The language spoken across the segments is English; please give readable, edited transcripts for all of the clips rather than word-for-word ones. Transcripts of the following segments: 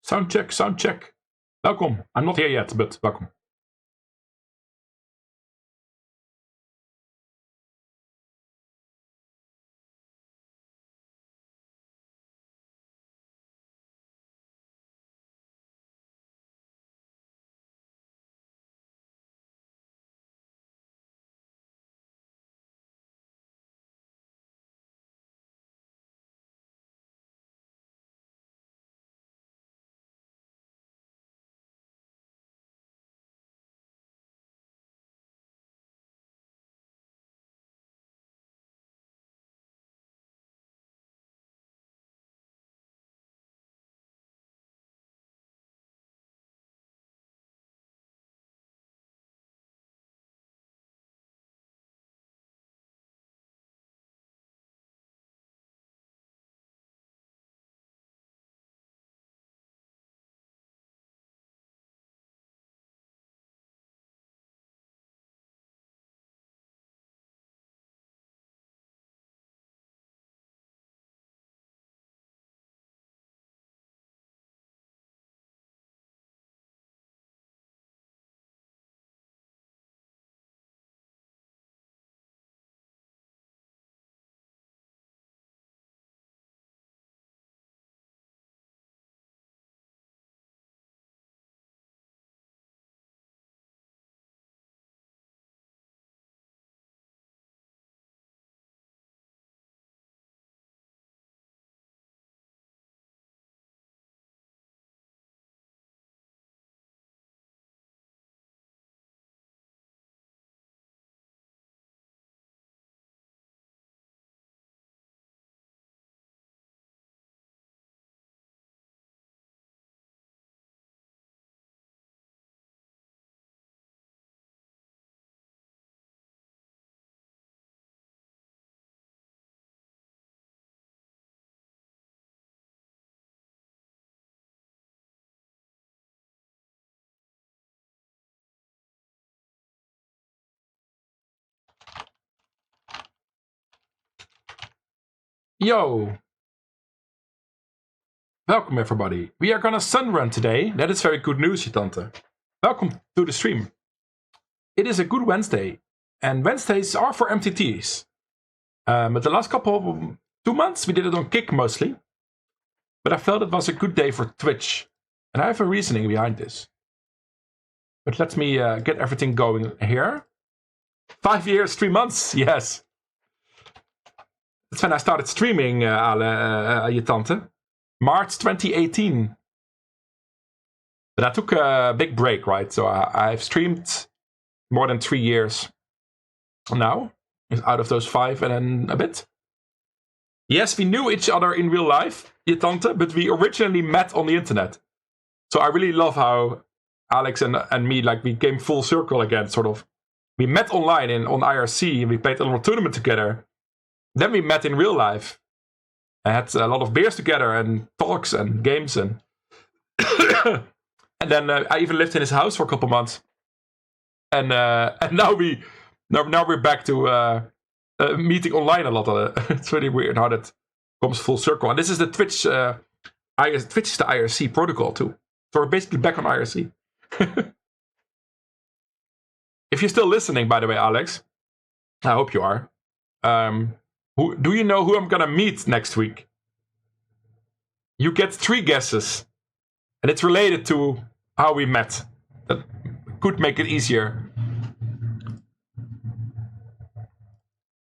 Sound check, sound check. Welkom. I'm not here yet, but welkom. Yo! Welcome everybody. We are gonna sunrun today. That is very good news, je tante. Welcome to the stream. It is a good Wednesday. And Wednesdays are for MTTs. But the last couple of 2 months we did it on Kick mostly. But I felt it was a good day for Twitch. And I have a reasoning behind this. But let me get everything going here. 5 years, 3 months, yes. That's when I started streaming, je tante. March 2018. But I took a big break, right? So I've streamed more than 3 years now. Out of those 5 and then a bit. Yes, we knew each other in real life, je tante, but we originally met on the internet. So I really love how Alex and me, like, we came full circle again, sort of. We met online on IRC, and we played a little tournament together. Then we met in real life. I had a lot of beers together and talks and games and and then I even lived in his house for a couple months. And now we're back to meeting online a lot. It's really weird how that comes full circle. And this is the Twitch. Twitch is the IRC protocol too. So we're basically back on IRC. If you're still listening, by the way, Alex, I hope you are. Do you know who I'm gonna meet next week? You get 3 guesses. And it's related to how we met. That could make it easier.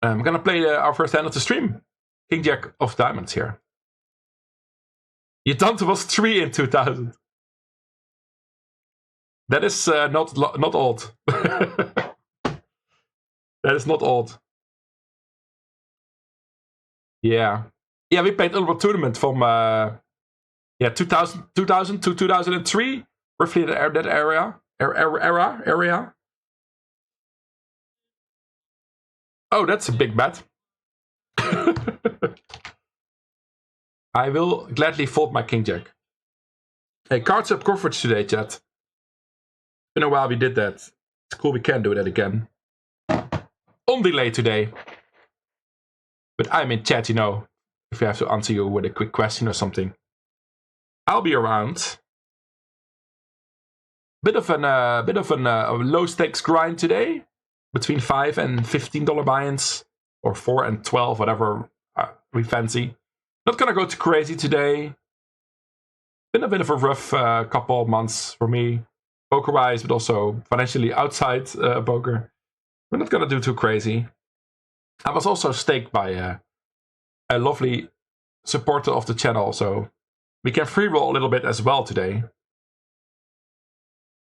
I'm gonna play our first hand of the stream. King Jack of Diamonds here. Je tante was 3 in 2000. That is not old. That is not old. Yeah, we played a little tournament from 2000 to 2003, roughly that area. Oh, that's a big bet. I will gladly fold my King Jack. Hey, cards up coverage today, chat. Been a while we did that. It's cool we can do that again. On delay today. But I'm in chat, you know. If you have to answer you with a quick question or something. I'll be around. bit of a low stakes grind today, between $5 and $15 buy-ins, or 4 and 12, whatever we fancy. Not gonna go too crazy today. Been a bit of a rough couple of months for me, poker-wise, but also financially outside poker. We're not gonna do too crazy. I was also staked by a lovely supporter of the channel, so we can free roll a little bit as well today.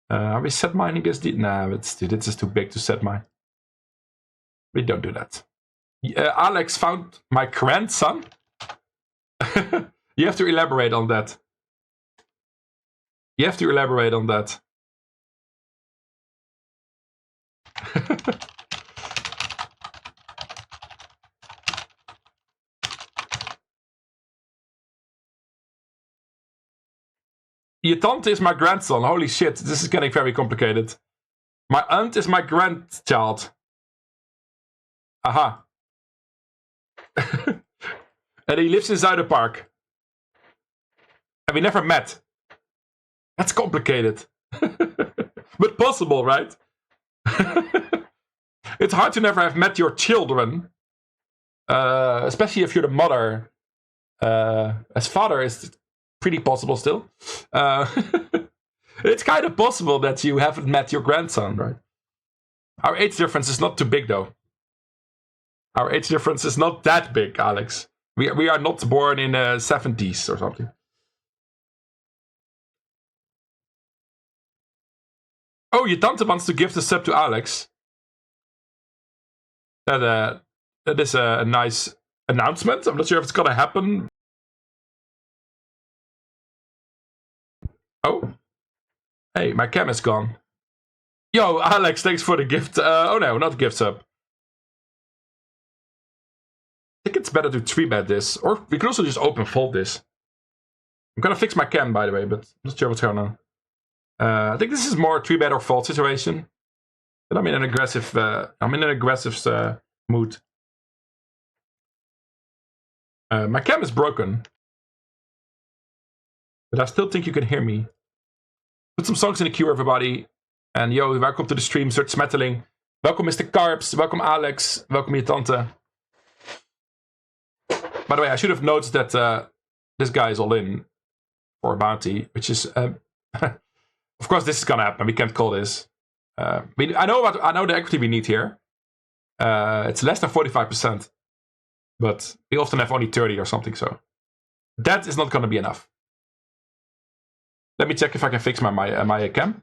Are we set mining this? Nah, this is too big to set mine. We don't do that. Alex found my grandson. You have to elaborate on that. You have to elaborate on that. Je tante is my grandson. Holy shit, this is getting very complicated. My aunt is my grandchild. Aha. And he lives in Zuiderpark. And we never met. That's complicated. But possible, right? It's hard to never have met your children. Especially if you're the mother. As father is pretty possible still. It's kind of possible that you haven't met your grandson, right? Our age difference is not too big, though. Our age difference is not that big, Alex. We are not born in the 70s or something. Oh, your tante wants to give the sub to Alex. That is a nice announcement. I'm not sure if it's gonna happen. Oh. Hey, my cam is gone. Yo, Alex, thanks for the gift. Oh no, not gift sub. I think it's better to 3-bet this. Or we could also just open fold this. I'm gonna fix my cam, by the way, but I'm not sure what's going on. I think this is more 3-bet or fold situation. But I'm in an aggressive mood. My cam is broken. But I still think you can hear me. Put some songs in the queue, everybody. And yo, welcome to the stream, Sir Smetteling. Welcome, Mr. Carps. Welcome, Alex. Welcome, je tante. By the way, I should have noticed that this guy is all in for a bounty, which is... of course, this is gonna happen. We can't call this. I know the equity we need here. It's less than 45%. But we often have only 30 or something, so... That is not gonna be enough. Let me check if I can fix my cam.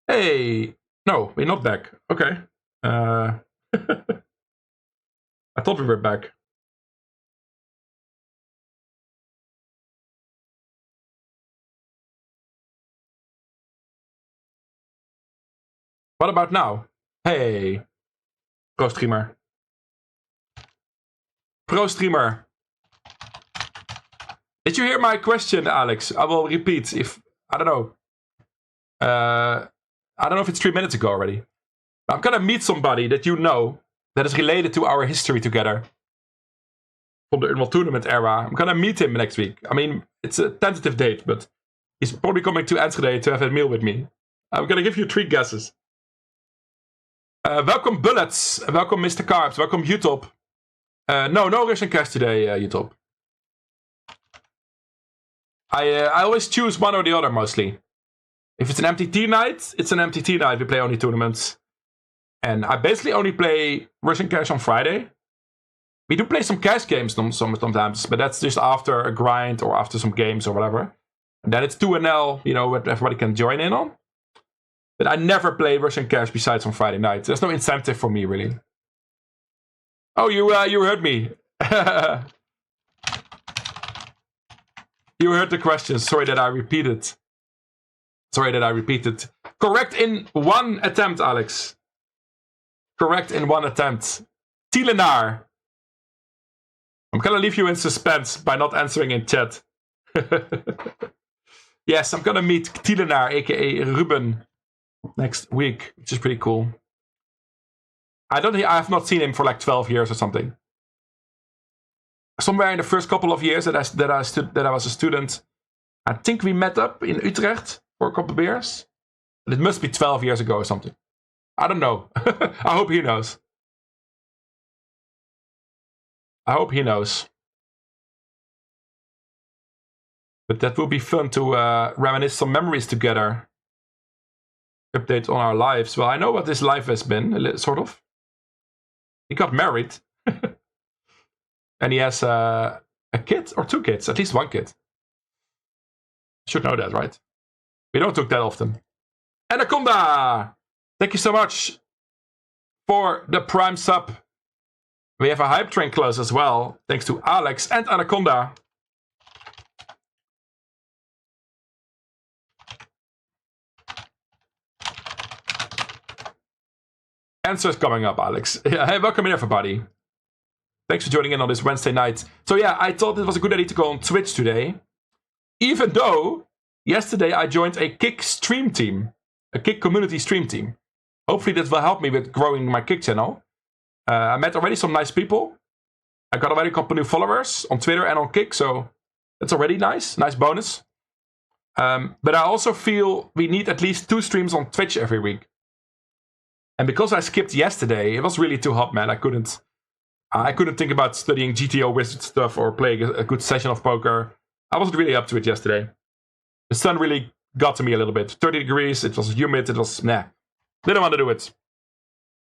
Hey! No, we're not back. Okay. I thought we were back. What about now? Hey! Pro streamer. Pro streamer. Did you hear my question, Alex? I will repeat if... I don't know. I don't know if it's 3 minutes ago already. I'm gonna meet somebody that you know that is related to our history together. From the Unreal Tournament era. I'm gonna meet him next week. I mean, it's a tentative date, but he's probably coming to Enschede to have a meal with me. I'm gonna give you 3 guesses. Welcome, Bullets. Welcome, Mr. Carbs. Welcome, Utop. No Russian cash today, Utop. I always choose one or the other, mostly. If it's an MTT night, it's an MTT night. We play only tournaments. And I basically only play Russian cash on Friday. We do play some cash games sometimes, but that's just after a grind or after some games or whatever. And then it's 2NL, you know, what everybody can join in on. But I never play Russian cash besides on Friday night. There's no incentive for me, really. Oh, you heard me. You heard the question. Sorry that I repeated. Correct in 1 attempt, Alex. Correct in 1 attempt. Tielenaar. I'm gonna leave you in suspense by not answering in chat. Yes, I'm gonna meet Tielenaar, aka Ruben, next week, which is pretty cool. I have not seen him for like 12 years or something. Somewhere in the first couple of years that I was a student, I think we met up in Utrecht for a couple of beers. It must be 12 years ago or something. I don't know. I hope he knows. I hope he knows. But that will be fun to reminisce some memories together. Update on our lives. Well, I know what his life has been, sort of. He got married. And he has a kid or 2 kids. At least 1 kid. Should know that, right? We don't talk that often. Anaconda! Thank you so much for the Prime sub. We have a hype train close as well. Thanks to Alex and Anaconda. Answers coming up, Alex. Hey, welcome in, everybody. Thanks for joining in on this Wednesday night. So yeah, I thought it was a good idea to go on Twitch today. Even though yesterday I joined a Kick stream team. A Kick community stream team. Hopefully that will help me with growing my Kick channel. I met already some nice people. I got already a couple new followers on Twitter and on Kick. So that's already nice. Nice bonus. But I also feel we need at least 2 streams on Twitch every week. And because I skipped yesterday, it was really too hot, man. I couldn't think about studying GTO wizard stuff or playing a good session of poker. I wasn't really up to it yesterday. The sun really got to me a little bit. 30 degrees, it was humid, it was, nah. Didn't want to do it.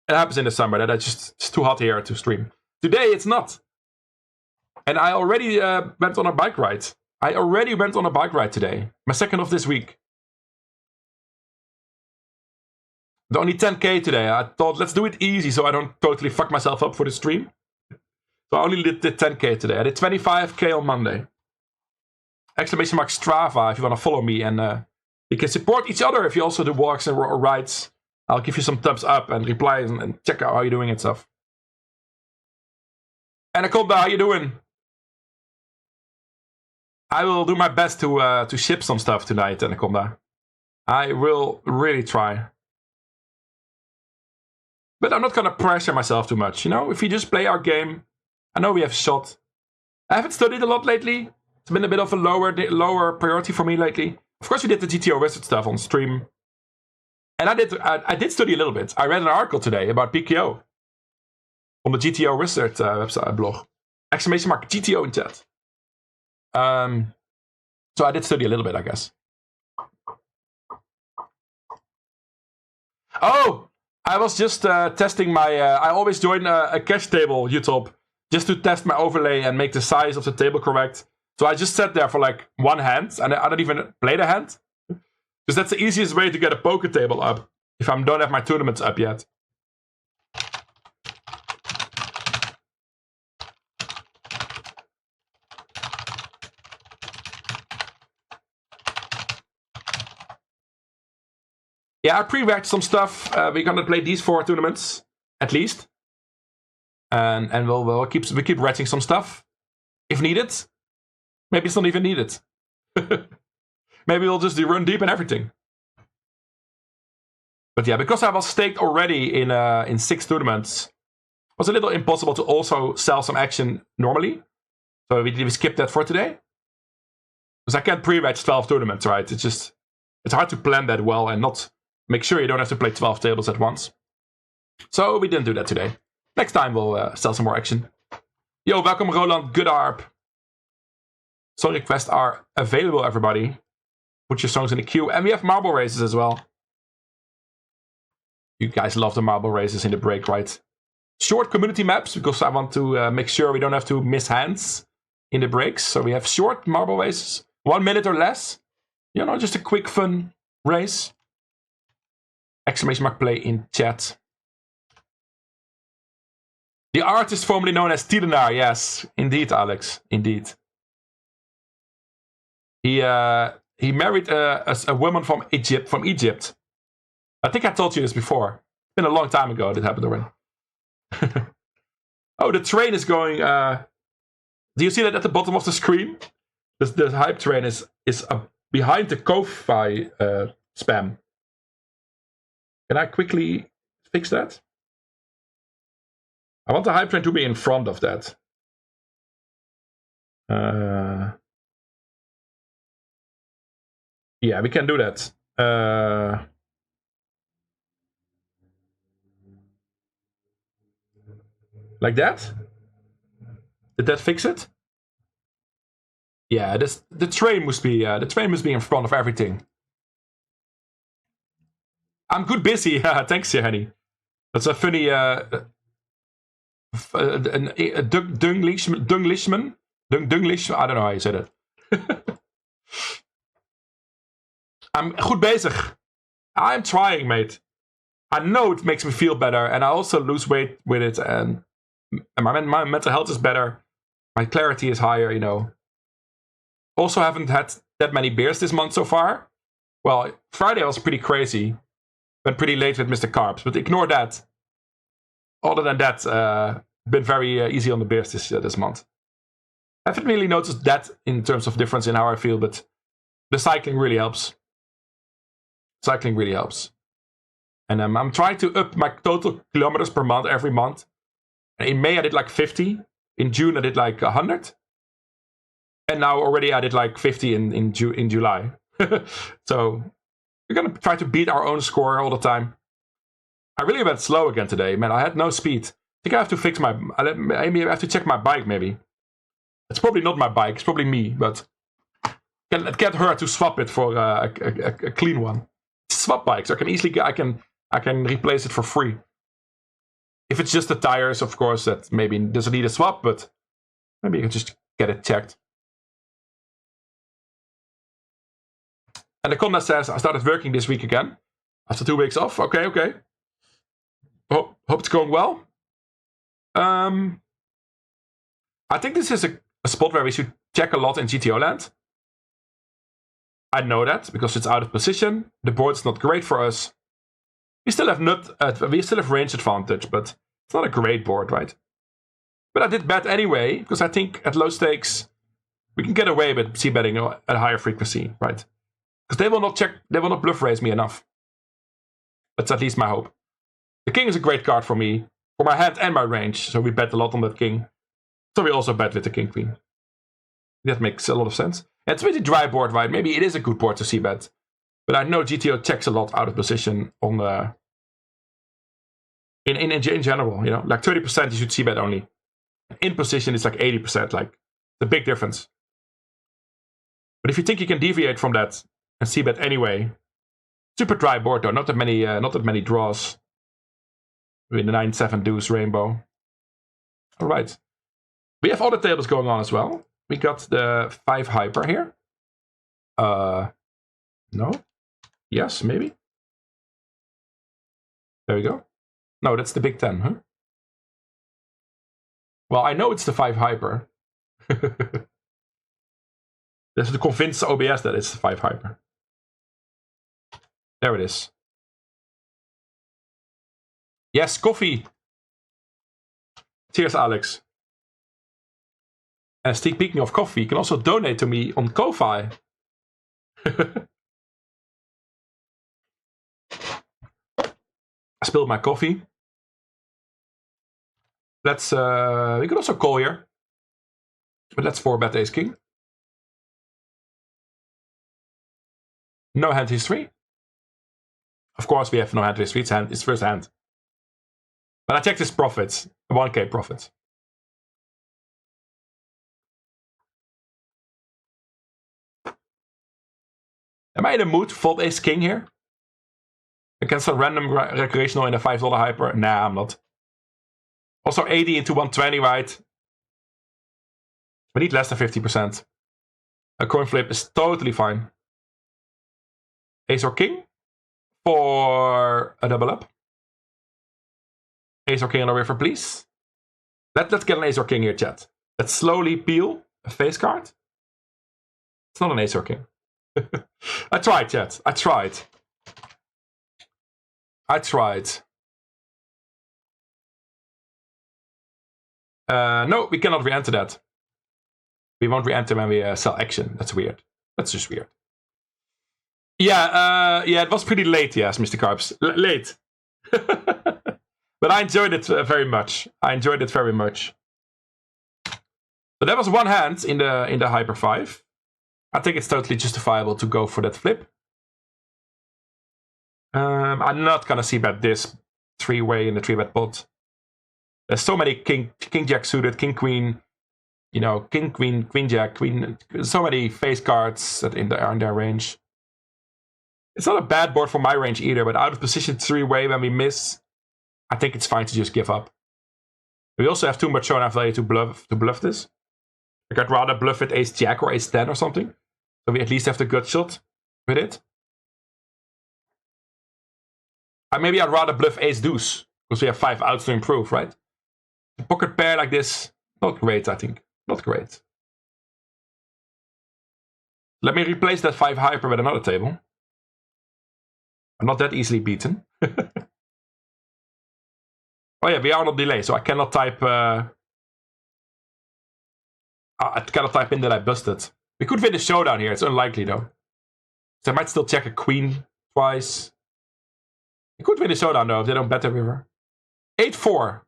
It happens in the summer, that it's too hot here to stream. Today, it's not. And I already went on a bike ride. Today. My second of this week. Only 10k today. I thought, let's do it easy so I don't totally fuck myself up for the stream. So I only did 10k today. I did 25k on Monday. Exclamation mark Strava if you want to follow me. And you can support each other if you also do walks and rides. I'll give you some thumbs up and replies and check out how you're doing and stuff. Anaconda, how you doing? I will do my best to ship some stuff tonight, Anaconda. I will really try. But I'm not going to pressure myself too much, you know? If we just play our game, I know we have shot. I haven't studied a lot lately. It's been a bit of a lower priority for me lately. Of course, we did the GTO Wizard stuff on stream. And I did study a little bit. I read an article today about PKO. On the GTO Wizard website blog. Exclamation mark GTO in chat. So I did study a little bit, I guess. Oh! I was just testing my... I always join a cash table, YouTube, just to test my overlay and make the size of the table correct. So I just sat there for like 1 hand, and I don't even play the hand. Because that's the easiest way to get a poker table up, if I don't have my tournaments up yet. Yeah, I pre-regged some stuff. We're gonna play these 4 tournaments, at least. And we'll keep regging some stuff. If needed. Maybe it's not even needed. Maybe we'll just do run deep and everything. But yeah, because I was staked already in 6 tournaments, it was a little impossible to also sell some action normally. So we skipped that for today. Because I can't pre-reg 12 tournaments, right? It's hard to plan that well and not make sure you don't have to play 12 tables at once. So we didn't do that today. Next time we'll sell some more action. Yo, welcome Roland Goodarp. Song requests are available, everybody. Put your songs in the queue. And we have marble races as well. You guys love the marble races in the break, right? Short community maps, because I want to make sure we don't have to miss hands in the breaks. So we have short marble races. 1 minute or less. You know, just a quick, fun race. Exclamation mark play in chat. The artist formerly known as Tielenaar. Yes, indeed, Alex. Indeed. He married a woman from Egypt. I think I told you this before. It's been a long time ago that happened already. Oh, the train is going Do you see that at the bottom of the screen? The hype train is behind the Ko-Fi spam. Can I quickly fix that? I want the hype train to be in front of that. Yeah, we can do that. Like that? Did that fix it? Yeah, the train must be in front of everything. I'm good busy. Thanks, Henny. That's a funny Dunglishman. I don't know how you say that. I'm goed bezig. I'm trying, mate. I know it makes me feel better, and I also lose weight with it, and my mental health is better. My clarity is higher, you know. Also haven't had that many beers this month so far. Well, Friday was pretty crazy. Went pretty late with Mr. Carbs, but ignore that. Other than that, been very easy on the beers this month. I haven't really noticed that in terms of difference in how I feel, but the cycling really helps. Cycling really helps. And I'm trying to up my total kilometers per month every month. And in May I did like 50. In June I did like 100. And now already I did like 50 in July. So we're going to try to beat our own score all the time. I really went slow again today, man. I had no speed. I think I have to fix maybe I have to check my bike, maybe. It's probably not my bike. It's probably me, but it can't hurt to swap it for a clean one. It's a swap bike, so I can replace it for free. If it's just the tires, of course, that maybe doesn't need a swap, but maybe you can just get it checked. And the Conda says, I started working this week again. After 2 weeks off. Okay. Hope it's going well. I think this is a spot where we should check a lot in GTO land. I know that, because it's out of position. The board's not great for us. We still have range advantage, but it's not a great board, right? But I did bet anyway, because I think at low stakes, we can get away with c-betting at a higher frequency, right? Because they will not bluff raise me enough. That's at least my hope. The king is a great card for me, for my hand and my range, so we bet a lot on that king. So we also bet with the king queen. That makes a lot of sense. And it's a pretty dry board, right? Maybe it is a good board to c-bet. But I know GTO checks a lot out of position on the... In general, you know, like 30% you should c-bet only. In position it's like 80%, like the big difference. But if you think you can deviate from that and c-bet anyway, super dry board though, not that many draws. With the 9-7 deuce rainbow. Alright. We have other tables going on as well. We got the 5 hyper here. No? Yes, maybe? There we go. No, that's the Big 10, huh? Well, I know it's the 5 hyper. That's to convince OBS that it's the 5 hyper. There it is. Yes, coffee. Cheers, Alex. And speaking of coffee, you can also donate to me on Ko-Fi. I spilled my coffee. Let's we could also call here. But let's 4-bet ace king. No hand history. Of course we have no hand history. It's first hand. But I checked his profits. 1k profits. Am I in the mood to fold ace king here? Against some random recreational in a $5 hyper? Nah, I'm not. Also 80 into 120, right? We need less than 50%. A coin flip is totally fine. Ace or king for a double up. Ace or king on the river, please. Let's get an ace or king here, chat. Let's slowly peel a face card. It's not an ace or king. I tried, chat. I tried. No, we cannot re-enter that. We won't re-enter when we sell action. That's weird. That's just weird. Yeah, it was pretty late, yes, Mr. Carps. Late. But I enjoyed it very much. So that was one hand in the Hyper 5. I think it's totally justifiable to go for that flip. I'm not gonna see bet this 3-way in the 3-bet pot. There's so many king jack suited, king queen, you know, king queen, queen jack, queen. So many face cards that are in their range. It's not a bad board for my range either, but out of position 3-way when we miss, I think it's fine to just give up. We also have too much showdown value to bluff this. Like I'd rather bluff with ace jack or ace 10 or something. So we at least have the gut shot with it. Maybe I'd rather bluff ace deuce, because we have 5 outs to improve, right? A pocket pair like this, not great, I think. Not great. Let me replace that 5 hyper with another table. I'm not that easily beaten. Oh yeah, we are on delay, so I cannot type... I cannot type in that I busted. We could win the showdown here, it's unlikely though. So I might still check a queen twice. We could win the showdown though, if they don't bet the river. 8-4.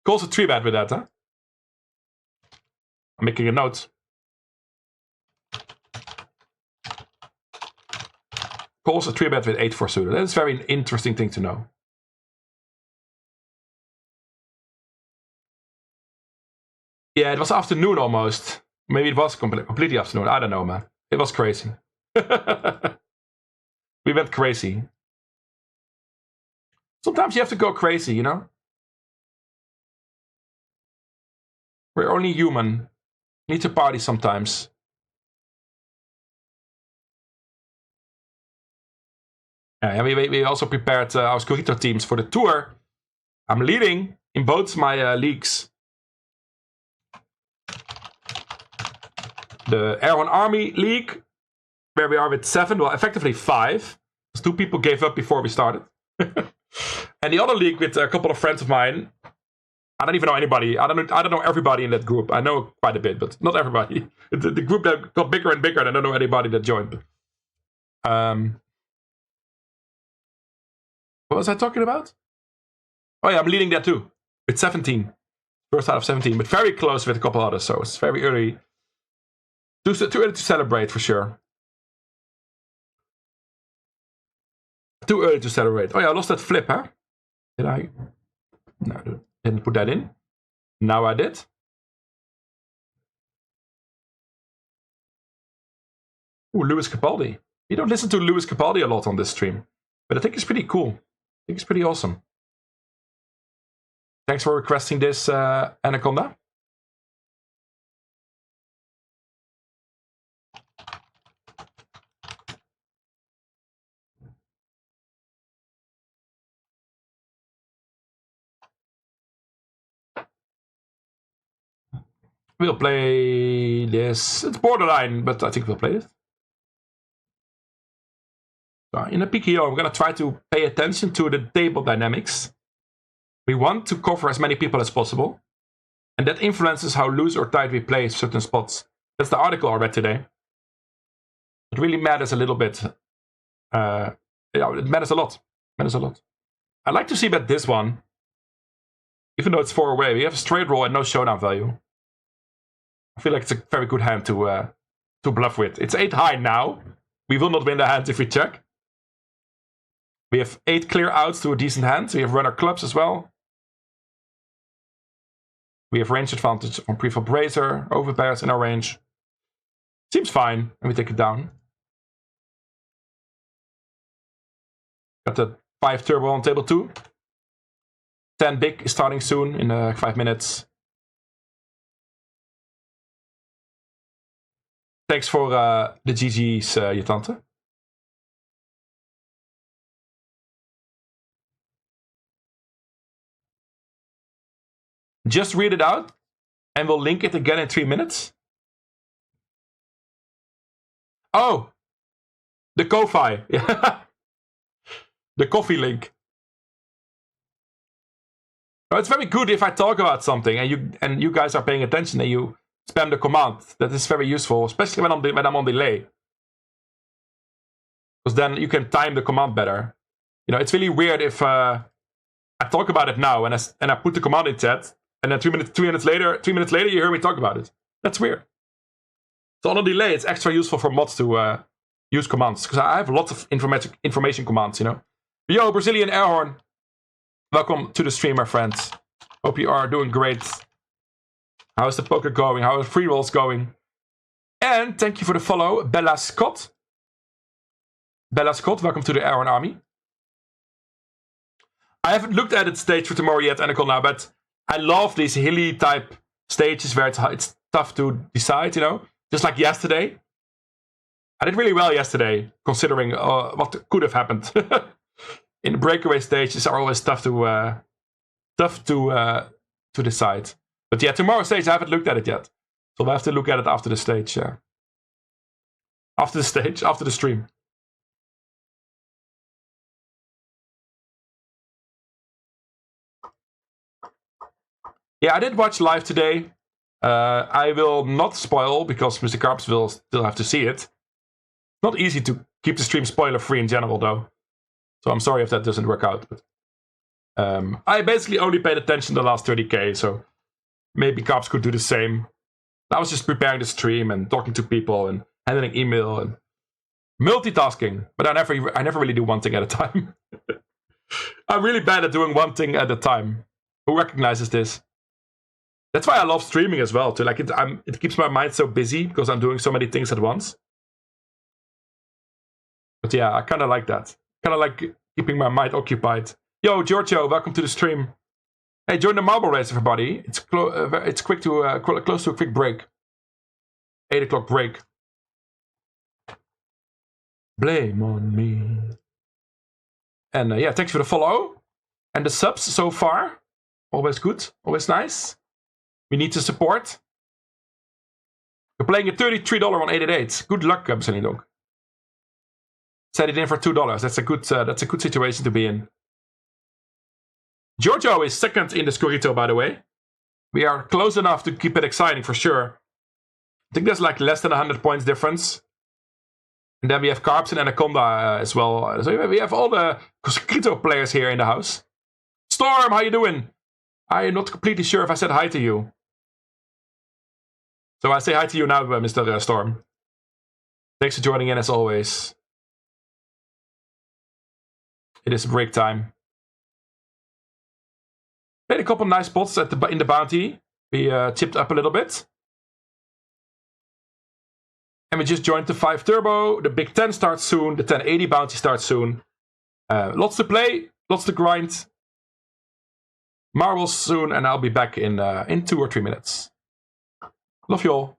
Calls a 3-bet with that, huh? I'm making a note. Calls a 3-bet with 8-4 suited. That's a very interesting thing to know. Yeah, it was afternoon almost. Maybe it was completely afternoon. I don't know, man. It was crazy. We went crazy. Sometimes you have to go crazy, you know? We're only human. Need to party sometimes. Yeah, we also prepared our Scorito teams for the tour. I'm leading in both my leagues. The Air One Army League, where we are with 7, well, effectively 5. Because 2 people gave up before we started. And the other league with a couple of friends of mine. I don't even know anybody. I don't know everybody in that group. I know quite a bit, but not everybody. The group that got bigger and bigger, and I don't know anybody that joined. What was I talking about? Oh yeah, I'm leading that too. With 17. First out of 17, but very close with a couple others, so it's very early. Too early to celebrate for sure. Too early to celebrate. Oh yeah, I lost that flip, huh? Did I? No, didn't put that in. Now I did. Ooh, Lewis Capaldi. You don't listen to Lewis Capaldi a lot on this stream, but I think it's pretty cool. I think it's pretty awesome. Thanks for requesting this, Anaconda. We'll play this. It's borderline, but I think we'll play it. So in a PKO, I'm going to try to pay attention to the table dynamics. We want to cover as many people as possible. And that influences how loose or tight we play certain spots. That's the article I read today. It really matters a little bit. Yeah, it matters a lot. I'd like to see bet this one. Even though it's 4 away, we have a straight roll and no showdown value. I feel like it's a very good hand to bluff with. It's 8 high now. We will not win the hand if we check. We have 8 clear outs to a decent hand. We have runner clubs as well. We have range advantage from preflop razor, overpairs in our range. Seems fine, and we take it down. Got the 5 turbo on table 2. 10 big is starting soon in 5 minutes. Thanks for the GG's, je tante. Just read it out, and we'll link it again in 3 minutes. Oh, the Ko-Fi. The coffee link. Oh, it's very good if I talk about something and you guys are paying attention and you spam the command. That is very useful, especially when I'm on delay. Because then you can time the command better. You know, it's really weird if I talk about it now and I put the command in chat, and then 3 minutes later you hear me talk about it. That's weird. So on a delay, it's extra useful for mods to use commands, because I have lots of information commands, you know. Yo, Brazilian Airhorn. Welcome to the stream, my friends. Hope you are doing great. How is the poker going? How are free rolls going? And thank you for the follow, Bella Scott. Bella Scott, welcome to the Airhorn Army. I haven't looked at its stage for tomorrow yet, Anacle, now, but I love these hilly type stages where it's tough to decide, you know. Just like yesterday. I did really well yesterday, considering what could have happened. In the breakaway stages are always tough to decide. But yeah, tomorrow's stage I haven't looked at it yet, so we'll have to look at it after the stage. After the stream. Yeah, I did watch live today. I will not spoil because Mr. Carps will still have to see it. Not easy to keep the stream spoiler free in general, though. So I'm sorry if that doesn't work out. But I basically only paid attention the last 30k, so maybe Carps could do the same. I was just preparing the stream and talking to people and handling email and multitasking. But I never really do one thing at a time. I'm really bad at doing one thing at a time. Who recognizes this? That's why I love streaming as well, too. Like it keeps my mind so busy because I'm doing so many things at once. But yeah, I kind of like that. Kind of like keeping my mind occupied. Yo, Giorgio, welcome to the stream. Hey, join the marble race, everybody. It's quick to close to a quick break. 8 o'clock break. Blame on me. And yeah, thanks for the follow and the subs so far. Always good, always nice. We need the support. You're playing at $33 on 888. Good luck, Sunny Dog. Set it in for $2. That's a good situation to be in. Giorgio is second in the Scorito, by the way. We are close enough to keep it exciting for sure. I think there's like less than 100 points difference. And then we have Carps and Anaconda as well. So we have all the Scorito players here in the house. Storm, how you doing? I'm not completely sure if I said hi to you. So I say hi to you now, Mr. Storm. Thanks for joining in as always. It is break time. Played a couple nice spots in the bounty. We chipped up a little bit. And we just joined the 5 Turbo. The Big 10 starts soon. The 1080 bounty starts soon. Lots to play. Lots to grind. Marbles soon. And I'll be back in 2 or 3 minutes. Love you all.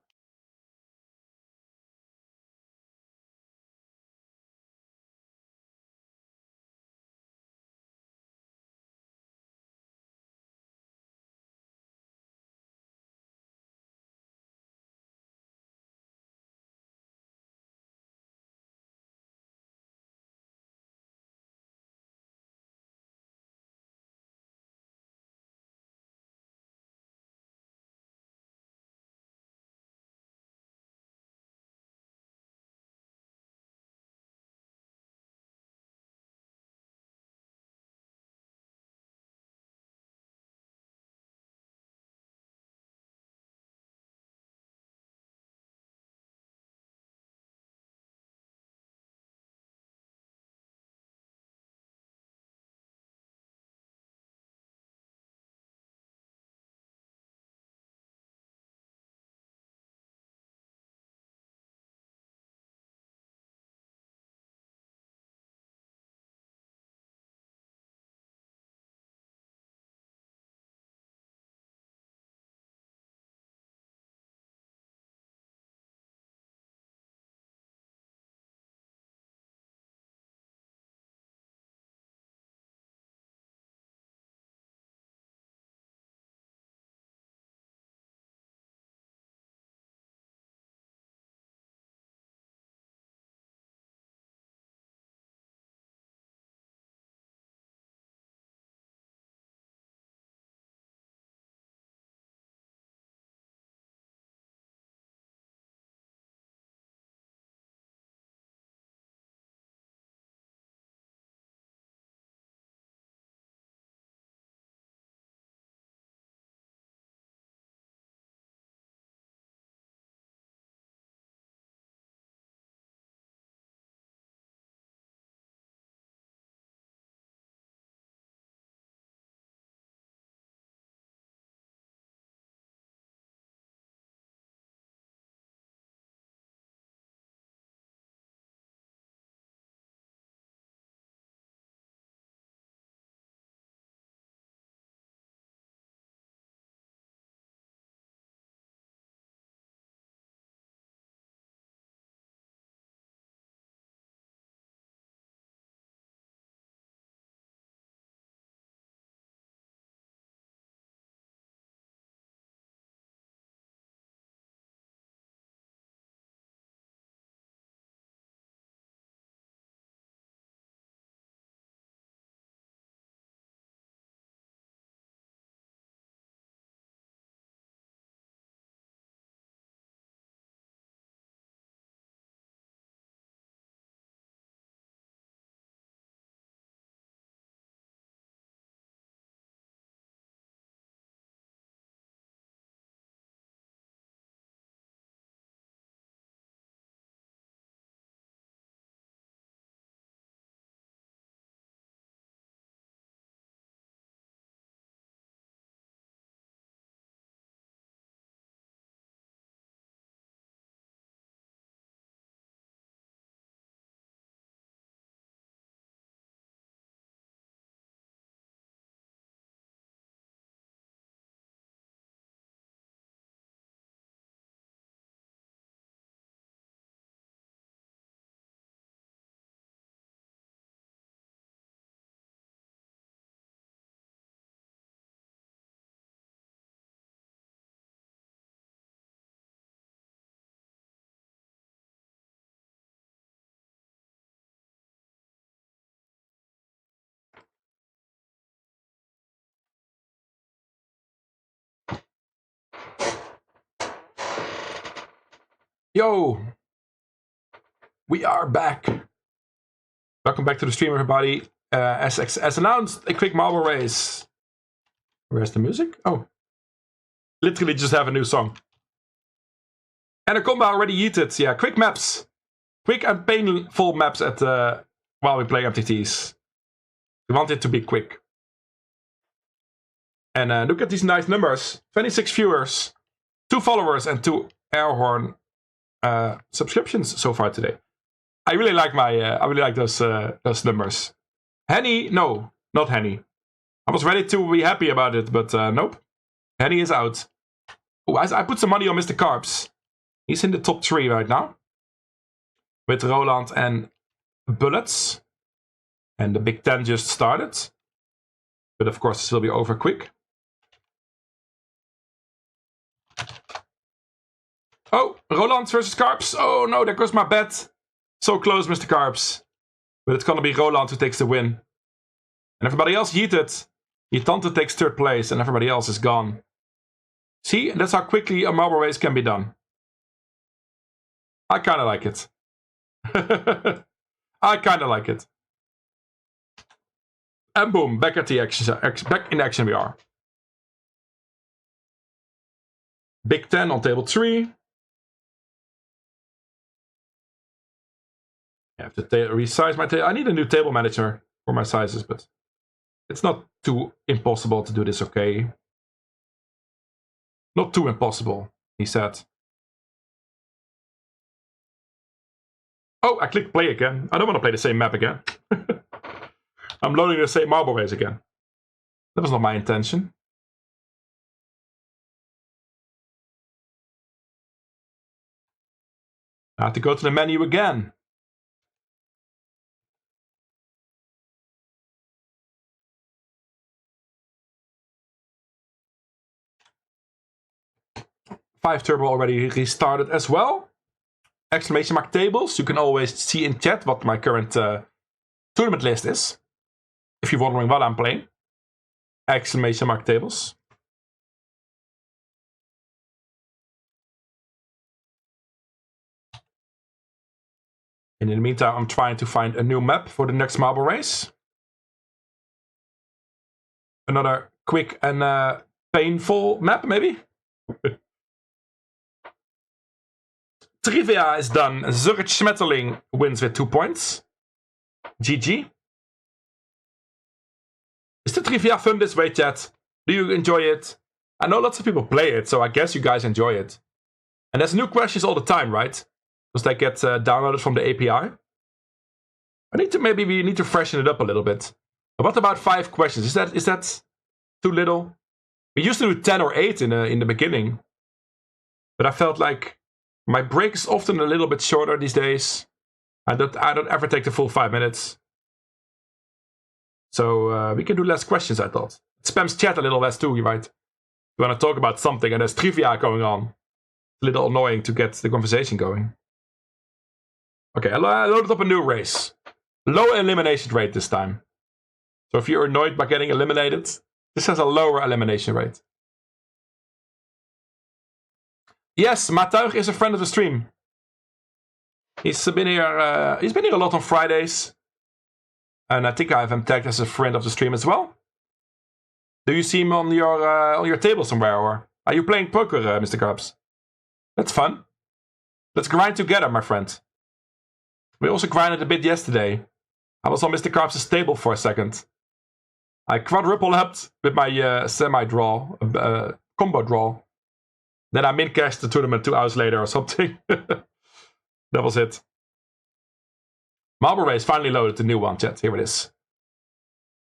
Yo! We are back. Welcome back to the stream, everybody. As announced, a quick marble race. Where's the music? Oh. Literally just have a new song. And a combo already yeeted. Yeah, quick maps. Quick and painful maps at while we play MTTs. We want it to be quick. And look at these nice numbers. 26 viewers, 2 followers, and 2 airhorn subscriptions so far today. I really like those numbers. Henny, no, not Henny. I was ready to be happy about it, but nope. Henny is out. Oh, I put some money on Mr. Carbs. He's in the top 3 right now. With Roland and Bullets. And the Big Ten just started. But of course, this will be over quick. Oh, Roland versus Carbs. Oh no, there goes my bet. So close, Mr. Carbs. But it's gonna be Roland who takes the win. And everybody else yeeted. Tante takes 3rd place and everybody else is gone. See, that's how quickly a marble race can be done. I kinda like it. I kinda like it. And boom, back at the action. Back in action we are. Big Ten on table 3. I have to resize my table. I need a new table manager for my sizes, but it's not too impossible to do this, okay? Not too impossible, he said. Oh, I clicked play again. I don't want to play the same map again. I'm loading the same marble race again. That was not my intention. I have to go to the menu again. Five Turbo already restarted as well. Exclamation mark tables. You can always see in chat what my current tournament list is. If you're wondering what I'm playing. Exclamation mark tables. And in the meantime, I'm trying to find a new map for the next marble race. Another quick and painful map, maybe? Trivia is done. Zurich Schmetterling wins with 2 points. GG. Is the trivia fun this way, chat? Do you enjoy it? I know lots of people play it, so I guess you guys enjoy it. And there's new questions all the time, right? Because they get downloaded from the API. Maybe we need to freshen it up a little bit. But what about 5 questions? Is that too little? We used to do 10 or 8 in the beginning. But I felt like my break is often a little bit shorter these days. I don't ever take the full 5 minutes. So we can do less questions, I thought. It spams chat a little less too, right? You want to talk about something and there's trivia going on. It's a little annoying to get the conversation going. Okay, I loaded up a new race. Low elimination rate this time. So if you're annoyed by getting eliminated, this has a lower elimination rate. Yes, Matuig is a friend of the stream. He's been here a lot on Fridays. And I think I have him tagged as a friend of the stream as well. Do you see him on your table somewhere, or are you playing poker, Mr. Carbs? That's fun. Let's grind together, my friend. We also grinded a bit yesterday. I was on Mr. Carbs' table for a second. I quadruple-upped with my semi-draw, combo draw. Then I min-cashed the tournament 2 hours later or something. That was it. Marble Race finally loaded the new one, chat. Here it is.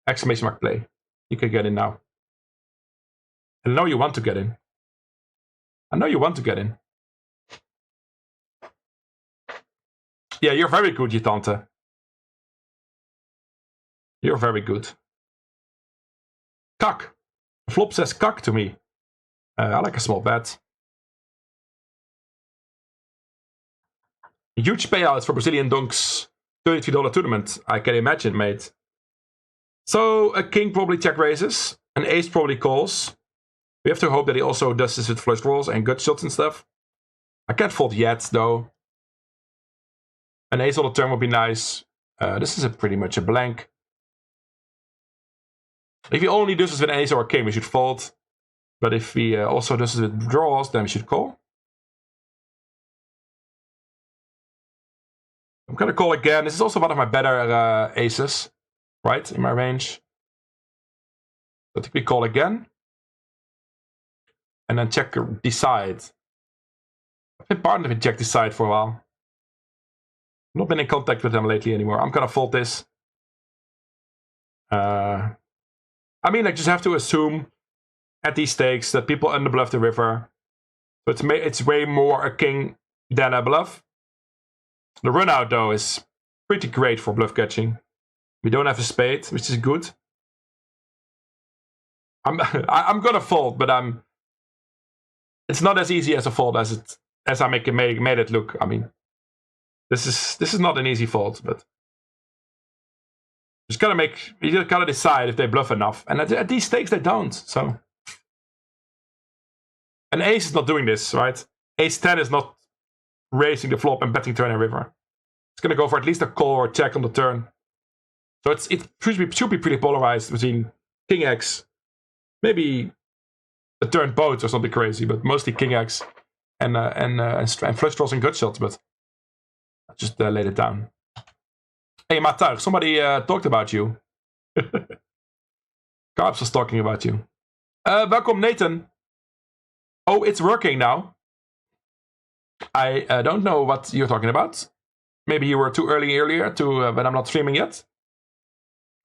Exclamation mark play. You can get in now. I know you want to get in. I know you want to get in. Yeah, you're very good, Tante. You're very good. Kak. Flop says kak to me. I like a small bet. Huge payouts for Brazilian Donks. $33 tournament, I can imagine, mate. So, a king probably check raises. An ace probably calls. We have to hope that he also does this with flush draws and gut shots and stuff. I can't fold yet, though. An ace on the turn would be nice. This is pretty much a blank. If he only does this with an ace or a king, we should fold. But if he also does this with draws, then we should call. I'm going to call again. This is also one of my better aces, right, in my range. So I think we call again. And then check decide. I've been partnered with Jack decide for a while. Not been in contact with them lately anymore. I'm going to fold this. I mean, I just have to assume at these stakes that people underbluff the river. So it's way more a king than a bluff. The run out, though, is pretty great for bluff catching. We don't have a spade, which is good. I'm gonna fold, but it's not as easy as a fold as I made it look. I mean, this is not an easy fold, but you just gotta decide if they bluff enough. And at these stakes they don't. So an ace is not doing this, right? Ace 10 is not raising the flop and betting turn and river. It's gonna go for at least a call or a check on the turn. So it should be pretty polarized between King X, maybe a turn boat or something crazy, but mostly King X and flush draws and gut shots. But I just laid it down. Hey Matuig, somebody talked about you. Carps was talking about you. Welcome Nathan. Oh, it's working now. I don't know what you're talking about. Maybe you were too earlier to when I'm not streaming yet.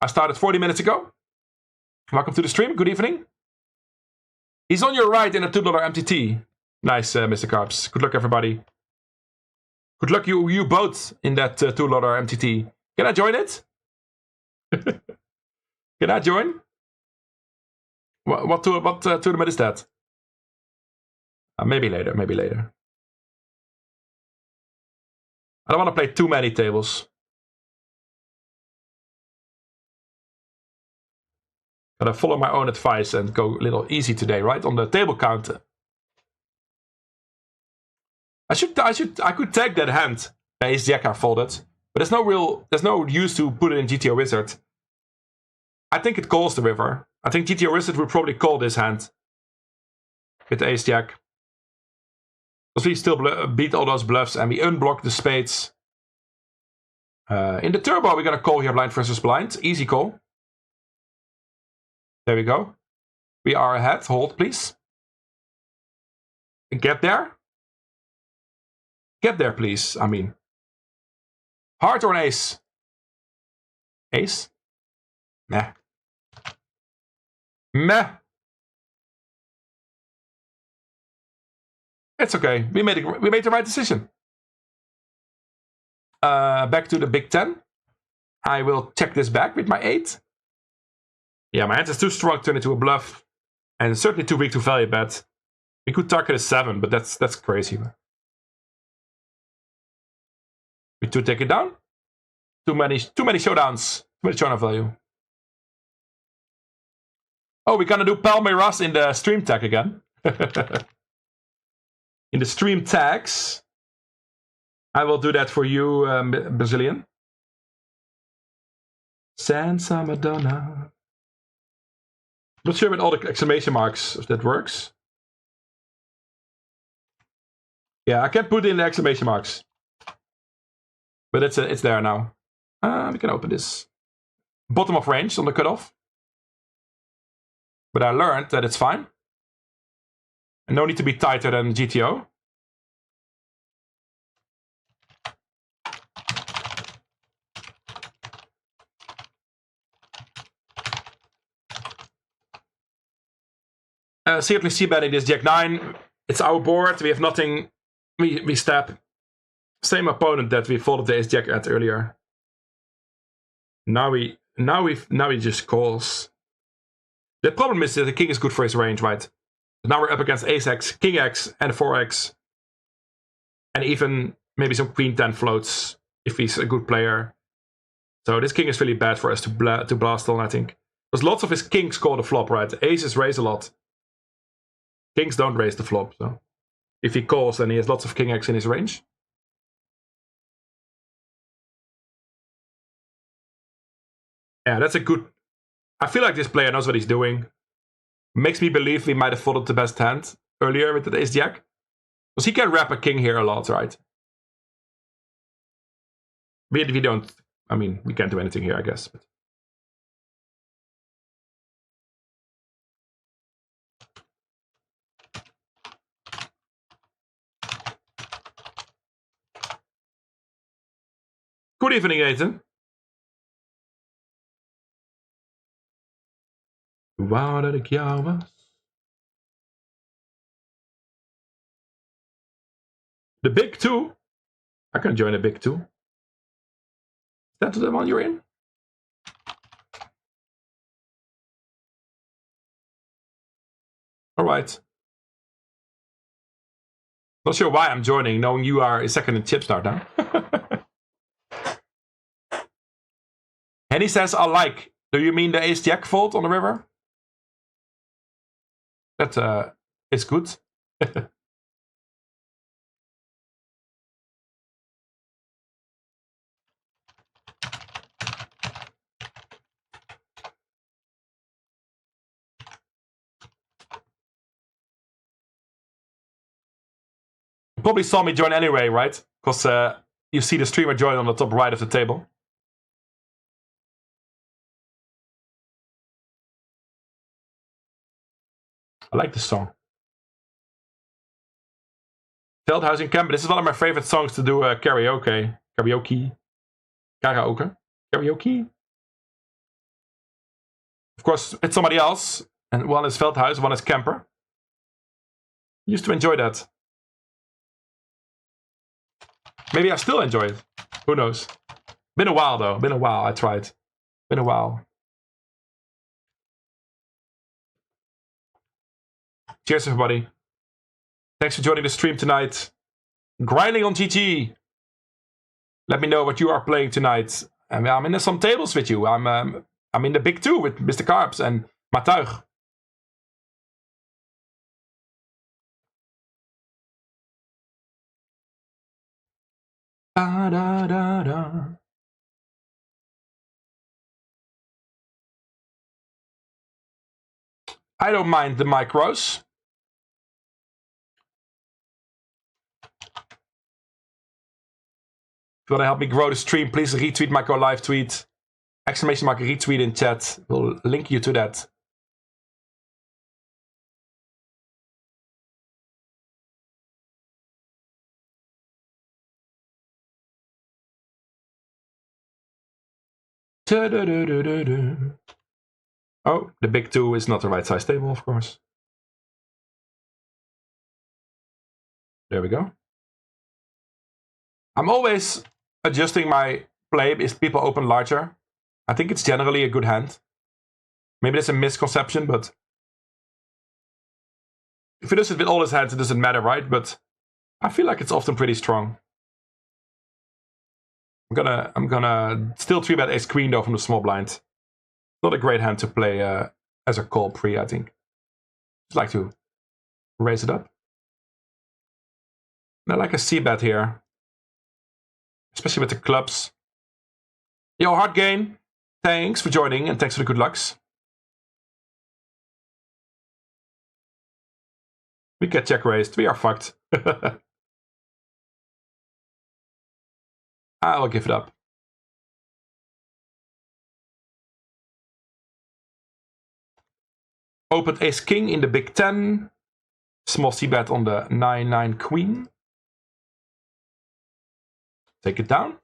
I started 40 minutes ago. Welcome to the stream. Good evening. He's on your right in a $2 MTT. Nice, Mr. Carps. Good luck, everybody. Good luck, you both, in that $2 MTT. Can I join it? Can I join? What tournament is that? Maybe later. Maybe later. I don't want to play too many tables. Gotta follow my own advice and go a little easy today, right? On the table counter. I could tag that hand. Ace Jack I folded. But there's no use to put it in GTO Wizard. I think it calls the river. I think GTO Wizard would probably call this hand. With Ace Jack. Because we still beat all those bluffs and we unblock the spades. In the turbo, we're going to call here blind versus blind. Easy call. There we go. We are ahead. Hold, please. Get there. Get there, please. I mean. Heart or an ace? Ace? Meh. Meh. It's okay. We made the right decision. Back to the Big Ten. I will check this back with my 8. Yeah, my hand is too strong to turn into a bluff. And certainly too weak to value bet. We could target a 7, but that's crazy. We could take it down. Too many showdowns. Too many showdown value. Oh, we're gonna do Palmeiras in the stream tag again. In the stream tags. I will do that for you, Brazilian. Sansa Madonna. Not sure with all the exclamation marks if that works. Yeah, I can't put in the exclamation marks. But it's there now. We can open this. Bottom of range on the cutoff. But I learned that it's fine. And no need to be tighter than GTO. Certainly c-betting this Jack 9. It's our board. We have nothing. We step. Same opponent that we folded the Ace Jack at earlier. Now he just calls. The problem is that the king is good for his range, right? Now we're up against Ace X, King X, and 4X. And even maybe some Queen 10 floats if he's a good player. So this king is really bad for us to blast on, I think. Because lots of his kings call the flop, right? Aces raise a lot. Kings don't raise the flop, so If he calls, then he has lots of king X in his range. Yeah, that's a good... I feel like this player knows what he's doing. Makes me believe we might have folded the best hand earlier with the ace-jack. Because he can wrap a king here a lot, right? We don't... I mean, we can't do anything here, I guess. But... Good evening, Nathan. Wou dat ik jou was. The big two? I can join the big two. Is that the one you're in? Alright. Not sure why I'm joining, knowing you are a second in chip start now. Henny says, I like. Do you mean the ace-jack fold on the river? That is good. You probably saw me join anyway, right? Because you see the streamer join on the top right of the table. I like this song. Veldhuis Camp. This is one of my favorite songs to do karaoke. Karaoke. Of course, it's somebody else. And one is Veldhuis, one is Kemper. Used to enjoy that. Maybe I still enjoy it. Who knows? Been a while though. Been a while. I tried. Been a while. Cheers, everybody. Thanks for joining the stream tonight. Grinding on GG. Let me know what you are playing tonight. I'm in some tables with you. I'm in the big two with Mr. Carbs and Matuig. Da, da, da, da. I don't mind the micros. If you want to help me grow the stream, please retweet my live tweet. Exclamation mark retweet in chat. We'll link you to that. Oh, the big two is not the right size table, of course. There we go. I'm always adjusting my play if people open larger. I think it's generally a good hand. Maybe there's a misconception, but if it does it with all his hands, it doesn't matter, right? But I feel like it's often pretty strong. I'm gonna still 3-bet ace queen though from the small blind. Not a great hand to play as a call pre, I think. Just like to raise it up. And I like a c-bet here. Especially with the clubs. Yo, hard gain. Thanks for joining and thanks for the good lucks. We get check raised. We are fucked. I will give it up. Opened ace king in the big 10. Small c-bet on the 9-9 queen. Take it down.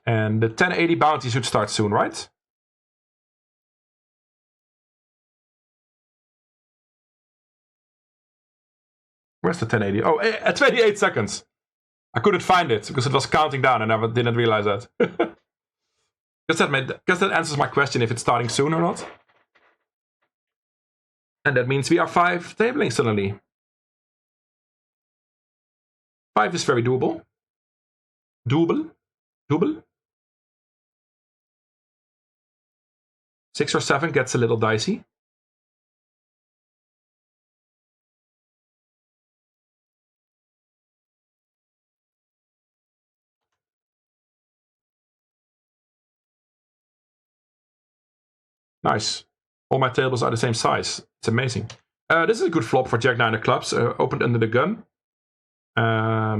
And the 1080 bounty should start soon, right? Where's the 1080? Oh, at 28 seconds. I couldn't find it because it was counting down and I didn't realize that. Guess that answers my question if it's starting soon or not. And that means we are 5 tabling suddenly. 5 is very doable. Doable. 6 or 7 gets a little dicey. Nice. All my tables are the same size. It's amazing. This is a good flop for Jack 9 of clubs. Opened under the gun. I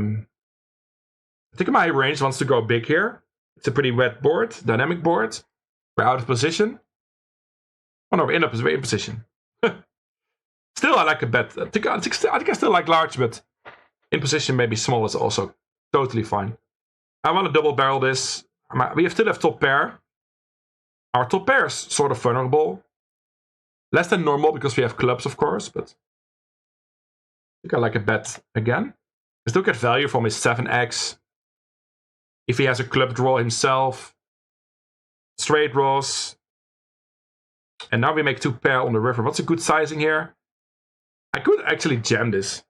think my range wants to go big here. It's a pretty wet board, dynamic board. We're out of position. Oh no, we're in position. Still, I like a bet. I think I still like large, but in position maybe small is also totally fine. I want to double barrel this. We still have top pair. Our top pair is sort of vulnerable. Less than normal because we have clubs, of course, but I think I like a bet again. I still get value from his 7x. If he has a club draw himself. Straight draws. And now we make 2 pair on the river. What's a good sizing here? I could actually jam this.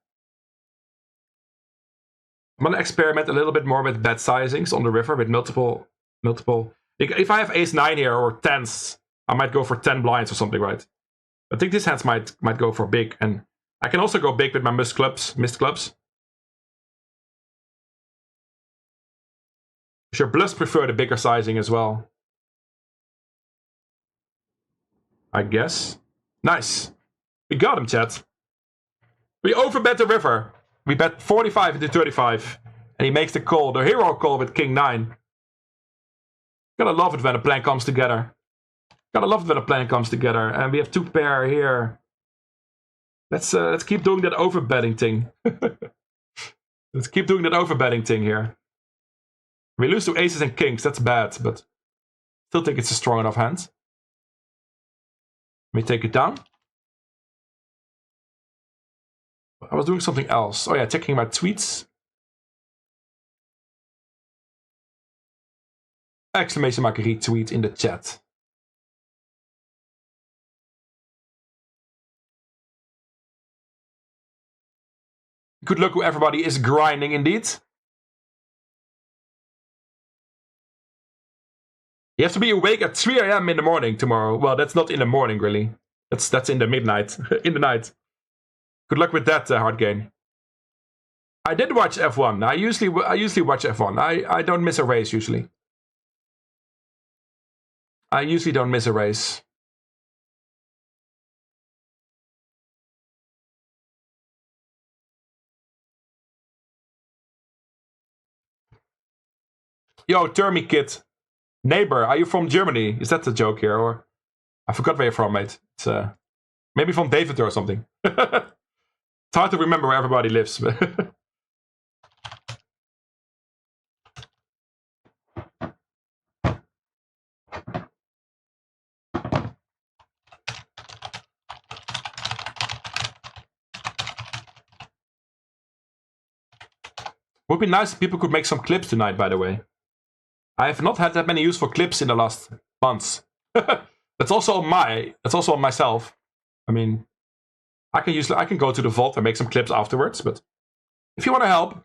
I'm going to experiment a little bit more with bet sizings on the river with multiple. If I have ace 9 here or 10s, I might go for 10 blinds or something, right? I think this hands might go for big. And I can also go big with my missed clubs. Sure, bluffs prefer the bigger sizing as well. I guess. Nice. We got him, chat. We overbet the river. We bet 45 into 35. And he makes the call, the hero call with king 9. Gotta love it when a plan comes together. And we have 2 pair here. Let's keep doing that overbetting thing. Here. We lose to aces and kings. That's bad, but still think it's a strong enough hand. Let me take it down. I was doing something else. Oh yeah, checking my tweets. Exclamation mark retweet in the chat. Good luck who everybody is grinding indeed. You have to be awake at 3 AM in the morning tomorrow. Well, that's not in the morning really. That's in the midnight. In the night. Good luck with that, hard game. I did watch F1. I usually watch F1. I don't miss a race usually. I usually don't miss a race. Yo, Termy Kid. Neighbor, are you from Germany? Is that the joke here? Or I forgot where you're from, mate. It's maybe from David or something. It's hard to remember where everybody lives. Would be nice if people could make some clips tonight, by the way. I have not had that many useful clips in the last months. That's also on myself. I mean, I can go to the vault and make some clips afterwards, but if you want to help,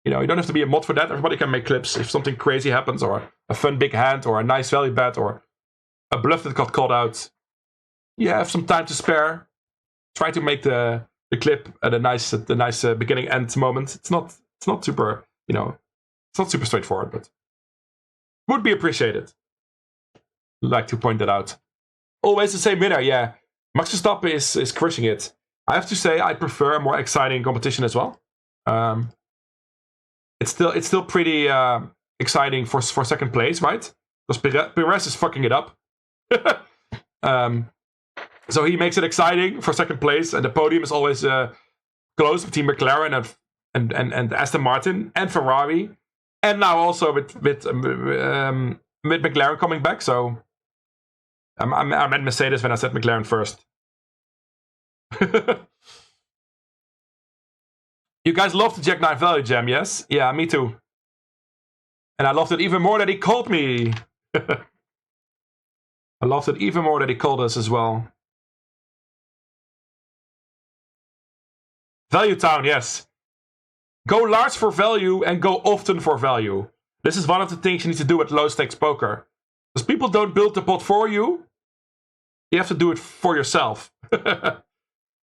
you don't have to be a mod for that. Everybody can make clips if something crazy happens, or a fun big hand, or a nice value bet, or a bluff that got called out. You have some time to spare. Try to make the clip at the nice beginning end moment. It's not super, it's not super straightforward, but would be appreciated. Like to point that out. Always the same winner, yeah. Max Verstappen is crushing it. I have to say I prefer a more exciting competition as well. It's still pretty exciting for second place, right? Because Perez is fucking it up. So he makes it exciting for second place, and the podium is always close between McLaren and Aston Martin and Ferrari, and now also with McLaren coming back. So I meant Mercedes when I said McLaren first. You guys love the Jack 9 value jam, yes? Yeah, me too. And I loved it even more that he called me. I loved it even more that he called us as well. Value town, yes. Go large for value and go often for value. This is one of the things you need to do at low stakes poker. Because people don't build the pot for you. You have to do it for yourself.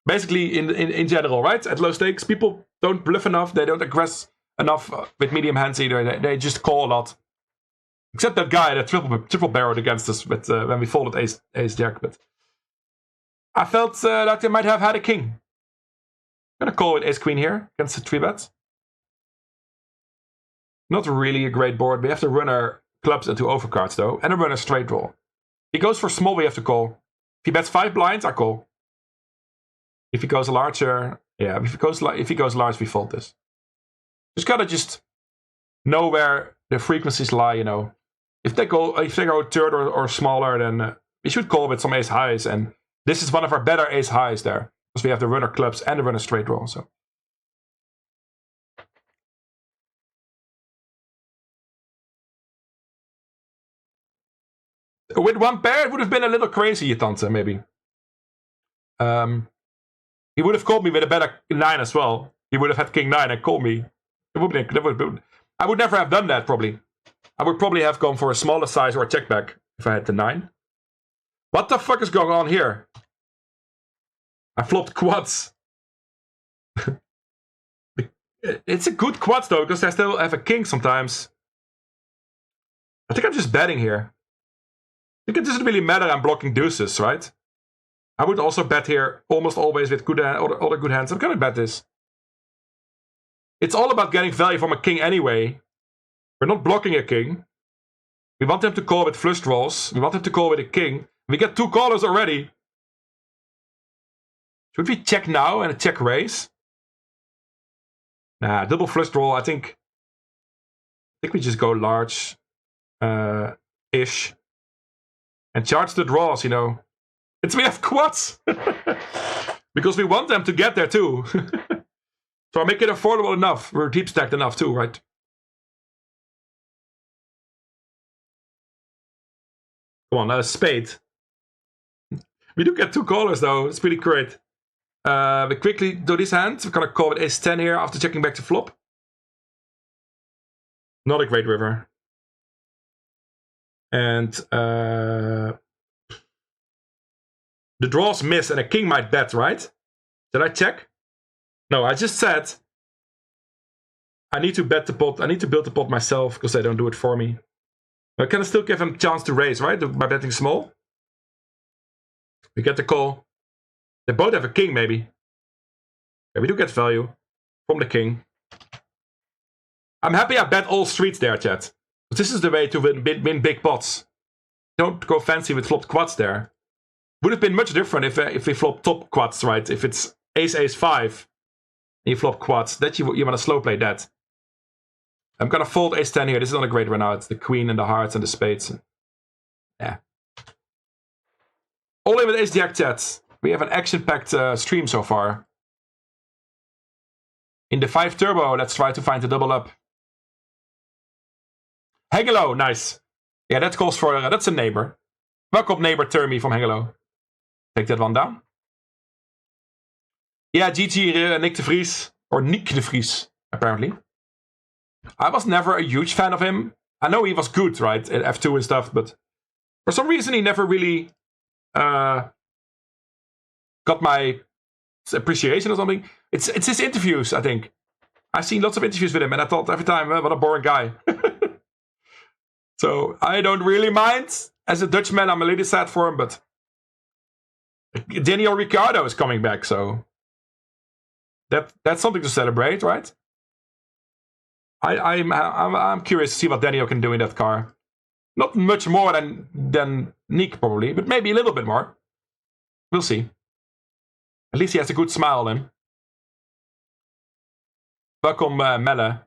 Basically, in general, right? At low stakes, people don't bluff enough. They don't aggress enough with medium hands either. They just call a lot. Except that guy that triple barreled against us with, when we folded ace jack. But I felt that they might have had a king. I'm gonna call it ace queen here against the 3-bet. Not really a great board. We have to run our clubs into overcards though, and a run a straight draw. If he goes for small, we have to call. If he bets 5 blinds, I call. If he goes larger, yeah. If he goes large, we fold this. Just gotta know where the frequencies lie, you know. If they go third or smaller, then we should call with some ace highs, and this is one of our better ace highs there because we have the runner clubs and the runner straight draw. So. With one pair, it would have been a little crazy, Tante, maybe. He would have called me with a better 9 as well. He would have had king 9 and called me. I would never have done that, probably. I would probably have gone for a smaller size or a check back if I had the 9. What the fuck is going on here? I flopped quads. It's a good quads, though, because I still have a king sometimes. I think I'm just betting here. I think it doesn't really matter I'm blocking deuces, right? I would also bet here almost always with other good hands. I'm gonna bet this. It's all about getting value from a king anyway. We're not blocking a king. We want him to call with flush draws. We want him to call with a king. We get 2 callers already. Should we check now and check raise? Nah, double flush draw. I think we just go large, ish, and charge the draws. You know, we have quads because we want them to get there too. So I make it affordable enough. We're deep stacked enough too, right? Come on, spade. We do get 2 callers though. It's pretty great. We quickly do this hand. We're gonna call it ace 10 here after checking back to flop. Not a great river. And the draws miss and a king might bet, right? Did I check? No, I just said I need to bet the pot. I need to build the pot myself because they don't do it for me. I can still give him a chance to raise, right? By betting small. We get the call. They both have a king, maybe. Yeah, we do get value from the king. I'm happy I bet all streets there, chat. But this is the way to win big pots. Don't go fancy with flopped quads there. Would have been much different if we flop top quads, right? If it's ace 5 and you flop quads, that you want to slow play that. I'm gonna fold ace 10 here. This is not a great run out. It's the queen and the hearts and the spades. Yeah. All in with ace jack, chat. We have an action-packed stream so far. In the 5 turbo, let's try to find the double up. Hengelo, nice. Yeah, that calls for, that's a neighbor. Welcome neighbor Termy from Hengelo. Take that one down. Yeah, GG Nick de Vries. Or Nick de Vries, apparently. I was never a huge fan of him. I know he was good, right, at F2 and stuff, but for some reason he never really got my appreciation or something. It's his interviews, I think. I've seen lots of interviews with him, and I thought every time, what a boring guy. So I don't really mind. As a Dutchman, I'm a little sad for him, but Daniel Ricciardo is coming back, so that's something to celebrate, right? I'm curious to see what Daniel can do in that car. Not much more than Nick, probably, but maybe a little bit more. We'll see. At least he has a good smile on him. Welcome, Melle.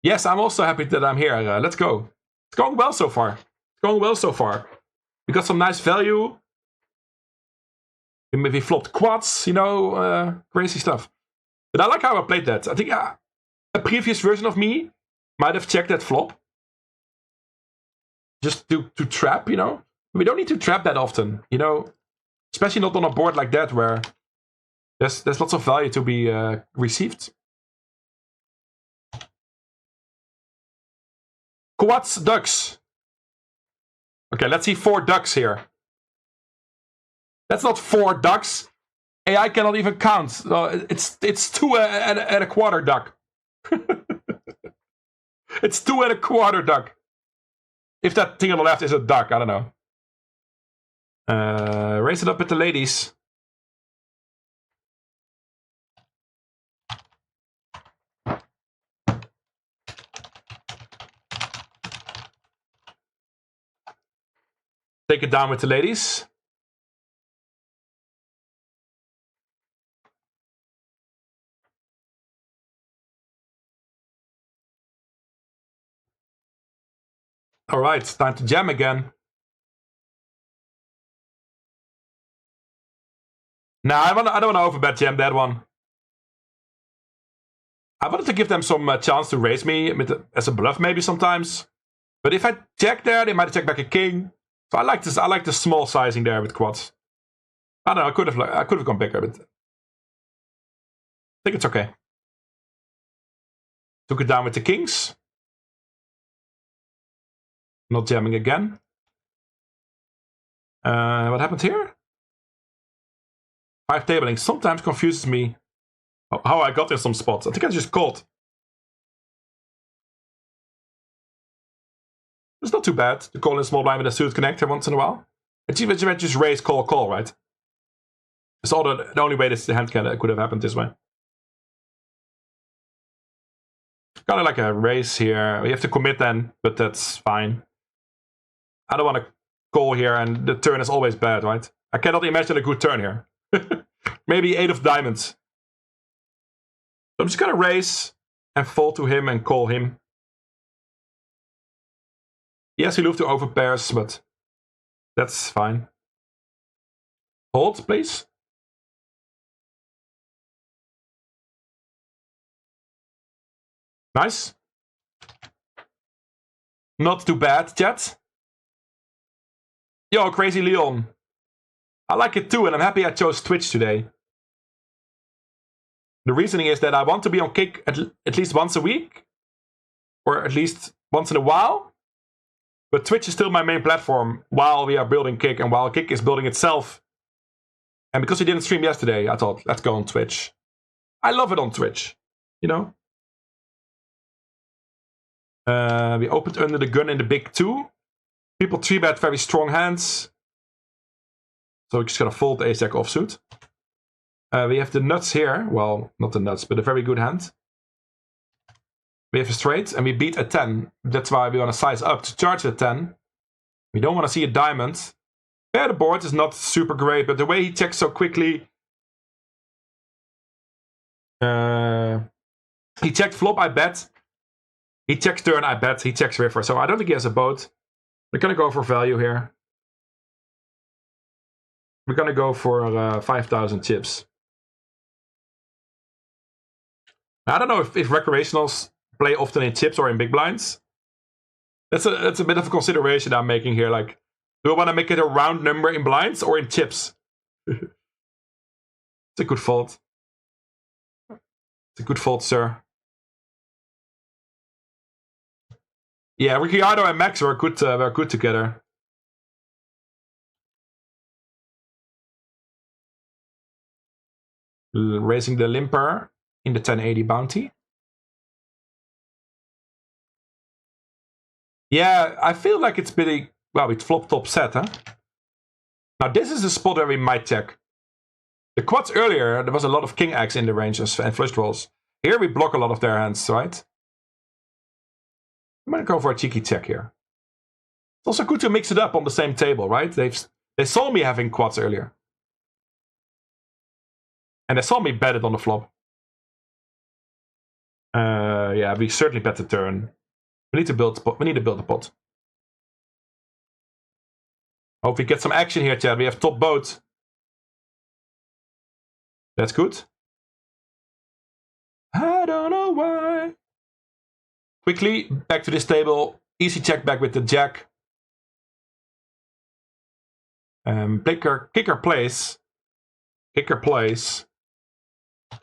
Yes, I'm also happy that I'm here. Let's go. It's going well so far. It's going well so far. We got some nice value. We maybe flopped quads, you know, crazy stuff. But I like how I played that. I think a previous version of me might have checked that flop. Just to trap, you know. We don't need to trap that often, you know. Especially not on a board like that where there's lots of value to be received. Quads, ducks. Okay, let's see 4 ducks here. That's not 4 ducks. AI cannot even count. It's 2 and a quarter duck. It's 2 and a quarter duck. If that thing on the left is a duck, I don't know. Raise it up with the ladies. Take it down with the ladies. All right, time to jam again. Nah, I don't want to overbet jam that one. I wanted to give them some chance to raise me as a bluff maybe sometimes. But if I check there, they might check back a king. So I like this. I like the small sizing there with quads. I don't know. I could have gone bigger, but I think it's okay. Took it down with the kings. Not jamming again. What happened here? 5 tabling sometimes confuses me how I got in some spots. I think I just called. It's not too bad to call in small blind with a suited connector once in a while. It's even just raise, call, right? It's all the only way this hand could have happened this way. Kind of like a raise here. We have to commit then, but that's fine. I don't want to call here, and the turn is always bad, right? I cannot imagine a good turn here. Maybe 8 of diamonds. So I'm just gonna raise and fold to him and call him. Yes, he moved to over pairs, but that's fine. Hold, please. Nice. Not too bad, chat. Yo, Crazy Leon. I like it too, and I'm happy I chose Twitch today. The reasoning is that I want to be on Kick at least once a week, or at least once in a while. But Twitch is still my main platform while we are building Kick, and while Kick is building itself. And because we didn't stream yesterday, I thought, let's go on Twitch. I love it on Twitch, you know? We opened under the gun in the big 2. People 3-bet very strong hands. So we're just gonna fold the ace-jack offsuit. We have the nuts here. Well, not the nuts, but a very good hand. We have a straight, and we beat a 10. That's why we want to size up to charge a 10. We don't want to see a diamond. Yeah, the board is not super great, but the way he checks so quickly... he checked flop, I bet. He checks turn, I bet. He checks river, so I don't think he has a boat. We're gonna go for value here. We're gonna go for 5,000 chips. I don't know if recreationals play often in chips or in big blinds. That's a bit of a consideration I'm making here. Like, do I want to make it a round number in blinds or in chips? It's a good fault. It's a good fault, sir. Yeah, Ricciardo and Max were good together. Raising the limper in the 1080 bounty. Yeah, I feel like it's pretty... Well, it's flop top set, huh? Now, this is a spot where we might check. The quads earlier, there was a lot of king X in the ranges and flush draws. Here we block a lot of their hands, right? I'm gonna go for a cheeky check here. It's also good to mix it up on the same table, right? They saw me having quads earlier. And they saw me bet it on the flop. Yeah, we certainly bet the turn. We need to build the pot. Hope we get some action here, Chad. We have top boat. That's good. I don't know why. Quickly, back to this table. Easy check back with the jack. Kicker plays. Kicker plays.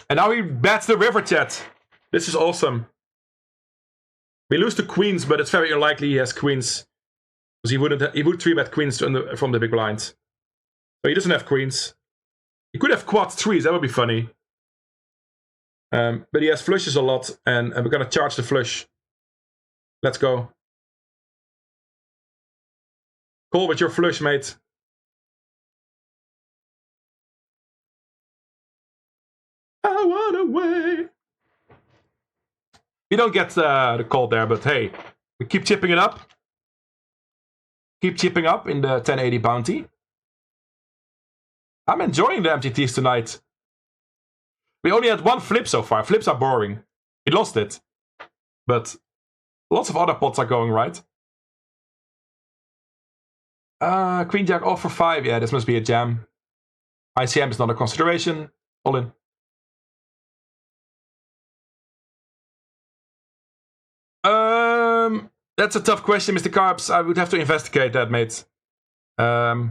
And now he bets the river, chat. This is awesome. We lose to queens, but it's very unlikely he has queens. Because he would 3-bet queens from the big blind. So he doesn't have queens. He could have quad threes, that would be funny. But he has flushes a lot, and we're gonna charge the flush. Let's go. Call with your flush, mate. I want away. We don't get the call there, but hey, we keep chipping it up. Keep chipping up in the 1080 bounty. I'm enjoying the MTTs tonight. We only had one flip so far. Flips are boring. We lost it. But lots of other pots are going right. Queen Jack off for 5. Yeah, this must be a jam. ICM is not a consideration. All in. That's a tough question, Mr. Carbs. I would have to investigate that, mate. I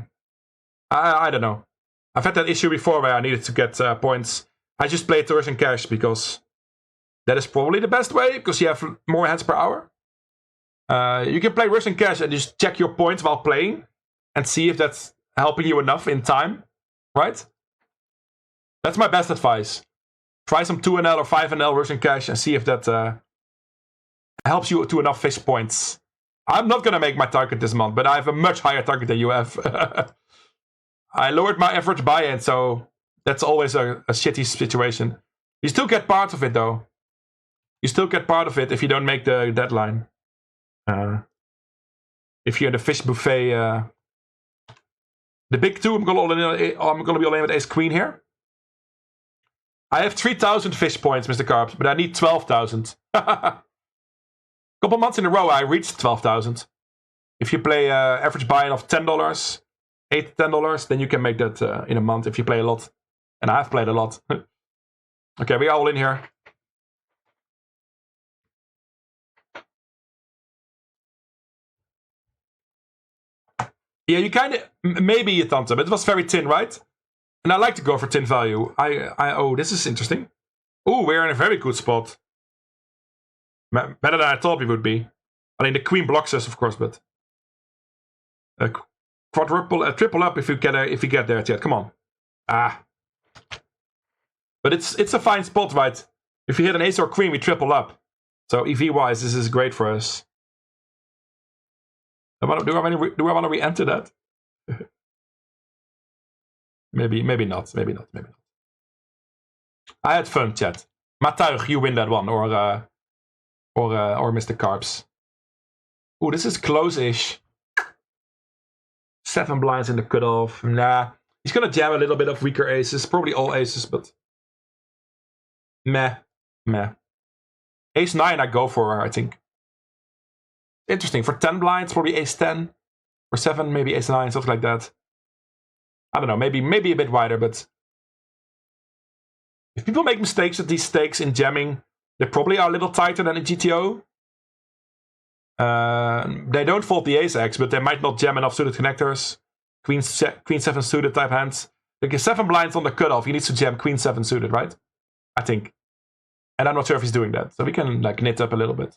don't know. I've had that issue before where I needed to get points. I just played the Russian cash because that is probably the best way, because you have more hands per hour. You can play Russian cash and just check your points while playing and see if that's helping you enough in time, right? That's my best advice. Try some 2NL or 5NL Russian cash and see if that helps you to enough fish points. I'm not going to make my target this month, but I have a much higher target than you have. I lowered my average buy-in, so that's always a shitty situation. You still get part of it, though. You still get part of it if you don't make the deadline. If you're in the fish buffet, the big two, I'm gonna be all in with Ace Queen here. I have 3,000 fish points, Mr. Carbs, but I need 12,000. Couple months in a row, I reached 12,000. If you play average buy-in of $10, $8 to $10, then you can make that in a month if you play a lot. And I've played a lot. Okay, we're all in here. Yeah, you kind of, maybe a Tante, but it was very thin, right? And I like to go for thin value. Oh, this is interesting. Oh, we're in a very good spot. Better than I thought we would be. I mean, the queen blocks us, of course, but triple up if you get there yet. Come on. But it's a fine spot, right? If you hit an ace or queen, we triple up. So EV-wise, this is great for us. Do I want to re-enter that? maybe not. Maybe not. I had fun, chat. Matuig, you win that one, or Mr. Carbs. Ooh, this is close-ish. 7 blinds in the cutoff. Nah. He's gonna jam a little bit of weaker aces. Probably all aces, but meh. Ace 9 I go for, I think. Interesting. For 10 blinds, probably ace 10. For 7, maybe ace 9, something like that. I don't know. Maybe a bit wider, but if people make mistakes at these stakes in jamming, they probably are a little tighter than in GTO. They don't fold the ace X, but they might not jam enough suited connectors. Queen 7 suited type hands. Like 7 blinds on the cutoff, he needs to jam Queen 7 suited, right? I think. And I'm not sure if he's doing that. So we can like knit up a little bit.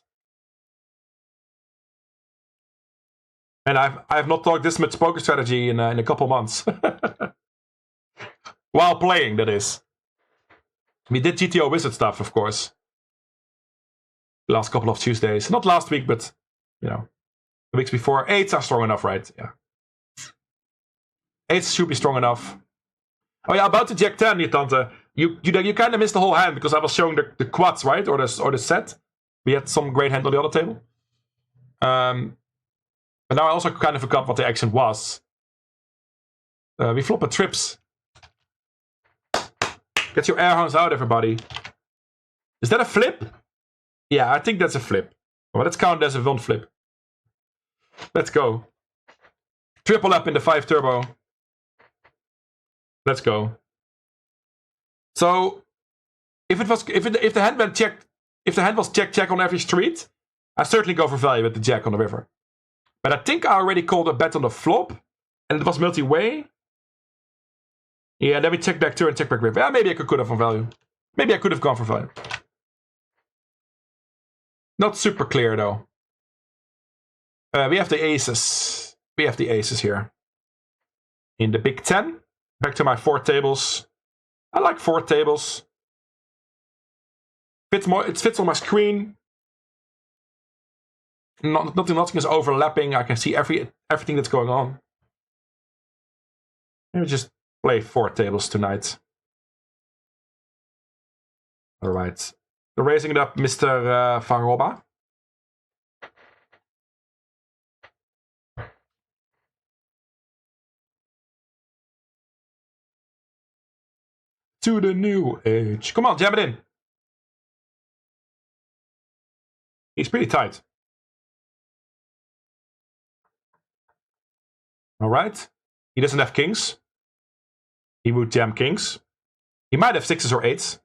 And I've not talked this much poker strategy in a couple months. While playing, that is. We did GTO Wizard stuff, of course. Last couple of Tuesdays. Not last week, but, you know, the weeks before. 8s are strong enough, right? Yeah. 8s should be strong enough. Oh yeah, about the Jack 10, you Tante. You kind of missed the whole hand because I was showing the quads, right? Or the set. We had some great hand on the other table. But now I also kind of forgot what the action was. We flop a trips. Get your air hounds out, everybody. Is that a flip? Yeah, I think that's a flip. Well, let's count it as a one flip. Let's go. Triple up in the 5 turbo. Let's go. So, if the hand went check, if the hand was check on every street, I certainly go for value with the jack on the river. But I think I already called a bet on the flop, and it was multi-way. Yeah, then we check back turn, check back river. Yeah, maybe I could have gone for value. Maybe I could have gone for value. Not super clear though. We have the aces. We have the aces here. In the big 10. Back to my 4 tables. I like 4 tables. It fits on my screen. Nothing is overlapping. I can see everything that's going on. Let me just play 4 tables tonight. All right. We're raising it up, Mr. Van Robba. To the new age. Come on, jam it in. He's pretty tight. All right. He doesn't have kings. He would jam kings. He might have 6s or 8s.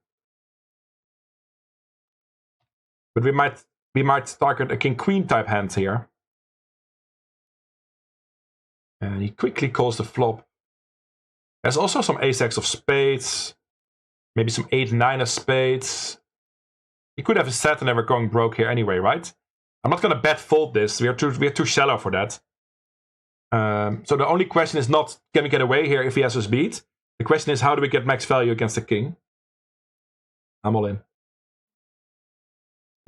But we might target a king-queen type hand here. And he quickly calls the flop. There's also some ace-x of spades. Maybe some 8-9 of spades. He could have a set and then we're going broke here anyway, right? I'm not going to bet fold this. We are too shallow for that. So the only question is not, can we get away here if he has us beat? The question is, how do we get max value against the king? I'm all in.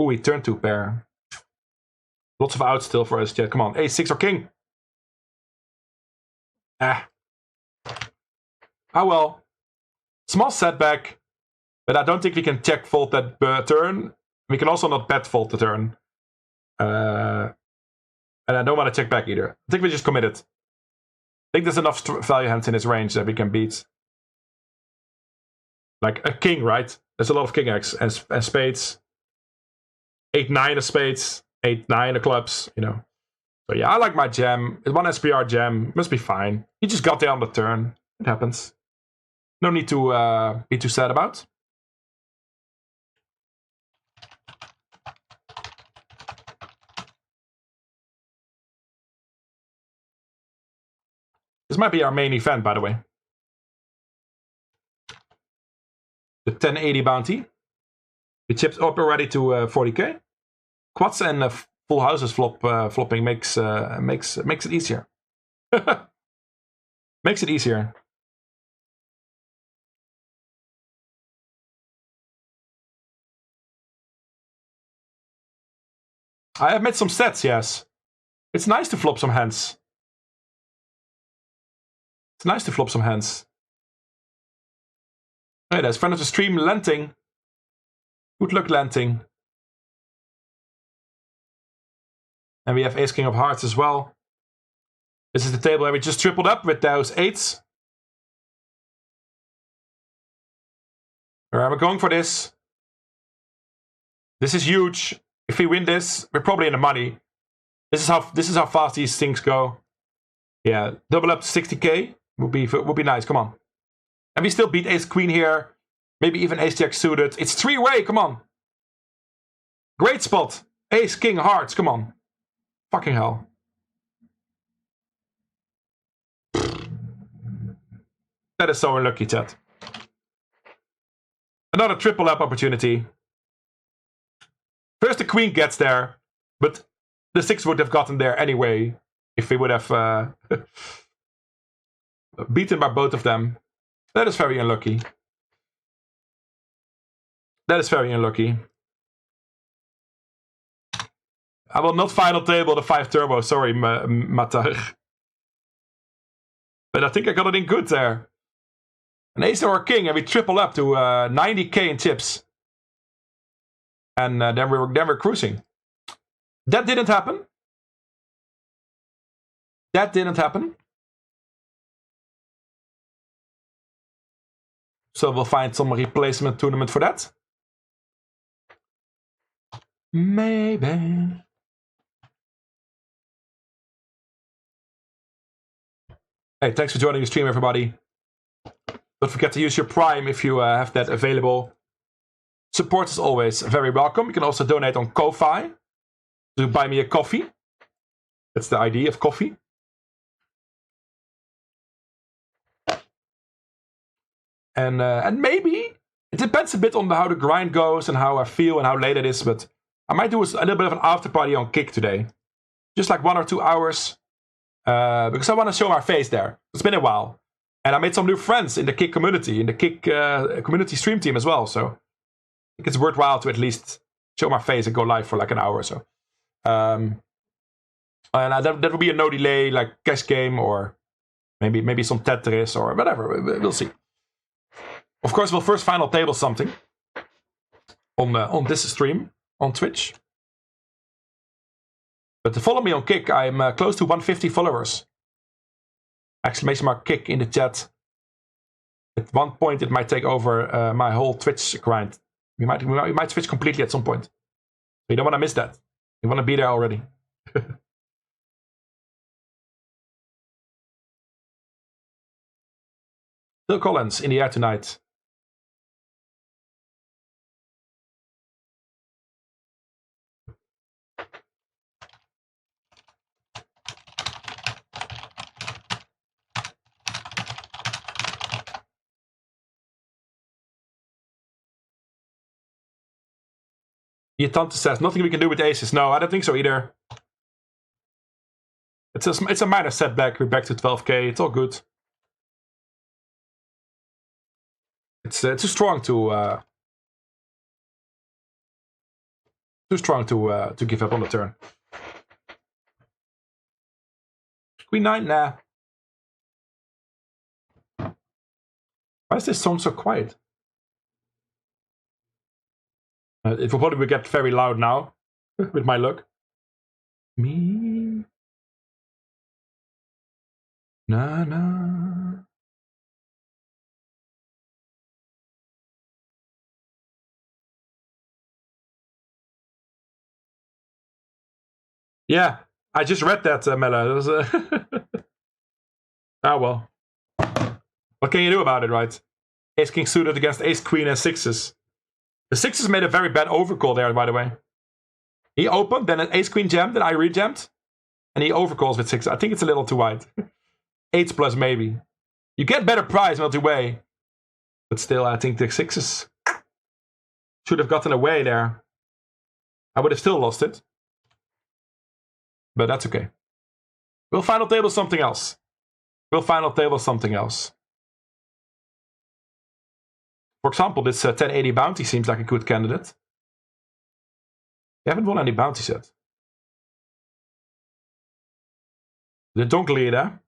Ooh, he turned 2 pair. Lots of outs still for us, yeah. Come on, ace, 6 or king. Ah. Ah, well. Small setback. But I don't think we can check fold that turn. We can also not bet fold the turn. And I don't want to check back either. I think we just committed. I think there's enough value hands in his range that we can beat. Like a king, right? There's a lot of king X and spades. 8-9 of spades. 8-9 of clubs, you know. So yeah, I like my jam. It's 1 SPR jam. Must be fine. He just got there on the turn. It happens. No need to be too sad about. This might be our main event, by the way. The 1080 bounty. We chipped up already to 40k. Quads and full houses flopping makes it easier. Makes it easier. I have made some sets, yes. It's nice to flop some hands. It's nice to flop some hands. Hey, there's friend of the stream, Lenting. Good luck, Lenting. And we have ace king of hearts as well. This is the table where we just tripled up with those 8s. Alright, we're going for this. This is huge. If we win this, we're probably in the money. This is how fast these things go. Yeah, double up to 60k would be nice. Come on. And we still beat ace queen here. Maybe even ace jack suited. It's 3-way. Come on. Great spot. Ace king hearts. Come on. Fucking hell. That is so unlucky, chat. Another triple up opportunity. First the queen gets there, but the 6 would have gotten there anyway if we would have beaten by both of them. That is very unlucky. That is very unlucky. I will not final table the 5 turbo, sorry, Matar. But I think I got it in good there. An ace or a king, and we triple up to 90k in chips. And then we're cruising. That didn't happen. That didn't happen. So we'll find some replacement tournament for that. Maybe. Hey, thanks for joining the stream, everybody. Don't forget to use your Prime if you have that available. Support is always very welcome. You can also donate on Ko-Fi to buy me a coffee. That's the idea of coffee. And maybe, it depends a bit on how the grind goes and how I feel and how late it is, but I might do a little bit of an after party on Kick today. Just like 1 or 2 hours. Because I want to show our face there. It's been a while. And I made some new friends in the Kick community, in the Kick community stream team as well. So I think it's worthwhile to at least show my face and go live for like an hour or so. And that will be a no delay, like cash game or maybe some Tetris or whatever. We'll see. Of course, we'll first final table something on this stream on Twitch. But to follow me on Kick, I'm close to 150 followers. Exclamation mark Kick in the chat. At one point, it might take over my whole Twitch grind. We might switch completely at some point. You don't want to miss that. You want to be there already. Phil Collins in the air tonight. Your tante says, nothing we can do with aces. No, I don't think so either. It's a minor setback. We're back to 12k. It's all good. It's too strong to give up on the turn. Queen 9, nah. Why is this song so quiet? It will probably get very loud now with my luck. Me. Na na. Yeah, I just read that, Mella. Was, ah, well. What can you do about it, right? Ace King suited against Ace Queen and sixes. The sixes made a very bad overcall there, by the way. He opened, then an Ace Queen jammed, then I rejammed. And he overcalls with six. I think it's a little too wide. 8s plus maybe. You get better price multi-way. But still, I think the sixes should have gotten away there. I would have still lost it. But that's okay. We'll final table something else. We'll final table something else. For example, this 1080 bounty seems like a good candidate. We haven't won any bounties yet. The Donkleder.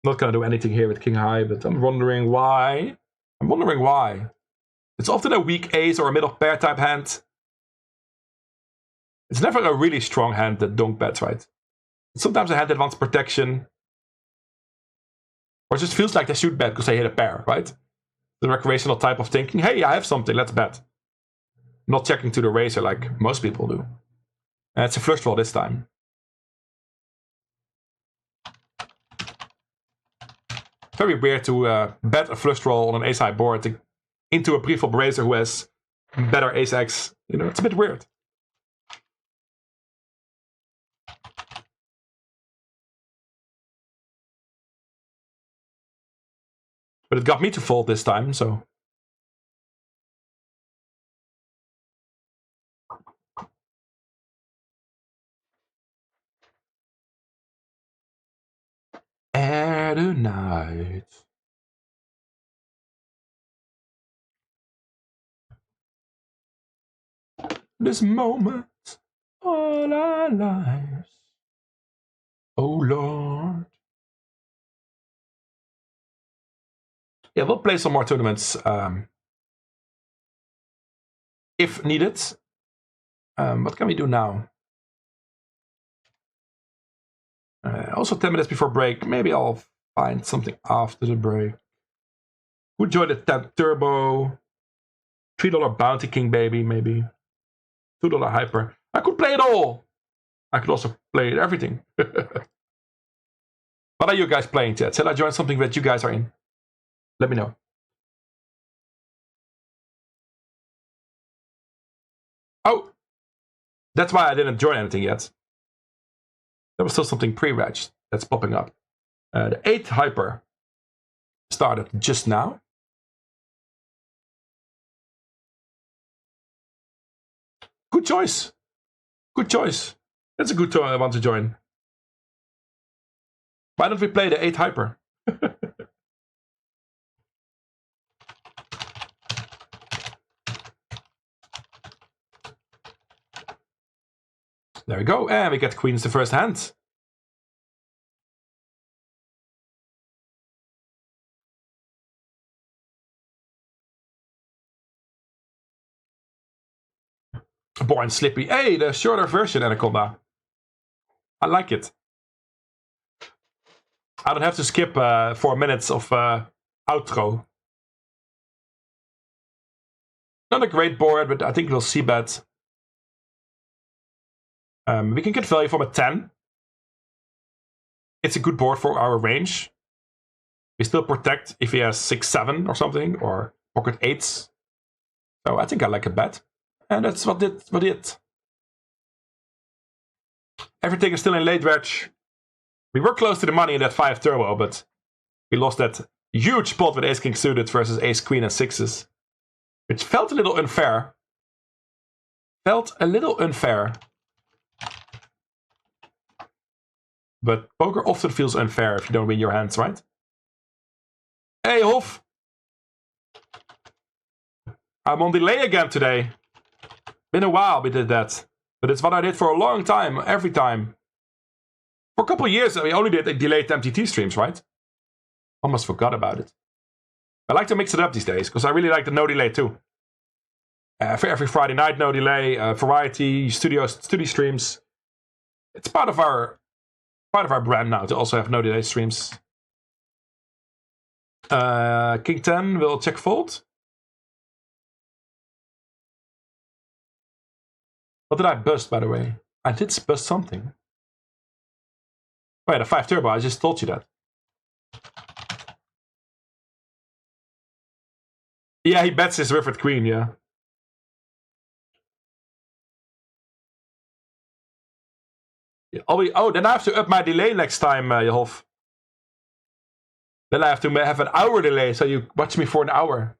Not gonna do anything here with King High, but I'm wondering why. It's often a weak ace or a middle pair type hand. It's never a really strong hand that donk bets, right? It's sometimes a hand that wants protection. Or it just feels like they should bet because they hit a pair, right? The recreational type of thinking, hey, I have something, let's bet. Not checking to the razor like most people do. And it's a flush draw this time. Very weird to bet a flush draw on an ace-high board into a pre-flop razor who has better ace-x. You know, it's a bit weird. But it got me to fold this time, so. Air tonight. This moment, all our lives. Oh Lord. Yeah, we'll play some more tournaments if needed. What can we do now? Also 10 minutes before break. Maybe I'll find something after the break. Would join the 10 turbo. $3 bounty king baby, maybe. $2 hyper. I could play it all. I could also play everything. What are you guys playing, chat? Shall I join something that you guys are in? Let me know. Oh, that's why I didn't join anything yet. There was still something pre-reg that's popping up. The 8 hyper started just now. Good choice. Good choice. That's a good one I want to join. Why don't we play the 8 hyper? There we go. And we get queens the first hand. Born Slippy. Hey, the shorter version, Anaconda. I like it. I don't have to skip 4 minutes of outro. Not a great board, but I think we'll see bet. We can get value from a 10. It's a good board for our range. We still protect if he has 6-7 or something, or pocket 8s. So I think I like a bet. And that's what it. Everything is still in late reg. We were close to the money in that 5 turbo, but we lost that huge pot with ace king suited versus ace queen and 6s. Which felt a little unfair. But poker often feels unfair if you don't win your hands, right? Hey, Hof! I'm on delay again today. Been a while we did that. But it's what I did for a long time, every time. For a couple of years, we only did delayed MTT streams, right? Almost forgot about it. I like to mix it up these days, because I really like the no delay too. For every Friday night, no delay, variety, studio streams. It's part of our brand now to also have no delay streams. King 10 will check fold. What did I bust, by the way? I did bust something. Oh yeah, the 5 turbo, I just told you that. Yeah, he bets his rivered queen, yeah. Oh, then I have to up my delay next time, Jehof. Then I have to have an hour delay, so you watch me for an hour.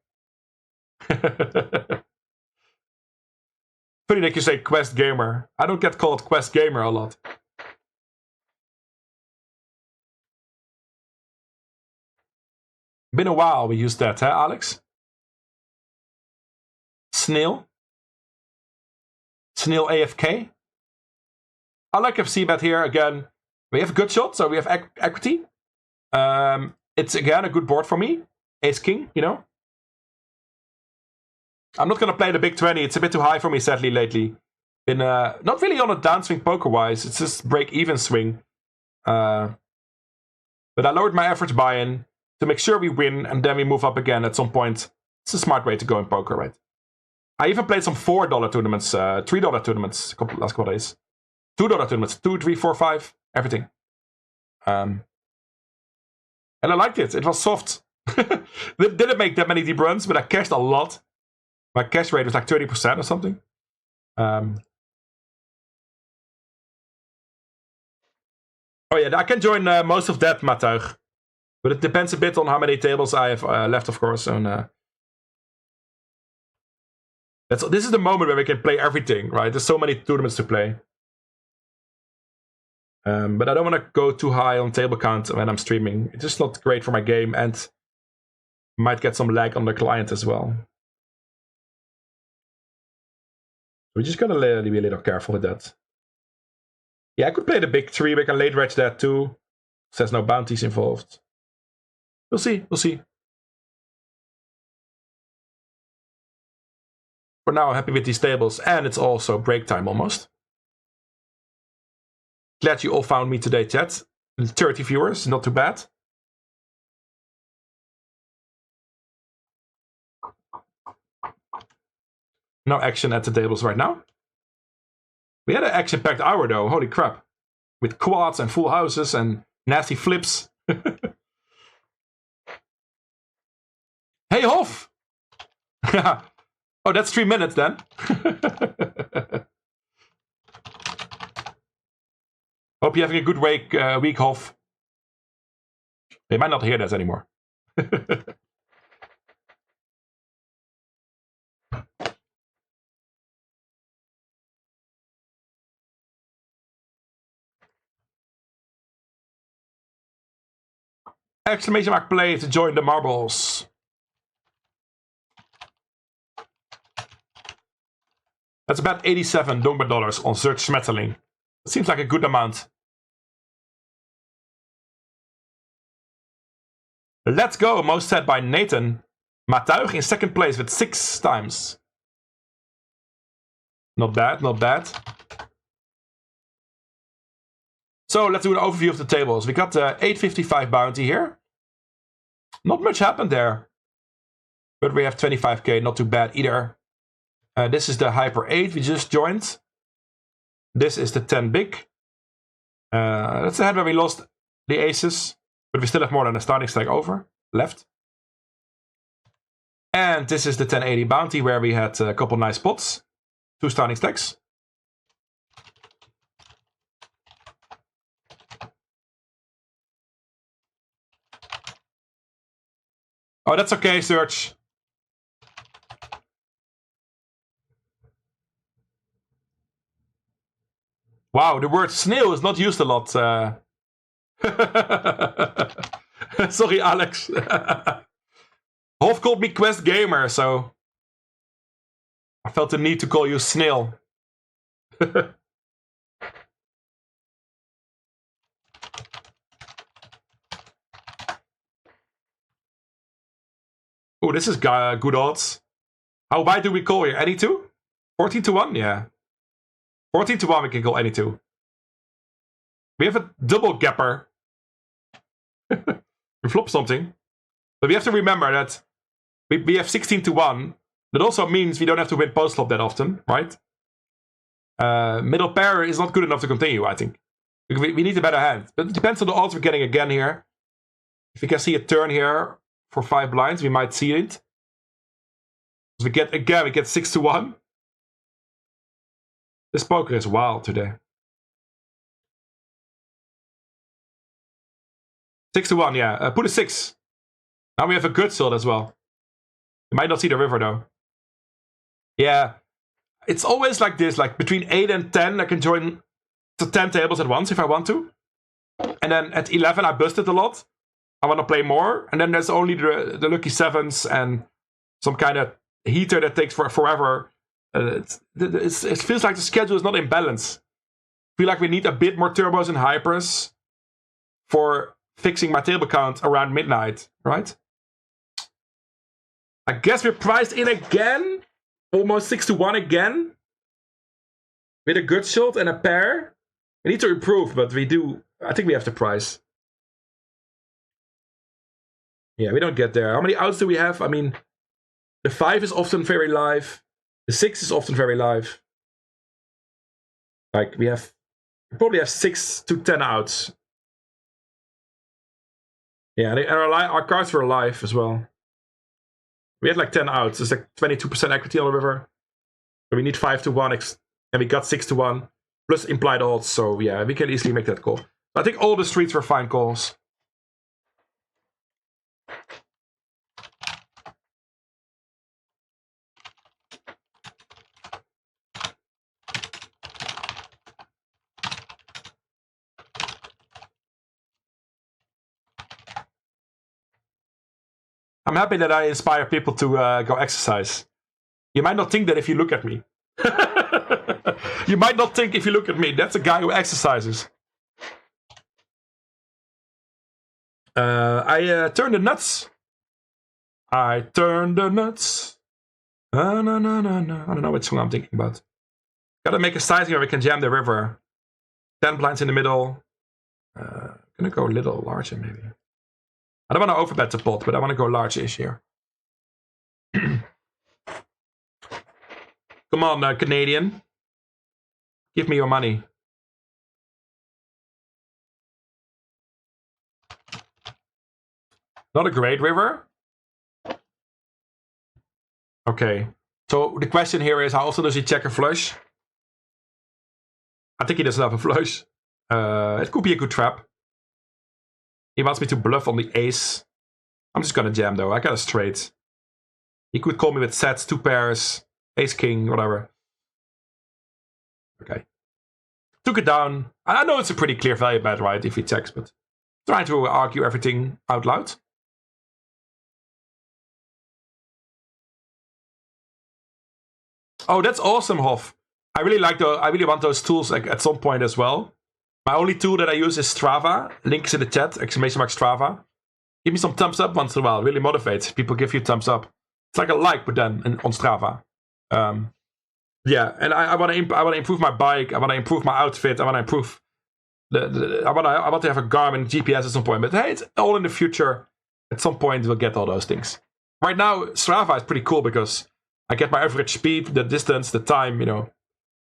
Funny that you say Quest Gamer. I don't get called Quest Gamer a lot. Been a while we used that, huh, Alex? Snail AFK. I like FC bet here again. We have a good shot, so we have equity. It's again a good board for me. Ace King, you know. I'm not gonna play the big 20. It's a bit too high for me, sadly, lately. Been not really on a downswing poker-wise. It's just break-even swing. But I lowered my average buy-in to make sure we win, and then we move up again at some point. It's a smart way to go in poker, right? I even played some $4 tournaments, $3 tournaments last couple days. $2 tournaments, 2, 3, 4, 5, everything. And I liked it. It was soft. Didn't make that many deep runs, but I cashed a lot. My cash rate was like 30% or something. Oh yeah, I can join most of that, Matuig. But it depends a bit on how many tables I have left, of course. And this is the moment where we can play everything, right? There's so many tournaments to play. But I don't want to go too high on table count when I'm streaming. It's just not great for my game, and might get some lag on the client as well. We're just gonna be a little careful with that. Yeah, I could play the big 3, we can late reg that too. There's no bounties involved. We'll see, we'll see. For now, I'm happy with these tables, and it's also break time almost. Glad you all found me today, chat. 30 viewers, not too bad. No action at the tables right now. We had an action-packed hour though, holy crap. With quads and full houses and nasty flips. Hey, Hof! Oh, that's 3 minutes then. Hope you're having a good week, Hof. They might not hear that anymore. Exclamation mark play to join the marbles. That's about 87 dollars on Search Smetterling. Seems like a good amount. Let's go, most said by Nathan. Matuig in second place with 6 times. Not bad, not bad. So let's do an overview of the tables. We got the 855 bounty here. Not much happened there. But we have 25k, not too bad either. This is the Hyper 8 we just joined. This is the 10 big. That's the hand where we lost the aces. But we still have more than a starting stack over left. And this is the 1080 bounty where we had a couple nice spots. 2 starting stacks. Oh, that's okay, Search. Wow, the word snail is not used a lot. Sorry, Alex. Hof called me Quest Gamer, so I felt the need to call you Snail. Oh, this is good odds. How wide do we call here? Any two? 14 to 1? Yeah. 14 to 1 we can call any two. We have a double gapper. We flop something. But we have to remember that we have 16 to 1. That also means we don't have to win post flop that often, right? Middle pair is not good enough to continue, I think. We need a better hand. But it depends on the odds we're getting again here. If we can see a turn here for 5 blinds, we might see it. So we get 6 to 1. This poker is wild today. 6 to 1, yeah. Put a 6. Now we have a good tilt as well. You might not see the river though. Yeah. It's always like this, like between 8 and 10, I can join to 10 tables at once if I want to. And then at 11, I busted a lot. I want to play more. And then there's only the lucky 7s and some kind of heater that takes forever. It feels like the schedule is not in balance. I feel like we need a bit more turbos and hypers for fixing my table count around midnight, right? I guess we're priced in again. Almost 6 to 1 again. With a good shot and a pair. We need to improve, but we do. I think we have the price. Yeah, we don't get there. How many outs do we have? I mean, the 5 is often very live. The 6 is often very live. Like, we probably have 6 to 10 outs. Yeah, and our cards were live as well. We had like 10 outs. There's like 22% equity on the river. So we need 5 to 1, and we got 6 to 1. Plus implied odds, so yeah, we can easily make that call. I think all the streets were fine calls. I'm happy that I inspire people to go exercise. You might not think that if you look at me. You might not think if you look at me, that's a guy who exercises. I turn the nuts. I turn the nuts. Na, na, na, na, na. I don't know which song I'm thinking about. Gotta make a sizing where we can jam the river. 10 blinds in the middle. Gonna go a little larger maybe. I don't want to overbet the pot, but I want to go large-ish here. Come on, Canadian. Give me your money. Not a great river. Okay. So the question here is, how often does he check a flush? I think he doesn't have a flush. It could be a good trap. He wants me to bluff on the ace. I'm just gonna jam though. I got a straight. He could call me with sets, 2 pairs, ace king, whatever. Okay. Took it down. I know it's a pretty clear value bet, right, if he checks, but trying to argue everything out loud. Oh, that's awesome, Hof. I really want those tools like at some point as well. My only tool that I use is Strava. Link is in the chat, !mark Strava. Give me some thumbs up once in a while. It really motivates. People give you thumbs up. It's like a like, but then on Strava. Yeah, and I want to improve my bike. I want to improve my outfit. I want to improve I want to have a Garmin GPS at some point. But hey, it's all in the future. At some point, we'll get all those things. Right now, Strava is pretty cool because I get my average speed, the distance, the time,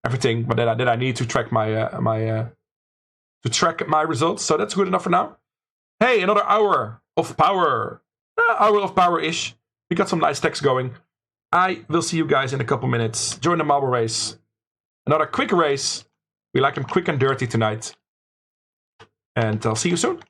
everything. But then I need to track my results. So that's good enough for now. Hey, another hour of power. Hour of power-ish. We got some nice text going. I will see you guys in a couple minutes. Join the marble race. Another quick race. We like them quick and dirty tonight. And I'll see you soon.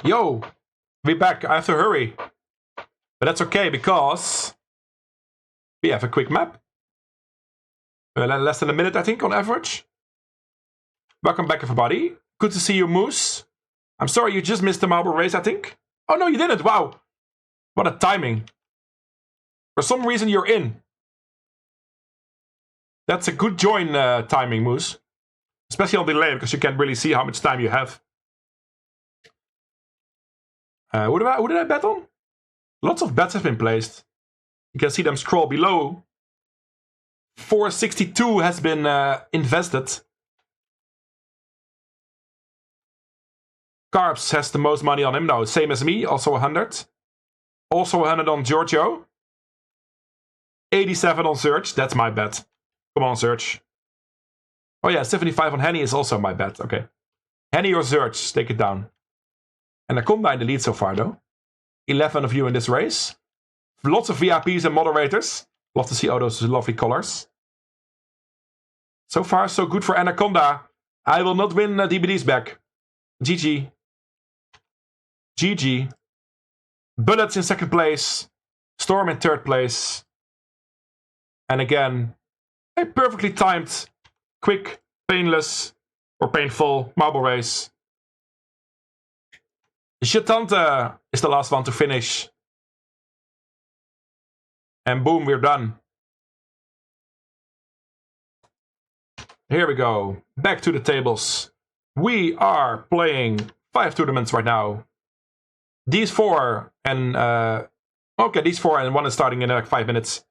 Yo, we're back. I have to hurry. But that's okay because we have a quick map. Less than a minute, I think, on average. Welcome back, everybody. Good to see you, Moose. I'm sorry you just missed the marble race, I think. Oh, no, you didn't. Wow. What a timing. For some reason, you're in. That's a good join timing, Moose. Especially on delay, because you can't really see how much time you have. Who did I bet on? Lots of bets have been placed. You can see them scroll below. 462 has been invested. Carbs has the most money on him. No, same as me. Also 100. Also 100 on Giorgio. 87 on Serge. That's my bet. Come on, Serge. Oh yeah, 75 on Henny is also my bet. Okay. Henny or Serge, take it down. Anaconda in the lead so far, though. 11 of you in this race. Lots of VIPs and moderators. Love to see all those lovely colors. So far, so good for Anaconda. I will not win DBD's back. GG. GG. Bullets in second place. Storm in third place. And again, a perfectly timed, quick, painless, or painful marble race. Jetante is the last one to finish. And boom, we're done. Here we go. Back to the tables. We are playing 5 tournaments right now. These 4 and... okay, these 4 and 1 is starting in like 5 minutes.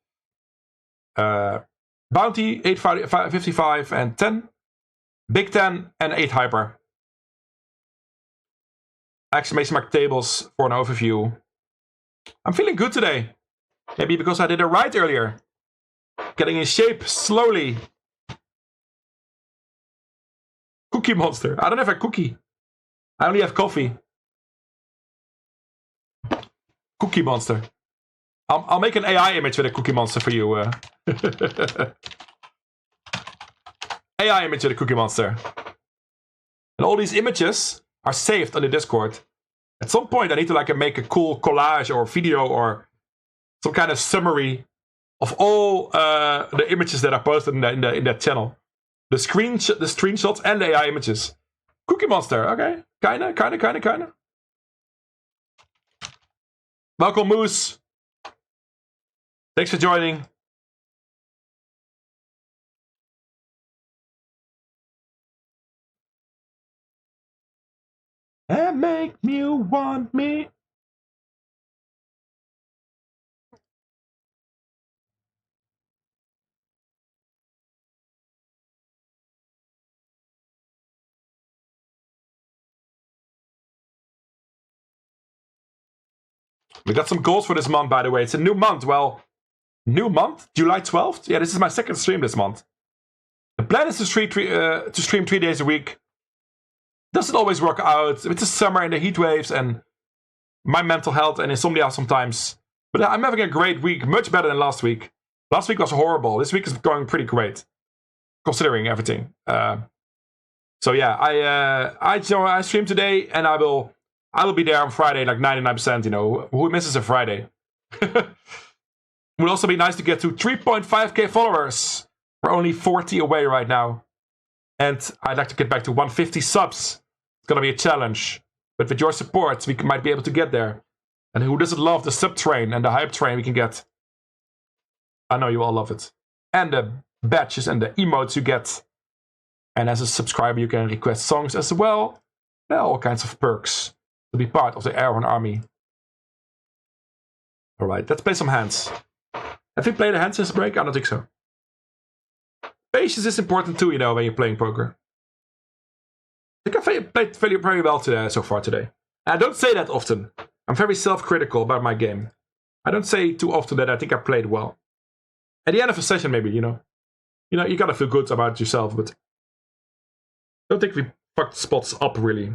Bounty, 855 and 10. Big 10 and 8 Hyper. Exclamation mark tables for an overview. I'm feeling good today. Maybe because I did a ride earlier. Getting in shape slowly. Cookie Monster. I don't have a cookie. I only have coffee. Cookie Monster. I'll make an AI image with a Cookie Monster for you. AI image with a Cookie Monster. And all these images are saved on the Discord. At some point I need to like make a cool collage or video or some kind of summary of all the images that are posted in that channel. The screenshots and the AI images. Cookie Monster, okay. Kinda. Welcome, Moose. Thanks for joining. And make you want me. We got some goals for this month, by the way. It's a new month. Well, new month? July 12th? Yeah, this is my second stream this month. The plan is to stream 3 days a week. Doesn't always work out. It's the summer and the heat waves and my mental health and insomnia sometimes. But I'm having a great week. Much better than last week. Last week was horrible. This week is going pretty great. Considering everything. So yeah, I stream today and I will be there on Friday, like 99%, you know. Who misses a Friday? It would also be nice to get to 3.5k followers. We're only 40 away right now. And I'd like to get back to 150 subs. It's gonna be a challenge. But with your support, we might be able to get there. And who doesn't love the sub train and the hype train we can get? I know you all love it. And the badges and the emotes you get. And as a subscriber, you can request songs as well. There are all kinds of perks to be part of the Airhorn army. Alright, let's play some hands. Have you played a hand since the break? I don't think so. Patience is important too, you know, when you're playing poker. I think I played very well today, so far today. And I don't say that often. I'm very self-critical about my game. I don't say too often that I think I played well. At the end of a session, maybe, you know. You gotta feel good about yourself, but I don't think we fucked spots up, really.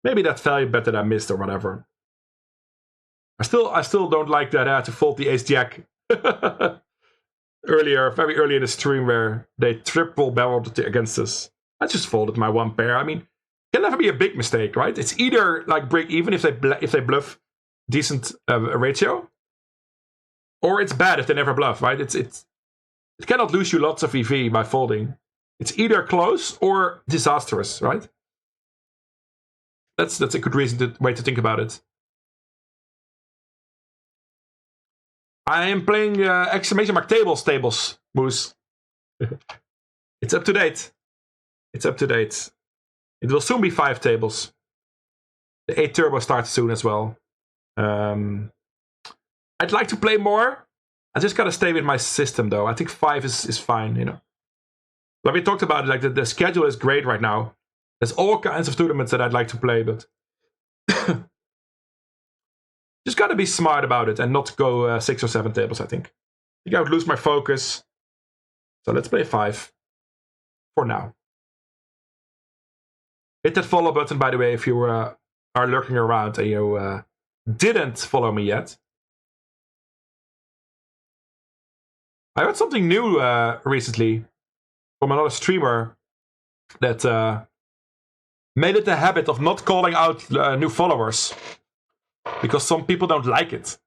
Maybe that value bet that I missed or whatever. I still don't like that I had to fold the ace-jack very early in the stream where they triple barreled against us. I just folded my one pair. I mean, can never be a big mistake, right? It's either like break even if they bluff decent ratio, or it's bad if they never bluff, right? It cannot lose you lots of EV by folding. It's either close or disastrous, right? That's a good way to think about it. I am playing exclamation mark tables, Moose. It's up to date. It's up to date. It will soon be 5 tables. The 8 turbo starts soon as well. I'd like to play more. I just gotta stay with my system though. I think 5 is fine, you know. Like we talked about it, like the schedule is great right now. There's all kinds of tournaments that I'd like to play, but just gotta be smart about it and not go 6 or 7 tables, I think. I think I would lose my focus. So let's play 5 for now. Hit that follow button, by the way, if you are lurking around and you didn't follow me yet. I heard something new recently from another streamer that made it a habit of not calling out new followers because some people don't like it.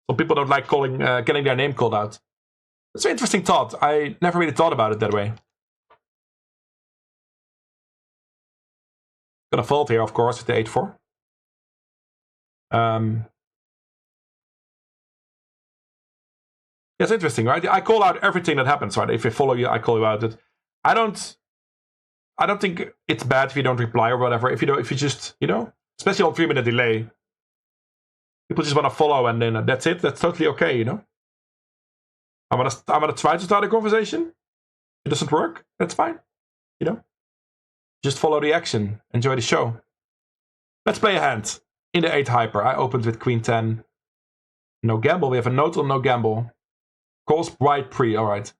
Some people don't like getting their name called out. That's an interesting thought. I never really thought about it that way. Gonna fold here, of course, with the 8-4. Yeah, it's interesting, right? I call out everything that happens, right? If I follow you, I call you out. I don't think it's bad if you don't reply or whatever. If you just, you know, especially on 3-minute delay, people just want to follow and then that's it. That's totally okay, you know. I'm gonna try to start a conversation. It doesn't work. That's fine, you know. Just follow the action. Enjoy the show. Let's play a hand in the 8 hyper. I opened with Queen 10. No gamble. We have a note on no gamble. Calls bright pre. All right.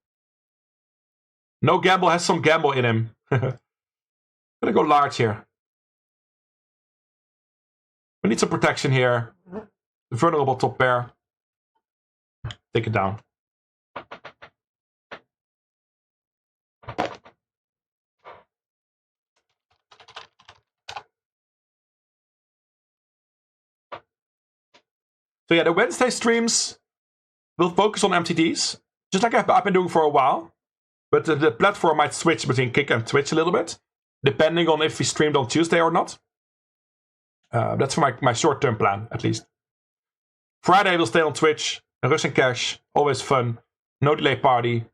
No gamble has some gamble in him. Gonna go large here. We need some protection here. Vulnerable top pair. Take it down. So yeah, the Wednesday streams will focus on MTTs, just like I've been doing for a while. But the platform might switch between Kick and Twitch a little bit, depending on if we streamed on Tuesday or not. That's for my short-term plan, at least. Friday will stay on Twitch, Rush and Cash, always fun, no delay party.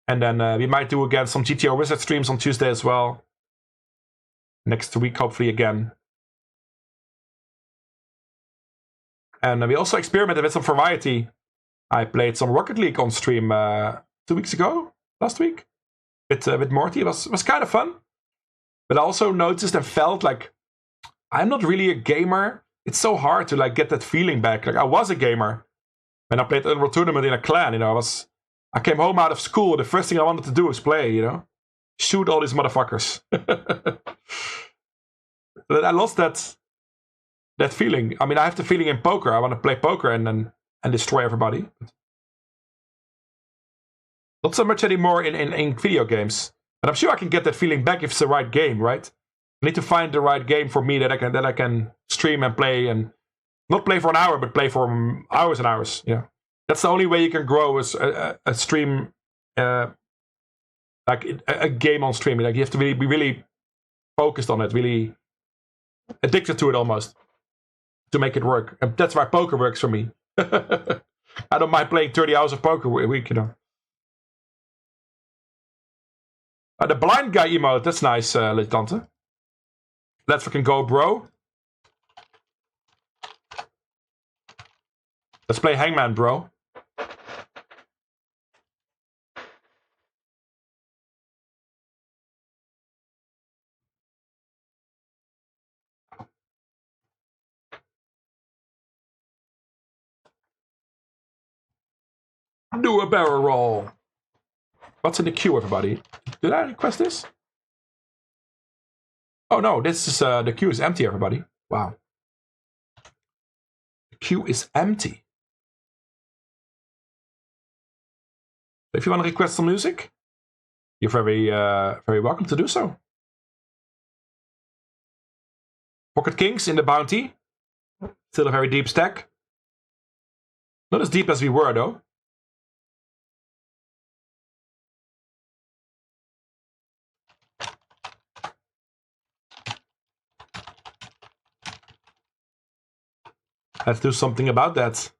And then we might do again some GTO Wizard streams on Tuesday as well. Next week, hopefully again. And we also experimented with some variety. I played some Rocket League on stream 2 weeks ago, last week, with Morty. It was kind of fun. But I also noticed and felt like I'm not really a gamer. It's so hard to like get that feeling back. Like I was a gamer when I played Unreal Tournament in a clan. You know, I came home out of school. The first thing I wanted to do was play. You know, shoot all these motherfuckers. I lost that feeling. I mean, I have the feeling in poker. I want to play poker and destroy everybody. Not so much anymore in video games. But I'm sure I can get that feeling back if it's the right game, right? I need to find the right game for me that I can stream and play, and not play for an hour, but play for hours and hours. Yeah, that's the only way you can grow as a stream, like a game on streaming. Like you have to be really focused on it, really addicted to it almost, to make it work. And that's why poker works for me. I don't mind playing 30 hours of poker a week, you know. The blind guy emote, that's nice, Tante. Let's fucking go, bro. Let's play Hangman, bro. Do a barrel roll. What's in the queue, everybody? Did I request this? Oh no, this is the queue is empty, everybody. Wow. The queue is empty. If you want to request some music, you're very welcome to do so. Pocket kings in the bounty. Still a very deep stack. Not as deep as we were, though. Let's do something about that.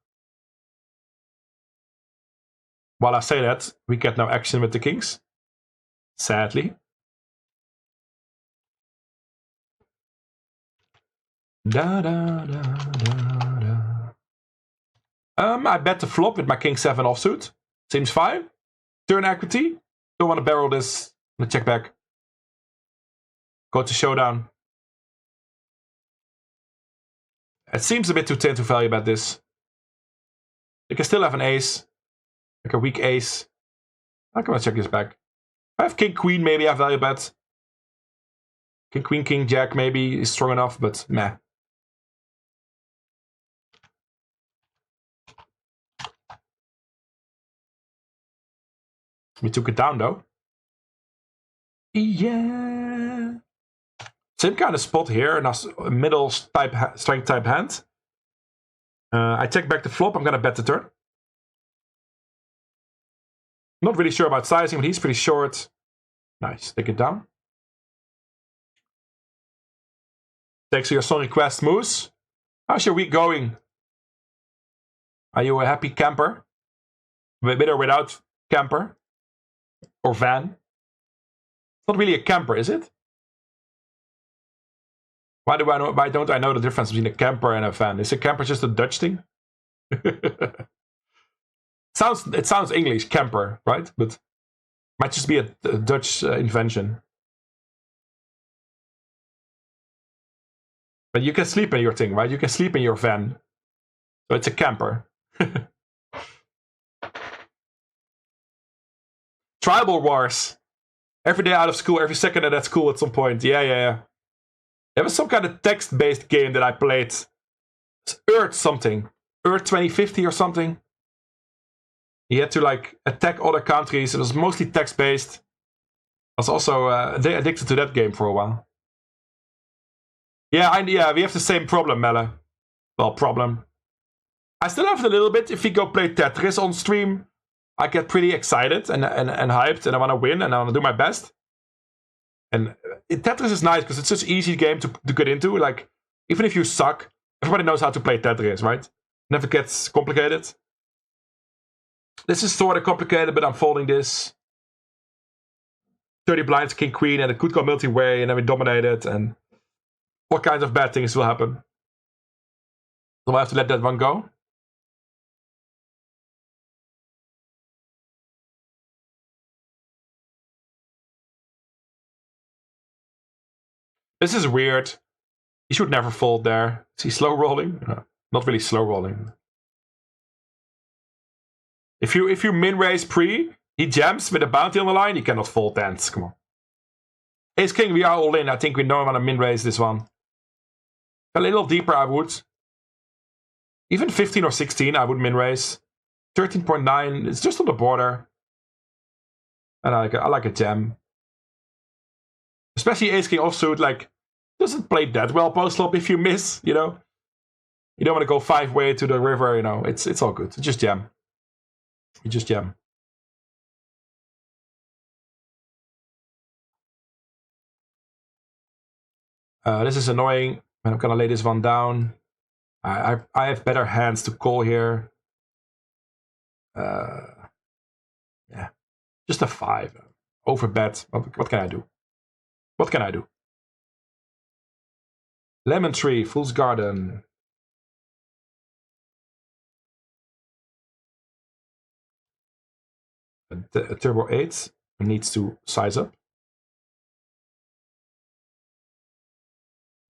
While I say that, we get no action with the kings. Sadly. Da, da, da, da, da. I bet the flop with my king 7 offsuit. Seems fine. Turn equity. Don't want to barrel this. I'm gonna check back. Go to showdown. It seems a bit too thin to value bet this. You can still have an ace. Like a weak ace. I'm gonna check this back. If I have king queen, maybe I value bet. King queen, king jack maybe is strong enough, but meh. We took it down though. Yeah. Same kind of spot here, and a middle strength type hand. I check back the flop. I'm gonna bet the turn. Not really sure about sizing, but he's pretty short. Nice. Take it down. Thanks for your song request, Moose. How's your week going? Are you a happy camper? With or without camper? Or van? It's not really a camper, is it? Why don't I know the difference between a camper and a van? Is a camper just a Dutch thing? It sounds English, camper, right? But might just be a Dutch invention. But you can sleep in your thing, right? You can sleep in your van. So it's a camper. Tribal Wars. Every day out of school, every second at school at some point. Yeah. There was some kind of text-based game that I played. It's Earth something. Earth 2050 or something. You had to like attack other countries. It was mostly text-based. I was also addicted to that game for a while. Yeah, we have the same problem, Melle. Well, problem. I still have it a little bit. If we go play Tetris on stream, I get pretty excited and hyped, and I want to win, and I want to do my best. And Tetris is nice because it's such an easy game to get into. Like, even if you suck, everybody knows how to play Tetris, right? Never gets complicated. This is sort of complicated, but I'm folding this. 30 blinds, king, queen, and it could go multi-way, and then we dominate it, and all kinds of bad things will happen. So I have to let that one go. This is weird. He should never fold there. Is he slow rolling? No, not really slow rolling. If you min raise pre, he jams with a bounty on the line. You cannot fold tens. Come on. Ace king, we are all in. I think we know I'm gonna min raise this one. A little deeper, I would. Even 15 or 16, I would min raise. 13.9, it's just on the border. And I like a jam. Especially ace king offsuit, like, doesn't play that well post flop if you miss, you know. You don't want to go 5-way to the river, you know. It's all good. Just jam. You just jam. This is annoying. I'm gonna lay this one down. I have better hands to call here. Yeah, just a 5. Over bet. What can I do? What can I do? Lemon tree, fool's garden. A turbo 8 needs to size up.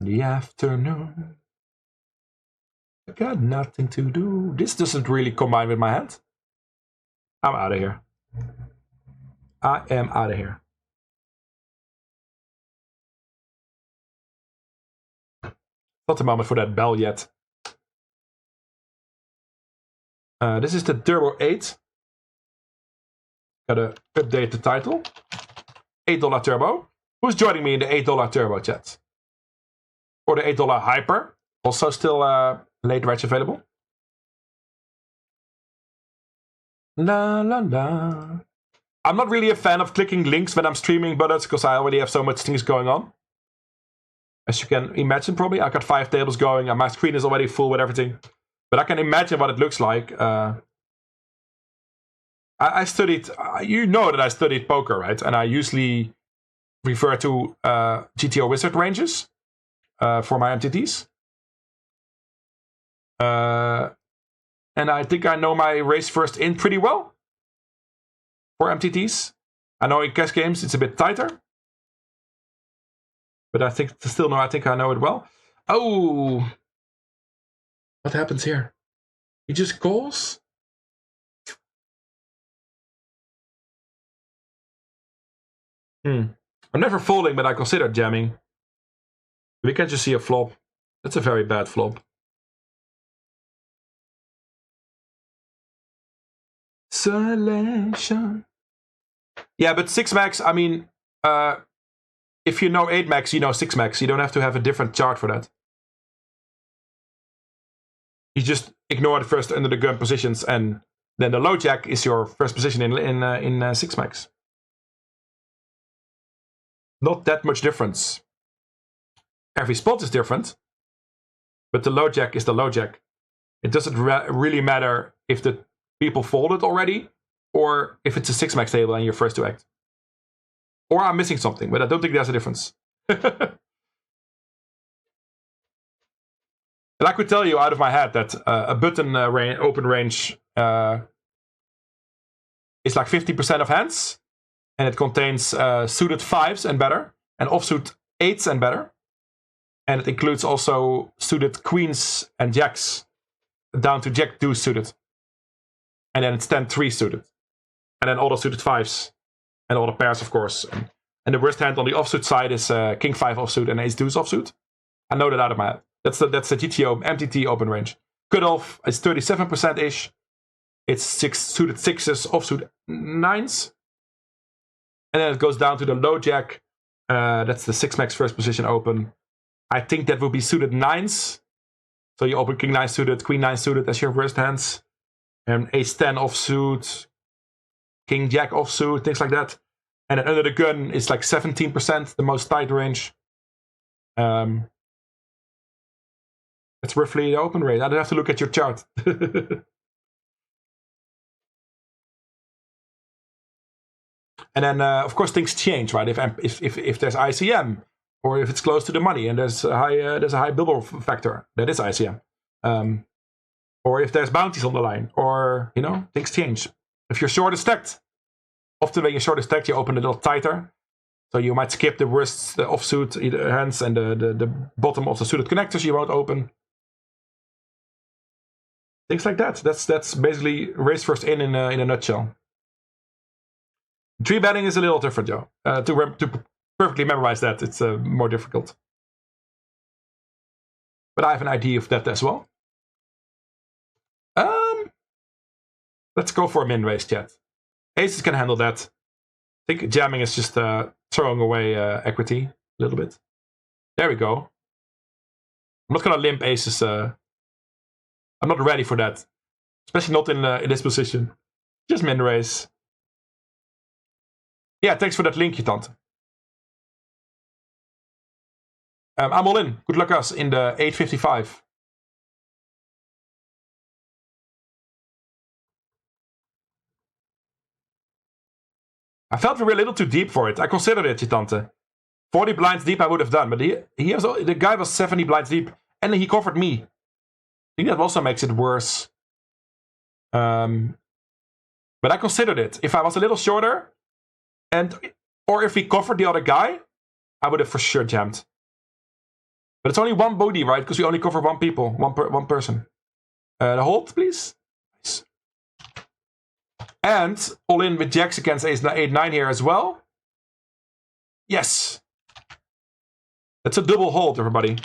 In the afternoon, I got nothing to do. This doesn't really combine with my hand. I'm out of here. I am out of here. Not the moment for that bell yet. This is the Turbo 8. Gotta update the title. $8 Turbo. Who's joining me in the $8 Turbo chat? or the $8 hyper. Also still late reg available. La la la. I'm not really a fan of clicking links when I'm streaming, but that's because I already have so much things going on. As you can imagine, probably. I got 5 tables going and my screen is already full with everything. But I can imagine what it looks like. I studied, you know that I studied poker, right? And I usually refer to GTO wizard ranges for my MTTs. And I think I know my race first in pretty well for MTTs. I know in cash games it's a bit tighter. But I think I know it well. Oh! What happens here? He just calls? I'm never folding, but I consider jamming. We can just see a flop. That's a very bad flop. Selection. Yeah, but 6 max, I mean, if you know 8 max, you know 6 max. You don't have to have a different chart for that. You just ignore the first under the gun positions, and then the low jack is your first position in 6 max. Not that much difference. Every spot is different, but the low jack is the low jack. It doesn't really matter if the people folded already, or if it's a 6 max table and you're first to act. Or I'm missing something, but I don't think there's a difference. And I could tell you out of my head that a button open range is like 50% of hands, and it contains suited 5s and better, and offsuit 8s and better, and it includes also suited queens and jacks, down to jack 2 suited, and then it's 10-3 suited, and then all the suited 5s, and all the pairs, of course. And the worst hand on the offsuit side is king 5 offsuit and ace 2's offsuit. I know that out of my head. That's the GTO MTT open range. Cutoff is 37%-ish. It's 6 suited 6s, offsuit 9s. And then it goes down to the low jack. That's the 6 max first position open. I think that would be suited 9s. So you open king 9 suited, queen 9 suited as your worst hands. And ace 10 offsuit, king jack offsuit, things like that. And then under the gun is like 17%, the most tight range. That's roughly the open rate. I don't have to look at your chart. And then, of course, things change, right? If there's ICM, or if it's close to the money, and there's a high bubble factor, that is ICM. Or if there's bounties on the line, or things change. If you're short stacked, often when you're short stacked, you open a little tighter. So you might skip the worst offsuit hands and the bottom of the suited connectors you won't open. Things like that. That's basically race first in a nutshell. 3 betting is a little different, Joe. To perfectly memorize that, it's more difficult. But I have an idea of that as well. Let's go for a min raise, chat. Aces can handle that. I think jamming is just throwing away equity a little bit. There we go. I'm not gonna limp aces. I'm not ready for that, especially not in this position. Just min raise. Yeah, thanks for that link, je tante. I'm all in. Good luck us in the 855. I felt we were a little too deep for it. I considered it, je tante. 40 blinds deep I would have done, but the guy was 70 blinds deep, and he covered me. I think that also makes it worse. But I considered it. If I was a little shorter, or if we covered the other guy, I would have for sure jammed. But it's only one booty, right? Because we only cover one person. The hold, please. Nice. And all in with jacks against ace 8-9 here as well. Yes. That's a double hold, everybody.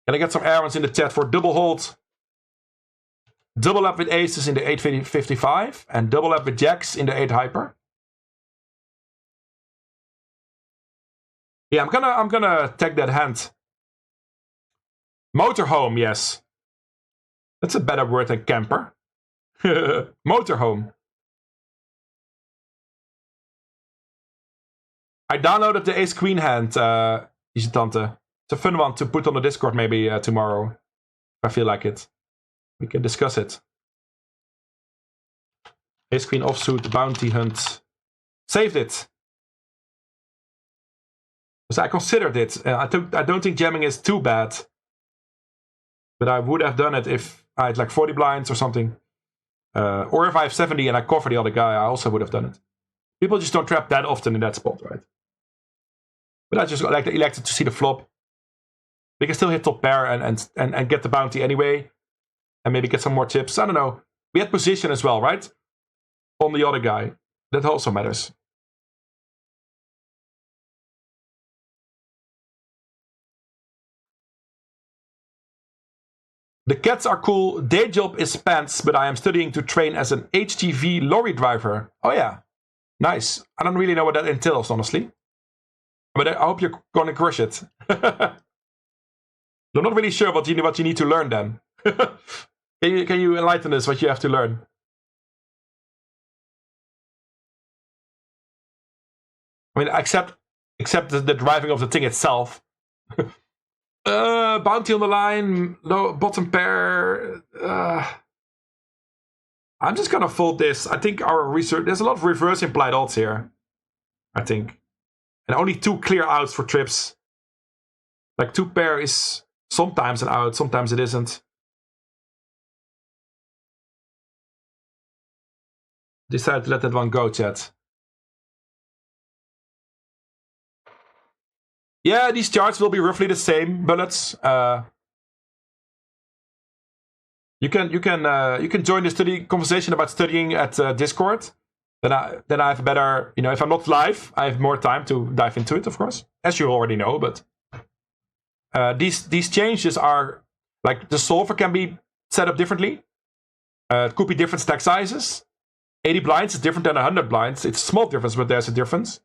Can I get some errands in the chat for double hold? Double up with aces in the 855 and double up with jacks in the 8 hyper. Yeah, I'm gonna tag that hand. Motorhome, yes. That's a better word than camper. Motorhome. I downloaded the Ace Queen hand, Tante. It's a fun one to put on the Discord maybe tomorrow. If I feel like it. We can discuss it. Ace Queen offsuit, bounty hunt. Saved it. So I considered it. I don't think jamming is too bad. But I would have done it if I had like 40 blinds or something. Or if I have 70 and I cover the other guy, I also would have done it. People just don't trap that often in that spot, right? But I just elected to see the flop. We can still hit top pair and get the bounty anyway. And maybe get some more chips. I don't know. We had position as well, right? On the other guy. That also matters. The cats are cool. Day job is pants, but I am studying to train as an HGV lorry driver. Oh yeah. Nice. I don't really know what that entails, honestly. But I hope you're gonna crush it. I'm not really sure what you need to learn then. Can you enlighten us what you have to learn? I mean, except the driving of the thing itself. Bounty on the line, low bottom pair. I'm just gonna fold this. I think our research. There's a lot of reverse implied odds here. I think, and only 2 clear outs for trips. Like 2 pair is sometimes an out, sometimes it isn't. Decided to let that one go, chat. Yeah, these charts will be roughly the same bullets. You can join the study conversation about studying at Discord. Then I have better, if I'm not live, I have more time to dive into it, of course, as you already know. But these changes are like the solver can be set up differently. It could be different stack sizes. 80 blinds is different than 100 blinds. It's a small difference, but there's a difference.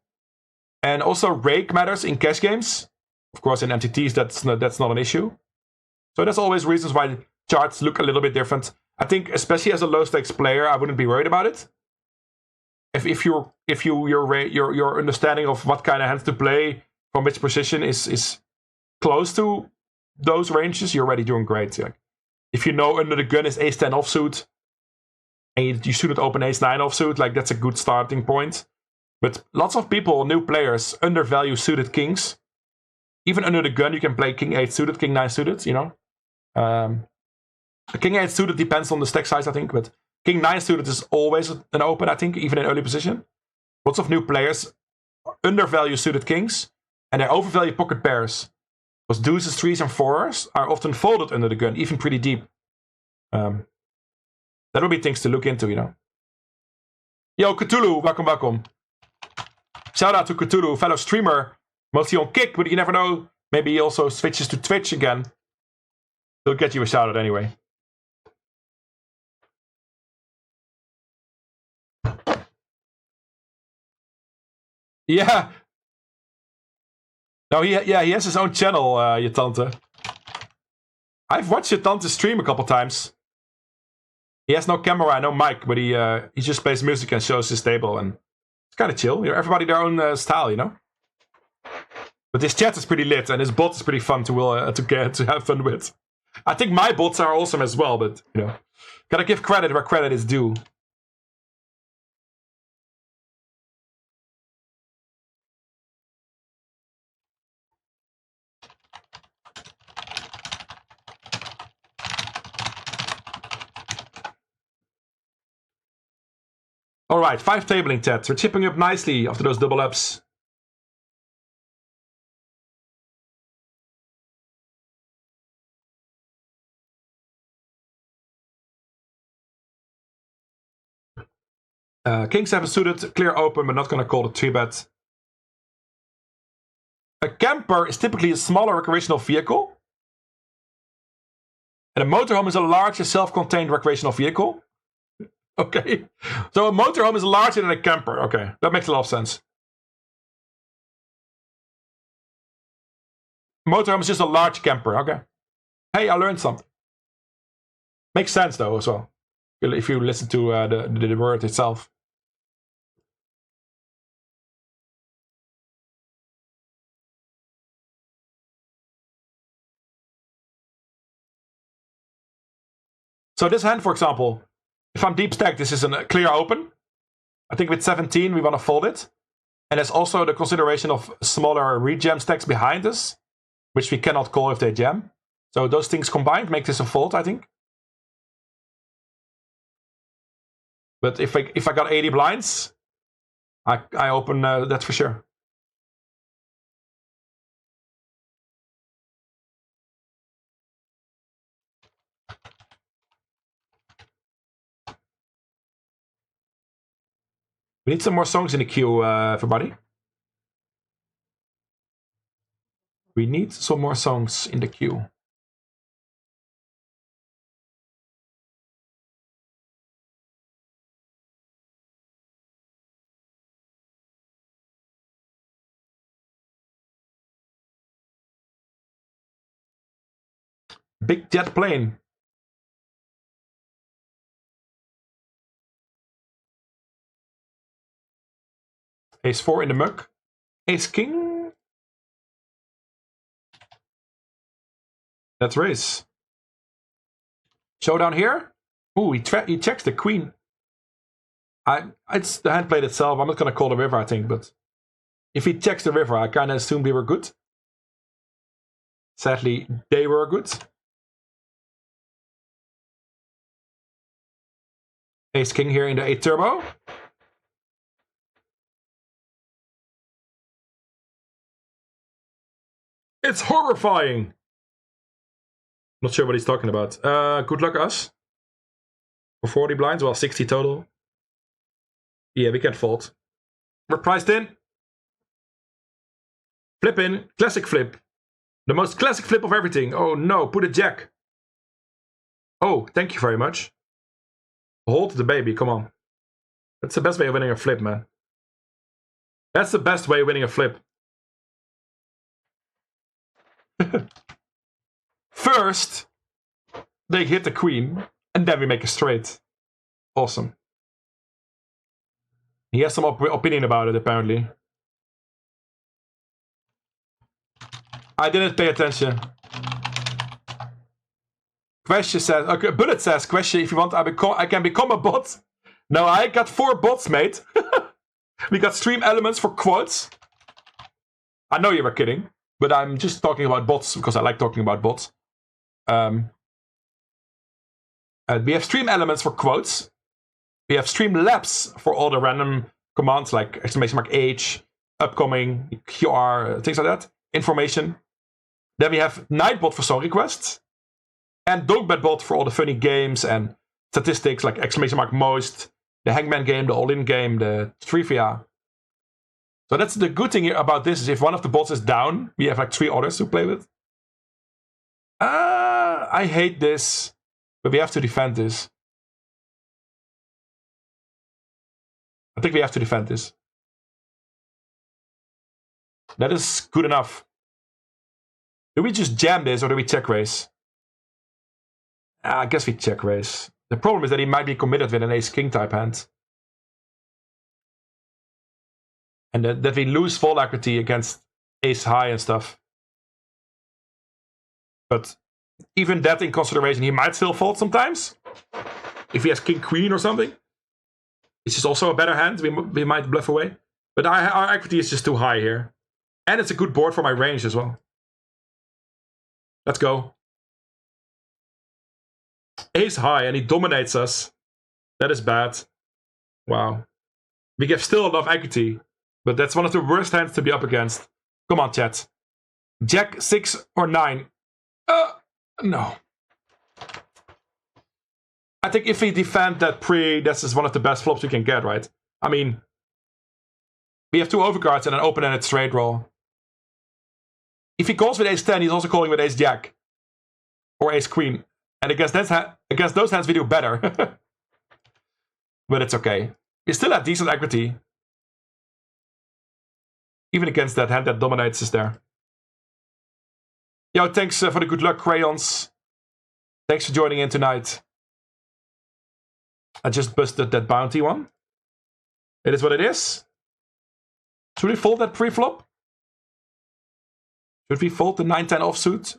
And also rake matters in cash games. Of course, in MTTs, that's not an issue. So there's always reasons why charts look a little bit different. I think, especially as a low stakes player, I wouldn't be worried about it. If your understanding of what kind of hands to play from which position is close to those ranges, you're already doing great. Like, if you know under the gun is ace 10 offsuit, and you shouldn't open ace 9 offsuit, like that's a good starting point. But lots of people, new players, undervalue suited kings. Even under the gun, you can play king 8 suited, king 9 suited, King 8 suited depends on the stack size, I think, but king 9 suited is always an open, I think, even in early position. Lots of new players undervalue suited kings, and they overvalue pocket pairs. Because deuces, 3s, and 4s are often folded under the gun, even pretty deep. That would be things to look into, Yo, Cthulhu, welcome. Shout out to Cthulhu, fellow streamer. Mostly on Kick, but you never know. Maybe he also switches to Twitch again. He'll get you a shout out anyway. Yeah. No, he has his own channel, your tante. I've watched your tante stream a couple times. He has no camera, no mic, but he just plays music and shows his table, and it's kind of chill. Everybody their own style, But his chat is pretty lit, and his bot is pretty fun to have fun with. I think my bots are awesome as well, but gotta give credit where credit is due. All right, 5 tabling tabs. We're chipping up nicely after those double ups. King 7 suited, clear open, but not going to call the 3-bet. A camper is typically a smaller recreational vehicle. And a motorhome is a larger self-contained recreational vehicle. Okay. So a motorhome is larger than a camper. Okay, that makes a lot of sense. Motorhome is just a large camper. Okay. Hey, I learned something. Makes sense though as well, if you listen to the word itself. So this hand, for example, if I'm deep stacked, this is a clear open. I think with 17 we want to fold it. And there's also the consideration of smaller rejam stacks behind us, which we cannot call if they jam. So those things combined make this a fold, I think. But if I got 80 blinds, I open that for sure. We need some more songs in the queue, everybody. We need some more songs in the queue. Big jet plane. Ace 4 in the muck. Ace king. Let's raise. Showdown here. Ooh, he checks the queen. It's the hand played itself. I'm not gonna call the river, I think, but if he checks the river, I kinda assumed we were good. Sadly, they were good. Ace king here in the 8 turbo. It's horrifying. Not sure what he's talking about. Good luck us. For 40 blinds, well, 60 total. Yeah, we can fold. We're priced in. Flip in. Classic flip. The most classic flip of everything. Oh no, put a jack. Oh, thank you very much. Hold the baby, come on. That's the best way of winning a flip, man. That's the best way of winning a flip. First, they hit the queen, and then we make a straight. Awesome. He has some opinion about it, apparently. I didn't pay attention. Questje says, okay, Bullet says, Questje, if you want, I can become a bot. No, I got 4 bots, mate. We got stream elements for quotes. I know you were kidding, but I'm just talking about bots because I like talking about bots. We have stream elements for quotes. We have stream labs for all the random commands like exclamation mark H, upcoming, QR, things like that. Information. Then we have Nightbot for song requests. And DonkBetBot for all the funny games and statistics like exclamation mark most, the Hangman game, the All-In game, the trivia. So that's the good thing about this is if one of the bots is down, we have like 3 others to play with. I hate this, but we have to defend this. I think we have to defend this. That is good enough. Do we just jam this or do we check raise? I guess we check raise. The problem is that he might be committed with an ace-king type hand. And that we lose fold equity against ace-high and stuff. But even that in consideration, he might still fold sometimes. If he has king-queen or something. It's just also a better hand. We might bluff away. But our equity is just too high here. And it's a good board for my range as well. Let's go. Ace high and he dominates us. That is bad. Wow. We give still enough equity. But that's one of the worst hands to be up against. Come on, chat. Jack 6 or 9. No. I think if we defend that pre, this is one of the best flops we can get, right? I mean, we have 2 overcards and an open-ended straight roll. If he calls with ace-10, he's also calling with ace-jack. Or ace-queen. And against those hands, we do better. But it's okay. We still have decent equity. Even against that hand that dominates us there. Yo, thanks for the good luck, Crayons. Thanks for joining in tonight. I just busted that bounty one. It is what it is. Should we fold that pre-flop? Should we fold the 9-10 offsuit?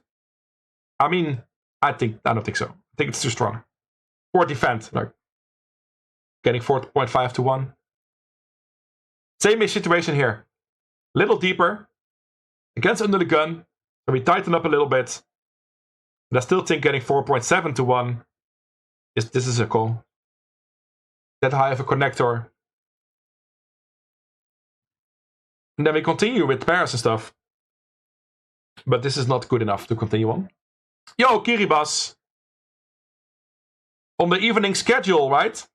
I mean, I don't think so. I think it's too strong. For defend, like getting 4.5 to 1. Same situation here. Little deeper. Against under the gun. So we tighten up a little bit. But I still think getting 4.7 to 1 this is a call. That high of a connector. And then we continue with pairs and stuff. But this is not good enough to continue on. Yo, Kiribas. On the evening schedule, right?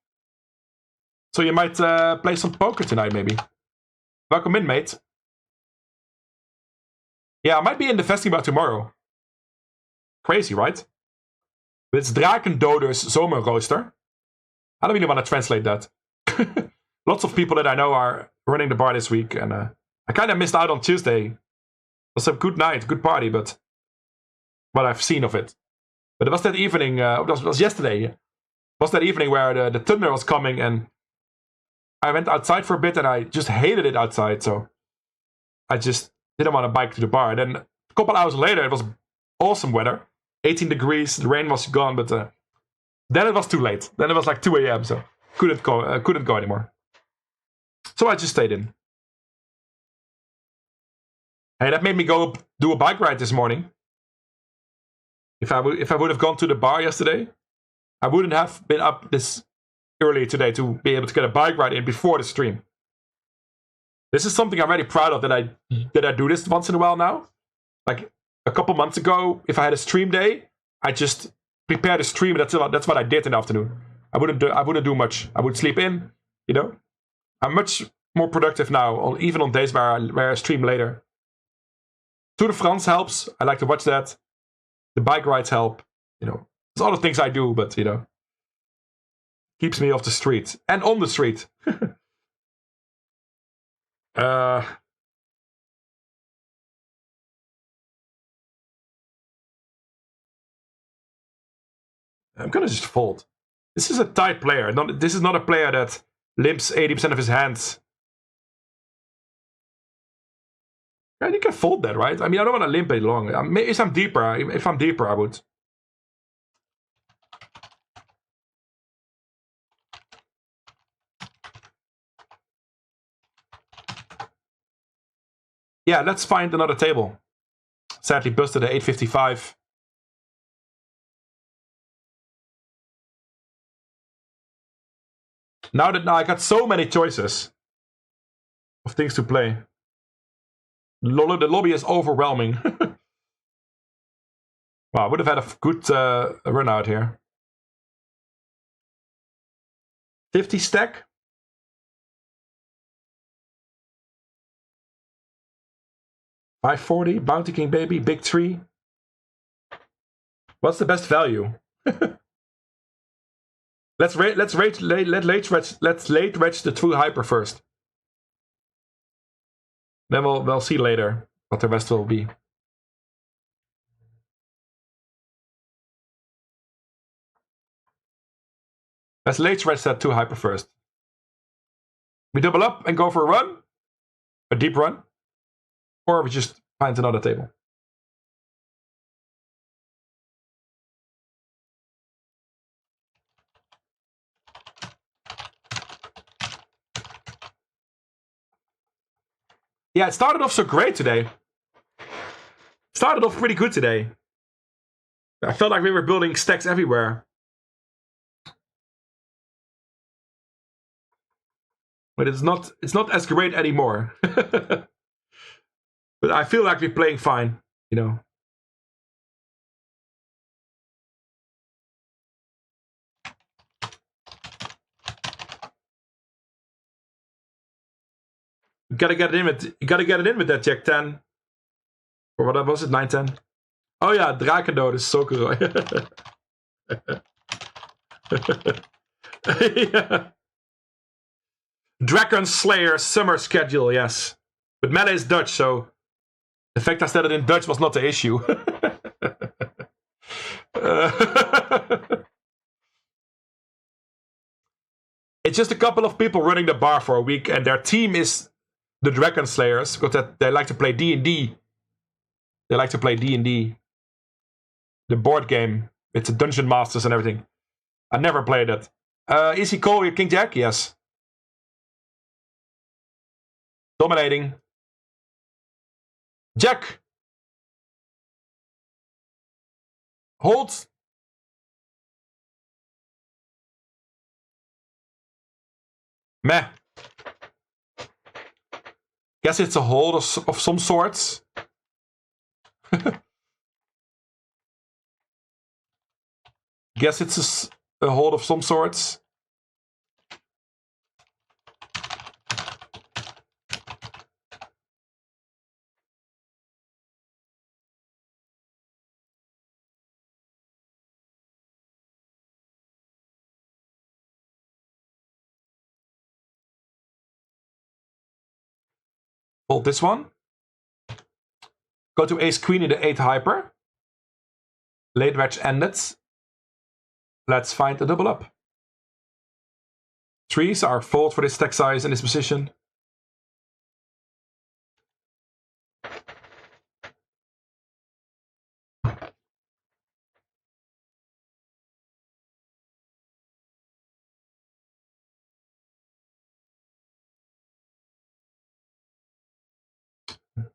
So you might play some poker tonight, maybe. Welcome in, mate. Yeah, I might be in the festival tomorrow. Crazy, right? But it's Drakendoders Zomerrooster. I don't really want to translate that. Lots of people that I know are running the bar this week, and I kind of missed out on Tuesday. It was a good night, good party, but what I've seen of it. But it was that evening, it was yesterday. It was that evening where the thunder was coming, and I went outside for a bit, and I just hated it outside, so I just didn't want to bike to the bar. And then a couple hours later, it was awesome weather. 18 degrees, the rain was gone, but then it was too late. Then it was like 2 a.m., so couldn't go anymore. So I just stayed in. Hey, that made me go do a bike ride this morning. If I would have gone to the bar yesterday, I wouldn't have been up this early today to be able to get a bike ride in before the stream. This is something I'm really proud of, that I do this once in a while now. Like a couple months ago, if I had a stream day, I just prepared a stream. That's what I did in the afternoon. I wouldn't do much. I would sleep in. You know, I'm much more productive now, even on days where I stream later. Tour de France helps. I like to watch that. The bike rides help. You know, there's other things I do, but you know, keeps me off the street and on the street. I'm gonna just fold. This is a tight player. This is not a player that limps 80% of his hands. And you can fold that, right? I mean, I don't want to limp it long. If I'm deeper, I would. Yeah, let's find another table. Sadly busted at 8.55. Now I got so many choices of things to play. The lobby is overwhelming. Wow, I would have had a good run out here. 50 stack. $540, Bounty King baby, big tree. What's the best value? Let's late retch the true hyper first. Then we'll see later what the rest will be. Let's late retch that 2 hyper first. We double up and go for a run, a deep run, or we just find another table. Yeah, it started off so great today. Started off pretty good today. I felt like we were building stacks everywhere. But it's not as great anymore. But I feel like we're playing fine, you know. You gotta get it in with that Jack 10. Or what was it? 9-10? Oh yeah, Drakendoders Zomerrooster. Yeah. Dragon Slayer summer schedule, yes. But melee is Dutch, so the fact I said it in Dutch was not the issue. It's just a couple of people running the bar for a week, and their team is the Dragon Slayers, because they like to play D&D. They like to play D&D. The board game. It's a Dungeon Masters and everything. I never played it. Easy call, your King Jack? Yes. Dominating. Jack. Hold. Meh. Guess it's a hold of some sorts. Guess it's a hold of some sorts. Hold this one. Go to ace queen in the 8 hyper. Late wedge ended. Let's find a double up. Threes are fold for this stack size in this position.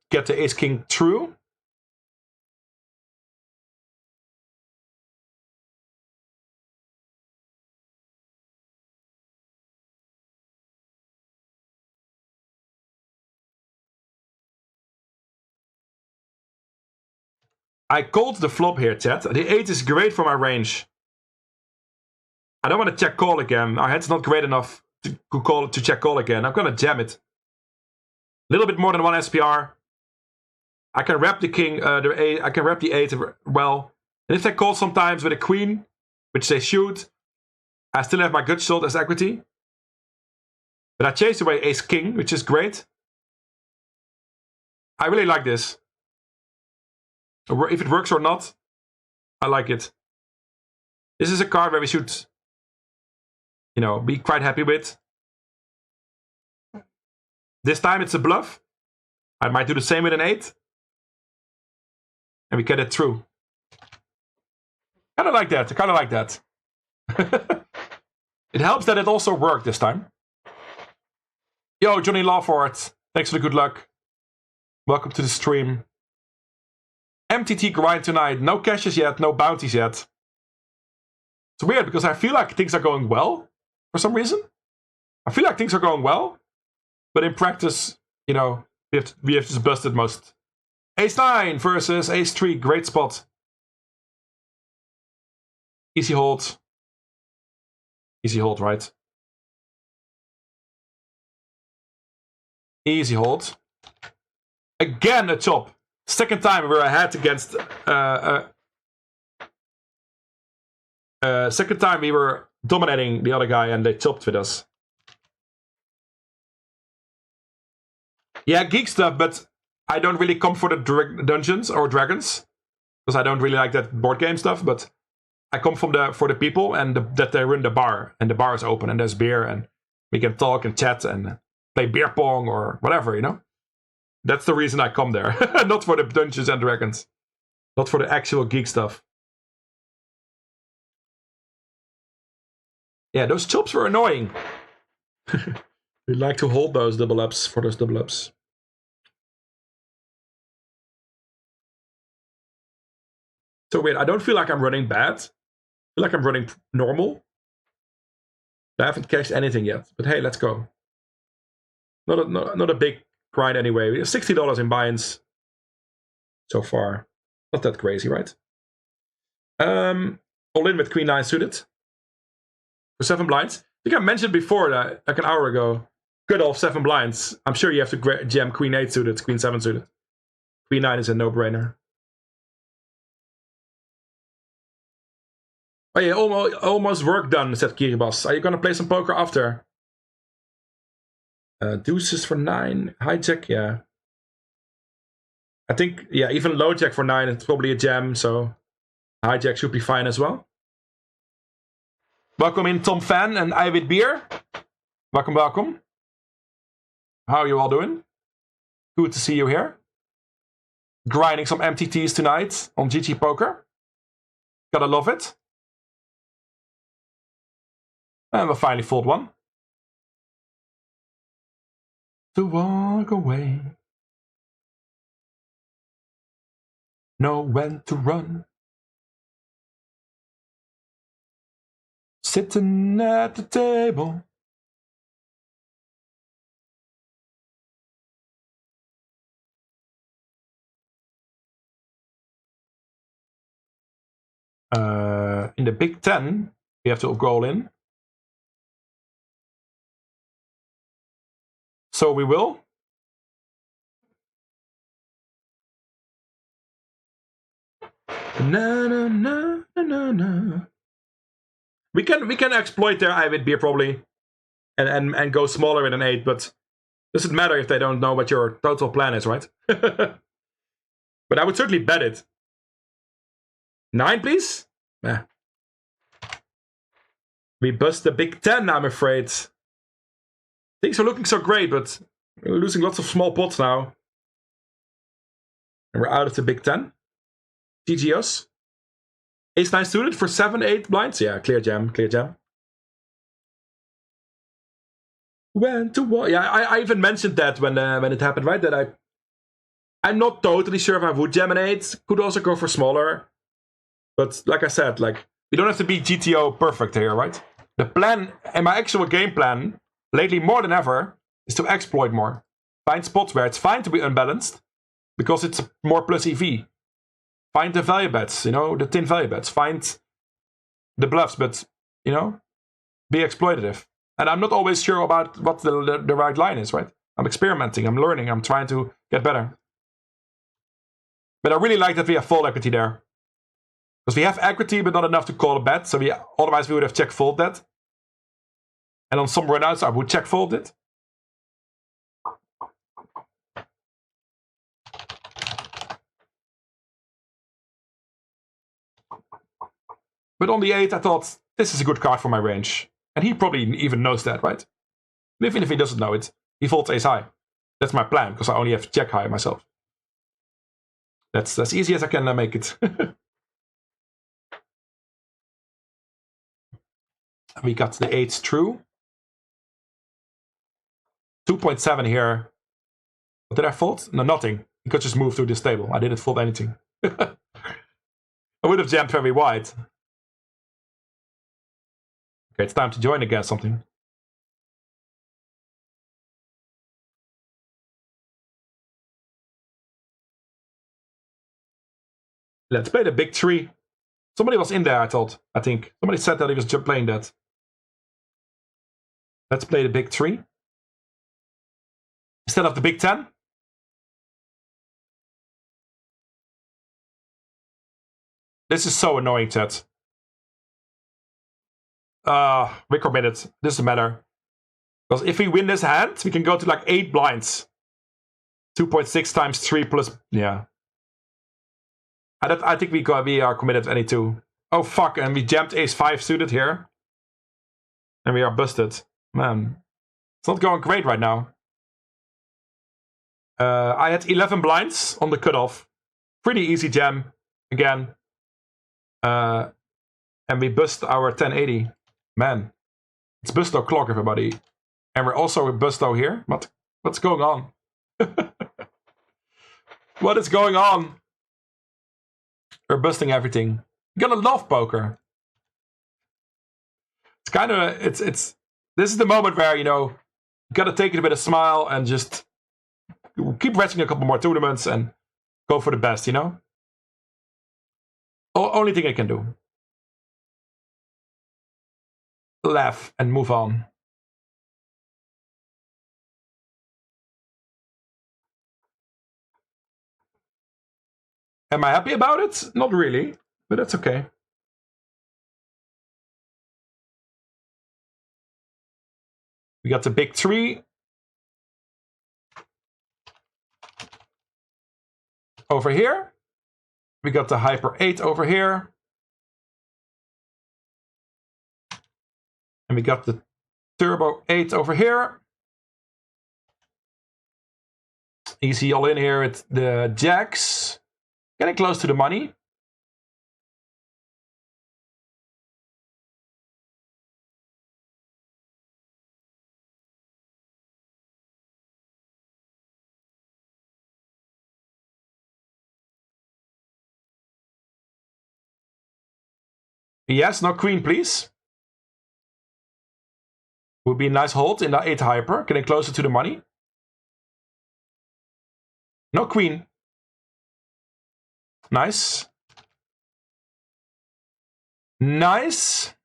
Get the ace king through. I called the flop here, chat. The 8 is great for my range. I don't want to check call again. Our head's not great enough to check call again. I'm gonna jam it. A little bit more than 1 SPR. I can wrap the king, I can wrap the 8 well. And if they call sometimes with a queen, which they shoot, I still have my gut shot as equity. But I chase away ace king, which is great. I really like this. If it works or not, I like it. This is a card where we should, be quite happy with. This time it's a bluff. I might do the same with an 8. And we get it through. Kinda like that. It helps that it also worked this time. Yo, Johnny Lawford. Thanks for the good luck. Welcome to the stream. MTT grind tonight. No cashes yet, no bounties yet. It's weird because I feel like things are going well for some reason. I feel like things are going well. But in practice, we have just busted most. Ace 9 versus Ace 3. Great spot. Easy hold. Easy hold, right? Easy hold. Again a chop. Second time we're ahead against... second time we were dominating the other guy and they chopped with us. Yeah, geek stuff, but I don't really come for the dungeons or dragons. Because I don't really like that board game stuff, but I come for the people and that they run the bar. And the bar is open and there's beer and we can talk and chat and play beer pong or whatever, That's the reason I come there. Not for the Dungeons and Dragons. Not for the actual geek stuff. Yeah, those chops were annoying. We like to hold those double ups for those double ups. So weird. I don't feel like I'm running bad. I feel like I'm running normal. I haven't cashed anything yet. But hey, let's go. Not a big grind anyway. We have $60 in buy-ins so far. Not that crazy, right? All in with Queen 9 suited. For 7 blinds. I think I mentioned before that, like an hour ago. Good off 7 blinds. I'm sure you have to jam Queen 8 suited, Queen 7 suited. Queen 9 is a no-brainer. Oh yeah, almost work done, said Kiribas. Are you gonna play some poker after? Deuces for 9. Hijack, yeah. I think, yeah, even low jack for 9, it's probably a jam, so Hijack should be fine as well. Welcome in Tom Fan and Eiwit Beer. Welcome, welcome. How are you all doing? Good to see you here. Grinding some MTTs tonight on GGPoker. Gotta love it. And we'll finally fold one. To walk away. Know when to run. Sitting at the table. In the Big Ten, we have to go all in. So we will. Na, na, na, na, na. We can exploit their Eiwit Beer probably and go smaller with an 8, but doesn't matter if they don't know what your total plan is, right? But I would certainly bet it. 9, please? Yeah. We bust the Big Ten, I'm afraid. Things are looking so great, but we're losing lots of small pots now. And we're out of the Big Ten. GG us. Ace-9 suited for 7-8 blinds? Yeah, clear jam, clear jam. When to what? Yeah, I even mentioned that when it happened, right? That I'm not totally sure if I would jam an 8. Could also go for smaller. But like I said, like we don't have to be GTO perfect here, right? The plan and my actual game plan lately more than ever is to exploit more. Find spots where it's fine to be unbalanced because it's more plus EV. Find the value bets, you know, the thin value bets. Find the bluffs, but, you know, be exploitative. And I'm not always sure about what the right line is, right? I'm experimenting, I'm learning, I'm trying to get better. But I really like that we have fold equity there. Because we have equity, but not enough to call a bet. So otherwise we would have check fold that. And on some runouts, I would check fold it. But on the 8, I thought, this is a good card for my range. And he probably even knows that, right? Even if he doesn't know it, he folds ace high. That's my plan, because I only have jack high myself. That's as easy as I can make it. We got the 8s through. 2.7 here. What did I fold? No, nothing. He could just move through this table. I didn't fold anything. I would have jammed very wide. Okay, it's time to join again something. Let's play the big 3. Somebody was in there, I think. Somebody said that he was playing that. Let's play the big 3. Instead of the Big 10. This is so annoying, chat. We're committed. Doesn't matter. Because if we win this hand, we can go to like 8 blinds. 2.6 times 3 plus... Yeah. I think we are committed to any 2. Oh, fuck. And we jammed ace-5 suited here. And we are busted. Man. It's not going great right now. I had 11 blinds on the cutoff. Pretty easy jam. Again. And we bust our 1080. Man. It's busto clock, everybody. And we're also busto here. What's going on? What is going on? We're busting everything. You gotta love poker. It's kind of this is the moment where, you know, you gotta take it with a smile and just keep wrestling a couple more tournaments and go for the best, you know? Only thing I can do. Laugh and move on. Am I happy about it? Not really, but that's okay. We got the big 3. Over here. We got the hyper 8 over here. And we got the turbo 8 over here. Easy all in here with the jacks. Getting close to the money. Yes, no queen, please. Would be a nice hold in the 8 hyper. Getting closer to the money. No queen. Nice. Nice.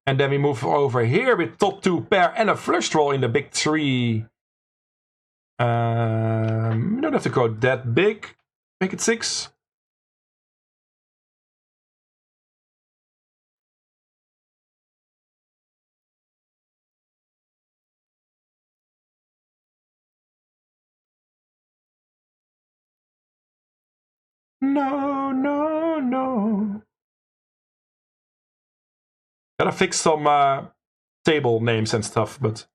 And then we move over here with top 2 pair and a flush draw in the big 3. We don't have to go that big. Make it 6. No, no, no. Gotta fix some table names and stuff, but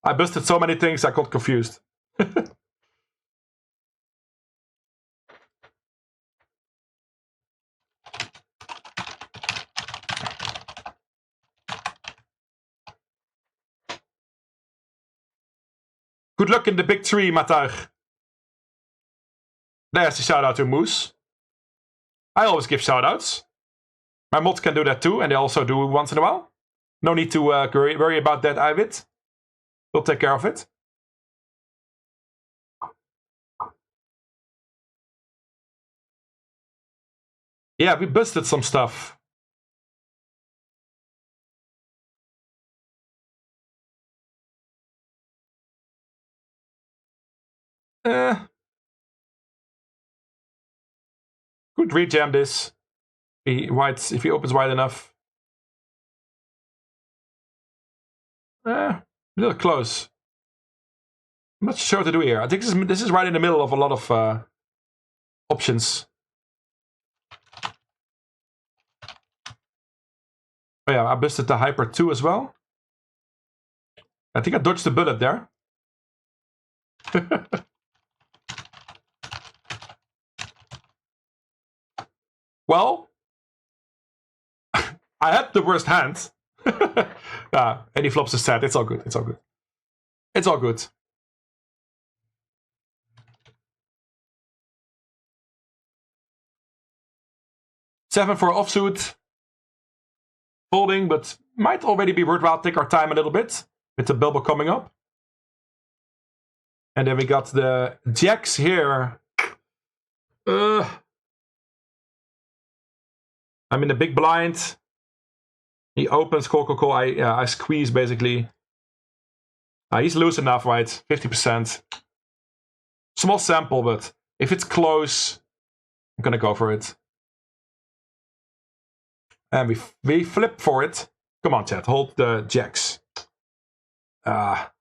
I busted so many things I got confused. Good luck in the big 3, Matuig. There's the shout out to Moose. I always give shout outs. My mods can do that too, and they also do once in a while. No need to worry about that, Iwit. We'll take care of it. Yeah, we busted some stuff. Could rejam this. If he opens wide enough. A little close. I'm not sure what to do here. I think this is right in the middle of a lot of options. Oh yeah, I busted the hyper 2 as well. I think I dodged the bullet there. Well, I had the worst hand. And he flops his set. It's all good. It's all good. It's all good. Seven for offsuit. Folding, but might already be worthwhile. Take our time a little bit with the bubble coming up. And then we got the jacks here. I'm in the big blind. He opens, call. I squeeze basically. He's loose enough, right? 50%. Small sample, but if it's close, I'm gonna go for it. And we flip for it. Come on, chat. Hold the jacks. Flips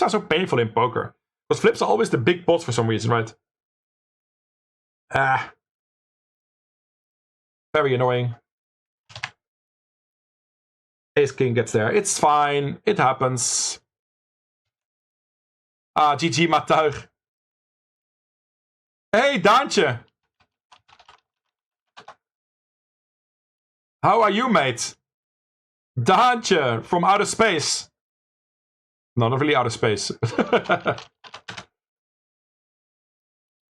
are so painful in poker. Because flips are always the big pots for some reason, right? Very annoying. Ace King gets there. It's fine. It happens. GG Matuig. Hey, Daantje. How are you, mate? Daantje from outer space. No, not really outer space.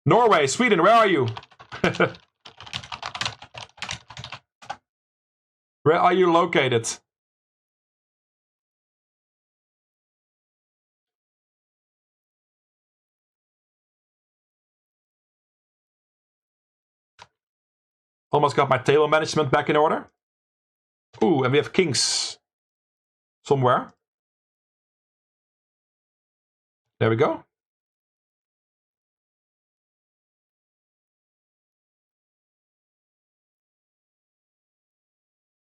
Norway, Sweden, where are you? Where are you located? Almost got my table management back in order. Ooh, and we have kings somewhere. There we go.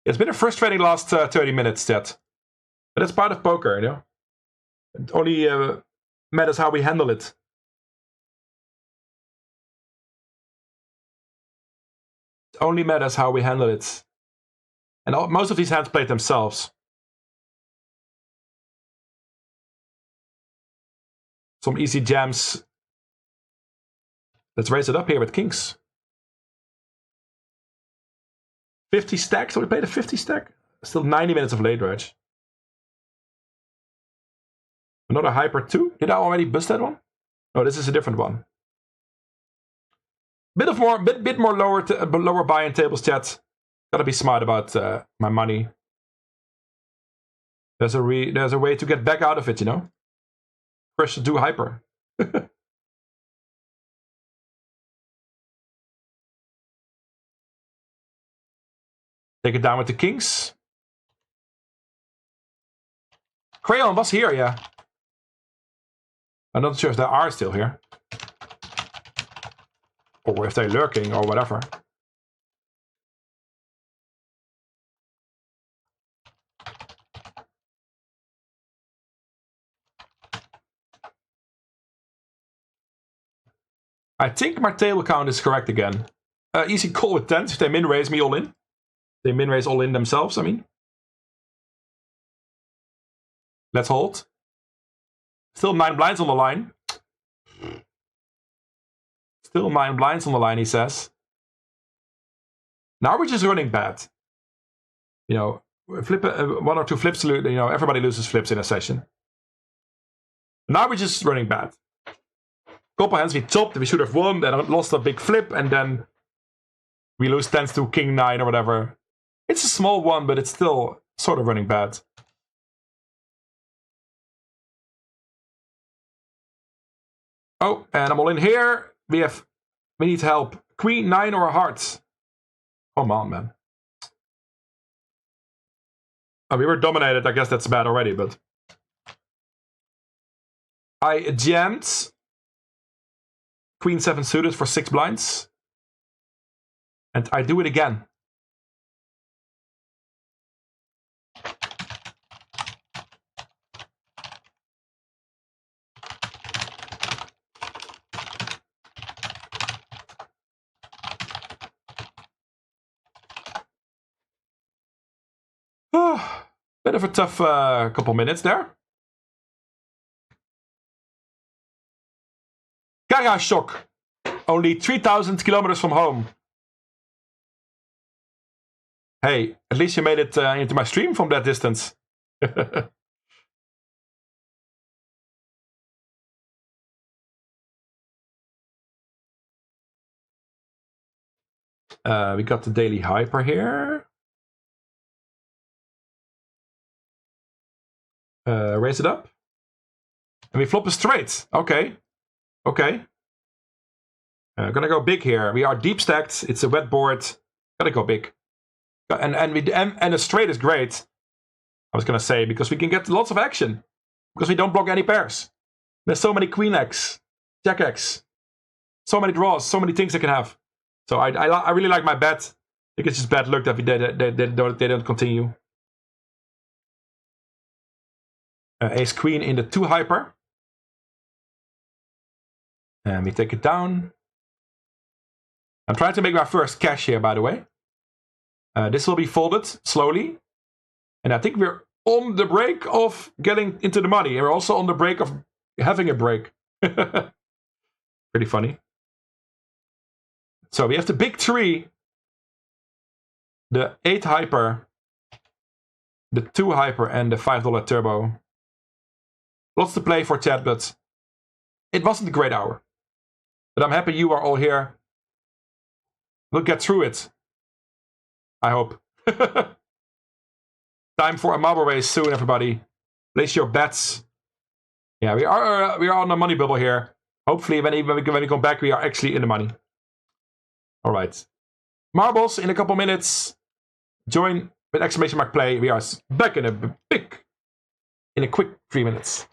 It's been a frustrating last 30 minutes, Ted. But that's part of poker, you know? It only matters how we handle it. It only matters how we handle it. And most of these hands played themselves. Some easy jams. Let's raise it up here with kings. 50 stack, so we played a 50 stack. Still 90 minutes of late rage. Another hyper 2. Did I already bust that one? No, this is a different one. Bit more lower buy-in tables, chat. Gotta be smart about my money. There's a way to get back out of it, you know. First, do hyper. Take it down with the kings. Crayon was here, yeah. I'm not sure if they are still here. Or if they're lurking or whatever. I think my table count is correct again. Easy call with 10s if they min-raise me all in. They min-raise all in themselves, I mean. Let's hold. Still 9 blinds on the line. Still 9 blinds on the line, he says. Now we're just running bad. You know, flip 1 or 2 flips, you know, everybody loses flips in a session. Now we're just running bad. Couple hands we topped, we should have won, then lost a big flip, and then we lose 10s to king 9 or whatever. It's a small one, but it's still sort of running bad. Oh, and I'm all in here. We need help. Queen 9 or a heart. Come on, man. Oh, we were dominated. I guess that's bad already, but I jammed Queen 7 suited for 6 blinds. And I do it again. Bit of a tough couple minutes there. Gaga shock. Only 3,000 kilometers from home. Hey, at least you made it into my stream from that distance. We got the daily hyper here. Raise it up. And we flop a straight. Okay. Okay. Gonna go big here. We are deep stacked. It's a wet board. Gotta go big. And a straight is great. I was gonna say, because we can get lots of action. Because we don't block any pairs. There's so many queen X, jack X. So many draws, so many things they can have. So I really like my bet. I think it's just bad luck that they don't continue. Ace queen in the 2 hyper. And we take it down. I'm trying to make my first cash here, by the way. This will be folded slowly. And I think we're on the break of getting into the money. And we're also on the break of having a break. Pretty funny. So we have the big 3. The 8 hyper. The 2 hyper and the $5 turbo. Lots to play for, chat, but it wasn't a great hour. But I'm happy you are all here. We'll get through it. I hope. Time for a marble race soon, everybody. Place your bets. Yeah, we are on a money bubble here. Hopefully, when we come back, we are actually in the money. All right. Marbles in a couple minutes. Join with exclamation mark play. We are back in a quick 3 minutes.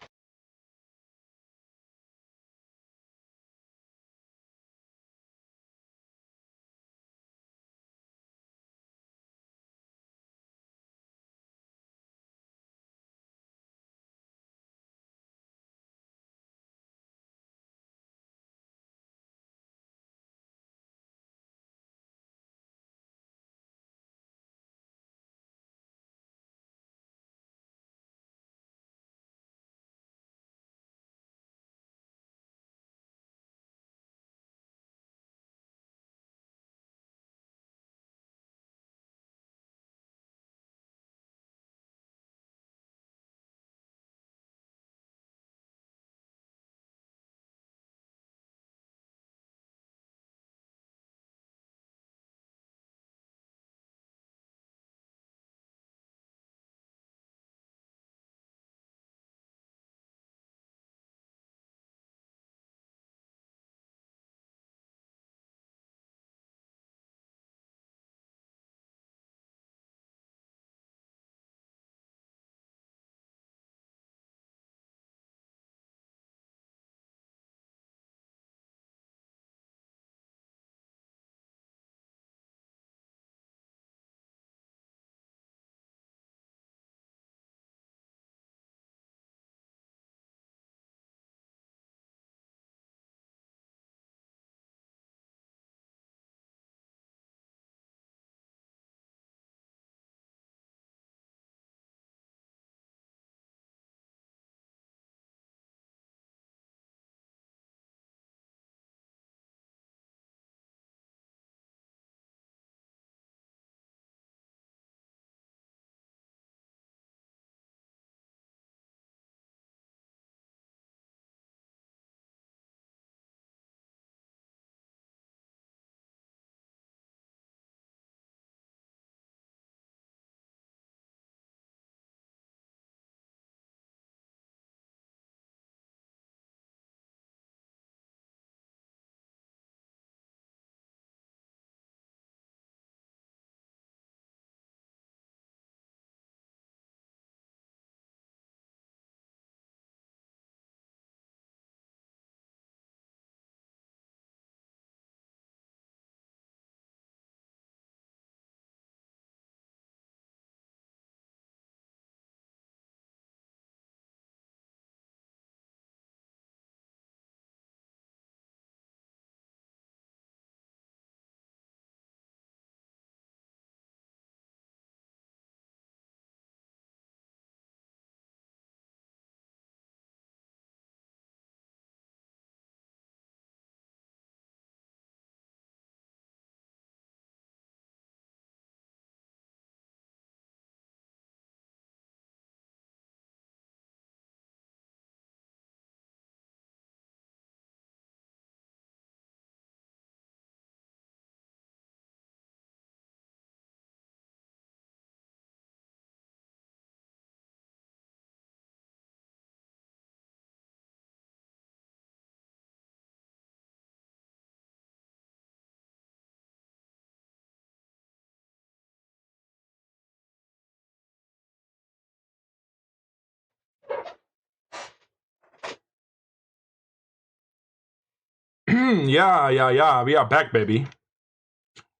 Yeah. We are back, baby.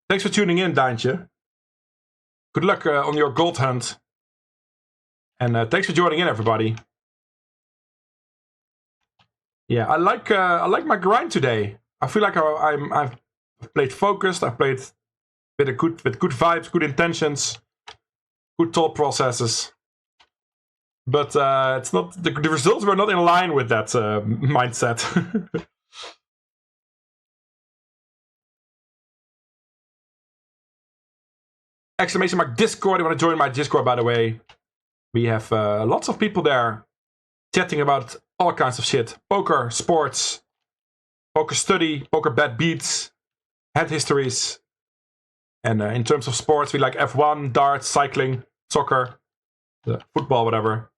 Thanks for tuning in, Daantje. Good luck on your gold hunt. And thanks for joining in, everybody. Yeah, I like my grind today. I feel like I've played focused. I've played with good vibes, good intentions, good thought processes. But it's not the results were not in line with that mindset. Exclamation mark Discord. You want to join my Discord, by the way? We have lots of people there chatting about all kinds of shit. Poker, sports, poker study, poker bad beats, hand histories. And in terms of sports, we like F1, darts, cycling, soccer, football, whatever.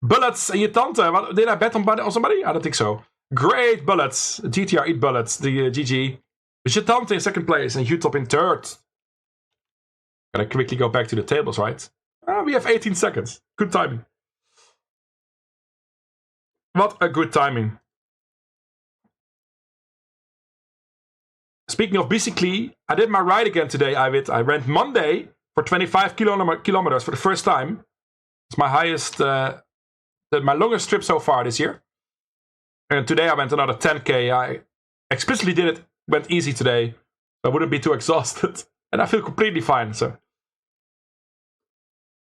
Bullets and je tante. Did I bet on somebody? I don't think so. Great bullets. GTR eat bullets. The GG. Je tante in second place and Utop in third. Gotta quickly go back to the tables, right? We have 18 seconds. Good timing. What a good timing. Speaking of bicycling, I did my ride again today, Ivid. I ran Monday for 25 kilometers for the first time. It's my highest, my longest trip so far this year. And today I went another 10k. I explicitly went easy today. I wouldn't be too exhausted. And I feel completely fine, so.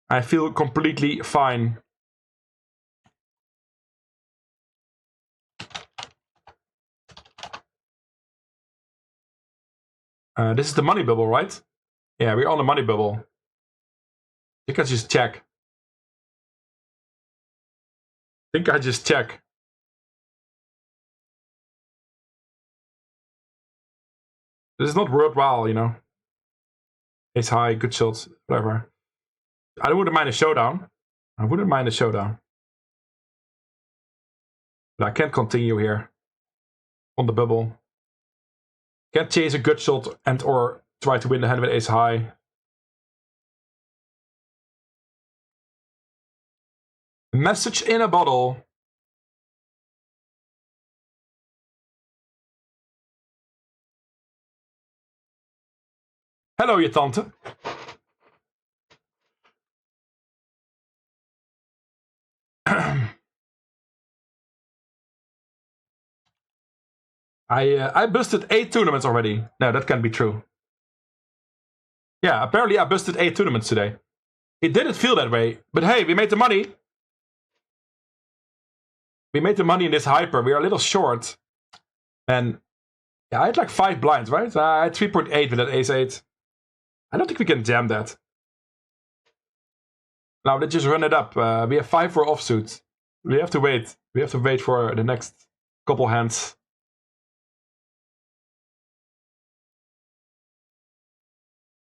I feel completely fine. This is the money bubble, right? Yeah, we're on the money bubble. I think I just check. This is not worthwhile, you know. Ace high, good shots, whatever. I wouldn't mind a showdown. But I can't continue here. On the bubble. Can't chase a good shot and or try to win the hand with ace high. Message in a bottle. Hello, je tante. I busted 8 tournaments already. No, that can't be true. Yeah, apparently I busted 8 tournaments today. It didn't feel that way, but hey, we made the money. We made the money in this hyper. We are a little short. And yeah, I had like 5 blinds, right? I had 3.8 with that ace 8. I don't think we can jam that. Now let's just run it up. We have 5 for offsuit. We have to wait. We have to wait for the next couple hands.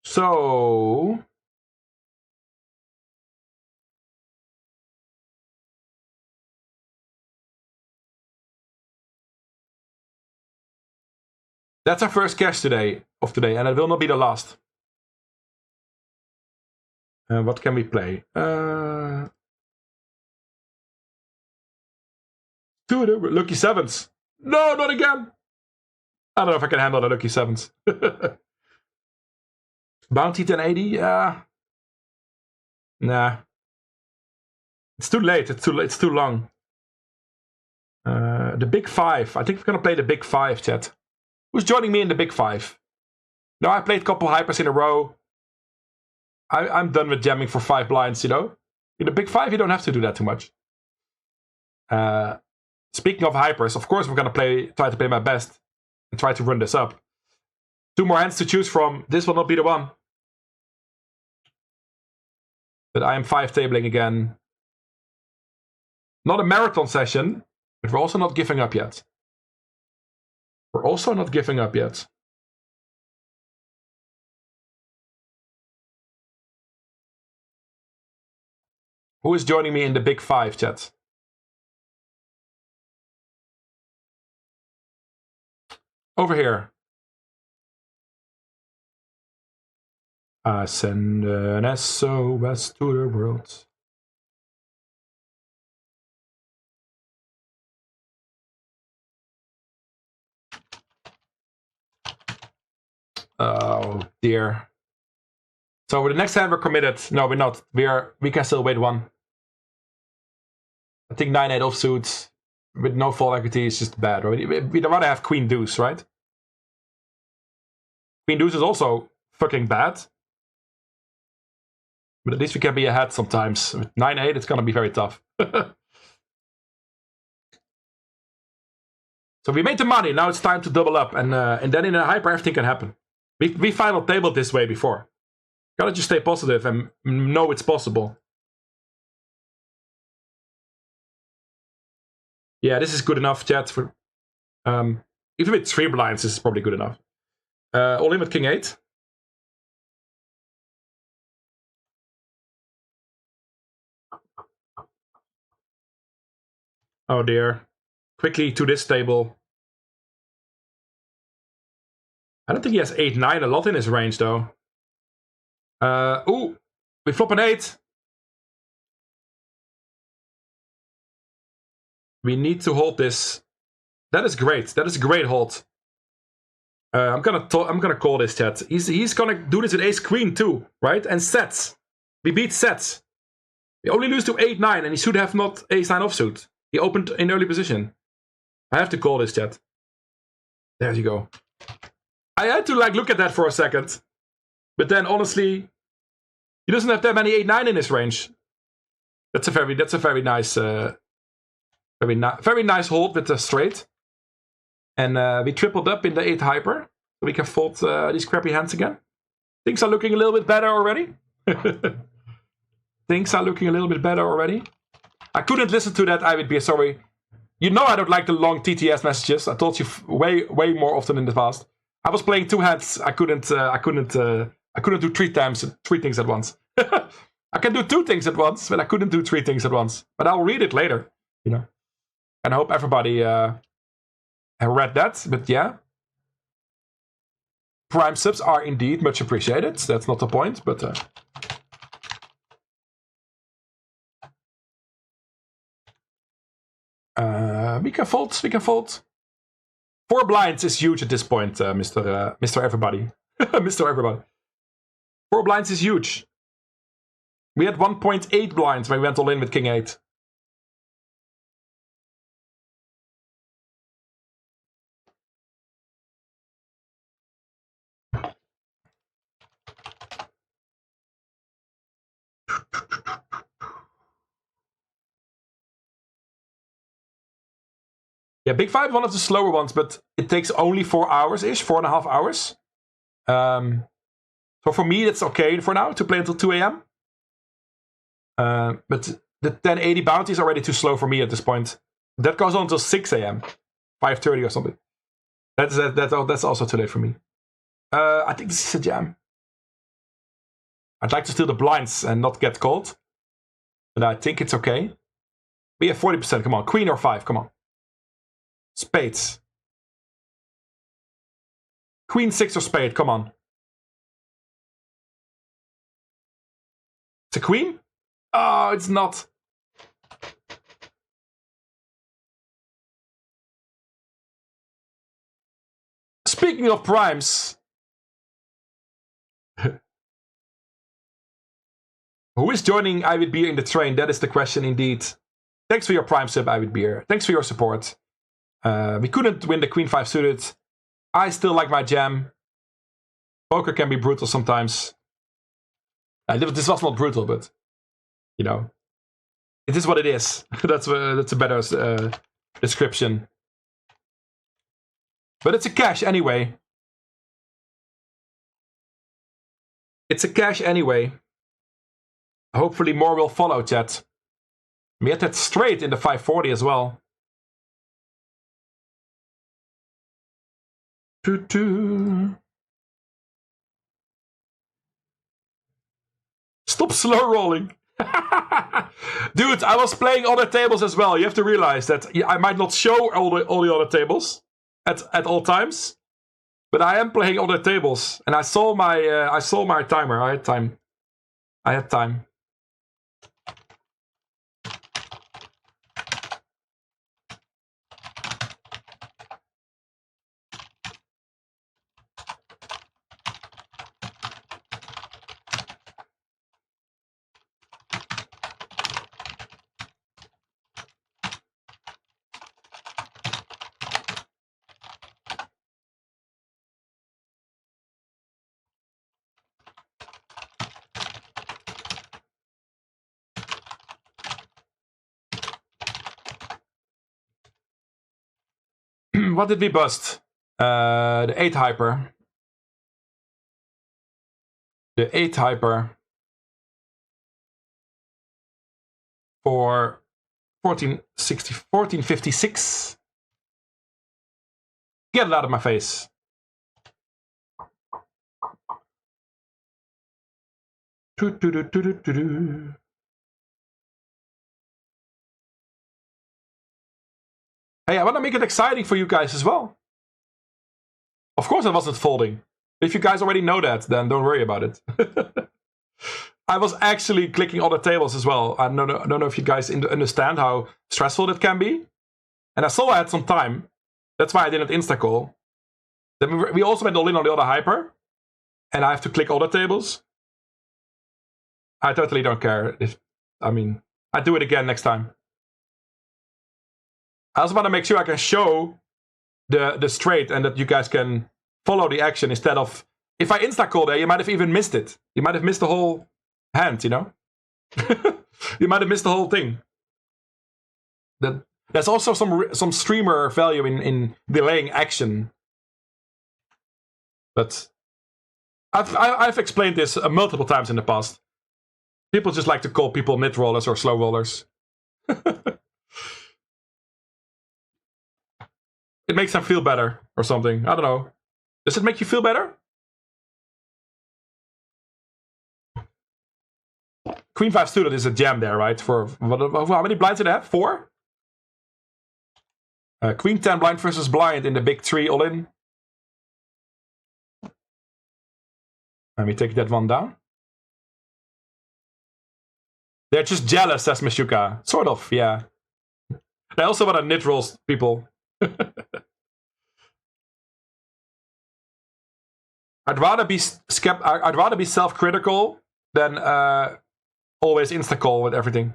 So that's our first cash today, and it will not be the last. What can we play? Two lucky sevens. No, not again. I don't know if I can handle the lucky sevens. Bounty 1080? Yeah. Nah. It's too late. It's too long. The big 5. I think we're gonna play the big 5, chat. Who's joining me in the big 5? No, I played a couple hypers in a row. I'm done with jamming for 5 blinds, you know? In the big 5, you don't have to do that too much. Speaking of hypers, of course we're gonna try to play my best and try to run this up. 2 more hands to choose from. This will not be the one. But I am 5 tabling again. Not a marathon session, but we're also not giving up yet. Who is joining me in the big 5, chat? Over here. I send an SOS to the world. Oh dear. So with the next hand we're committed. No, we're not. We can still wait one. I think 9-8 offsuit with no full equity is just bad. Right? We'd rather have Queen Deuce, right? Queen Deuce is also fucking bad. But at least we can be ahead sometimes. With 9-8, it's gonna be very tough. So we made the money. Now it's time to double up, and then in a hyper everything can happen. We final tabled this way before. Gotta just stay positive and know it's possible. Yeah, this is good enough, chat. For even with 3 blinds, this is probably good enough. All in with King 8. Oh dear. Quickly to this table. I don't think he has 8-9 a lot in his range though. Ooh, we flop an 8. We need to hold this. That is great. That is a great hold. I'm gonna call this, chat. He's gonna do this with Ace Queen too, right? And sets. We beat sets. We only lose to 8-9, and he should have not Ace-9 offsuit. He opened in early position. I have to call this, chat. There you go. I had to look at that for a second, but then honestly, he doesn't have that many 8-9 in his range. That's a very nice, very nice hold with the straight. And we tripled up in the 8 hyper, so we can fold these crappy hands again. Things are looking a little bit better already. Things are looking a little bit better already. I couldn't listen to that. I would be sorry. You know I don't like the long TTS messages. I told you way more often in the past. I was playing 2 hands. I couldn't do 3 things at once. I can do 2 things at once, but I couldn't do 3 things at once. But I'll read it later, you know. And I hope everybody read that. But yeah, Prime subs are indeed much appreciated. That's not the point, but we can fold. We can fold. 4 blinds is huge at this point, Mr. Everybody. Mr. Everybody. 4 blinds is huge. We had 1.8 blinds when we went all in with King 8. Yeah, Big 5 is one of the slower ones, but it takes only 4 hours-ish, 4.5 hours. So for me, it's okay for now to play until 2 a.m. But the 1080 bounty is already too slow for me at this point. That goes on until 6 a.m., 5:30 or something. That's also too late for me. I think this is a jam. I'd like to steal the blinds and not get called, but I think it's okay. We have 40%. Come on, Queen or 5. Come on. Spades. Queen 6 or spade. Come on. It's a queen? Oh, it's not. Speaking of primes. Who is joining I Would Beer in the train? That is the question indeed. Thanks for your prime sub, I Would Beer. Thanks for your support. We couldn't win the Queen 5 suited. I still like my jam. Poker can be brutal sometimes. This was not brutal, but you know, it is what it is. That's a better description. But it's a cash anyway. It's a cash anyway. Hopefully more will follow, chat. We had that straight in the 540 as well. Stop slow rolling. Dude, I was playing other tables as well. You have to realize that I might not show all the other tables at all times, but I am playing other tables, and I saw my timer. I had time. I had time. What did we bust? The 8 hyper. The 8 hyper. For 1456. Get it out of my face. Hey, I want to make it exciting for you guys as well. Of course I wasn't folding. If you guys already know that, then don't worry about it. I was actually clicking other tables as well. I don't know if you guys understand how stressful that can be. And I saw I had some time. That's why I didn't insta-call. Then we also went all in on the other hyper. And I have to click other tables. I totally don't care. I do it again next time. I also want to make sure I can show the straight and that you guys can follow the action instead of... If I insta-call there, you might have even missed it. You might have missed the whole hand, you know? You might have missed the whole thing. There's also some streamer value in delaying action. But I've explained this multiple times in the past. People just like to call people mid-rollers or slow rollers. It makes them feel better or something. I don't know. Does it make you feel better? Queen 5 suited is a jam there, right? For how many blinds did it have? 4? Queen 10 blind versus blind in the big 3 all in. Let me take that one down. They're just jealous, says Mishuka. Sort of, yeah. They also want to nit roll people. I'd rather be self-critical than always insta-call with everything.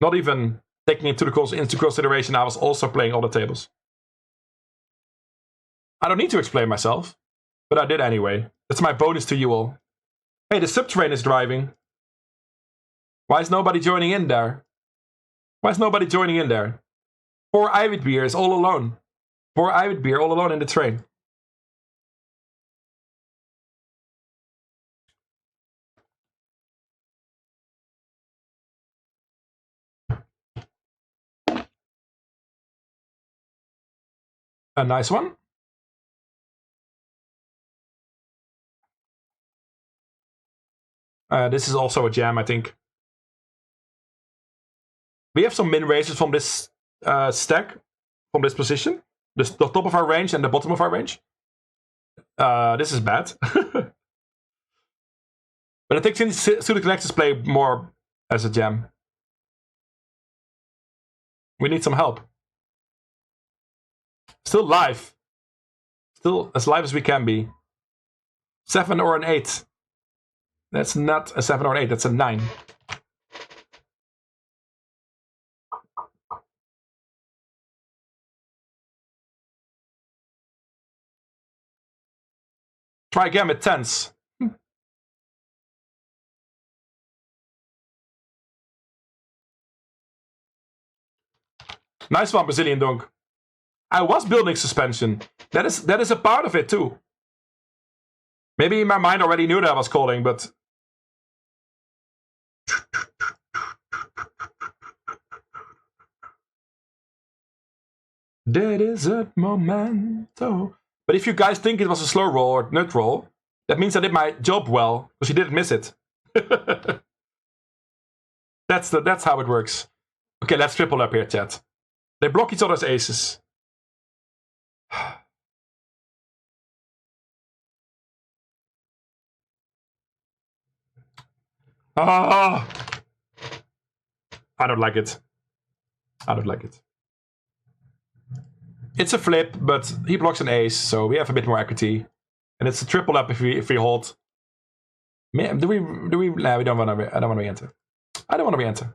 Not even taking into consideration I was also playing all the tables. I don't need to explain myself, but I did anyway. That's my bonus to you all. Hey, the subtrain is driving. Why is nobody joining in there? Why is nobody joining in there? Poor Ivid Beer is all alone. Poor Ivid Beer all alone in the train. A nice one. This is also a jam, I think. We have some min raises from this stack, from this position. The top of our range and the bottom of our range. This is bad. But I think suited connectors play more as a jam. We need some help. Still live. Still as live as we can be. 7 or an 8. That's not a 7 or an 8, that's a 9. Try again with 10s. Nice one, Brazilian Dunk. I was building suspension. That is a part of it too. Maybe my mind already knew that I was calling, but... That is a momento. But if you guys think it was a slow roll or nut roll, that means I did my job well, because you didn't miss it. That's how it works. Okay, let's triple up here, chat. They block each other's aces. Ah! I don't like it. I don't like it. It's a flip, but he blocks an ace, so we have a bit more equity. And it's a triple up if we hold. Do we? Nah, we don't want to. I don't want to re-enter. I don't want to re-enter.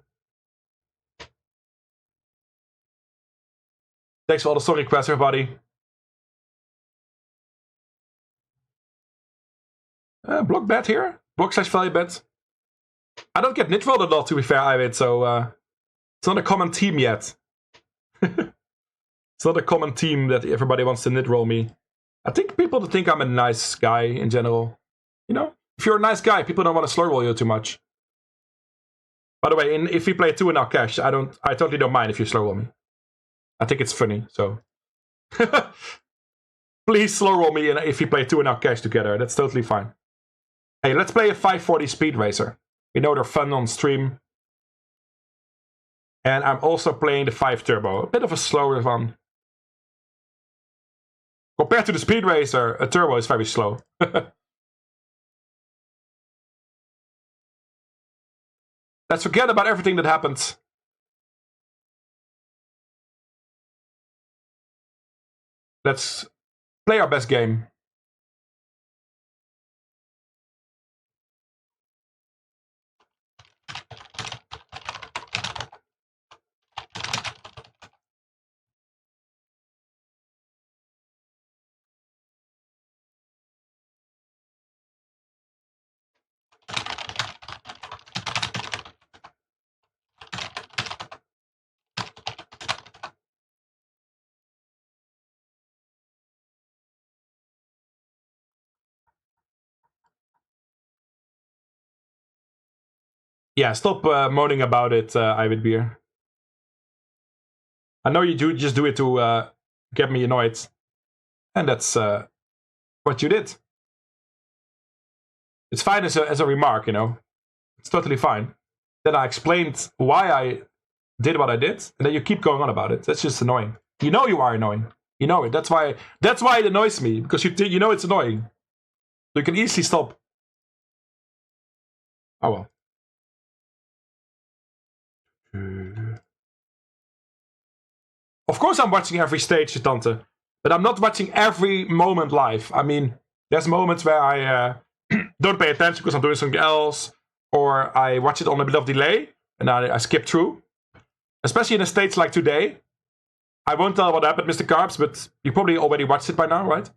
Thanks for all the story requests, everybody. Block bet here. Block / value bet. I don't get nit rolled a lot, to be fair, Ivid, so it's not a common team yet. It's not a common theme that everybody wants to nit roll me. I think people think I'm a nice guy in general. You know, if you're a nice guy, people don't want to slur roll you too much. By the way, if we play 2-0 cash, I totally don't mind if you slur roll me. I think it's funny, so. Please slow roll me if we play 2-0 cash together. That's totally fine. Hey, let's play a 540 Speed Racer. We know they're fun on stream. And I'm also playing the 5 Turbo. A bit of a slower one. Compared to the Speed Racer, a Turbo is very slow. Let's forget about everything that happened. Let's play our best game. Yeah, stop moaning about it, Ivan Beer. I know you just do it to get me annoyed. And that's what you did. It's fine as a remark, you know. It's totally fine. Then I explained why I did what I did, and then you keep going on about it. That's just annoying. You know you are annoying. You know it. That's why it annoys me, because you know it's annoying. You can easily stop. Oh well. Of course I'm watching every stage, Tante. But I'm not watching every moment live. I mean, there's moments where I don't pay attention because I'm doing something else. Or I watch it on a bit of delay. And I skip through. Especially in a stage like today. I won't tell what happened, Mr. Carbs. But you probably already watched it by now, right?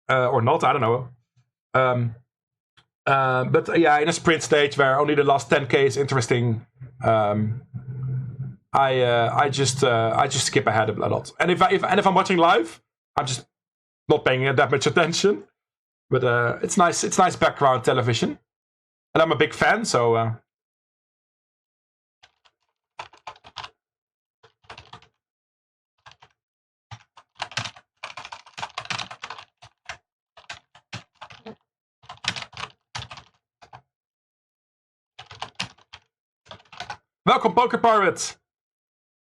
Or not, I don't know. But yeah, in a sprint stage where only the last 10k is interesting. I just skip ahead a lot. And if I'm watching live, I'm just not paying that much attention. But it's nice background television. And I'm a big fan, so welcome, Poker Pirate.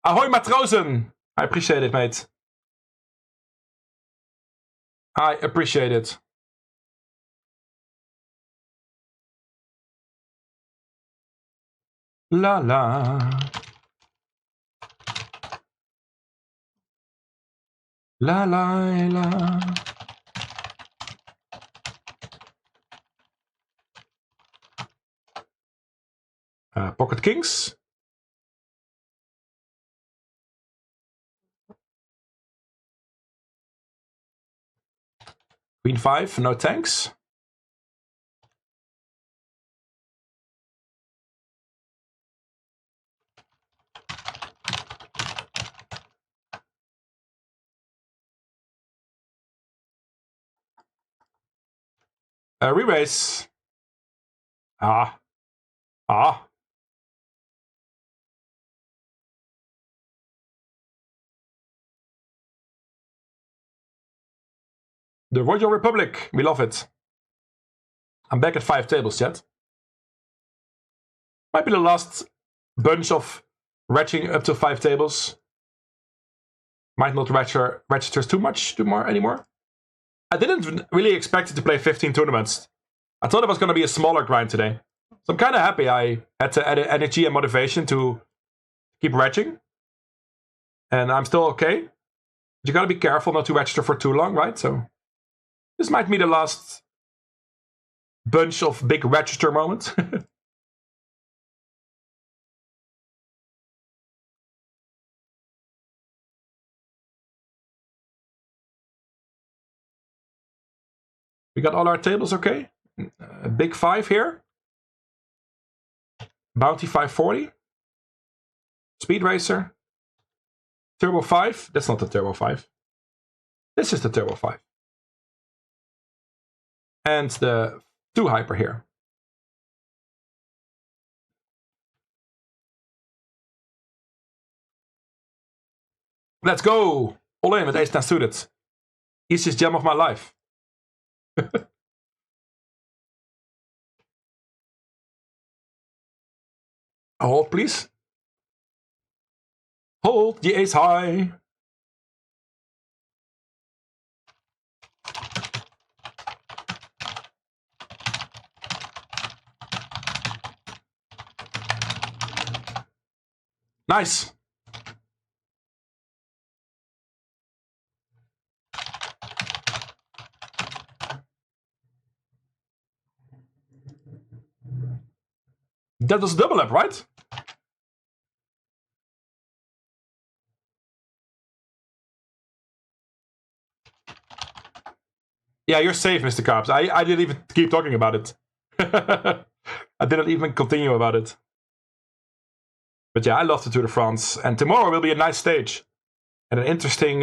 Ahoy, matrozen. I appreciate it, mate. I appreciate it. La la. La la la. Pocket Kings. Queen 5, no thanks. Re-raise. Ah. The Royal Republic. We love it. I'm back at 5 tables, chat. Might be the last bunch of ratcheting up to 5 tables. Might not register too much anymore. I didn't really expect it to play 15 tournaments. I thought it was going to be a smaller grind today. So I'm kind of happy I had to add energy and motivation to keep ratcheting. And I'm still okay. But you got to be careful not to register for too long, right? So this might be the last bunch of big register moments. We got all our tables okay. Big 5 here. Bounty 540. Speed Racer. Turbo 5. That's not the Turbo 5. This is the Turbo 5. And the 2 hyper here. Let's go! All in with ace-10 suited. Easiest jam of my life. Hold, please. Hold the ace high. Nice. That was double up, right? Yeah, you're safe, Mr. Cobbs. I didn't even keep talking about it. I didn't even continue about it. But yeah, I love the Tour de France. And tomorrow will be a nice stage. And an interesting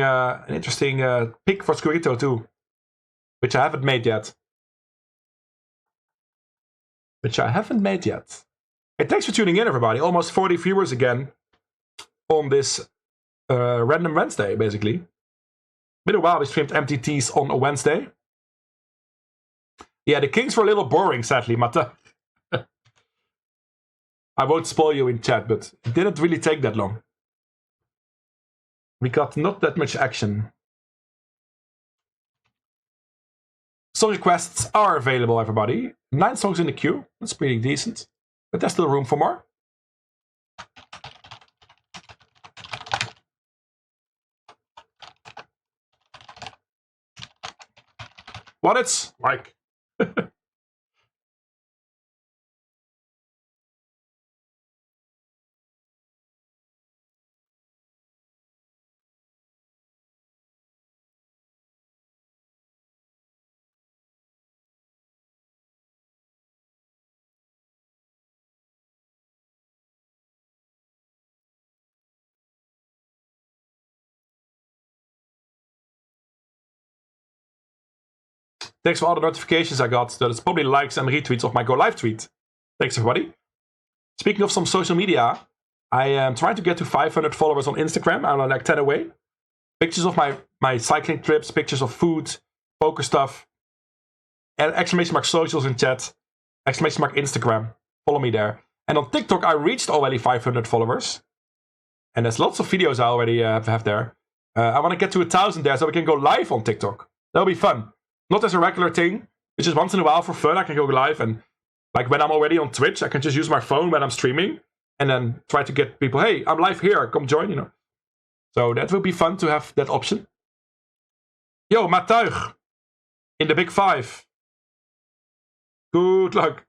pick for Squirito too. Which I haven't made yet. Hey, thanks for tuning in, everybody. Almost 40 viewers again on this random Wednesday, basically. Been a while we streamed MTTs on a Wednesday. Yeah, the Kings were a little boring, sadly, Mata. I won't spoil you in chat, but it didn't really take that long. We got not that much action. Song requests are available, everybody. 9 songs in the queue. That's pretty decent. But there's still room for more. What it's like. Thanks for all the notifications I got. That's probably likes and retweets of my Go Live tweet. Thanks, everybody. Speaking of some social media, I am trying to get to 500 followers on Instagram. I'm like 10 away. Pictures of my cycling trips, pictures of food, poker stuff. And exclamation mark socials in chat. Exclamation mark Instagram. Follow me there. And on TikTok, I reached already 500 followers. And there's lots of videos I already have there. I want to get to 1,000 there so we can go live on TikTok. That'll be fun. Not as a regular thing. It's just once in a while for fun. I can go live. And like when I'm already on Twitch, I can just use my phone when I'm streaming. And then try to get people, hey, I'm live here. Come join, you know. So that will be fun to have that option. Yo, Matuig. In the big 5. Good luck.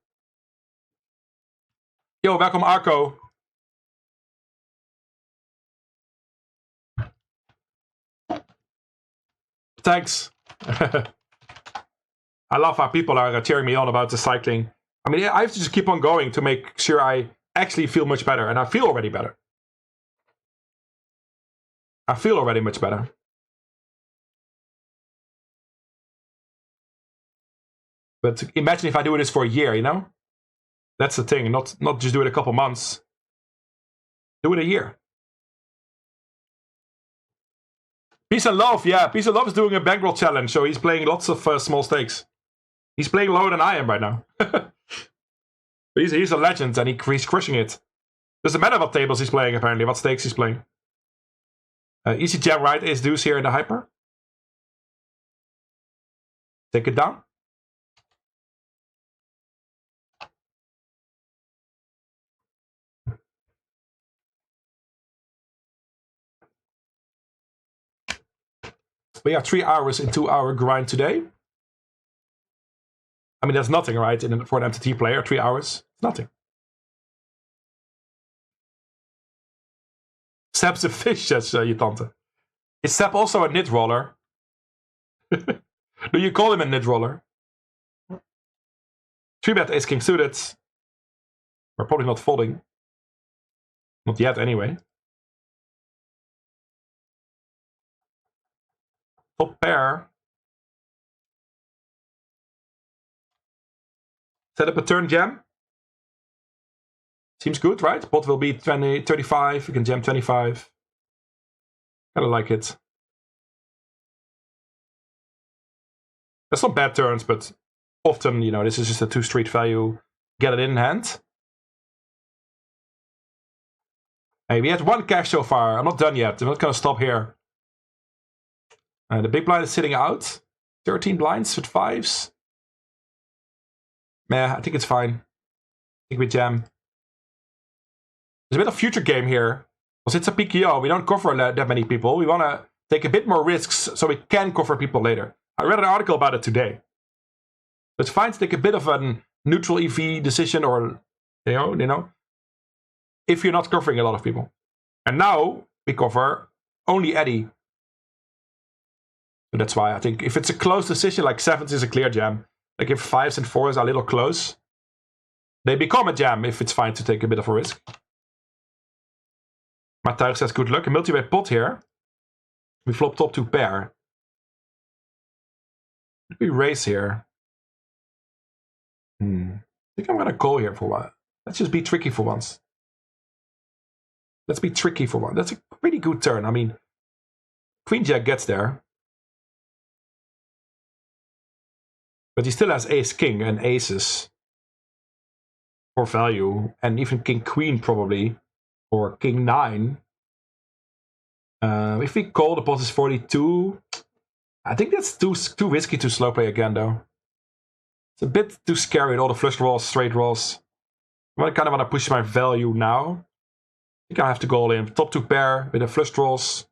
Yo, welkom Arco. Thanks. I love how people are cheering me on about the cycling. I mean, I have to just keep on going to make sure I actually feel much better. And I feel already better. I feel already much better. But imagine if I do this for a year, you know? That's the thing. Not just do it a couple months. Do it a year. Peace and Love. Yeah, Peace and Love is doing a bankroll challenge. So he's playing lots of small stakes. He's playing lower than I am right now. But he's a legend and he's crushing it. Doesn't matter what tables he's playing, apparently. What stakes he's playing. Easy jam right is deuce here in the hyper. Take it down. We have 3 hours in 2-hour grind today. I mean, that's nothing, right? For an MTT player, 3 hours. Nothing. Sep's a fish, says je tante. Is Sep also a nit roller? Do you call him a nit roller? 3-bet ace king suited. We're probably not folding. Not yet, anyway. Top pair. Set up a turn jam. Seems good, right? Pot will be 20, 35. We can jam 25. Kind of like it. That's not bad turns, but often, you know, this is just a 2-street value. Get it in hand. Hey, we had 1 cash so far. I'm not done yet. I'm not going to stop here. The big blind is sitting out. 13 blinds with 5s. Meh, I think it's fine. I think we jam. There's a bit of future game here. Because it's a PKO, we don't cover that many people. We want to take a bit more risks so we can cover people later. I read an article about it today. It's fine to take a bit of a neutral EV decision, or you know, if you're not covering a lot of people. And now we cover only Eddie. So that's why I think if it's a close decision, like 7s is a clear jam. Like if 5s and 4s are a little close, they become a jam if it's fine to take a bit of a risk. Matuig says good luck. A multi-way pot here. We flop top 2 pair. We raise here. I think I'm going to call here for one. Let's just be tricky for once. Let's be tricky for one. That's a pretty good turn. I mean, Queen Jack gets there. But he still has Ace King and Aces for value. And even King Queen probably. Or King 9. If we call, the pot is 42. I think that's too risky to slow play again, though. It's a bit too scary with all the flush draws, straight draws. I kind of want to push my value now. I think I have to go all in. Top 2 pair with the flush draws.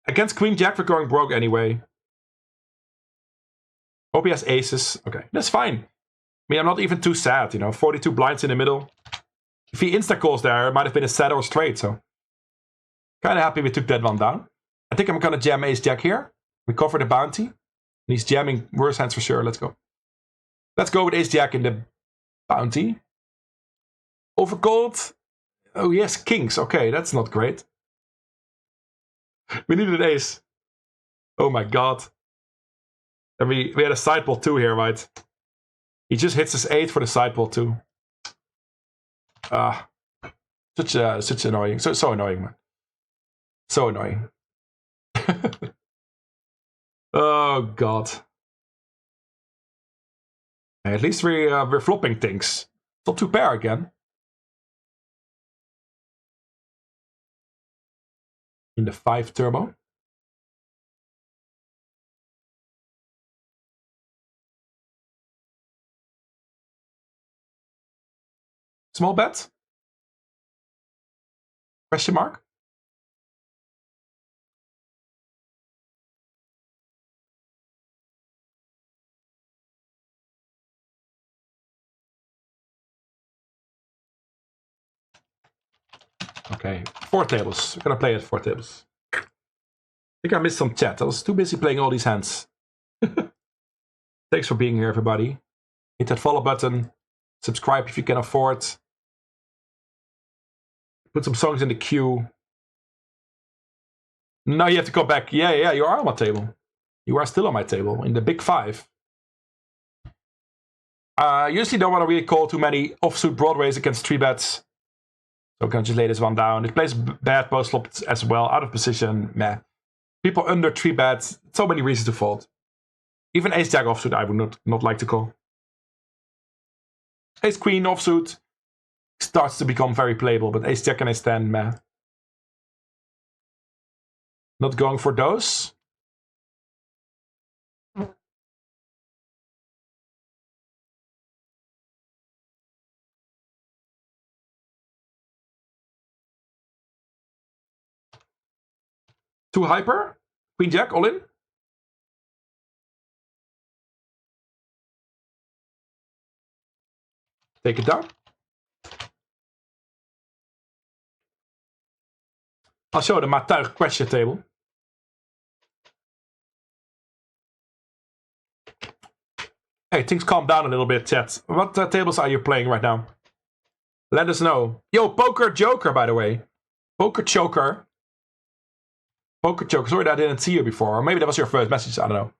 Against Queen Jack, we're going broke anyway. Hope he has aces. Okay, that's fine. I mean, I'm not even too sad, you know. 42 blinds in the middle. If he insta-calls there, it might have been a set or a straight, so. Kind of happy we took that one down. I think I'm going to jam Ace-Jack here. We cover the bounty. And he's jamming worse hands for sure. Let's go. Let's go with Ace-Jack in the bounty. Overcalled. Oh, yes, kings. Okay, that's not great. We need an ace. Oh my god. And we had a sideball too here, right? He just hits his 8 for the sideball too. Such annoying. So annoying, man. So annoying. Oh god. At least we're flopping things. Top 2 pair again. In the 5 turbo. Small bet? Question mark? Okay, 4 tables. We're gonna play at 4 tables. I think I missed some chat. I was too busy playing all these hands. Thanks for being here, everybody. Hit that follow button. Subscribe if you can afford. Put some songs in the queue. Now you have to go back. Yeah, you are on my table. You are still on my table in the big 5. Usually don't want to really call too many offsuit broadways against 3-bets. So I'm going to just lay this one down. It plays bad post flop as well. Out of position. Meh. People under 3-bets. So many reasons to fold. Even Ace-Jack offsuit I would not like to call. Ace-Queen offsuit starts to become very playable. But Ace-Jack and Ace-10, meh. Not going for those. Too hyper? Queen Jack, all in? Take it down. I'll show the Matuig Questje table. Hey, things calm down a little bit, chat. What tables are you playing right now? Let us know. Yo, Poker Joker, by the way. Poker Choker. Poker Choker, sorry that I didn't see you before. Or maybe that was your first message, I don't know.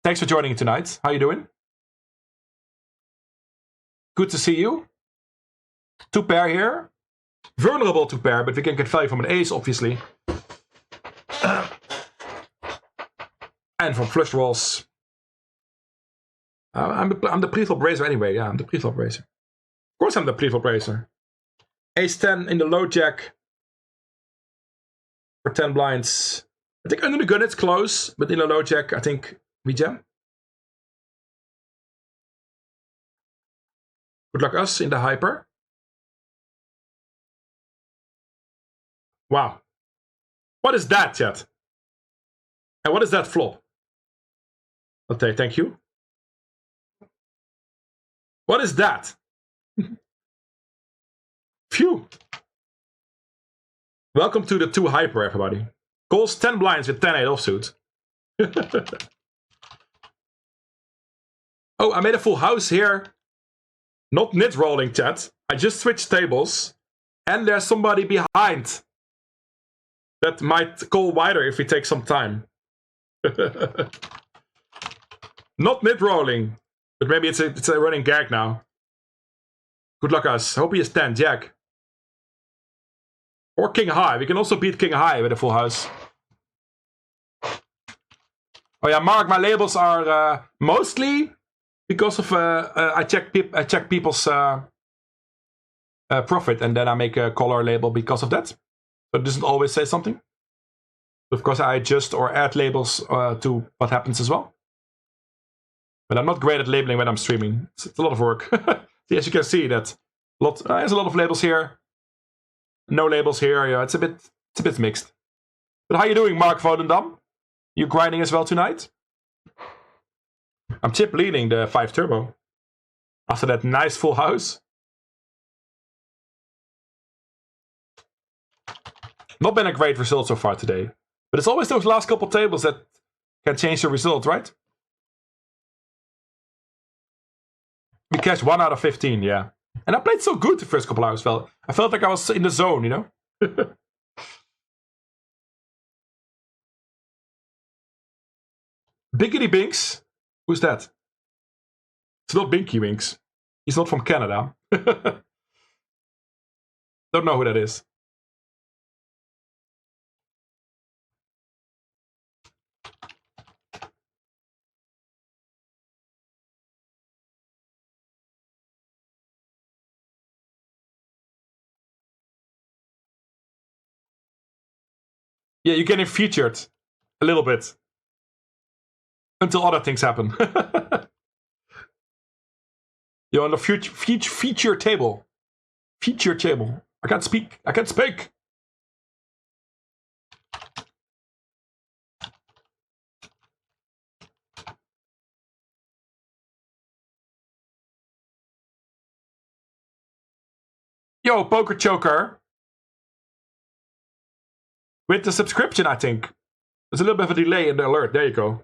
Thanks for joining tonight. How you doing? Good to see you. 2 pair here. Vulnerable 2 pair, but we can get value from an ace, obviously. And from flush draws. I'm the pre-flop raiser anyway. Yeah, I'm the pre-flop raiser. Of course I'm the pre-flop raiser. Ace 10 in the low jack. For 10 blinds. I think under the gun it's close, but in the low jack I think we jam. Good luck us in the hyper. Wow. What is that, chat? And what is that flop? Okay, thank you. What is that? Phew. Welcome to the 2 hyper, everybody. Calls 10 blinds with 10-8 offsuit. Oh, I made a full house here. Not nit rolling, chat. I just switched tables. And there's somebody behind. That might call wider if we take some time. Not nit rolling. But maybe it's a running gag now. Good luck us. Hope he is 10 jack. Or king high. We can also beat king high with a full house. Oh yeah, Mark, my labels are mostly because of I check people's profit and then I make a color label because of that. So it doesn't always say something. Of course, I adjust or add labels to what happens as well. But I'm not great at labeling when I'm streaming. It's a lot of work. See, as you can see, that there's a lot of labels here. No labels here. Yeah, it's a bit mixed. But how you doing, Mark Volendam? You grinding as well tonight? I'm chip leading the 5 turbo. After that nice full house. Not been a great result so far today. But it's always those last couple tables that can change the result, right? We cashed 1 out of 15, yeah. And I played so good the first couple hours. Well, I felt like I was in the zone, you know? Biggity Binks? Who's that? It's not Binky Winks. He's not from Canada. Don't know who that is. Yeah, you're getting featured a little bit. Until other things happen. You're on the feature table. Feature table. I can't speak. I can't speak. Yo, Poker Choker. With the subscription, I think. There's a little bit of a delay in the alert. There you go.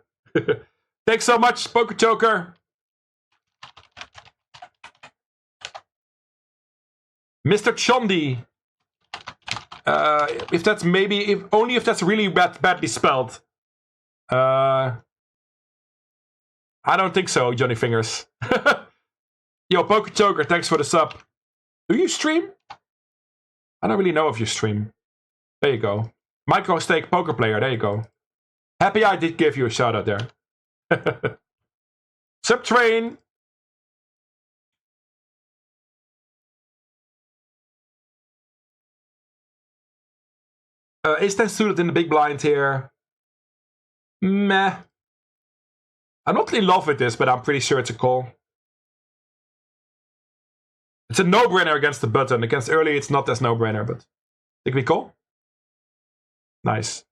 Thanks so much, Poker Choker. Mr. Chondi. If that's maybe, only if that's really badly spelled. I don't think so, Johnny Fingers. Yo, Poker Choker, thanks for the sub. Do you stream? I don't really know if you stream. There you go. Micro Stake Poker Player, there you go. Happy I did give you a shout out there. Subtrain. Ace-10 suited in the big blind here. Meh. I'm not in love with this, but I'm pretty sure it's a call. It's a no-brainer against the button. Against early, it's not as no-brainer, but think we call? Nice.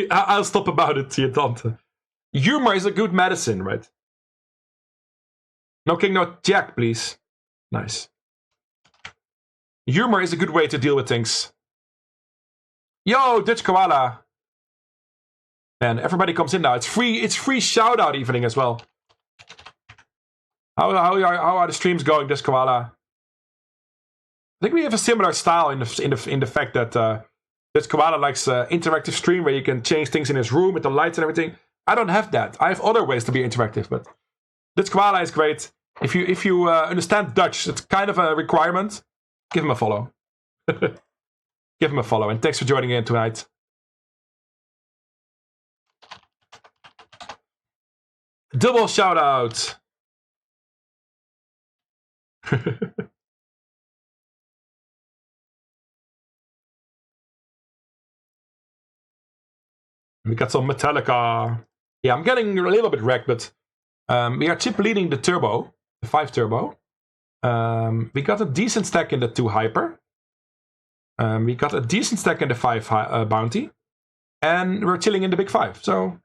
I'll stop about it, dear Tante. Humor is a good medicine, right? No king, no jack, please. Nice. Humor is a good way to deal with things. Yo, Dutch Koala. Man, everybody comes in now. It's free shout-out evening as well. How are the streams going, Dutch Koala? think we have a similar style in the fact that Koala likes interactive stream where you can change things in his room with the lights and everything. I don't have that. I have other ways to be interactive, but this Koala is great. If you understand Dutch, it's kind of a requirement. Give him a follow. Give him a follow, and thanks for joining in tonight. Double shout out. We got some Metallica. Yeah, I'm getting a little bit wrecked, but we are chip leading the turbo, the 5 turbo. We got a decent stack in the 2 hyper. We got a decent stack in the 5 bounty. And we're chilling in the big 5. So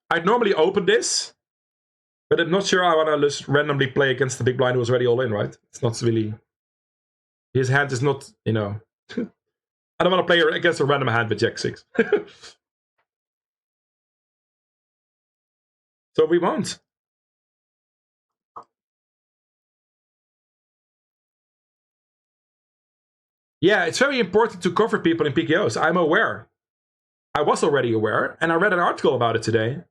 I'd normally open this, but I'm not sure I want to just randomly play against the big blind who was already all in, right? It's not really... His hand is not, you know... I don't want to play against a random hand with Jack 6. So we won't. Yeah, it's very important to cover people in PKOs. I'm aware. I was already aware, and I read an article about it today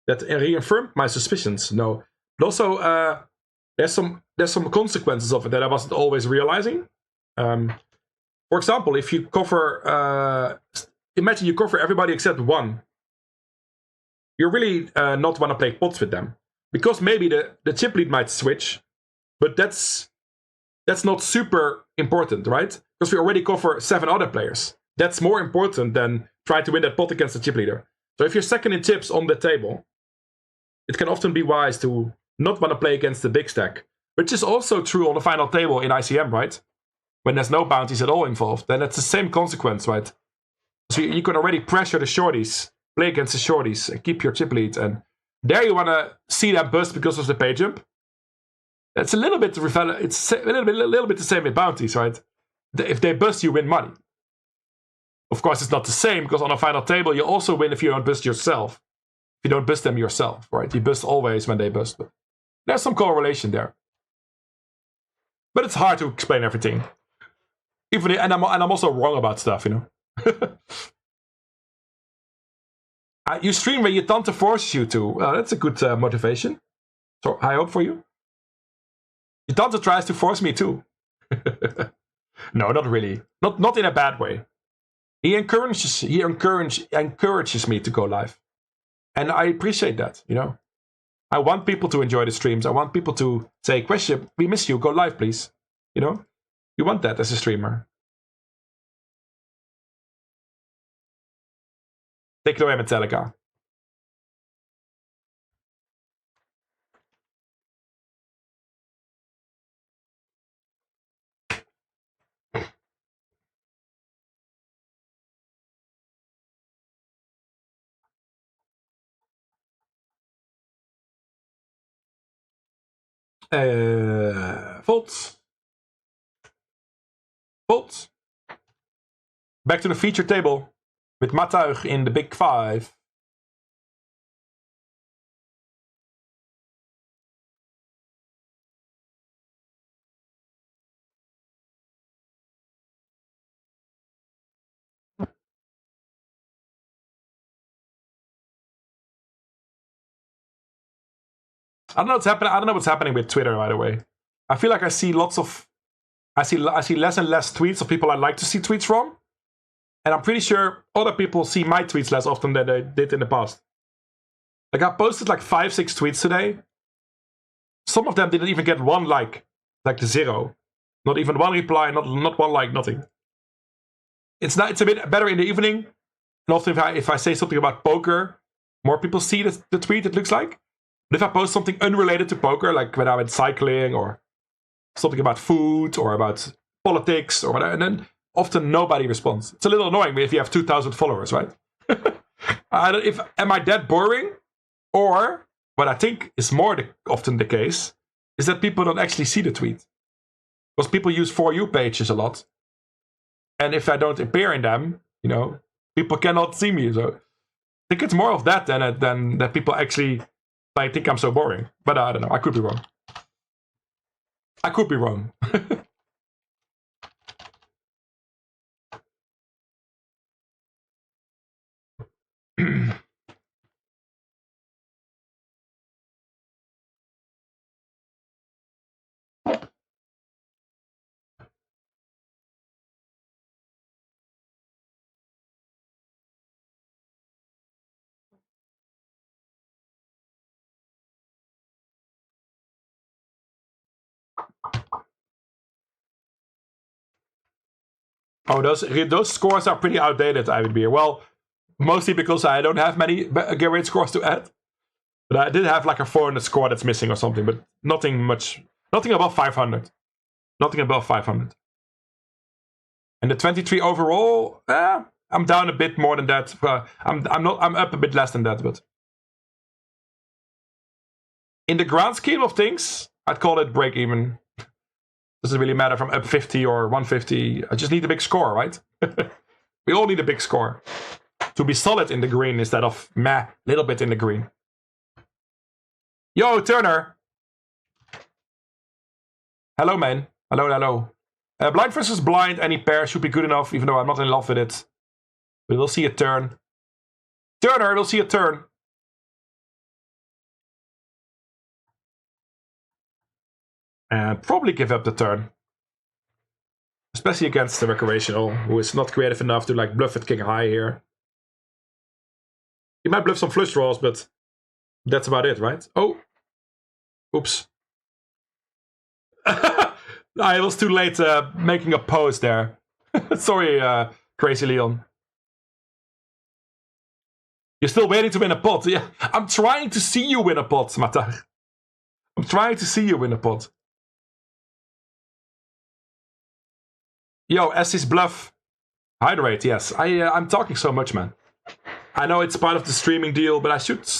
that reaffirmed my suspicions. No, but also there's some consequences of it that I wasn't always realizing. For example, if you cover, imagine you cover everybody except one. You really not want to play pots with them, because maybe the chip lead might switch, but that's not super important, right? Because we already cover 7 other players. That's more important than trying to win that pot against the chip leader. So if you're second in chips on the table, it can often be wise to not want to play against the big stack, which is also true on the final table in ICM, right? When there's no bounties at all involved, then it's the same consequence, right? So you can already pressure the shorties, play against the shorties, and keep your chip lead, and there you want to see them bust because of the pay jump. It's a little bit the same with bounties, right? If they bust, you win money. Of course, it's not the same, because on a final table, you also win if you don't bust yourself. If you don't bust them yourself, right? You bust always when they bust. But there's some correlation there. But it's hard to explain everything. And I'm also wrong about stuff, you know. You stream when your tante forces you to. Well, that's a good motivation. So I hope for you. Your tante tries to force me too. No, not really. Not in a bad way. He encourages me to go live. And I appreciate that, you know. I want people to enjoy the streams. I want people to say, Questje, we miss you, go live, please. You know? You want that as a streamer. Take it away, Metallica. Volt. Back to the feature table with Matuig in the big 5. I don't know what's happening. I don't know what's happening with Twitter, by the way. I feel like I see less and less tweets of people I'd like to see tweets from. And I'm pretty sure other people see my tweets less often than they did in the past. Like, I posted like 5-6 tweets today. Some of them didn't even get one like the 0. Not even one reply, not one like, nothing. It's a bit better in the evening. And often if I say something about poker, more people see the tweet, it looks like. But if I post something unrelated to poker, like when I went cycling or something about food or about politics or whatever, and then often nobody responds. It's a little annoying if you have 2,000 followers, right? Am I that boring? Or what I think is more often the case is that people don't actually see the tweet. Because people use For You pages a lot. And if I don't appear in them, people cannot see me. So I think it's more of that than that people actually think I'm so boring. But I don't know. I could be wrong. I could be wrong. Oh, those scores are pretty outdated, I would be. Well, mostly because I don't have many great scores to add. But I did have like a 400 score that's missing or something, but nothing much. Nothing above 500. Nothing above 500. And the 23 overall, I'm down a bit more than that. I'm up a bit less than that, but in the grand scheme of things, I'd call it break even. Doesn't really matter if I'm up 50 or 150. I just need a big score, right? We all need a big score to be solid in the green instead of little bit in the green. Yo, Turner. Hello, man. Hello. Blind versus blind, any pair should be good enough, even though I'm not in love with it. But we'll see a turn. Turner, we'll see a turn. And probably give up the turn. Especially against the recreational, who is not creative enough to bluff at king high here. He might bluff some flush draws, but that's about it, right? Oh. Oops. I was too late making a pose there. Sorry, Crazy Leon. You're still waiting to win a pot. Yeah, I'm trying to see you win a pot, Matar. I'm trying to see you win a pot. Yo, Essie's bluff. Hydrate, yes. I'm talking so much, man. I know it's part of the streaming deal, but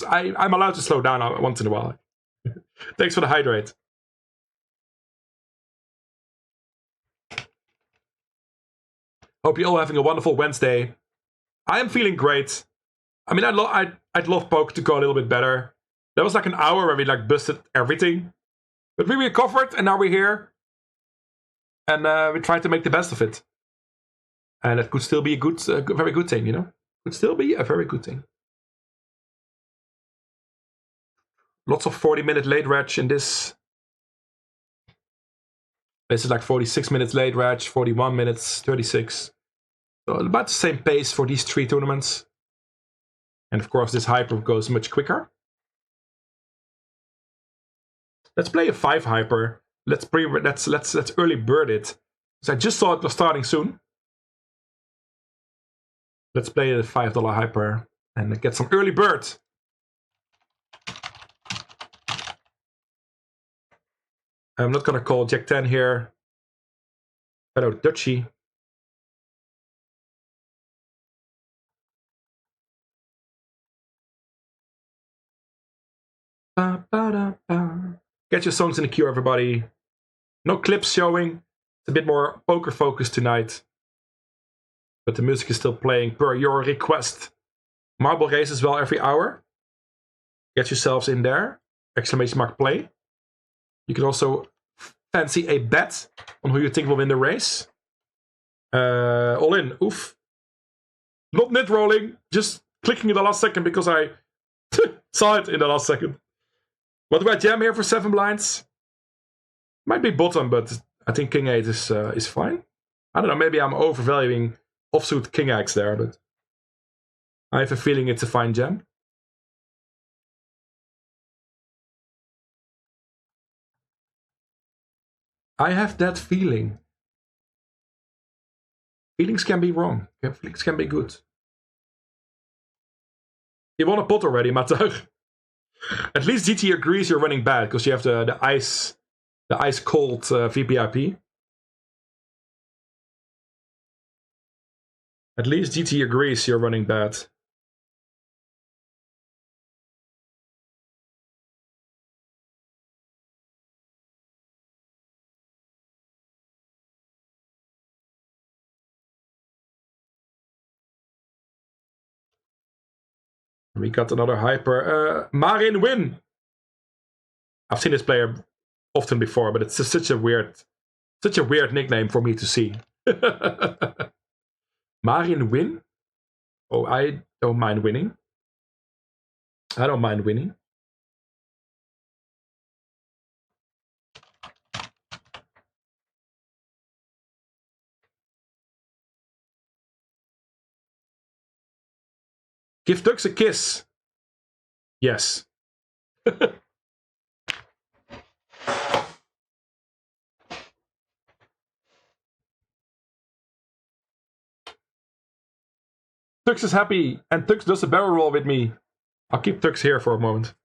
I'm allowed to slow down once in a while. Thanks for the hydrate. Hope you're all having a wonderful Wednesday. I am feeling great. I mean, I'd love poker to go a little bit better. That was like an hour where we busted everything. But we recovered, and now we're here. And we tried to make the best of it. And it could still be a very good thing, Could still be a very good thing. Lots of 40-minute late reg in this. This is like 46 minutes late reg, 41 minutes, 36. So about the same pace for these 3 tournaments. And of course, this hyper goes much quicker. Let's play a 5 hyper. Let's early bird it. So I just saw it was starting soon. Let's play a $5 hyper and get some early bird. I'm not gonna call Jack 10 here. Hello, Dutchie. Get your songs in the queue, everybody. No clips showing. It's a bit more poker focused tonight. But the music is still playing per your request. Marble race as well every hour. Get yourselves in there. Exclamation mark play. You can also fancy a bet on who you think will win the race. All in. Oof. Not net rolling. Just clicking in the last second because I saw it in the last second. What do I jam here for 7 blinds? Might be bottom, but I think king 8 is fine. I don't know. Maybe I'm overvaluing offsuit king X there, but I have a feeling it's a fine jam. I have that feeling. Feelings can be wrong. Feelings can be good. You won a pot already, Matar. At least GT agrees you're running bad because you have the ice cold VPIP. At least GT agrees you're running bad. We got another hyper. Marin Win. I've seen this player often before, but it's just such a weird nickname for me to see. Marin Win? Oh, I don't mind winning. I don't mind winning. Give Tux a kiss. Yes. Tux is happy, and Tux does a barrel roll with me. I'll keep Tux here for a moment.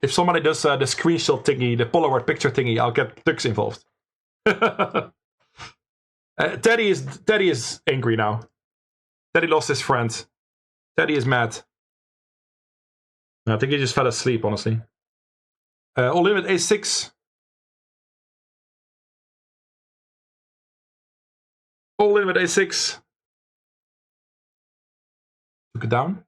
If somebody does the screenshot thingy, the Polaroid picture thingy, I'll get Tux involved. Teddy is angry now. Teddy lost his friend. Teddy is mad. I think he just fell asleep, honestly. All in with A6. All in with A6. Took it down.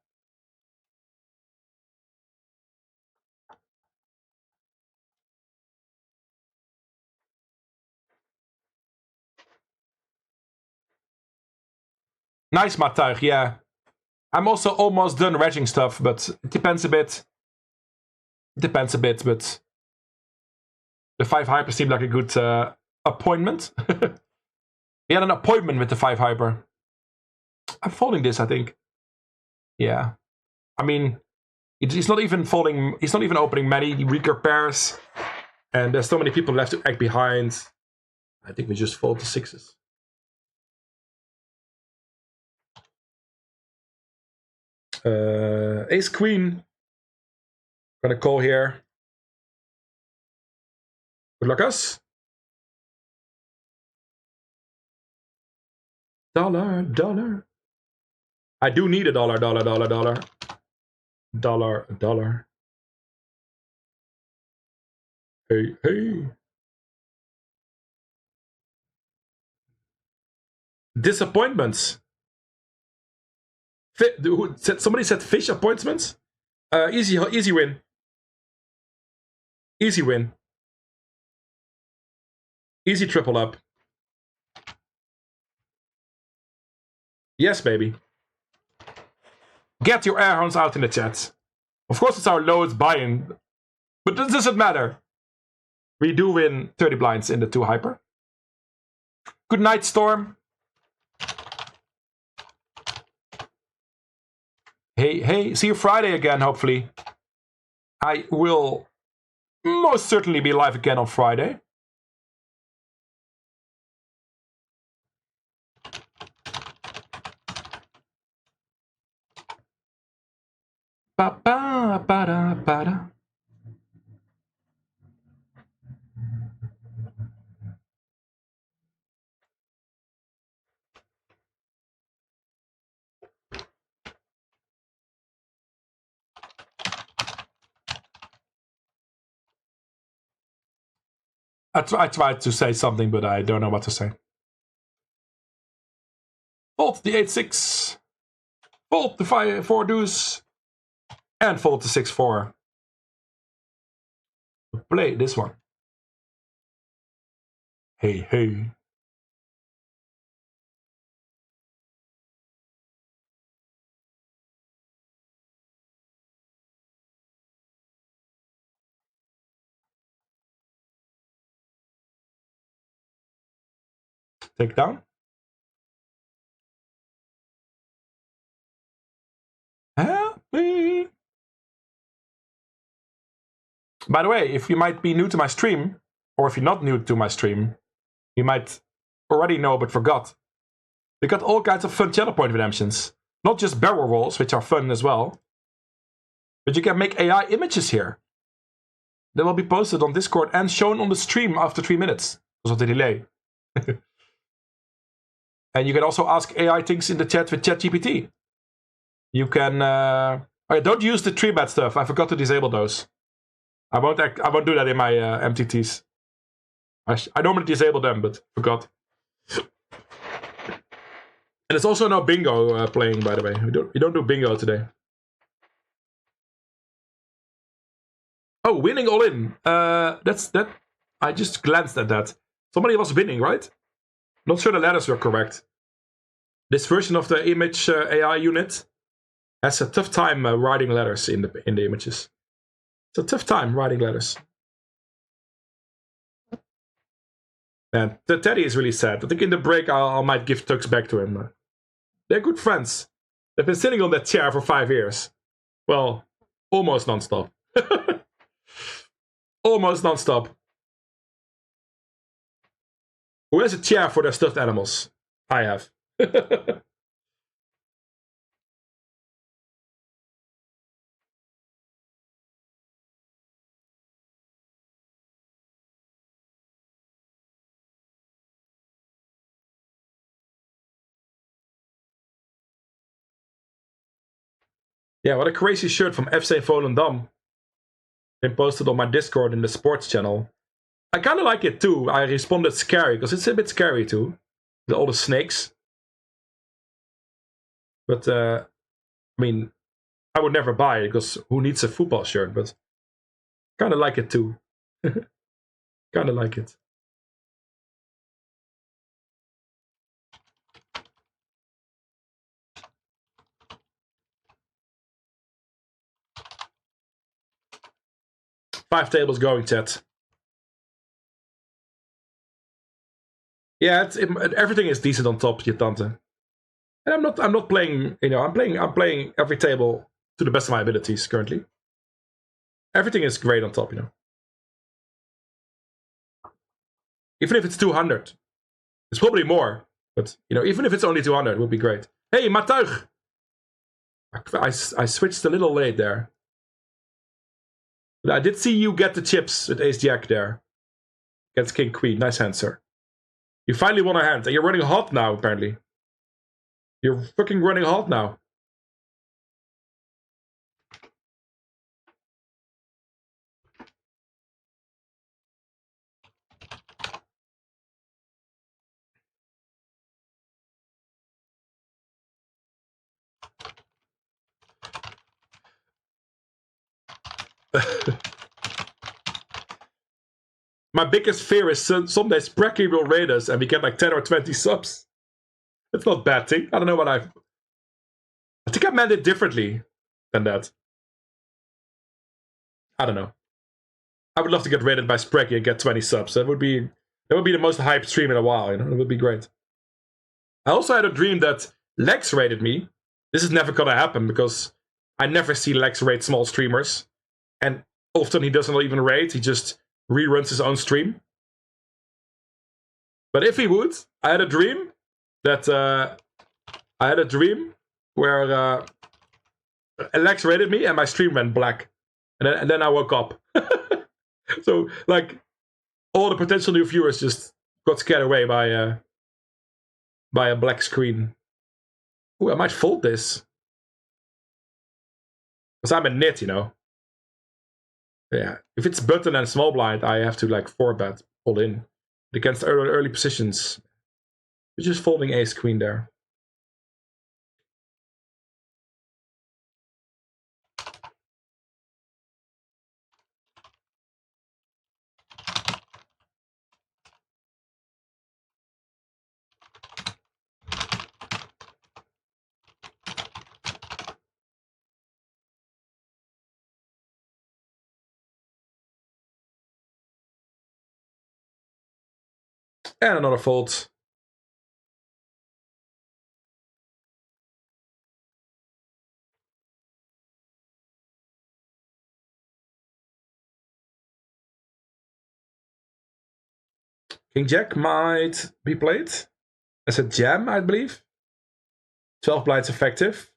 Nice, Matuig, yeah. I'm also almost done regging stuff, but it depends a bit. It depends a bit, but the 5 hyper seemed like a good appointment. We had an appointment with the 5 hyper. I'm folding this, I think. Yeah. I mean, he's not even folding. He's not even opening many weaker pairs. And there's so many people left to act behind. I think we just fold the 6s. Ace Queen. Gonna call here. Good luck, us. Dollar, dollar. I do need a dollar, dollar, dollar, dollar. Dollar, dollar. Hey, hey. Disappointments. Somebody said fish appointments? Easy win. Easy win. Easy triple up. Yes, baby. Get your air horns out in the chat. Of course, it's our lowest buy-in, but this doesn't matter. We do win 30 blinds in the 2 hyper. Good night, Storm. Hey, hey, see you Friday again, hopefully. I will most certainly be live again on Friday. Ba-ba-ba-da-ba-da. I tried to say something, but I don't know what to say. Fold the 8-6. Fold the 5-4 deuce. And fold the 6-4. Play this one. Hey, hey. Take down. Help me. By the way, if you might be new to my stream, or if you're not new to my stream, you might already know but forgot. We got all kinds of fun channel point redemptions. Not just barrel rolls, which are fun as well. But you can make AI images here. They will be posted on Discord and shown on the stream after 3 minutes. Because of the delay. And you can also ask AI things in the chat with ChatGPT. You can... don't use the tree bet stuff. I forgot to disable those. I won't do that in my MTTs. I normally disable them, but forgot. And it's also no bingo playing, by the way. We don't do bingo today. Oh, winning all in. That's that. I just glanced at that. Somebody was winning, right? Not sure the letters were correct. This version of the image AI unit has a tough time writing letters in the images. It's a tough time writing letters. And the Teddy is really sad. I think in the break I might give Tux back to him. They're good friends. They've been sitting on that chair for 5 years. Well, almost non-stop. Almost non-stop. Who has a chair for their stuffed animals? I have. Yeah, what a crazy shirt from FC Volendam. Been posted on my Discord in the sports channel. I kind of like it too. I responded scary, because it's a bit scary too. With all the snakes. But, I mean, I would never buy it, because who needs a football shirt? But kind of like it too. Kind of like it. Five tables going, chat. Yeah, everything is decent on top, je tante. And I'm not playing, I'm playing every table to the best of my abilities currently. Everything is great on top, Even if it's 200. It's probably more. But, even if it's only 200, it would be great. Hey, Matuig! I switched a little late there. But I did see you get the chips with Ace Jack there. Against King Queen. Nice hand, sir. You finally won a hand. And you're running hot now, apparently. You're fucking running hot now. My biggest fear is someday Sprecky will raid us and we get like 10 or 20 subs. It's not a bad thing. I don't know what I think I meant it differently than that. I don't know. I would love to get raided by Sprecky and get 20 subs. That would be the most hyped stream in a while, It would be great. I also had a dream that Lex raided me. This is never gonna happen because I never see Lex raid small streamers. And often he doesn't even raid, he just reruns his own stream. But if he would, I had a dream where Lex raided me and my stream went black. And then I woke up. So, like, all the potential new viewers just got scared away by a black screen. Ooh, I might fold this. Because I'm a nit, Yeah, if it's button and small blind, I have to, like, 4-bet all in. Against early positions. You're just folding ace queen there. And another fold. King Jack might be played as a jam, I believe. 12 blinds effective.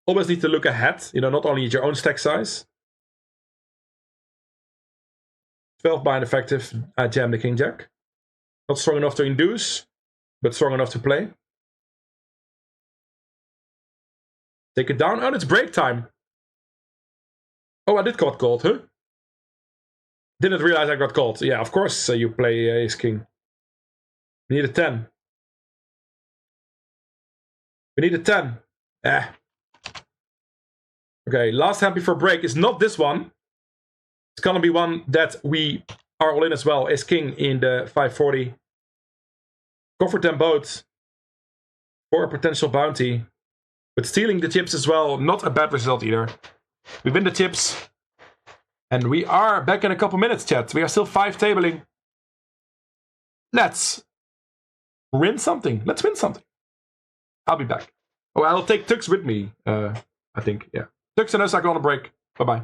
Always need to look ahead, not only at your own stack size. 12 blind effective, I jam the King Jack. Not strong enough to induce, but strong enough to play. Take it down. Oh, it's break time. Oh, I did got called, huh? Didn't realize I got called. Yeah, of course you play ace king. You need a 10. We need a 10. Okay, last hand before break is not this one. It's gonna be one that we are all in as well. Ace King in the 540. Go for them both for a potential bounty. But stealing the chips as well, not a bad result either. We win the chips. And we are back in a couple minutes, chat. We are still 5 tabling. Let's win something. Let's win something. I'll be back. Oh, I'll take Tux with me, I think. Yeah. Tux and us are going to break. Bye-bye.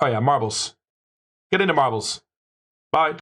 Oh yeah, marbles. Get in the marbles. Bye.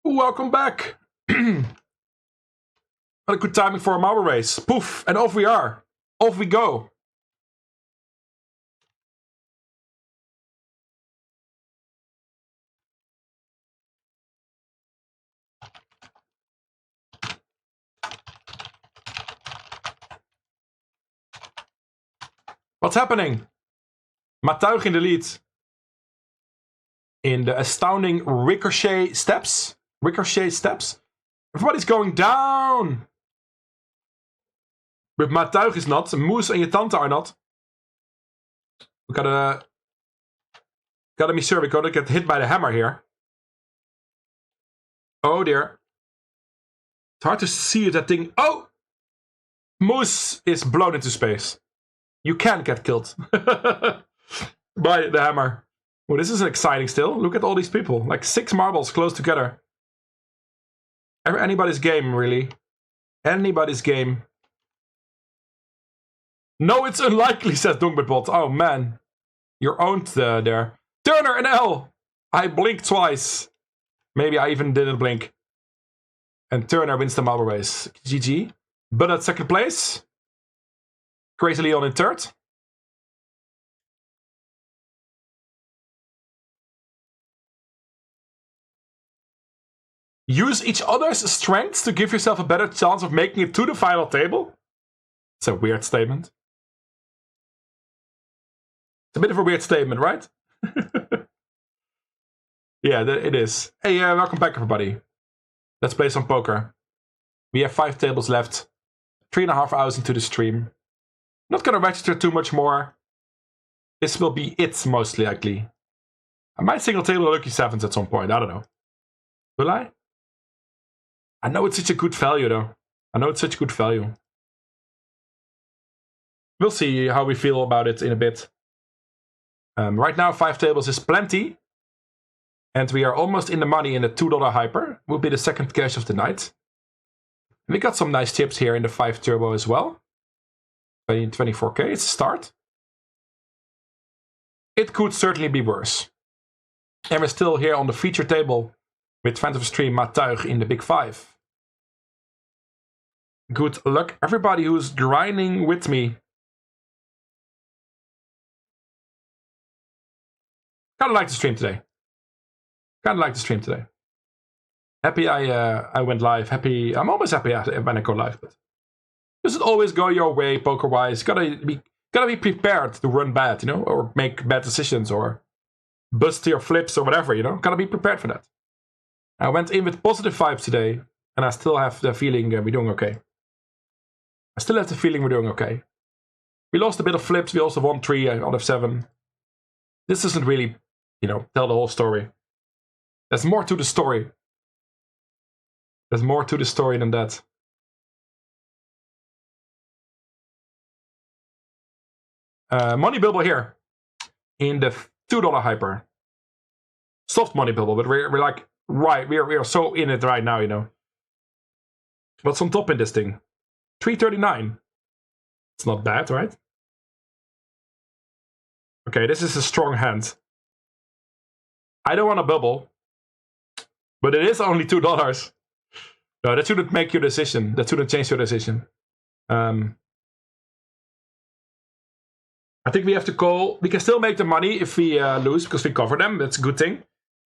Welcome back. What a good timing for a marble race. Poof, and off we are. Off we go. What's happening? Matuig in the lead. In the astounding ricochet steps. Ricochet steps. Everybody's going down. But Matuig is not. Moose and your tante are not. We gotta be sure we're gonna get hit by the hammer here. Oh dear. It's hard to see that thing. Oh! Moose is blown into space. You can get killed by the hammer. Well, this is exciting still. Look at all these people. Like 6 marbles close together. Anybody's game, really. Anybody's game. No, it's unlikely, says Dongbetbot. Oh, man. You're owned there. Turner and L. I blinked twice. Maybe I even didn't blink. And Turner wins the marble race. GG. But at second place. Crazy Leon in third. Use each other's strengths to give yourself a better chance of making it to the final table. It's a weird statement. It's a bit of a weird statement, right? Yeah, it is. Hey, welcome back, everybody. Let's play some poker. We have 5 tables left. 3.5 hours into the stream. Not gonna register too much more. This will be it, mostly likely. I might single table Lucky Sevens at some point. I don't know. Will I? I know it's such a good value, though. I know it's such a good value. We'll see how we feel about it in a bit. Right now, 5 tables is plenty. And we are almost in the money in the $2 hyper. Will be the second cash of the night. And we got some nice chips here in the 5 turbo as well. 24k, it's a start. It could certainly be worse. And we're still here on the feature table with friend of the stream Matuig in the big 5. Good luck, everybody who's grinding with me. Kinda like the stream today. Happy I went live. Happy, I'm always happy when I go live. But doesn't always go your way poker-wise. Gotta be prepared to run bad, you know, or make bad decisions, or bust your flips or whatever, you know. Gotta be prepared for that. I went in with positive vibes today, and I still have the feeling we're doing okay. We lost a bit of flips. We also won 3 out of 7. This doesn't really, you know, tell the whole story. There's more to the story. There's more to the story than that. Money bubble here in the $2 hyper. Soft money bubble, but we're like, right, we are so in it right now, you know. What's on top in this thing? 339. It's not bad, right? Okay, this is a strong hand. I don't want to bubble, but it is only $2. No, that shouldn't make your decision. That shouldn't change your decision. I think we have to call. We can still make the money if we lose because we cover them. That's a good thing.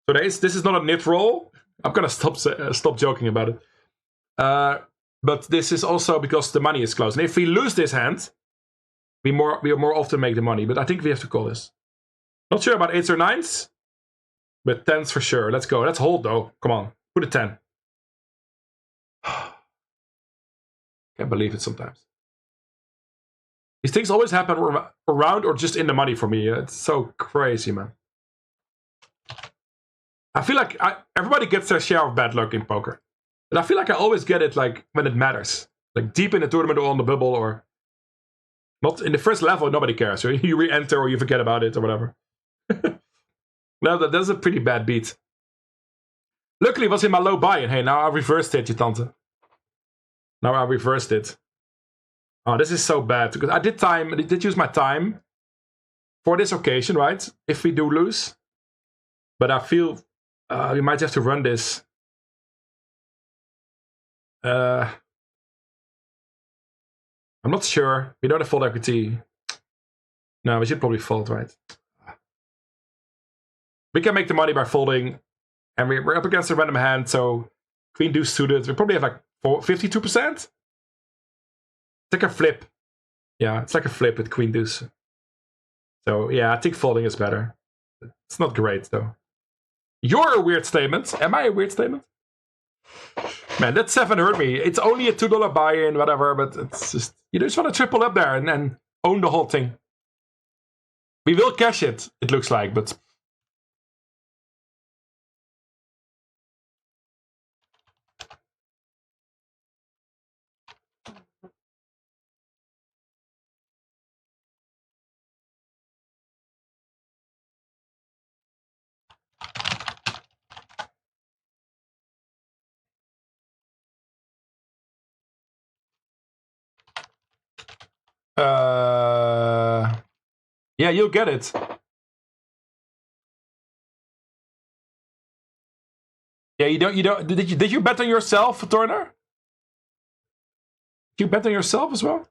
So this is not a nit roll. I'm gonna stop joking about it. But this is also because the money is close. And if we lose this hand, we more often make the money. But I think we have to call this. Not sure about 8s or 9s, but 10s for sure. Let's go. Let's hold though. Come on, put a 10. Can't believe it sometimes. These things always happen around or just in the money for me. It's so crazy, man. I feel like everybody gets their share of bad luck in poker. But I feel like I always get it like when it matters. Like deep in the tournament or on the bubble or... Not in the first level, nobody cares. So you re-enter or you forget about it or whatever. No, that's a pretty bad beat. Luckily it was in my low buy-in. Hey, now I reversed it, je tante. Now I reversed it. Oh, this is so bad. Because I did use my time for this occasion, right? If we do lose. But I feel we might have to run this. I'm not sure. We don't have fold equity. No, we should probably fold, right? We can make the money by folding. And we're up against a random hand, so queen deuce suited. We probably have like 52%. It's like a flip. Yeah, it's like a flip with queen deuce. So yeah, I think folding is better. It's not great though. You're a weird statement. Am I a weird statement? Man, that 7 hurt me. It's only a $2 buy-in, whatever, but it's just... You just want to triple up there and own the whole thing. We will cash it, it looks like, but... Yeah, you'll get it. Yeah, you don't. Did you bet on yourself, Turner? Did you bet on yourself as well?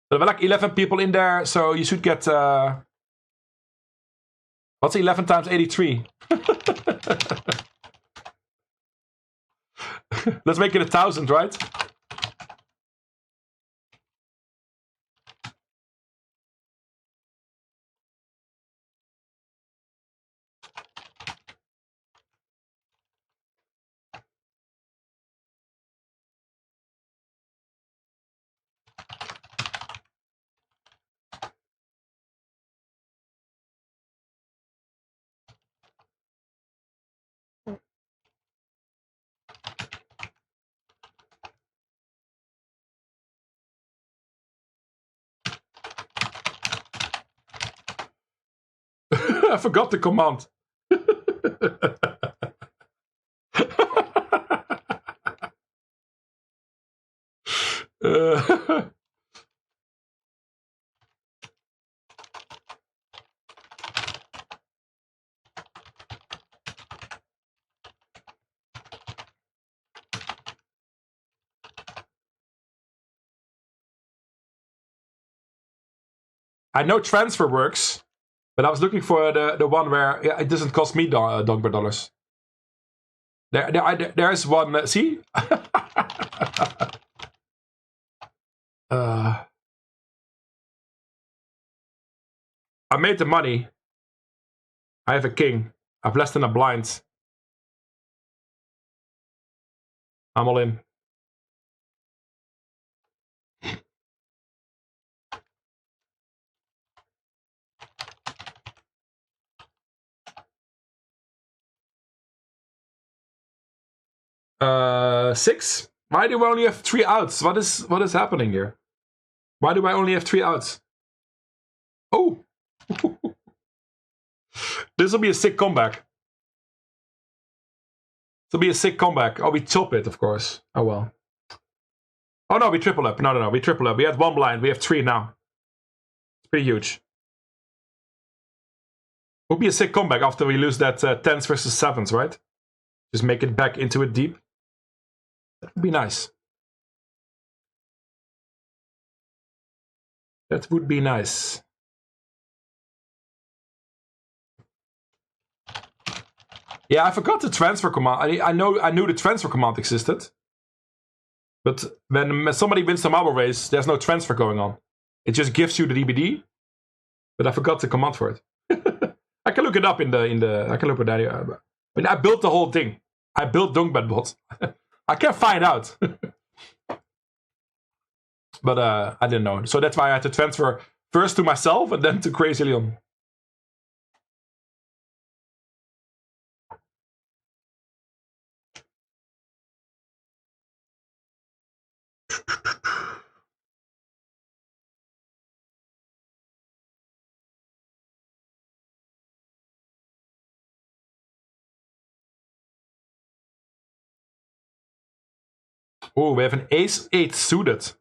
There were like 11 people in there, so you should get. What's 11 times 83? Let's make it 1,000, right? I forgot the command. I know transfer works, but I was looking for the one where it doesn't cost me Dogber dollars. There's one. See? I made the money. I have a king. I've less than a blind. I'm all in. Six? Why do we only have 3 outs? What is happening here? Why do I only have 3 outs? Oh! This will be a sick comeback. This will be a sick comeback. Oh, we chop it, of course. Oh well. Oh no, we triple up. No, we triple up. We had 1 blind. We have 3 now. It's pretty huge. Would be a sick comeback after we lose that 10s versus 7s, right? Just make it back into it deep. That would be nice. That would be nice. Yeah, I forgot the transfer command. I knew the transfer command existed. But when somebody wins the marble race, there's no transfer going on. It just gives you the DBD. But I forgot the command for it. I can look it up in the. I can look at that. I mean, I built the whole thing. I built Dunkbet bot. I can find out. But I didn't know. So that's why I had to transfer first to myself and then to Crazy Leon. Oh, we have an ace-8 suited.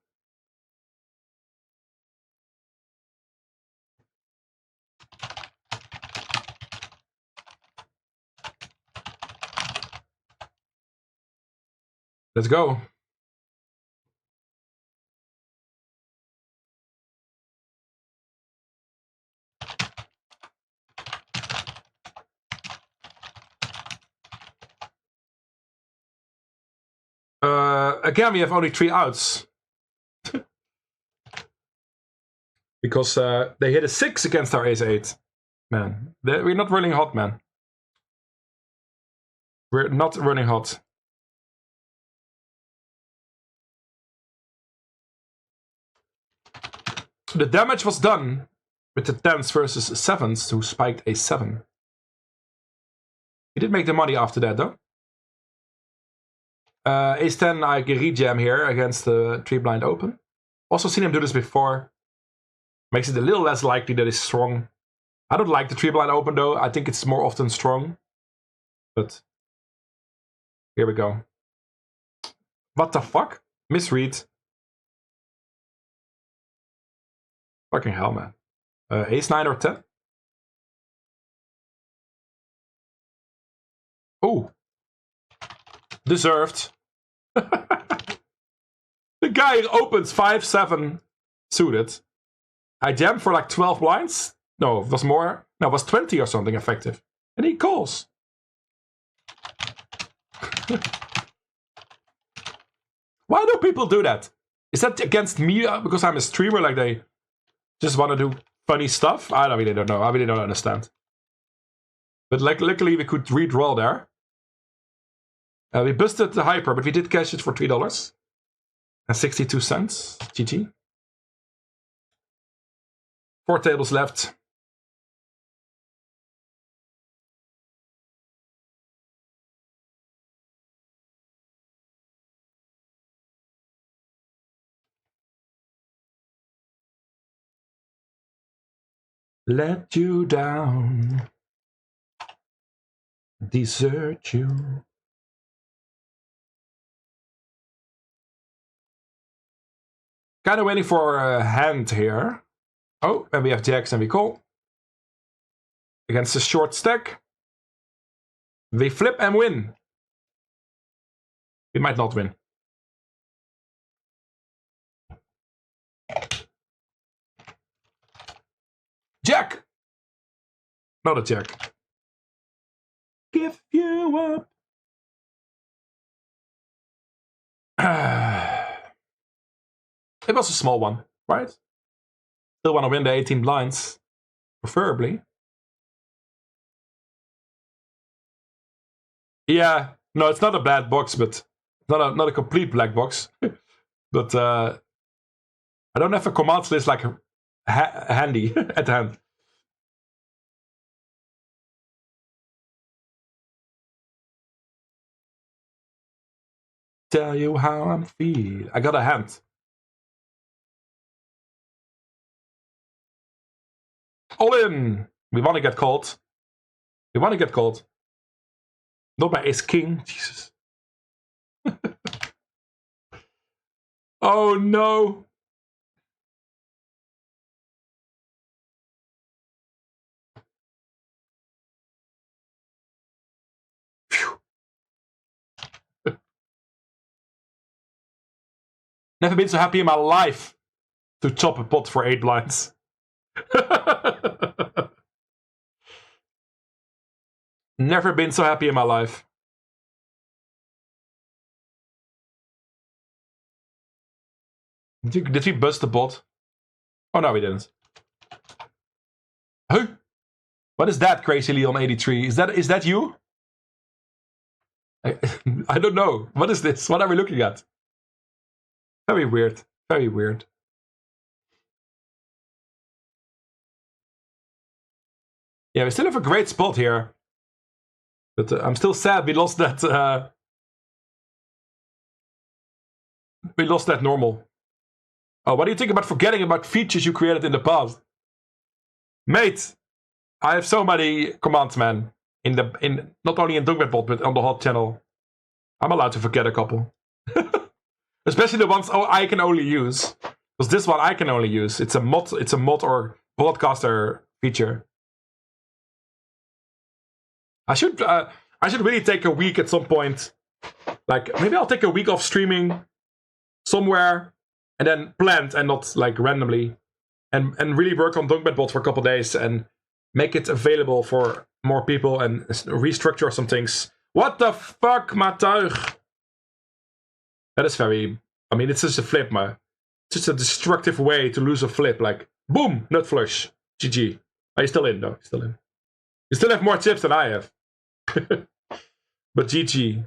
Let's go. Again, we have only 3 outs. Because they hit a 6 against our ace-8. Man, we're not running hot, man. We're not running hot. The damage was done with the 10s versus 7s who spiked a 7. He did make the money after that, though. Ace-10, I can rejam here against the 3-blind open. Also seen him do this before. Makes it a little less likely that he's strong. I don't like the 3-blind open, though. I think it's more often strong. But here we go. What the fuck? Misread. Fucking hell, man. Ace-9 or 10? Oh, Deserved. The guy opens 5-7 suited. I jam for like 12 blinds. No, it was more. No, it was 20 or something effective. And he calls. Why do people do that? Is that against me because I'm a streamer? Like they just want to do funny stuff? I really don't know. I really don't understand. But like, luckily we could redraw there. We busted the hyper, but we did cash it for $3 and 62 cents. GG. 4 tables left. Let you down. Desert you. Kind of waiting for a hand here. Oh, and we have jacks and we call. Against a short stack. We flip and win. We might not win. Jack! Not a jack. Give you up. It was a small one, right? Still want to win the 18 blinds. Preferably. Yeah, no, it's not a bad box, but not a complete black box. But I don't have a commands list like handy at hand. Tell you how I'm feeling. I got a hand. All in. We want to get called. We want to get called. Not by ace king. Jesus. Oh no. Never been so happy in my life to chop a pot for 8 blinds. Never been so happy in my life. Did we bust the pot? Oh no, we didn't. Huh? What is that, Crazy Leon 83? Is that you? I don't know. What is this? What are we looking at? Very weird. Very weird. Yeah, we still have a great spot here. But I'm still sad we lost that. We lost that normal. Oh, what do you think about forgetting about features you created in the past? Mate, I have so many commands, man. In not only in Dunkbetbot, but on the hot channel. I'm allowed to forget a couple. Especially the ones I can only use. Because this one I can only use. It's a mod or broadcaster feature. I should really take a week at some point. Like maybe I'll take a week off streaming somewhere and then plant and not like randomly. And really work on Dunkbetbot for a couple days and make it available for more people and restructure some things. What the fuck, Matuig? That is very... I mean, it's just a flip, man. It's just a destructive way to lose a flip. Like, boom, nut flush. GG. Are you still in, though? Still in. You still have more chips than I have. But GG.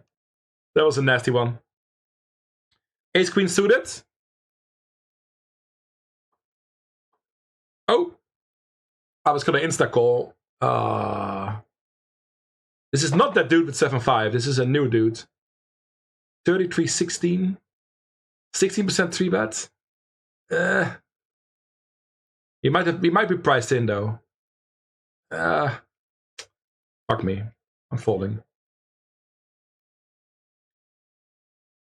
That was a nasty one. Ace Queen suited. Oh. I was going to insta-call. This is not that dude with 7-5. This is a new dude. 33-16. 16% 3-bet. He might be priced in though. Fuck me. I'm folding.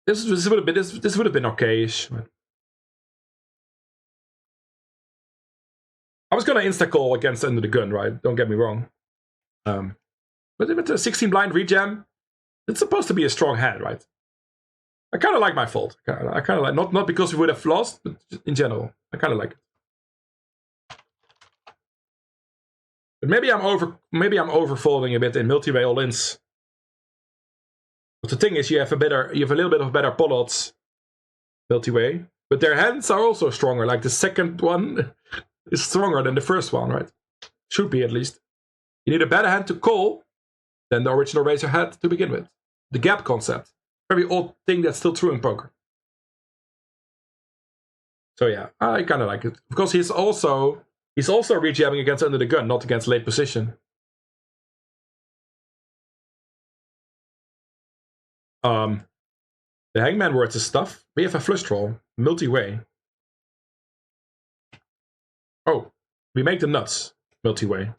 This would have been okay-ish. I was gonna insta-call against Under the Gun, right? Don't get me wrong. But with the 16 blind rejam, It's supposed to be a strong hand, right? I kind of like my fold. I kind of like, not because we would have lost, but in general, I kind of like it. But maybe I'm over folding a bit in multi-way all-ins. But the thing is, you have a little bit of better pot odds multi-way, but their hands are also stronger. Like the second one is stronger than the first one, right? Should be, at least. You need a better hand to call than the original raiser had to begin with. The gap concept. Very odd thing that's still true in poker. So yeah, I kind of like it. Because he's also rejamming against under the gun, not against late position. The hangman words is stuff. We have a flush draw. Multi-way. Oh, we make the nuts. Multi-way.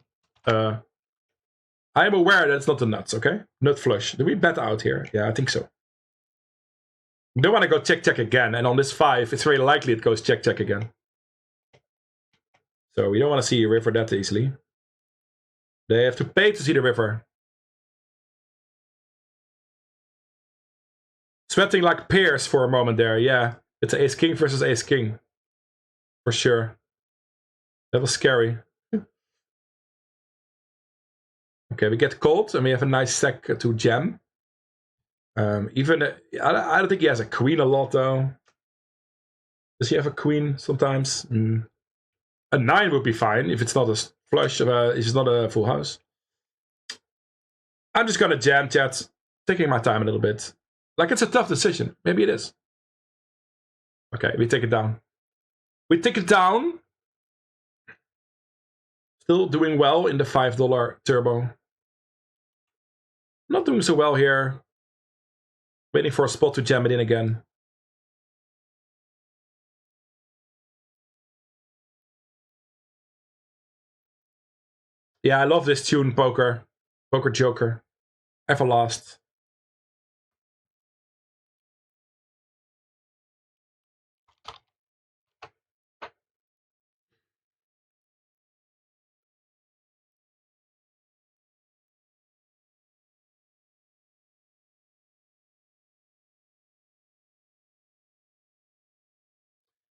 I am aware that it's not the nuts, okay? Nut flush. Do we bet out here? Yeah, I think so. We don't want to go check again, and on this 5, it's very likely it goes check again. So we don't want to see a river that easily. They have to pay to see the river. Sweating like pears for a moment there, yeah. It's ace-king versus ace-king. For sure. That was scary. Okay, we get called, and we have a nice stack to jam. I don't think he has a queen a lot, though. Does he have a queen sometimes? A 9 would be fine if it's not a flush, if it's not a full house. I'm just gonna jam, chat. Taking my time a little bit. Like, it's a tough decision. Maybe it is. Okay, we take it down. We take it down. Still doing well in the $5 turbo. Not doing so well here. Waiting for a spot to jam it in again. Yeah, I love this tune, Poker. Poker Joker. Everlast.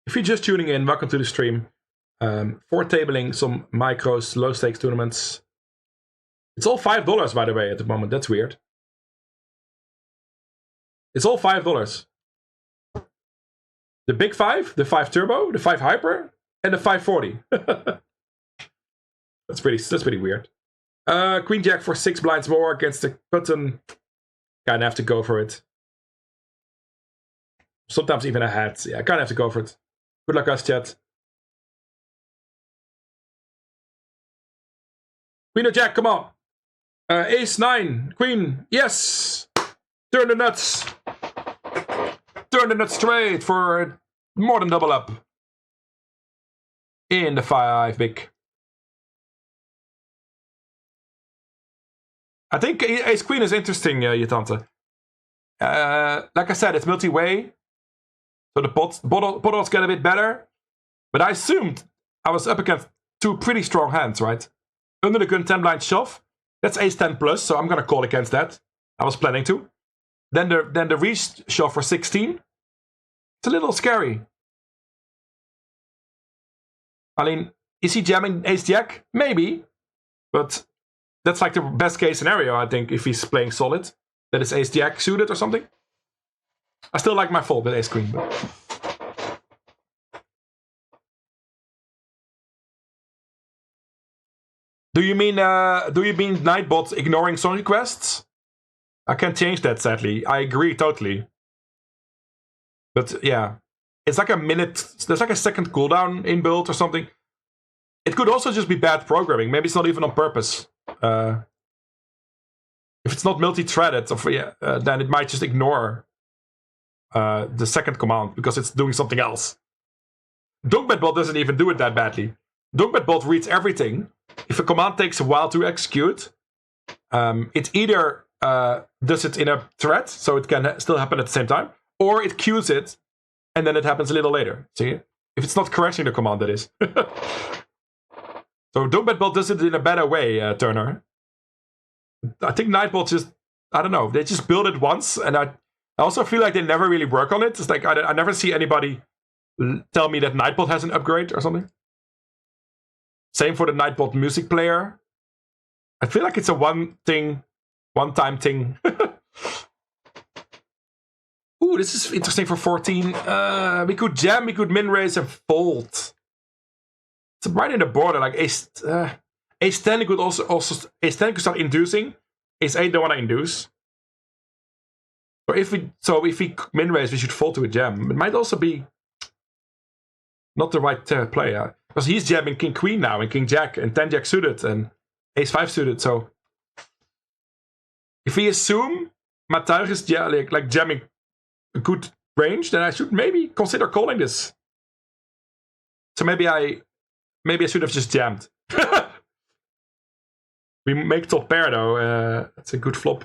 If you're just tuning in, welcome to the stream. For tabling some micros, low stakes tournaments. It's all $5, by the way, at the moment. That's weird. It's all $5. The big 5, the 5 turbo, the 5 hyper, and the 540. That's pretty weird. Queen Jack for 6 blinds more against the button. Kinda have to go for it. Sometimes even a hat. Yeah, I kinda have to go for it. Good luck, guys, chat. Queen or Jack, come on. Ace 9, Queen, yes! Turn the nuts. Turn the nuts straight for more than double up. In the 5 big. I think Ace Queen is interesting, Yatante. Like I said, it's multi-way. So the pot odds get a bit better. But I assumed I was up against 2 pretty strong hands, right? Under the gun 10 blind shove. That's ace 10 plus, so I'm gonna call against that. I was planning to. Then the reach shove for 16. It's a little scary. I mean, is he jamming ace jack? Maybe. But that's like the best case scenario, I think, if he's playing solid. That is ace jack suited or something. I still like my fold with ace queen, but... Do you mean Nightbot ignoring song requests? I can't change that, sadly. I agree totally. But yeah, it's like a minute. There's like a second cooldown inbuilt or something. It could also just be bad programming. Maybe it's not even on purpose. If it's not multi-threaded, then it might just ignore the second command because it's doing something else. Dongbetbot doesn't even do it that badly. Dongbetbot reads everything. If a command takes a while to execute, it either does it in a thread, so it can still happen at the same time, or it queues it, and then it happens a little later. See? If it's not crashing the command, that is. So Dongbetbot does it in a better way, Turner. I think Nightbot just I don't know. They just build it once, and I also feel like they never really work on it. It's like I never see anybody tell me that Nightbot has an upgrade or something. Same for the Nightbot music player. I feel like it's a one-time thing. Ooh, this is interesting for 14. We could jam, we could min-raise and fold. It's right in the border, like ace 10 could also ace 10 could start inducing. Ace 8 don't want to induce. So if we min-raise, we should fold to a jam. It might also be not the right play, because he's jamming King Queen now and King Jack and 10 Jack suited and Ace 5 suited. So if we assume Matuig is like jamming a good range, then I should maybe consider calling this. So maybe I should have just jammed. We make top pair though. That's a good flop.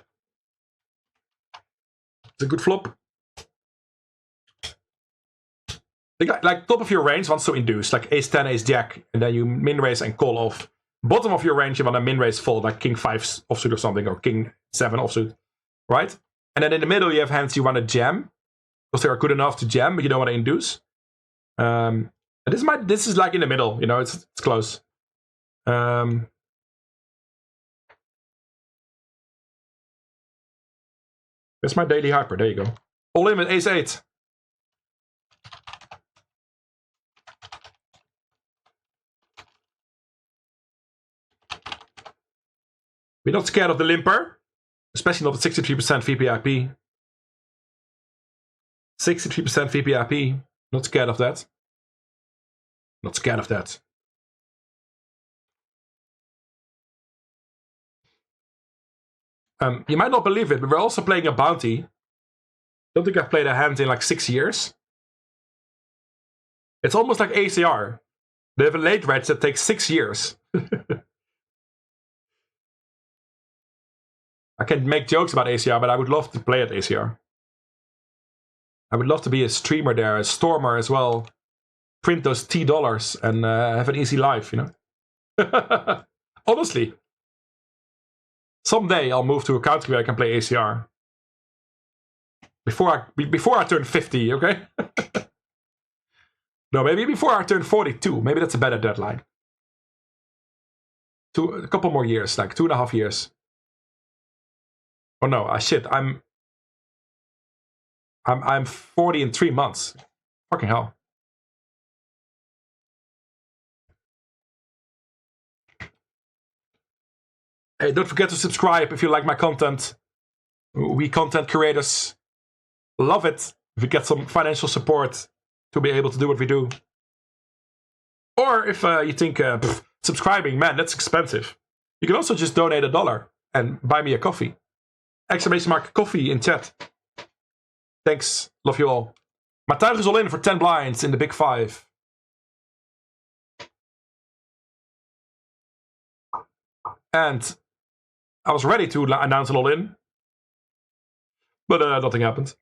It's a good flop. Like top of your range wants to induce, like Ace 10, Ace Jack, and then you min raise and call off. Bottom of your range you want to min raise fold, like King 5 offsuit or something, or King 7 offsuit, right? And then in the middle you have hands you want to jam, because they are good enough to jam, but you don't want to induce. And this is like in the middle, you know, it's close. Where's my daily hyper? There you go. All in with Ace 8. We're not scared of the limper, especially not the 63% VPIP. 63% VPIP, not scared of that. Not scared of that. You might not believe it, but we're also playing a bounty. Don't think I've played a hand in like 6 years. It's almost like ACR. They have a late reg that takes 6 years. I can make jokes about ACR, but I would love to play at ACR. I would love to be a streamer there, a stormer as well. Print those $T and have an easy life, you know? Honestly. Someday I'll move to a country where I can play ACR. Before I turn 50, okay? No, maybe before I turn 42. Maybe that's a better deadline. A couple more years, like 2.5 years. Oh no, shit, I'm 40 in 3 months. Fucking hell. Hey, don't forget to subscribe if you like my content. We content creators love it if we get some financial support to be able to do what we do. Or if you think subscribing, man, that's expensive. You can also just donate $1 and buy me a coffee. Exclamation mark coffee in chat. Thanks. Love you all. Matuig is all in for 10 blinds in the big 5. And I was ready to announce an all in. But nothing happened.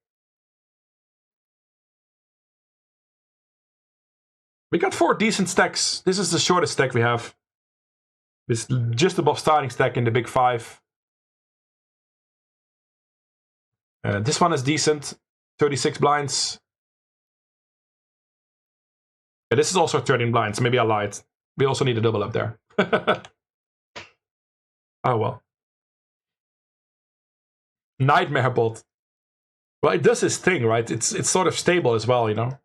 We got 4 decent stacks. This is the shortest stack we have. It's just above starting stack in the big 5. This one is decent. 36 blinds. Yeah, this is also 13 blinds. Maybe I lied. We also need a double up there. Oh well. Nightmare bot. Well, it does its thing, right? It's sort of stable as well, you know?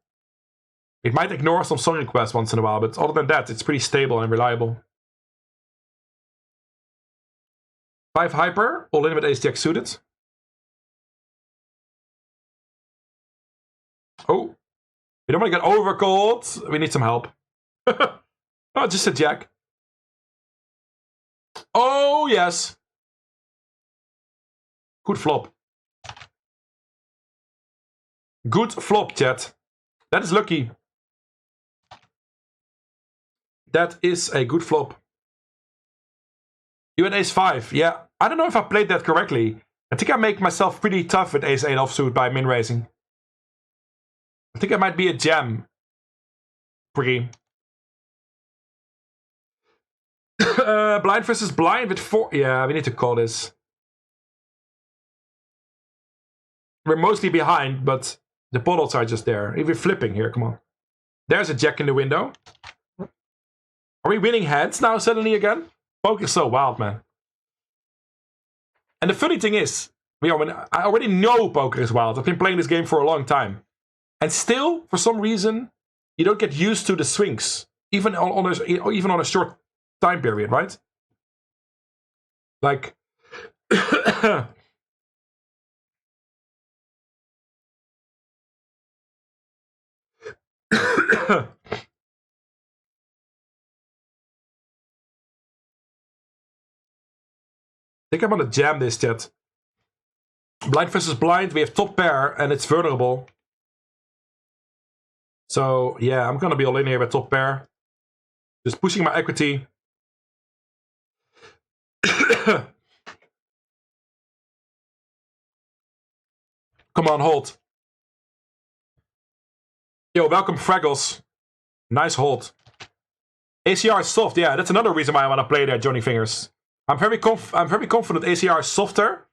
It might ignore some song requests once in a while, but other than that, it's pretty stable and reliable. 5 hyper, all in with ace jack suited. Oh, we don't want to get overcalled. We need some help. Oh, just a jack. Oh, yes. Good flop. Good flop, chat. That is lucky. That is a good flop. You had ace 5. Yeah, I don't know if I played that correctly. I think I make myself pretty tough with ace 8 offsuit by min raising. I think I might be a jam pre. Blind versus blind with 4. Yeah, we need to call this. we're mostly behind, but the pot odds are just there. If we're flipping here, come on. There's a jack in the window. Are we winning hands now suddenly again? Poker's so wild, man. And the funny thing is, I already know poker is wild. I've been playing this game for a long time. And still, for some reason, you don't get used to the swings. Even on a short time period, right? Like... I think I'm gonna jam this, chat. Blind versus blind, we have top pair, and it's vulnerable. So, yeah, I'm gonna be all in here with top pair. Just pushing my equity. Come on, hold. Yo, welcome, Fraggles. Nice hold. ACR is soft, yeah, that's another reason why I want to play there, Johnny Fingers. I'm very confident ACR is softer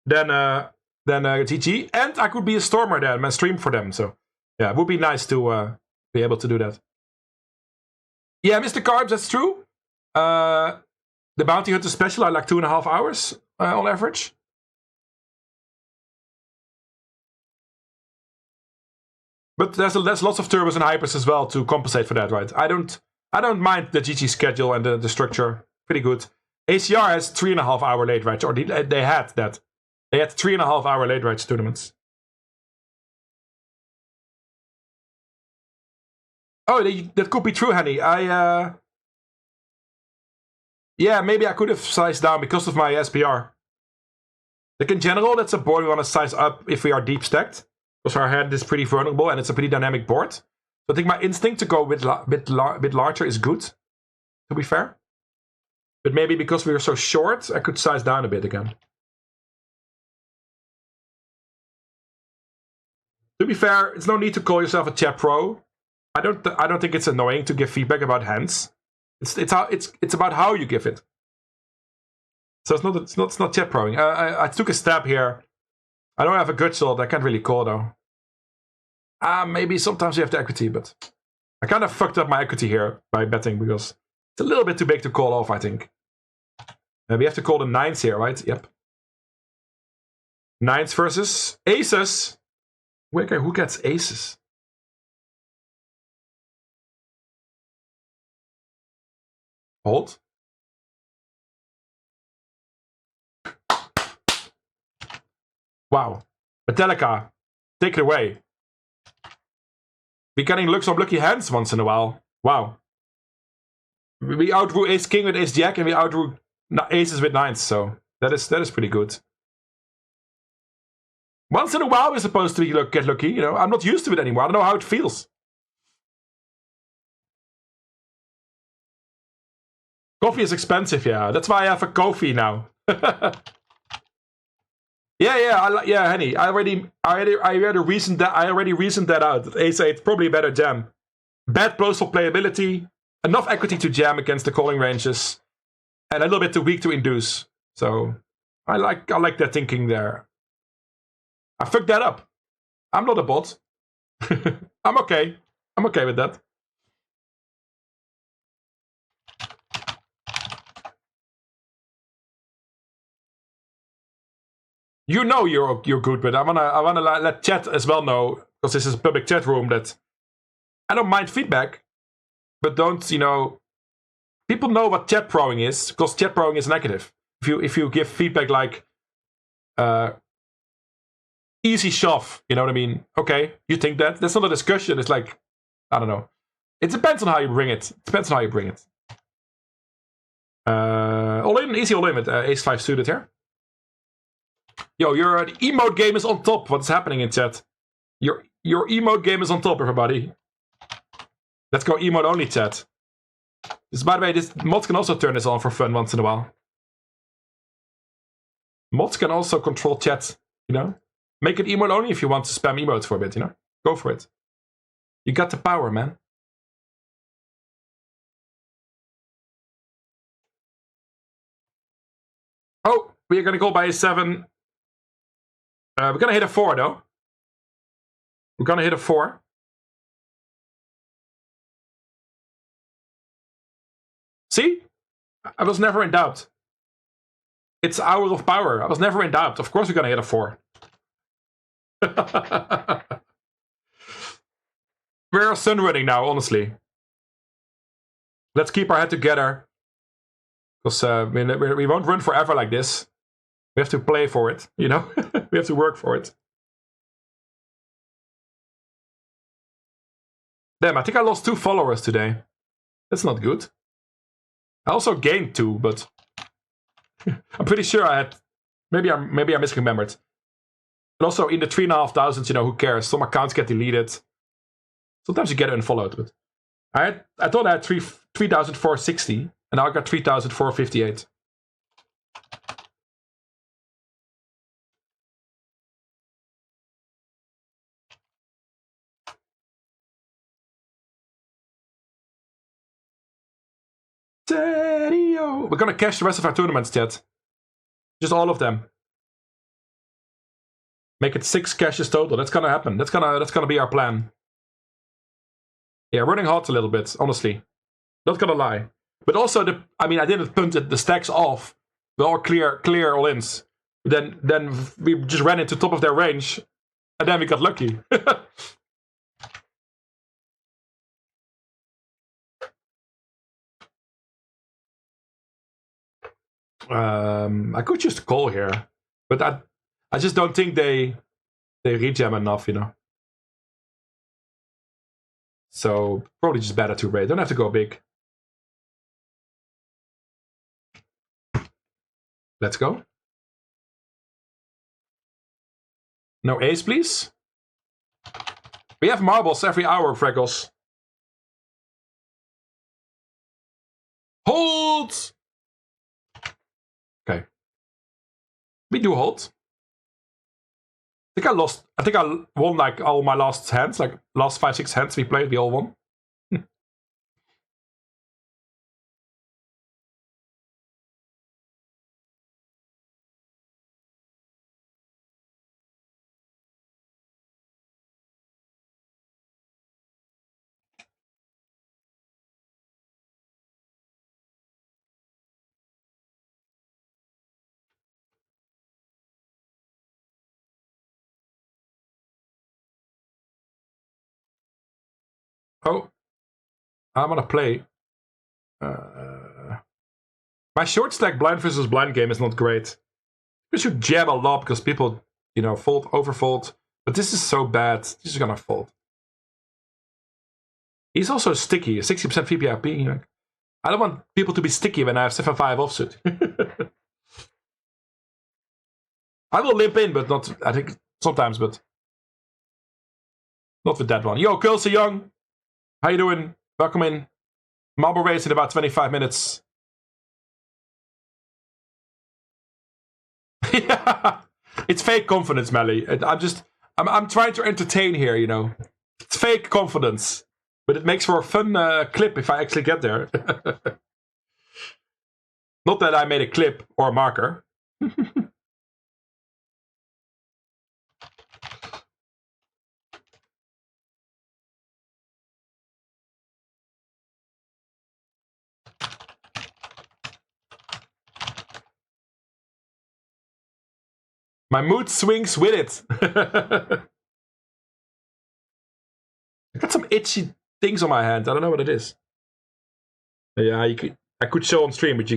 than GG, and I could be a stormer then and stream for them. So yeah, it would be nice to be able to do that. Yeah, Mr. Carbs, that's true. The Bounty Hunter special, I like 2.5 hours on average. But there's lots of turbos and hypers as well to compensate for that, right? I don't mind the GG schedule and the structure. Pretty good. ACR has 3.5 hour late rights, or they had that. They had 3.5 hour late rights tournaments. Oh, that could be true, Henny. Yeah, maybe I could have sized down because of my SPR. Like in general, that's a board we want to size up if we are deep stacked. Because our hand is pretty vulnerable and it's a pretty dynamic board. So I think my instinct to go a bit larger is good, to be fair. But maybe because we were so short, I could size down a bit again. To be fair, it's no need to call yourself a chat pro. I don't think it's annoying to give feedback about hands. It's about how you give it. So it's not chat proing. I took a stab here. I don't have a gut shot. I can't really call though. Maybe sometimes you have the equity, but I kind of fucked up my equity here by betting because it's a little bit too big to call off, I think. We have to call the nines here, right? Yep. Nines versus aces. Okay, who gets aces? Hold. Wow. Metallica, take it away. We're getting looks of lucky hands once in a while. Wow. We outdrew ace king with ace jack and we outdrew aces with nines, so that is pretty good. Once in a while we're supposed to get lucky, you know. I'm not used to it anymore. I don't know how it feels. Coffee is expensive, yeah. That's why I have a coffee now. Yeah, Henny. I already reasoned that out. Ace-8, probably a better jam. Bad blows for playability, enough equity to jam against the calling ranges, and a little bit too weak to induce. So I like that thinking there. I fucked that up. I'm not a bot. I'm okay. I'm okay with that. You know you're good, but I wanna let chat as well know, because this is a public chat room, that I don't mind feedback, but don't, you know, people know what chat proing is, because chat proing is negative. If you give feedback like easy shove, you know what I mean? Okay, you think that's not a discussion. It's like, I don't know. It depends on how you bring it. All in, easy all in with ace 5 suited here. Yo, your emote game is on top. What's happening in chat? Your emote game is on top, everybody. Let's go emote only, chat. By the way, mods can also turn this on for fun once in a while. Mods can also control chat, you know? Make it emote only if you want to spam emotes for a bit, you know? Go for it. You got the power, man. Oh, we are gonna call by a 7. We're gonna hit a 4 though. We're gonna hit a 4. See? I was never in doubt. It's Hour of Power. I was never in doubt. Of course we're gonna hit a 4. We're sunrunning now, honestly. Let's keep our head together. Because we won't run forever like this. We have to play for it, you know? We have to work for it. Damn, I think I lost 2 followers today. That's not good. I also gained 2, but I'm pretty sure I had. Maybe I misremembered. But also in the 3,500, you know, who cares? Some accounts get deleted. Sometimes you get unfollowed, but I thought I had 3,460, and now I got 3,458. We're gonna cash the rest of our tournaments, chat. Just all of them. Make it 6 cashes total. That's gonna happen. That's gonna be our plan. Yeah, running hot a little bit, honestly. Not gonna lie. But also I didn't punt the stacks off. We're all clear all-ins. Then we just ran into top of their range, and then we got lucky. I could just call here, but I just don't think they rejam enough, you know. So probably just better to raid. Don't have to go big. Let's go. No ace, please. We have marbles every hour, Freckles. Hold! Okay. We do hold. I think I won like all my last hands, like last 5-6 hands we played, we all won. Oh, I'm gonna play. My short stack blind versus blind game is not great. We should jam a lot because people, you know, fold, overfold. But this is so bad. This is gonna fold. He's also sticky. 60% VPIP. Like, I don't want people to be sticky when I have 7-5 offsuit. I will limp in, but not. I think sometimes, but not with that one. Yo, Kelsey Young, how you doing? Welcome in. Marble race in about 25 minutes. Yeah. It's fake confidence, Melly. I'm trying to entertain here, you know. It's fake confidence. But it makes for a fun clip if I actually get there. Not that I made a clip or a marker. My mood swings with it. I got some itchy things on my hand. I don't know what it is. Yeah, I could show on stream, but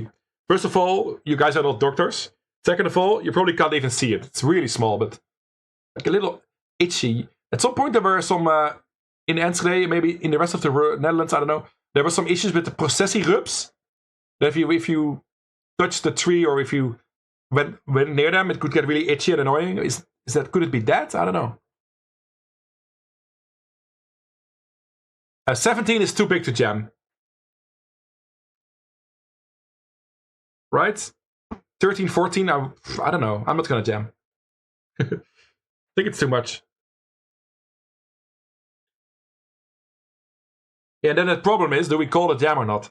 first of all, you guys are not doctors. Second of all, you probably can't even see it. It's really small, but like a little itchy. At some point, there were some in Enschede, maybe in the rest of the Netherlands. I don't know. There were some issues with the processierubs. That if you touch the tree or if you went near them, it could get really itchy and annoying. Could it be that? I don't know. 17 is too big to jam. Right? 13, 14, I don't know. I'm not gonna jam. I think it's too much. Yeah, then the problem is, do we call it jam or not?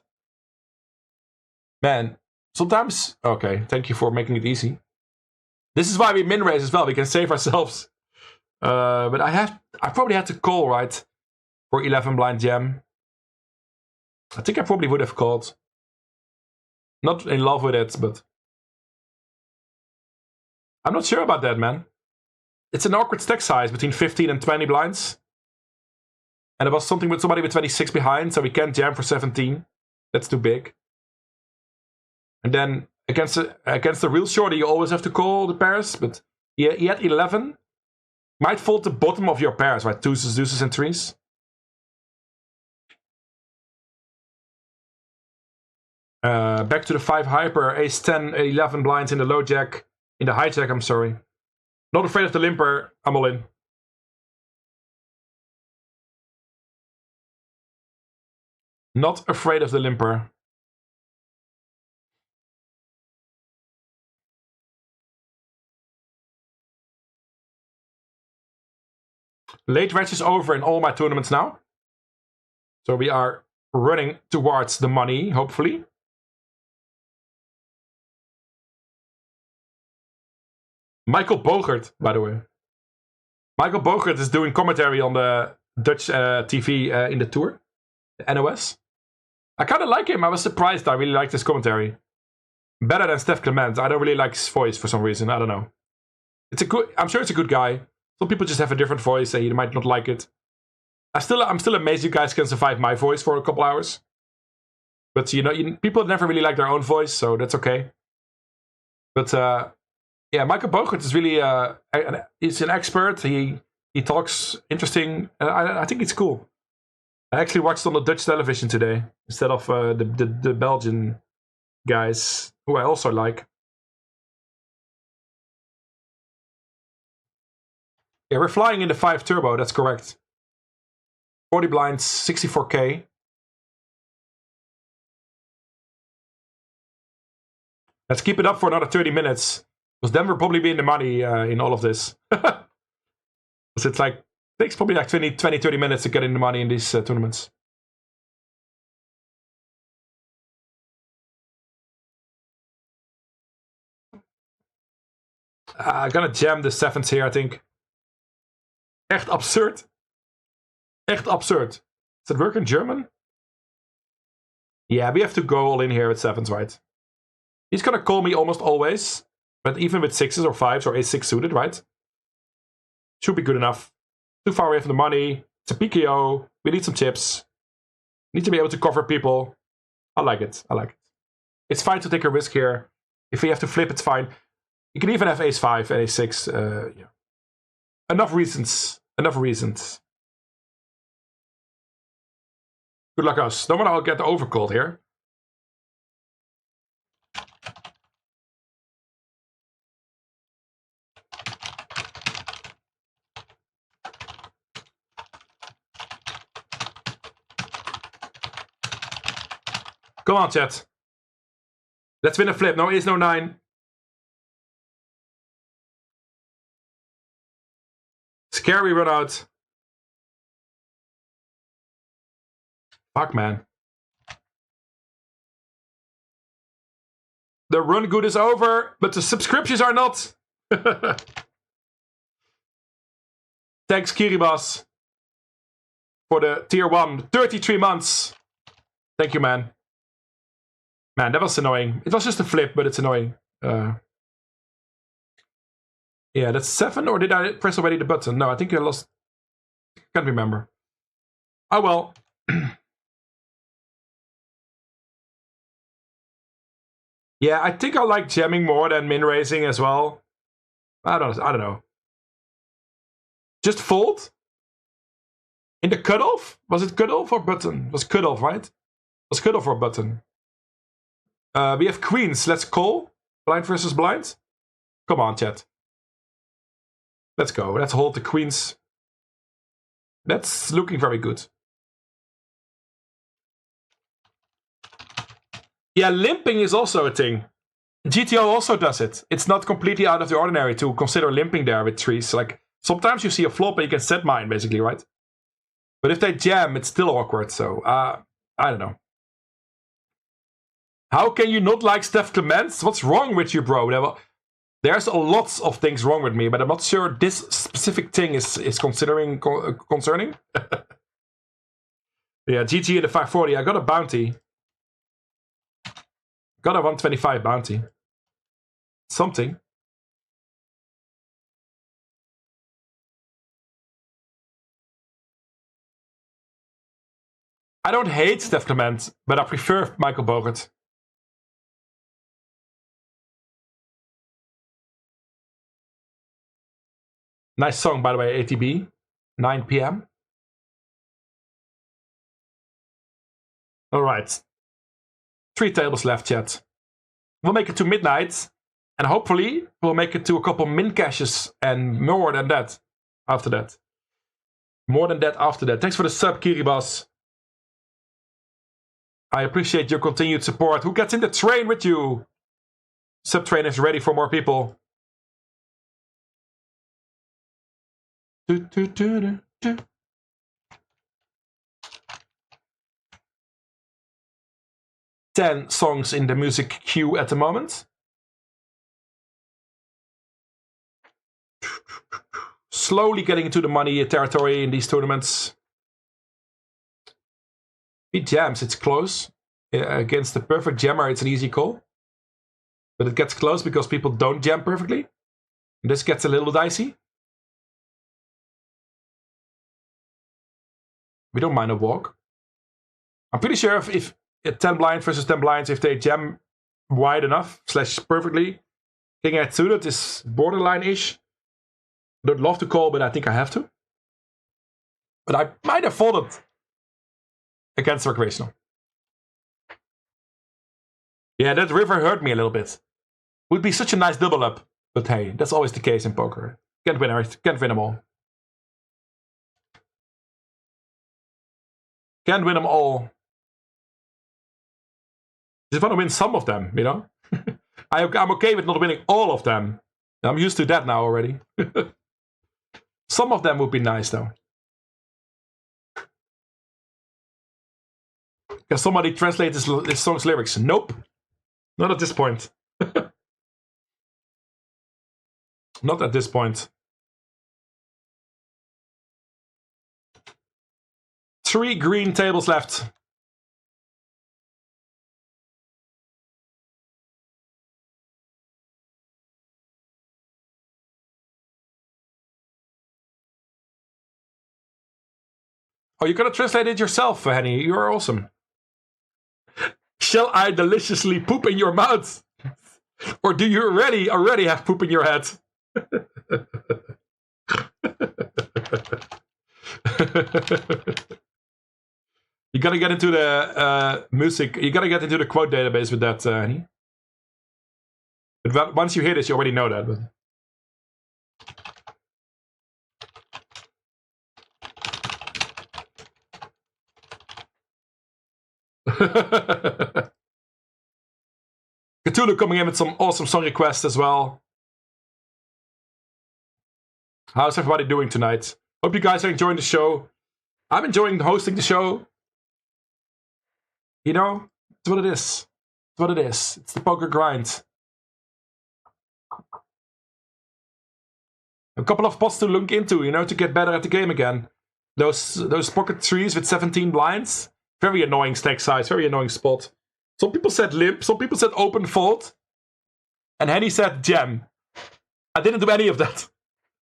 Man, sometimes... Okay, thank you for making it easy. This is why we min raise as well. We can save ourselves. But I probably had to call, right? For 11 blind jam. I think I probably would have called. Not in love with it, but I'm not sure about that, man. It's an awkward stack size between 15 and 20 blinds. And there was something with somebody with 26 behind, so we can't jam for 17. That's too big. And then against the real shorty, you always have to call the pairs, but he had 11. Might fold the bottom of your pairs, right? Deuces, and threes. Back to the 5 hyper, ace 10, 11 blinds in the low jack. In the hijack, I'm sorry. Not afraid of the limper, I'm all in. Not afraid of the limper. Late reg is over in all my tournaments now. So we are running towards the money, hopefully. Michael Bogert, by the way. Michael Bogert is doing commentary on the Dutch TV in the tour, the NOS. I kind of like him. I was surprised. I really liked his commentary. Better than Steph Clement. I don't really like his voice for some reason. I don't know. I'm sure it's a good guy. Some people just have a different voice and you might not like it. I'm still amazed you guys can survive my voice for a couple hours. But people never really like their own voice, so that's okay. But yeah, Michael Bogert is really he's an expert. He talks interesting. I think it's cool. I actually watched on the Dutch television today instead of the Belgian guys, who I also like. Yeah, we're flying in the 5 turbo, that's correct. 40 blinds, 64k. Let's keep it up for another 30 minutes. Because then we'll probably be in the money in all of this. Because it's like, takes probably like 20, 30 minutes to get in the money in these tournaments. I'm gonna jam the 7s here, I think. Echt absurd. Echt absurd. Does it work in German? Yeah, we have to go all in here with 7s, right? He's gonna call me almost always. But even with 6s or 5s or ace-6 suited, right? Should be good enough. Too far away from the money. It's a PKO. We need some chips. Need to be able to cover people. I like it. I like it. It's fine to take a risk here. If we have to flip, it's fine. You can even have ace-5 and ace-6. Yeah. Enough reasons. Enough reasons. Good luck us. Don't want to get overcalled here. Come on, chat. Let's win a flip. No ace, no 9. Scary run out. Fuck, man. The run good is over, but the subscriptions are not. Thanks, Kiribas, for the tier 1. 33 months. Thank you, man. Man, that was annoying. It was just a flip, but it's annoying. Yeah, that's 7, or did I press already the button? No, I think I lost. Can't remember. Oh, well. Yeah, I think I like jamming more than min raising as well. I don't know. Just fold? In the cutoff? Was it cutoff or button? It was cutoff, right? It was cutoff or button? We have queens. Let's call. Blind versus blind. Come on, chat. Let's go. Let's hold the queens. That's looking very good. Yeah, limping is also a thing. GTO also does it. It's not completely out of the ordinary to consider limping there with trees. Like, sometimes you see a flop and you can set mine, basically, right? But if they jam, it's still awkward, so I don't know. How can you not like Steph Clements? What's wrong with you, bro? There's a lot of things wrong with me, but I'm not sure this specific thing is concerning. Yeah, GG at the 540. I got a bounty. Got a 125 bounty. Something. I don't hate Steph Clement, but I prefer Michael Bogert. Nice song, by the way, ATB. 9 p.m. Alright. 3 tables left, chat. We'll make it to midnight. And hopefully, we'll make it to a couple min cashes and more than that after that. More than that after that. Thanks for the sub, Kiribas. I appreciate your continued support. Who gets in the train with you? Sub train is ready for more people. 10 songs in the music queue at the moment. Slowly getting into the money territory in these tournaments. He jams, it's close. Against the perfect jammer, it's an easy call. But it gets close because people don't jam perfectly. And this gets a little dicey. We don't mind a walk. I'm pretty sure if 10 blind versus 10 blinds, if they jam wide enough, / perfectly, king at suited is borderline-ish. I'd love to call, but I think I have to. But I might have folded against recreational. Yeah, that river hurt me a little bit. Would be such a nice double up. But hey, that's always the case in poker. Can't win them all. Can't win them all. Just want to win some of them, you know? I'm okay with not winning all of them. I'm used to that now already. Some of them would be nice, though. Can somebody translate this song's lyrics? Nope. Not at this point. Not at this point. 3 green tables left. Oh, you gotta translate it yourself, Henny. You are awesome. Shall I deliciously poop in your mouth? Or do you already have poop in your head? You gotta get into the music. You gotta get into the quote database with that, Henny. But once you hear this, you already know that. But... Cthulhu coming in with some awesome song requests as well. How's everybody doing tonight? Hope you guys are enjoying the show. I'm enjoying hosting the show. You know, it's what it is. It's what it is. It's the poker grind. A couple of pots to look into, you know, to get better at the game again. Those pocket trees with 17 blinds. Very annoying stack size, very annoying spot. Some people said limp, some people said open fold. And Henny said jam. I didn't do any of that.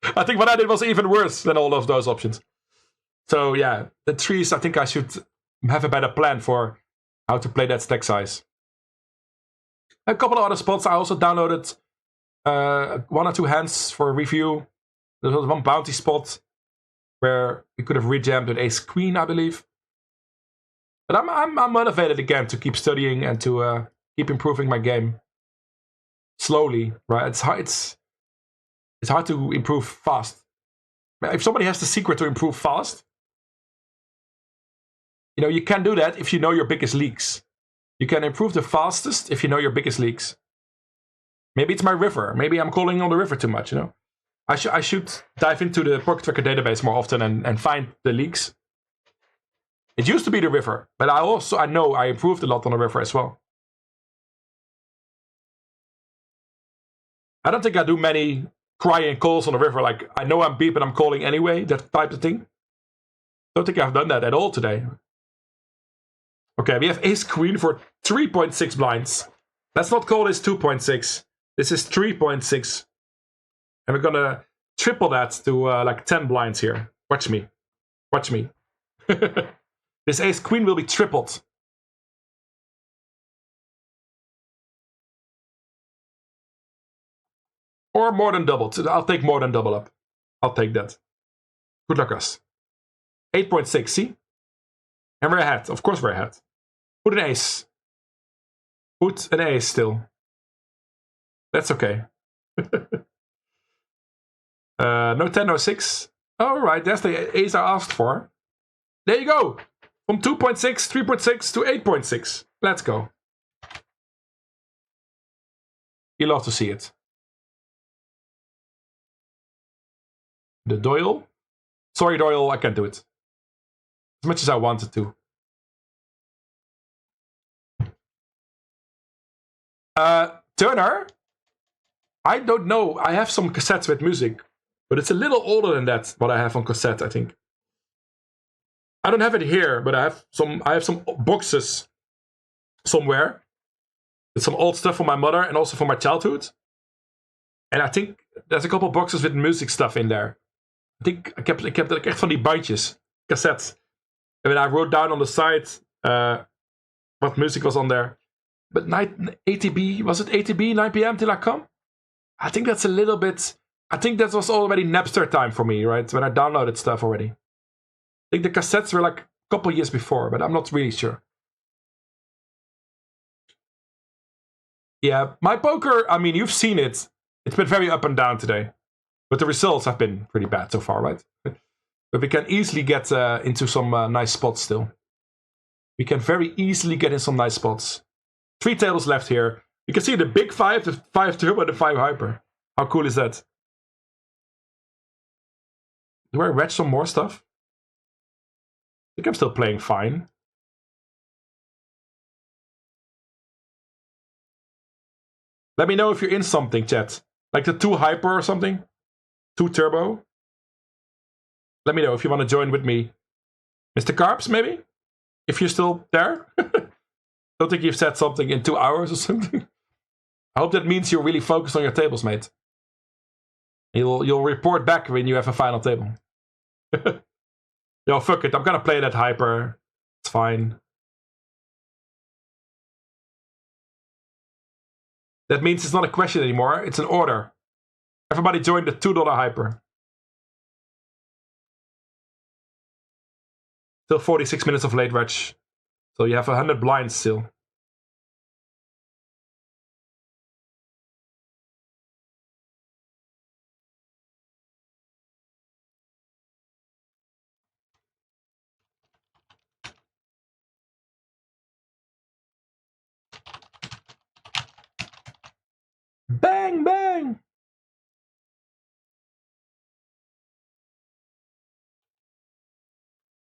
I think what I did was even worse than all of those options. So yeah, the trees, I think I should have a better plan for how to play that stack size. A couple of other spots, I also downloaded 1 or 2 hands for review. There was one bounty spot where we could have rejammed with ace queen, I believe. But I'm motivated again to keep studying and to keep improving my game slowly. Right? It's hard to improve fast. If somebody has the secret to improve fast, you know, you can do that if you know your biggest leaks. You can improve the fastest if you know your biggest leaks. Maybe it's my river. Maybe I'm calling on the river too much. You know, I should dive into the Pocket Tracker database more often and find the leaks. It used to be the river, but I know I improved a lot on the river as well. I don't think I do many crying calls on the river, like I know I'm beat but I'm calling anyway, that type of thing. Don't think I've done that at all today. Okay, we have ace queen for 3.6 blinds. Let's not call this 2.6. This is 3.6. And we're gonna triple that to like 10 blinds here. Watch me. Watch me. This ace queen will be tripled. Or more than doubled. I'll take more than double up. I'll take that. Good luck, us. 8.6, see? And we're ahead. Of course we're ahead. Put an ace. Put an ace still. That's okay. No 10, no 6. Alright, that's the ace I asked for. There you go. From 2.6, 3.6 to 8.6. Let's go. You love to see it. The Doyle. Sorry, Doyle, I can't do it. As much as I wanted to. Turner? I don't know. I have some cassettes with music, but it's a little older than that, what I have on cassette, I think. I don't have it here, but I have some boxes somewhere with some old stuff from my mother and also from my childhood. And I think there's a couple boxes with music stuff in there. I think I kept echt van die bandjes, cassettes. And then I wrote down on the side what music was on there. But ATB, was it ATB, 9 p.m. till I come? I think that's a little bit... I think that was already Napster time for me, right? When I downloaded stuff already. I think the cassettes were like a couple years before, but I'm not really sure. Yeah, my poker, I mean, you've seen it. It's been very up and down today. But the results have been pretty bad so far, right? But we can easily get into some nice spots still. We can very easily get in some nice spots. 3 tables left here. You can see the big 5, the 5 turbo, and the 5 hyper. How cool is that? Do I wedge some more stuff? I think I'm still playing fine. Let me know if you're in something, chat. Like the 2 hyper or something. 2 turbo. Let me know if you want to join with me. Mr. Carps, maybe? If you're still there? Don't think you've said something in 2 hours or something. I hope that means you're really focused on your tables, mate. You'll report back when you have a final table. Yo, fuck it. I'm gonna play that hyper. It's fine. That means it's not a question anymore. It's an order. Everybody join the $2 hyper. Still 46 minutes of late reg. So you have 100 blinds still. Bang, bang!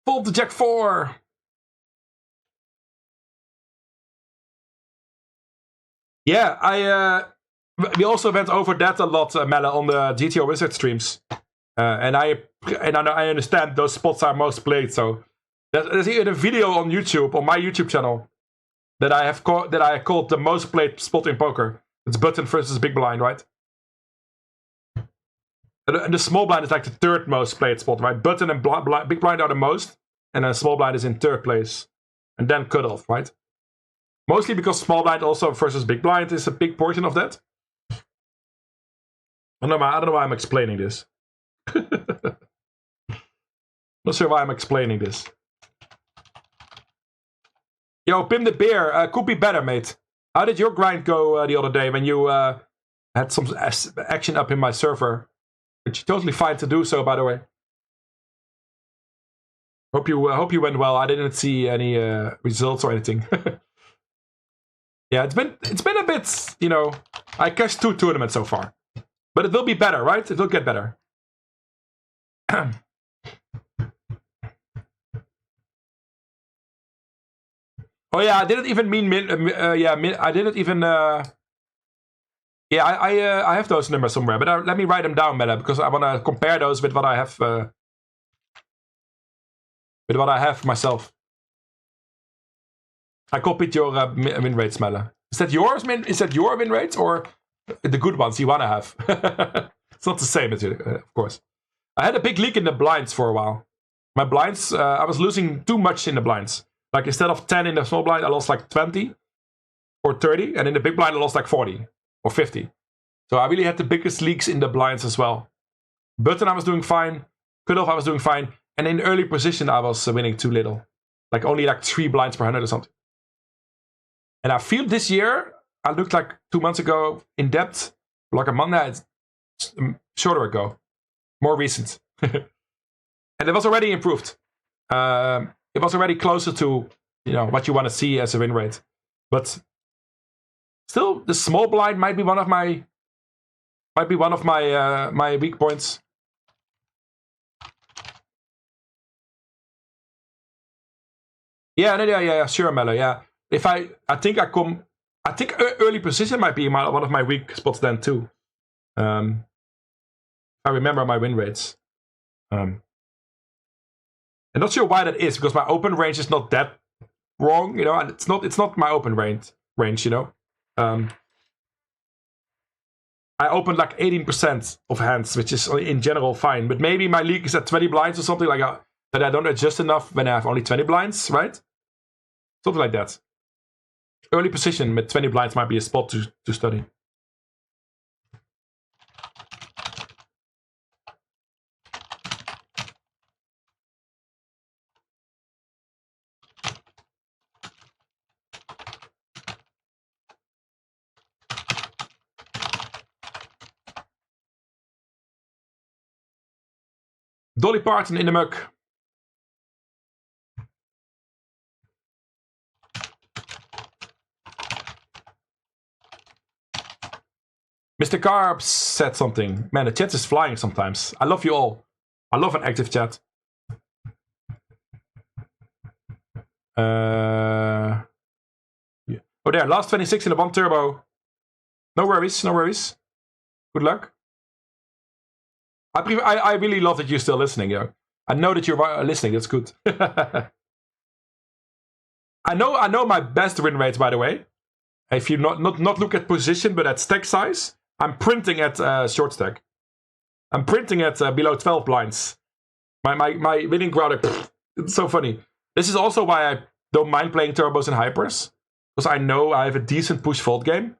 Fold to Jack 4. Yeah, we also went over that a lot, Melle, on the GTO Wizard streams. And I understand those spots are most played. So there's even a video on YouTube, on my YouTube channel, that I called the most played spot in poker. It's button versus big blind, right? And the small blind is like the 3rd most played spot, right? Button and big blind are the most, and then small blind is in 3rd place, and then cutoff, right? Mostly because small blind also versus big blind is a big portion of that. I don't know why I'm explaining this. Not sure why I'm explaining this. Yo, Pim the Bear, could be better, mate. How did your grind go the other day when you had some action up in my server? Which is totally fine to do so, by the way. Hope you went well. I didn't see any results or anything. Yeah, it's been a bit, you know. I cashed 2 tournaments so far, but it will be better, right? It will get better. Oh yeah, I didn't even mean I didn't even Yeah, I have those numbers somewhere, but let me write them down, Melle, because I want to compare those with what I have myself. I copied your win rates, Melle. Is that yours? Is that your win rates or the good ones you want to have? It's not the same, of course. I had a big leak in the blinds for a while. My blinds, I was losing too much in the blinds. Like instead of 10 in the small blind, I lost like 20 or 30, and in the big blind, I lost like 40 or 50. So I really had the biggest leaks in the blinds as well. Button, I was doing fine. Cutoff, I was doing fine. And in early position, I was winning too little. Like only like 3 blinds per 100 or something. And I feel this year, I looked like 2 months ago in depth, like a month, shorter ago, more recent. And it was already improved. It was already closer to what you want to see as a win rate. But still, the small blind might be one of my my weak points. Yeah, sure, Mello. Yeah, if I think early position might be one of my weak spots then too. I remember my win rates. I'm not sure why that is, because my open range is not that wrong, and it's not my open range, I opened like 18% of hands, which is in general fine, but maybe my league is at 20 blinds or something like that I don't adjust enough when I have only 20 blinds, right? Something like that. Early position with 20 blinds might be a spot to study. Dolly Parton in the mug. Mr. Carbs said something. Man, the chat is flying sometimes. I love you all. I love an active chat. Yeah. Oh, there. Last 26 in the 1 turbo. No worries. Good luck. I really love that you're still listening, yo. I know that you're listening. That's good. I know my best win rates, by the way. If you not look at position, but at stack size, I'm printing at short stack. I'm printing at below 12 blinds. My winning crowd, it's so funny. This is also why I don't mind playing turbos and hypers, because I know I have a decent push fold game.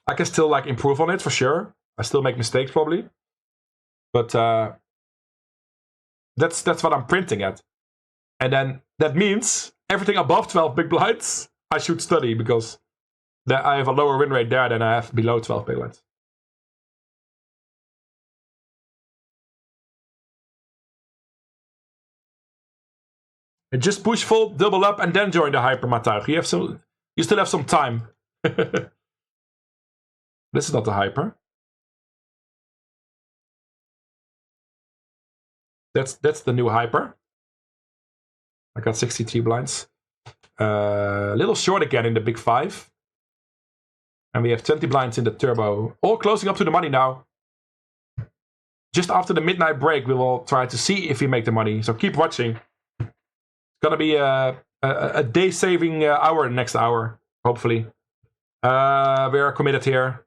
I can still improve on it for sure. I still make mistakes probably, but that's what I'm printing at. And then that means everything above 12 big blinds I should study, because I have a lower win rate there than I have below 12 big blinds. And just push fold, double up, and then join the hyper, Matuig. You still have some time. This is not the hyper. That's the new hyper. I got 63 blinds. A little short again in the big 5. And we have 20 blinds in the turbo. All closing up to the money now. Just after the midnight break, we will try to see if we make the money. So keep watching. It's gonna be a day-saving hour next hour, hopefully. We are committed here.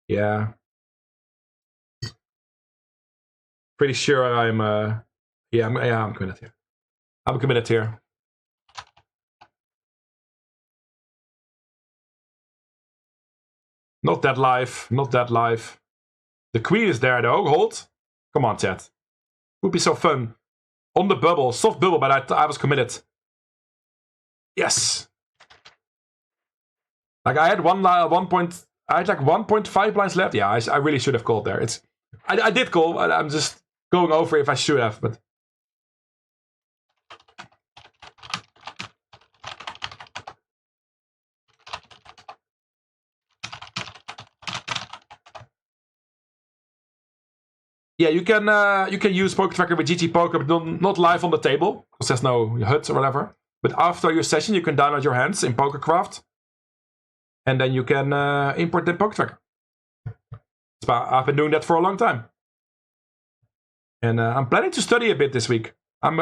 Yeah. Pretty sure I'm committed here. I'm committed here. Not that live. The queen is there though. Hold. Come on, chat. Would be so fun. On the bubble. Soft bubble, but I was committed. Yes. I had I had 1.5 blinds left. Yeah, I really should have called there. I did call. I'm just going over if I should have, but. Yeah, you can use Poker Tracker with GGPoker, but not live on the table, because there's no HUD or whatever. But after your session, you can download your hands in PokerCraft, and then you can import the Poker Tracker. I've been doing that for a long time. And I'm planning to study a bit this week. I'm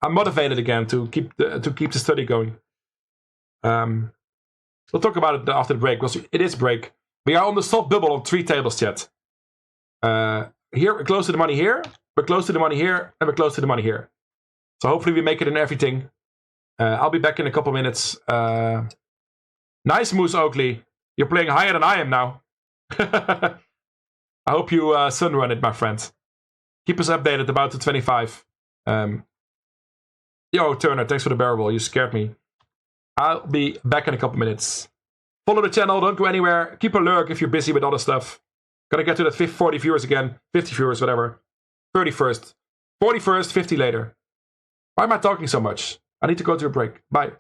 motivated again to keep the study going. We'll talk about it after the break, because it is break. We are on the soft bubble on 3 tables, chat. Here, we're close to the money here, we're close to the money here, and we're close to the money here. So hopefully we make it in everything. I'll be back in a couple minutes. Nice, Moose Oakley. You're playing higher than I am now. I hope you sunrun it, my friend. Keep us updated about the 25. Yo, Turner, thanks for the barrel roll. You scared me. I'll be back in a couple minutes. Follow the channel, don't go anywhere. Keep a lurk if you're busy with other stuff. Gotta get to that 40 viewers again. 50 viewers, whatever. 31st. 41st, 50 later. Why am I talking so much? I need to go to a break. Bye.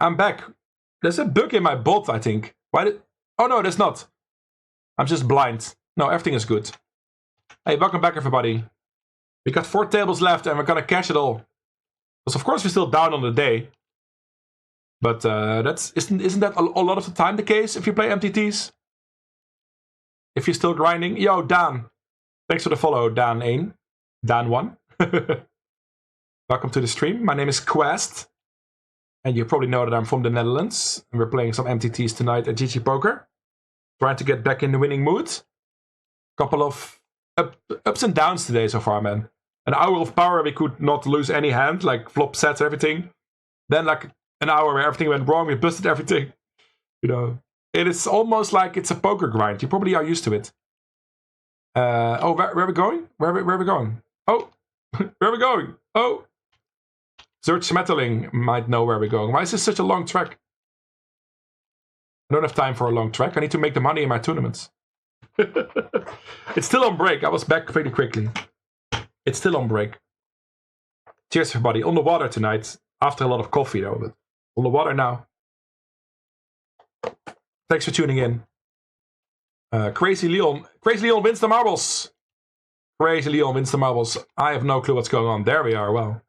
I'm back. There's a bug in my bot, I think. Why did... Oh no, there's not. I'm just blind. No, everything is good. Hey, welcome back, everybody. We got 4 tables left, and we're gonna cash it all. Because of course we're still down on the day. But isn't that a lot of the time the case if you play MTTs? If you're still grinding. Yo, Dan. Thanks for the follow, Dan1. Dan1. Welcome to the stream. My name is Quest. And you probably know that I'm from the Netherlands. And we're playing some MTTs tonight at GGPoker. Trying to get back in the winning mood. Couple of ups and downs today so far, man. An hour of power we could not lose any hand. Like flop sets, everything. Then like an hour where everything went wrong. We busted everything. You know, it is almost like it's a poker grind. You probably are used to it. Oh, where are we going? Where are we going? Oh, where are we going? Oh, Zert Smetterling might know where we're going. Why is this such a long track? I don't have time for a long track. I need to make the money in my tournaments. It's still on break. I was back pretty quickly. It's still on break. Cheers, everybody. On the water tonight. After a lot of coffee, though. But on the water now. Thanks for tuning in. Crazy Leon. Crazy Leon wins the marbles. Crazy Leon wins the marbles. I have no clue what's going on. There we are. Well,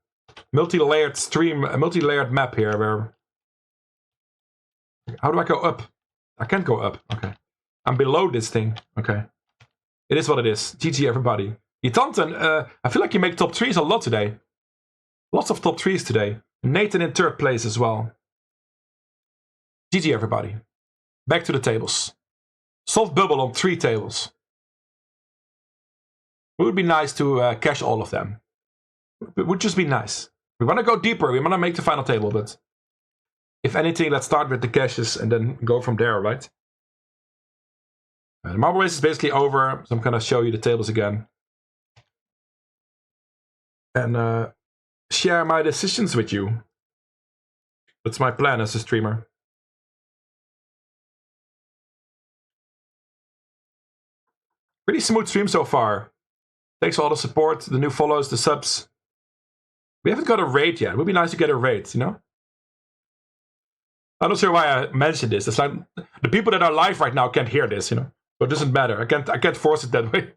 multi-layered stream, a multi-layered map here. Where... How do I go up? I can't go up. Okay. I'm below this thing. Okay. It is what it is. GG, everybody. Yitanten, I feel like you make top 3s a lot today. Lots of top 3s today. Nathan in 3rd place as well. GG, everybody. Back to the tables. Soft bubble on 3 tables. It would be nice to cash all of them. It would just be nice. We want to go deeper. We want to make the final table, but if anything, let's start with the cashes and then go from there, right? The marble race is basically over, so I'm going to show you the tables again. And share my decisions with you. That's my plan as a streamer. Pretty smooth stream so far. Thanks for all the support, the new follows, the subs. We haven't got a raid yet. It would be nice to get a raid, you know? I'm not sure why I mentioned this. It's like the people that are live right now can't hear this, you know? But it doesn't matter. I can't force it that way.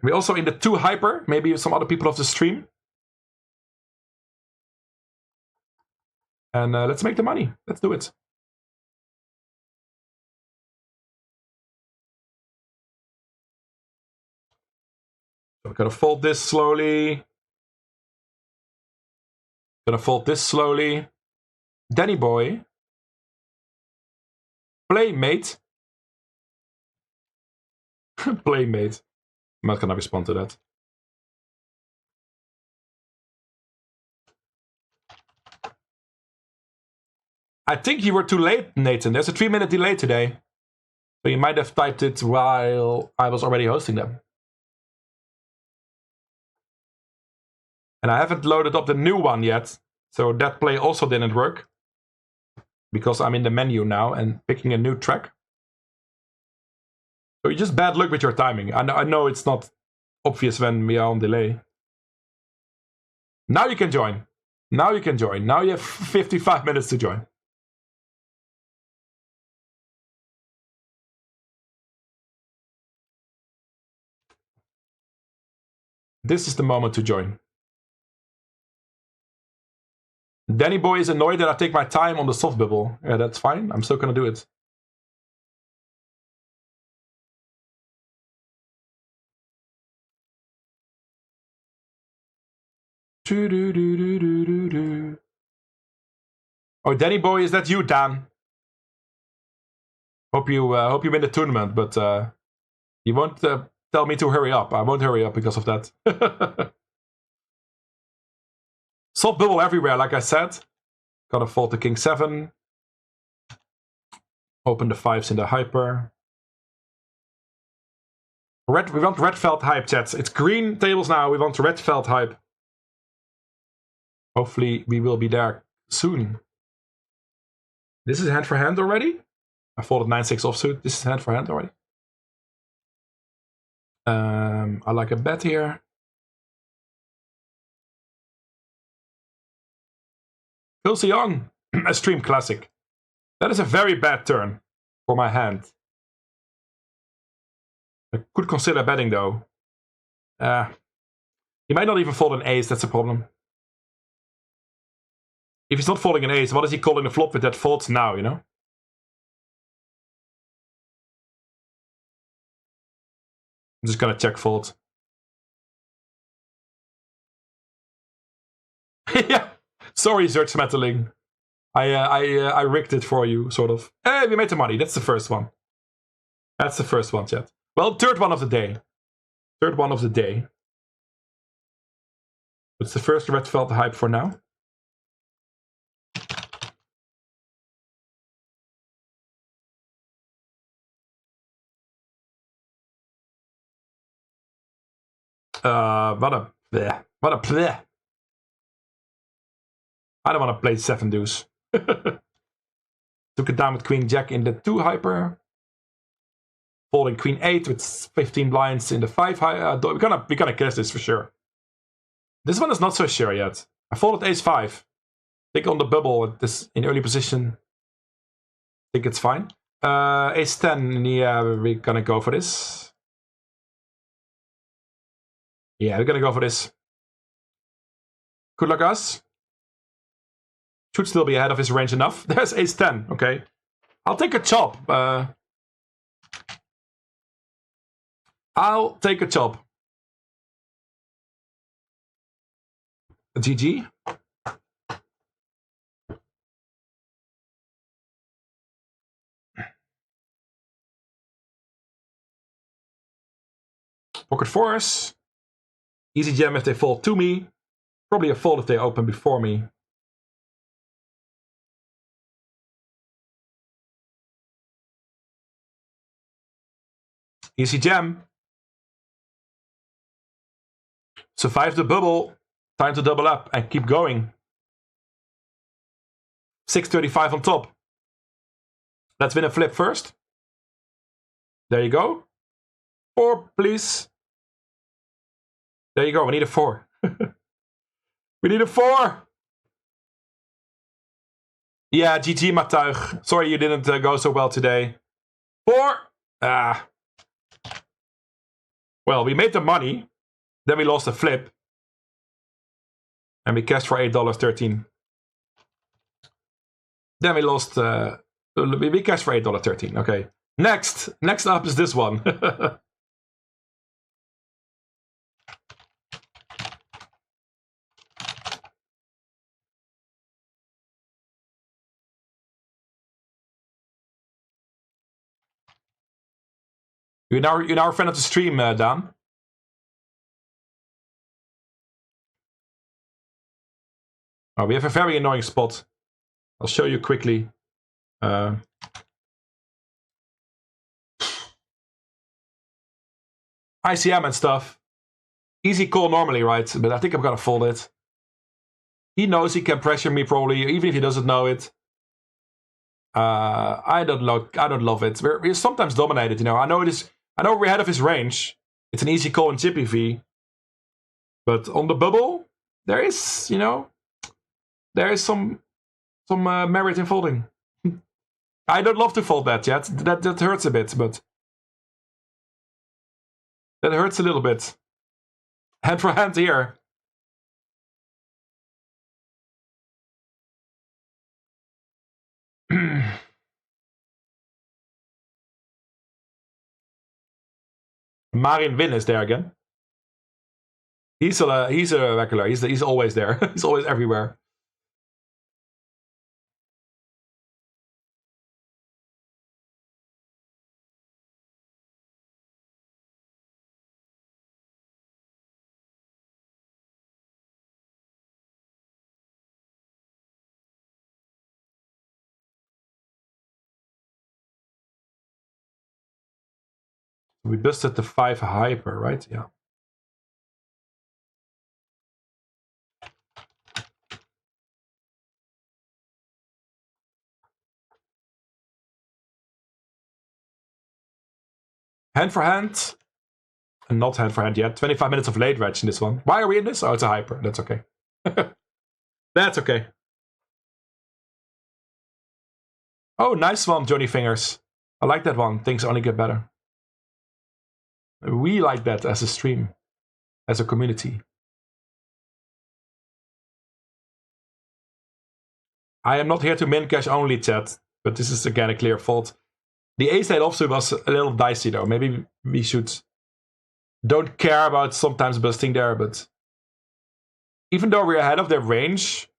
We're also in the 2 hyper. Maybe some other people of the stream. And let's make the money. Let's do it. So I'm gonna fold this slowly. Gonna fold this slowly. Danny boy. Playmate. Playmate. I'm not gonna respond to that. I think you were too late, Nathan. There's a 3-minute delay today. So you might have typed it while I was already hosting them. And I haven't loaded up the new one yet. So that play also didn't work. Because I'm in the menu now and picking a new track. So just bad luck with your timing. I know it's not obvious when we are on delay. Now you can join. Now you can join. Now you have 55 minutes to join. This is the moment to join. Danny boy is annoyed that I take my time on the soft bubble. Yeah, that's fine. I'm still gonna do it. Oh, Danny boy, is that you, Dan? Hope you win the tournament, but you won't tell me to hurry up. I won't hurry up because of that. Soft bubble everywhere, like I said. Gotta fold the king 7. Open the 5s in the hyper. Red, we want red felt hype, chat. It's green tables now. We want red felt hype. Hopefully, we will be there soon. This is hand for hand already. I folded 9-6 offsuit. This is hand for hand already. I like a bet here. Phil Young, a stream classic. That is a very bad turn for my hand. I could consider betting though. He might not even fold an ace, that's a problem. If he's not folding an ace, what is he calling the flop with that folds now, you know? I'm just gonna check fold. Yeah, sorry, Zert Smetterling. I rigged it for you, sort of. Hey, we made the money. That's the first one. That's the first one, chat. Well, third one of the day. Third one of the day. It's the first red felt hype for now. What a bleh. What a bleh. I don't want to play 7 deuce. Took it down with queen jack in the 2 hyper. Folding queen 8 with 15 blinds in the 5 high. We're gonna guess this for sure. This one is not so sure yet. I folded ace 5. Think on the bubble at this in early position. Think it's fine. Ace 10, yeah, we're gonna go for this. Yeah, we're gonna go for this. Good luck, us. Should still be ahead of his range enough. There's ace 10, okay. I'll take a chop. I'll take a chop. GG. Pocket 4s. Easy jam if they fold to me. Probably a fold if they open before me. Easy jam. Survive the bubble. Time to double up and keep going. 635 on top. Let's win a flip first. There you go. 4, please. There you go. We need a 4. We need a 4. Yeah, GG, Matuig. Sorry you didn't go so well today. 4. Well, we made the money. Then we lost a flip. And we cashed for $8.13. Then we lost... we cashed for $8.13. Okay. Next up is this one. You're now a friend of the stream, Dan. Oh, we have a very annoying spot. I'll show you quickly. ICM and stuff. Easy call normally, right? But I think I'm gonna fold it. He knows he can pressure me probably, even if he doesn't know it. I don't love it. We're sometimes dominated, you know. I know we're ahead of his range. It's an easy call in Chippy V. But on the bubble, there is some merit in folding. I don't love to fold that yet. That hurts a bit, but that hurts a little bit. Hand for hand here. Marin Win is there again. He's a regular. He's always there. He's always everywhere. We busted the 5 hyper, right? Yeah. Hand for hand. And not hand for hand yet. 25 minutes of late reg in this one. Why are we in this? Oh, it's a hyper. That's okay. That's okay. Oh, nice one, Johnny Fingers. I like that one. Things only get better. We like that as a stream. As a community. I am not here to min cash only, chat. But this is again a clear fault. The ace-8 offsuit was a little dicey though. Maybe we should... Don't care about sometimes busting there, but... Even though we're ahead of their range,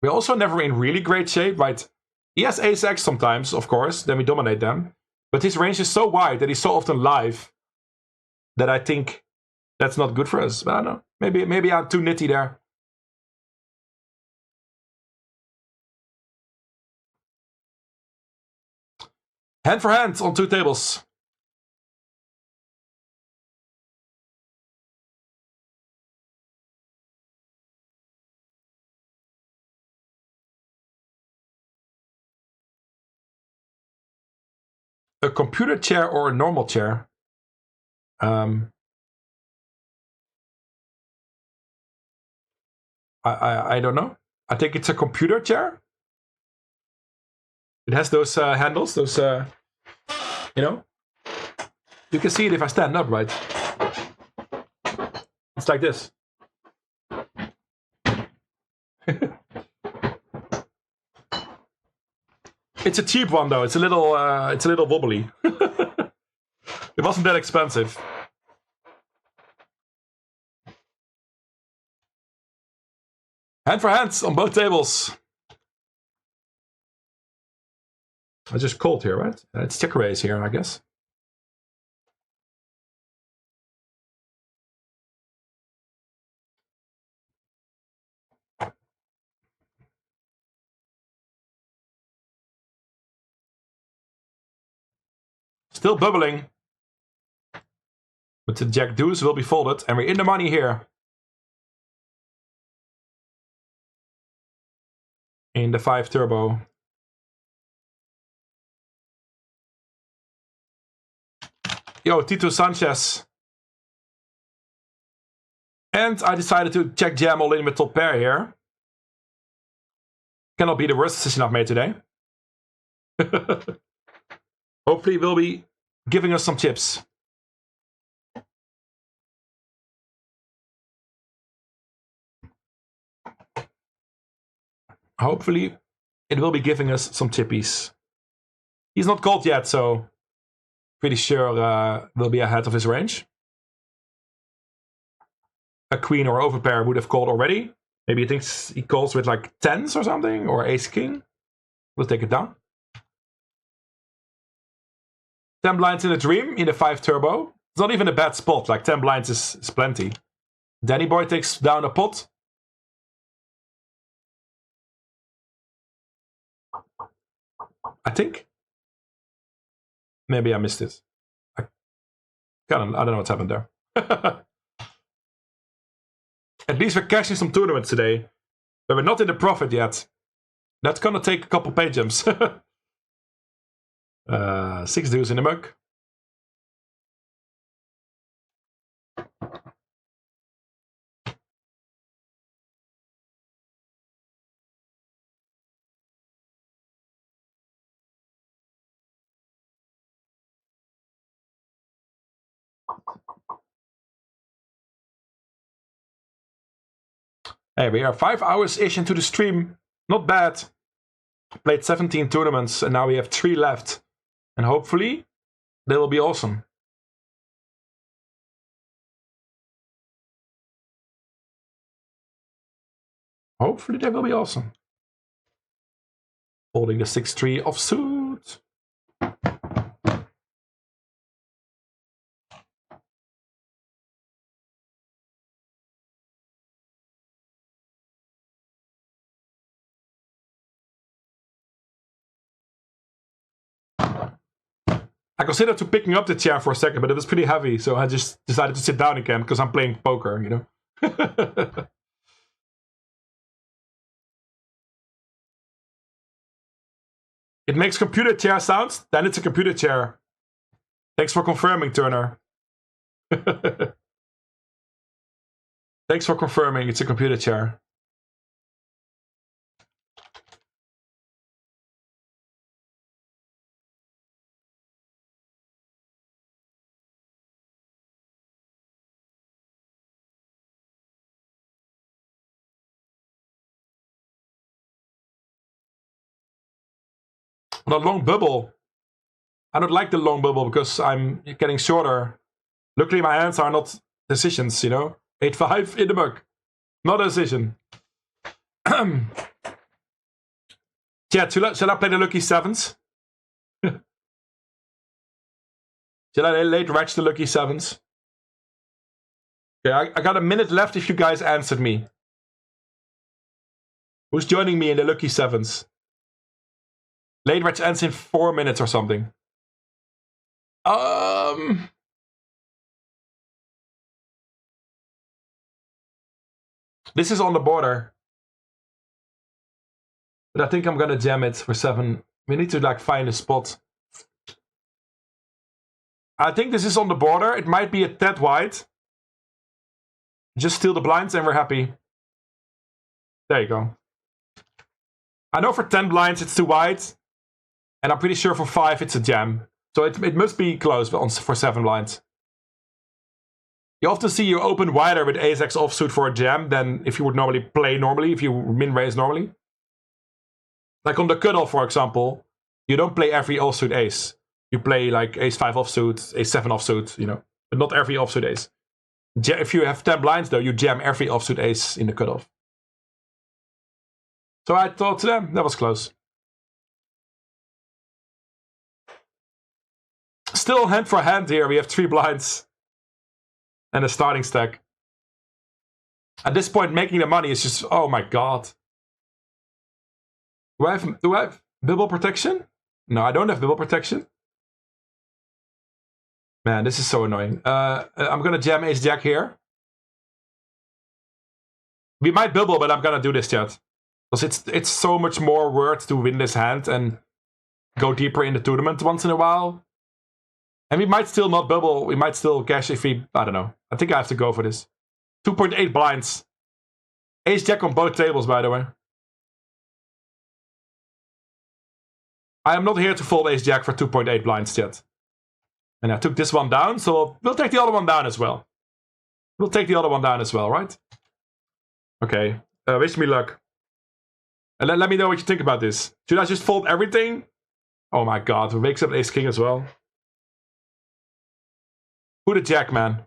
we're also never in really great shape, right? He has ace-X sometimes, of course, then we dominate them. But his range is so wide that he's so often live that I think that's not good for us. But I don't know. Maybe I'm too nitty there. Hand for hand on 2 tables. a computer chair or a normal chair? I don't know. I think it's a computer chair. It has those handles, those, you know. You can see it if I stand up, right? It's like this. It's a cheap one though. It's a little wobbly. It wasn't that expensive. Hand for hands on both tables. I just called here, right? It's check raise here, I guess. Still bubbling. But the jack deuce will be folded, and we're in the money here. In the 5 turbo. Yo, Tito Sanchez. And I decided to check jam all in with top pair here. Cannot be the worst decision I've made today. Hopefully it will be giving us some chips. Hopefully it will be giving us some chippies. He's not called yet, so pretty sure we'll be ahead of his range. A queen or overpair would have called already. Maybe he thinks he calls with like 10s or something, or ace king. We'll take it down. 10 blinds in a dream in the 5 turbo. It's not even a bad spot, like 10 blinds is plenty. Danny Boy takes down a pot. I think. Maybe I missed it. I don't know what's happened there. At least we're cashing some tournaments today. But we're not in the profit yet. That's gonna take a couple pay jumps. 6 deuce in the mug. Hey, we are 5 hours-ish into the stream. Not bad. Played 17 tournaments and now we have 3 left. And hopefully, they will be awesome. Hopefully they will be awesome. Holding the 6-3 offsuit. I considered to picking up the chair for a second, but it was pretty heavy, so I just decided to sit down again because I'm playing poker, you know. It makes computer chair sounds, then it's a computer chair. Thanks for confirming, Turner. Thanks for confirming it's a computer chair. Not long bubble. I don't like the long bubble because I'm getting shorter. Luckily, my hands are not decisions, you know. 8-5 in the mug. Not a decision. Chat, shall I play the lucky 7s? Shall I late ratch the lucky 7s? Okay, I got a minute left if you guys answered me. Who's joining me in the lucky 7s? Late ratch ends in 4 minutes or something. This is on the border. But I think I'm gonna jam it for 7. We need to like find a spot. I think this is on the border. It might be a tad wide. Just steal the blinds and we're happy. There you go. I know for 10 blinds it's too wide. And I'm pretty sure for 5 it's a jam. So it must be close for 7 blinds. You often see you open wider with ace-x offsuit for a jam than if you would normally play normally, if you min-raise normally. Like on the cutoff, for example, you don't play every offsuit ace. You play like ace-5 offsuit, ace-7 offsuit, you know. But not every offsuit ace. If you have 10 blinds though, you jam every offsuit ace in the cutoff. So I thought that was close. Still hand for hand here, we have 3 blinds. And a starting stack. At this point, making the money is just, oh my god. Do I have bibble protection? No, I don't have bibble protection. Man, this is so annoying. I'm gonna jam ace-jack here. We might bibble, but I'm gonna do this yet. Because it's so much more worth to win this hand and go deeper in the tournament once in a while. And we might still not bubble. We might still cash if we... I don't know. I think I have to go for this. 2.8 blinds. Ace-jack on both tables, by the way. I am not here to fold ace-jack for 2.8 blinds yet. And I took this one down, so we'll take the other one down as well. We'll take the other one down as well, right? Okay. Wish me luck. And let me know what you think about this. Should I just fold everything? Oh my god. We wakes up ace-king as well. Put a jack, man.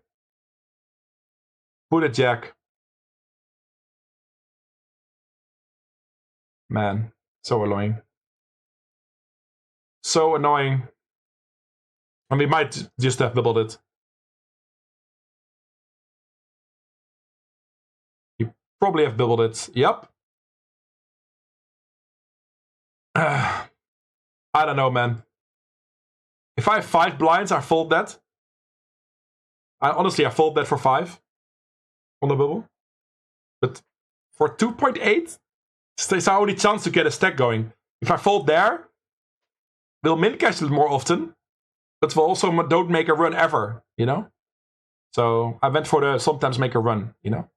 Put a jack. Man, so annoying. So annoying. And we might just have bubbled it. You probably have bubbled it. Yep. I don't know, man. If I have 5 blinds, I fold that. Honestly, I fold that for 5 on the bubble. But for 2.8, it's our only chance to get a stack going. If I fold there, we'll min cash it more often, but we'll also don't make a run ever, you know? So I went for the sometimes make a run, you know?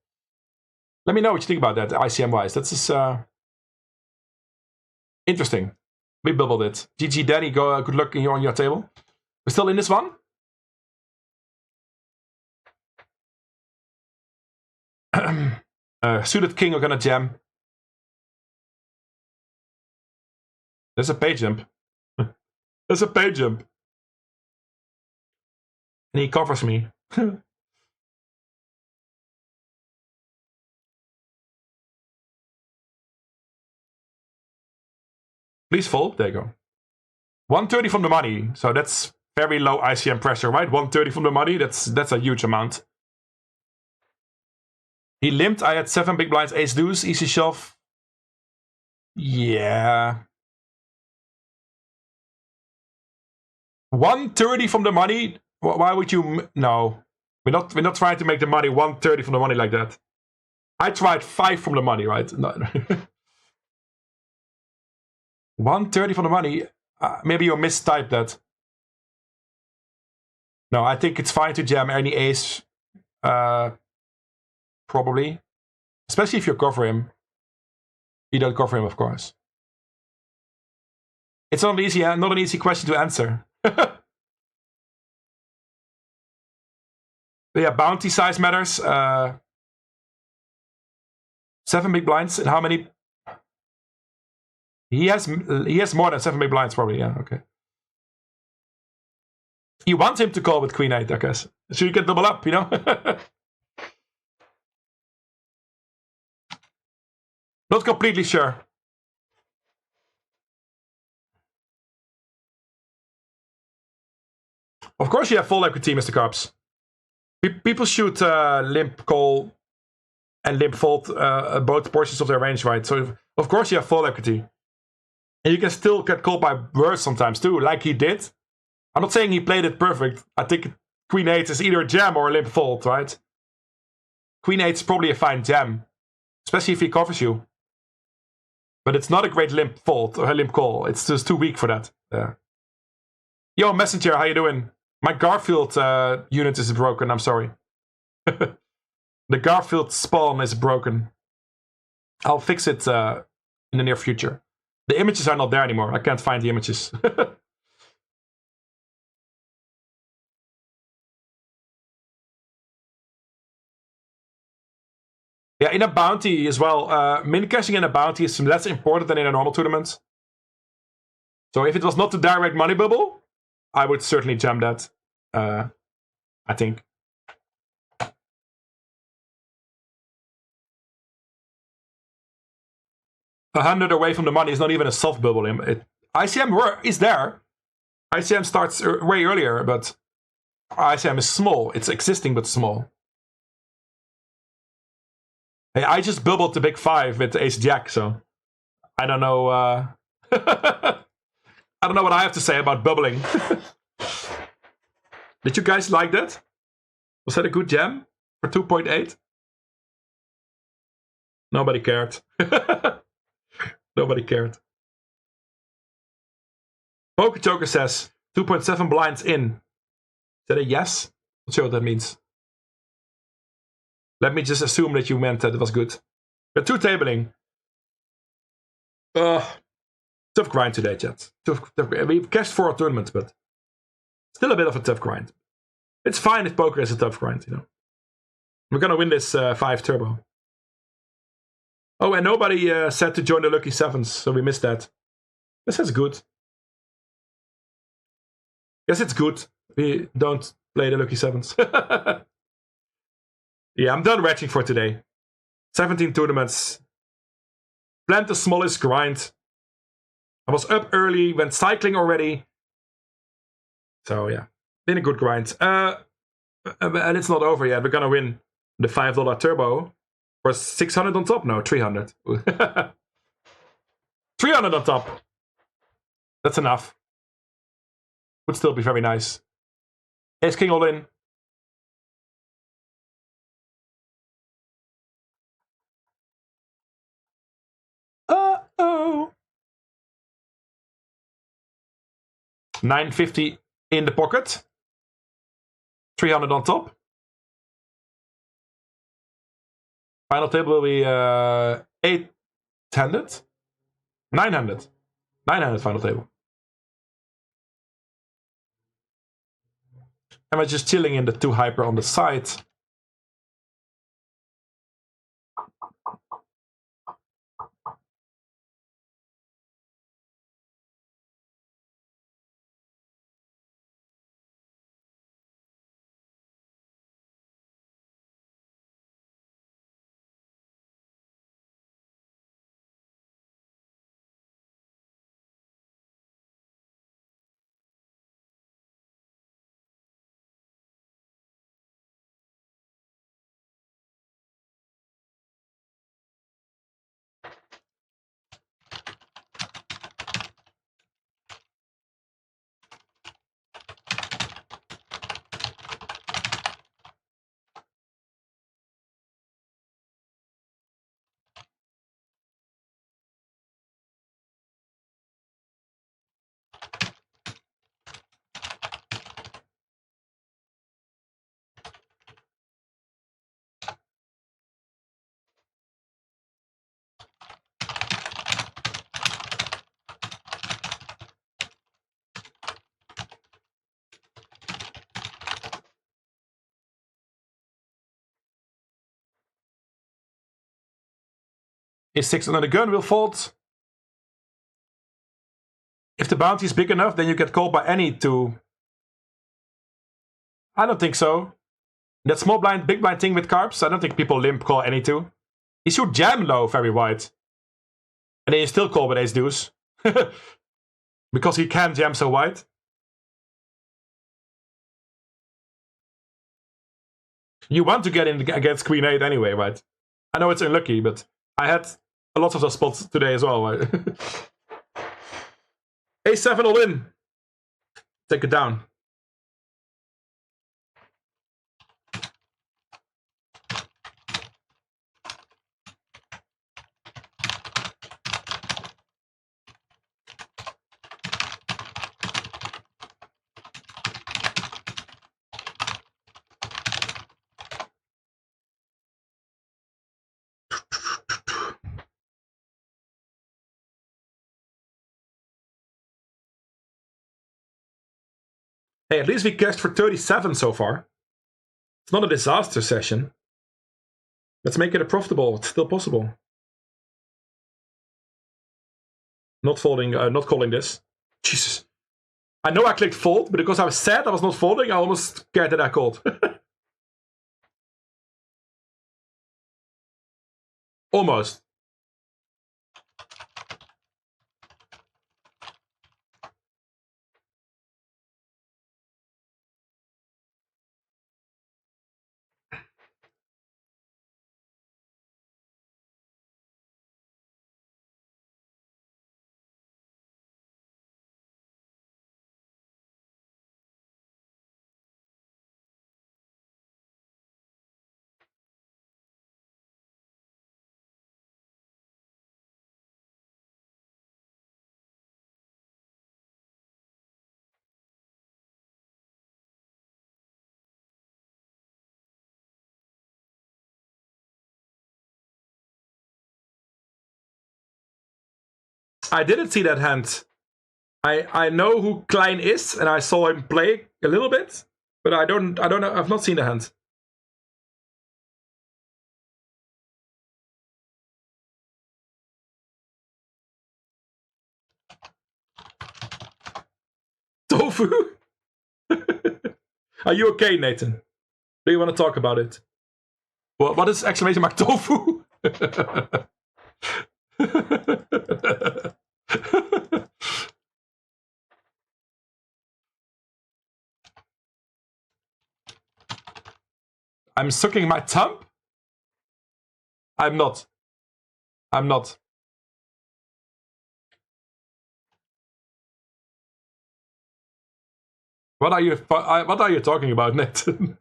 Let me know what you think about that, ICM-wise. That's just interesting. We bubbled it. GG Danny, good luck on your table. We're still in this one? Suited king, we're gonna jam. There's a pay jump. There's a pay jump. And he covers me. Please fold. There you go. 130 from the money. So that's very low ICM pressure, right? 130 from the money. That's a huge amount. He limped. I had 7 big blinds, ace deuce, easy shove. Yeah. 130 from the money. Why would you? No, we're not trying to make the money 130 from the money like that. I tried 5 from the money, right? No. 130 from the money. Maybe you mistyped that. No, I think it's fine to jam any ace. Probably. Especially if you cover him. You don't cover him, of course. It's not an easy question to answer. Yeah, bounty size matters. 7 big blinds. And how many? He has more than 7 big blinds, probably. Yeah, okay. You want him to call with queen 8, I guess. So you can double up, you know? Not completely sure. Of course you have full equity, Mr. Carps. People shoot limp call and limp fold both portions of their range, right? So of course you have full equity. And you can still get called by worse sometimes too, like he did. I'm not saying he played it perfect. I think queen 8 is either a jam or a limp fold, right? Queen 8 is probably a fine jam. Especially if he covers you. But it's not a great limp fold or a limp call. It's just too weak for that. Yeah. Yo, Messenger, how you doing? My Garfield unit is broken, I'm sorry. The Garfield spawn is broken. I'll fix it in the near future. The images are not there anymore. I can't find the images. Yeah, in a bounty as well. Min cashing in a bounty is less important than in a normal tournament. So if it was not the direct money bubble, I would certainly jam that. I think. 100 away from the money is not even a soft bubble. ICM is there. ICM starts way earlier, but ICM is small. It's existing, but small. Hey, I just bubbled the big 5 with Ace Jack, so I don't know. I don't know what I have to say about bubbling. Did you guys like that? Was that a good jam for 2.8? Nobody cared. Nobody cared. Poker Joker says 2.7 blinds in. Is that a yes? Not sure what that means. Let me just assume that you meant that it was good. We're 2 tabling. Tough grind today, chat. We've cashed 4 tournaments, but still a bit of a tough grind. It's fine if poker is a tough grind, you know. We're gonna win this 5 turbo. Oh, and nobody said to join the Lucky Sevens, so we missed that. This is good. Yes, it's good. We don't play the Lucky Sevens. Yeah, I'm done ratching for today. 17 tournaments. Planned the smallest grind. I was up early, went cycling already. So yeah, been a good grind. And it's not over yet. We're gonna win the $5 turbo for 600 on top. No, 300. 300 on top. That's enough. Would still be very nice. Ace King all in. Uh-oh. 950 in the pocket. 300 on top. Final table will be 800. 900. 900 final table. And we're just chilling in the 2 hyper on the side. Is 6 under the gun will fold. If the bounty is big enough, then you get called by any 2. I don't think so. That small blind, big blind thing with carps, I don't think people limp call any 2. You should jam low very wide. And then you still call with ace deuce. Because he can jam so wide. You want to get in against queen 8 anyway, right? I know it's unlucky, but I had a lot of those spots today as well, right? A7 all in. Take it down. Hey, at least we cashed for 37 so far. It's not a disaster session. Let's make it a profitable. It's still possible. Not folding, not calling this. Jesus. I know I clicked fold, but because I was sad I was not folding, I almost cared that I called. Almost. I didn't see that hand. I know who Klein is, and I saw him play a little bit, but I don't know. I've not seen the hand. Tofu? Are you okay, Nathan? Do you want to talk about it? What is exclamation mark tofu? I'm sucking my thumb? I'm not. I'm not. What are you talking about, Nathan?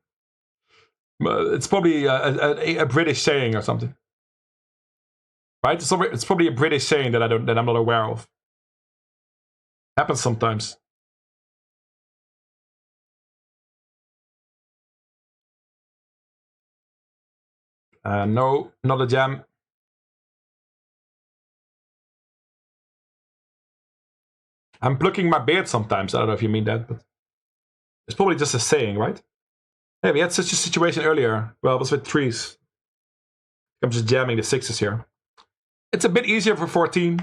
It's probably a British saying or something, right? It's probably a British saying that I'm not aware of. Happens sometimes. No, not a jam. I'm plucking my beard sometimes. I don't know if you mean that, but it's probably just a saying, right? Hey, we had such a situation earlier. Well, it was with threes. I'm just jamming the sixes here. It's a bit easier for 14.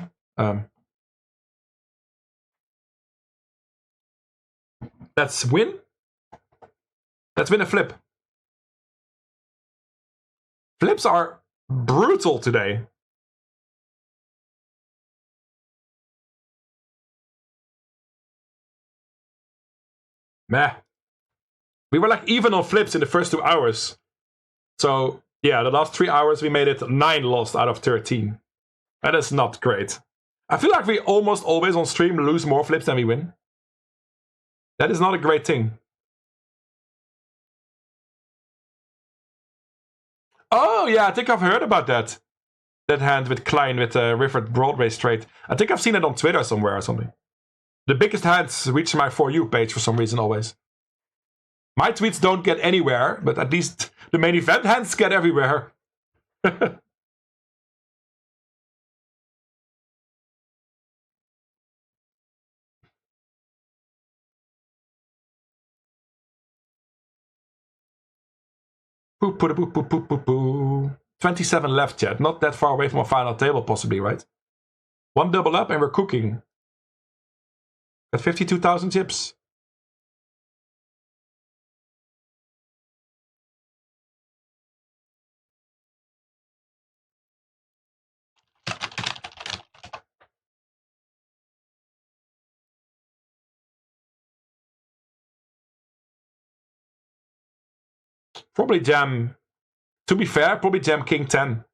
Let's win. Let's win a flip. Flips are brutal today. Meh. We were like even on flips in the first 2 hours. So, yeah, the last 3 hours we made it 9 lost out of 13. That is not great. I feel like we almost always on stream lose more flips than we win. That is not a great thing. Oh, yeah, I think I've heard about that. That hand with Klein with River Broadway straight. I think I've seen it on Twitter somewhere or something. The biggest hands reach my For You page for some reason always. My tweets don't get anywhere, but at least the main event hands get everywhere. Poo, poo, poo, poo, poo, poo, poo. 27 left, chat. Not that far away from a final table, possibly, right? One double up and we're cooking. At 52,000 chips. Probably jam. To be fair, probably jam King 10.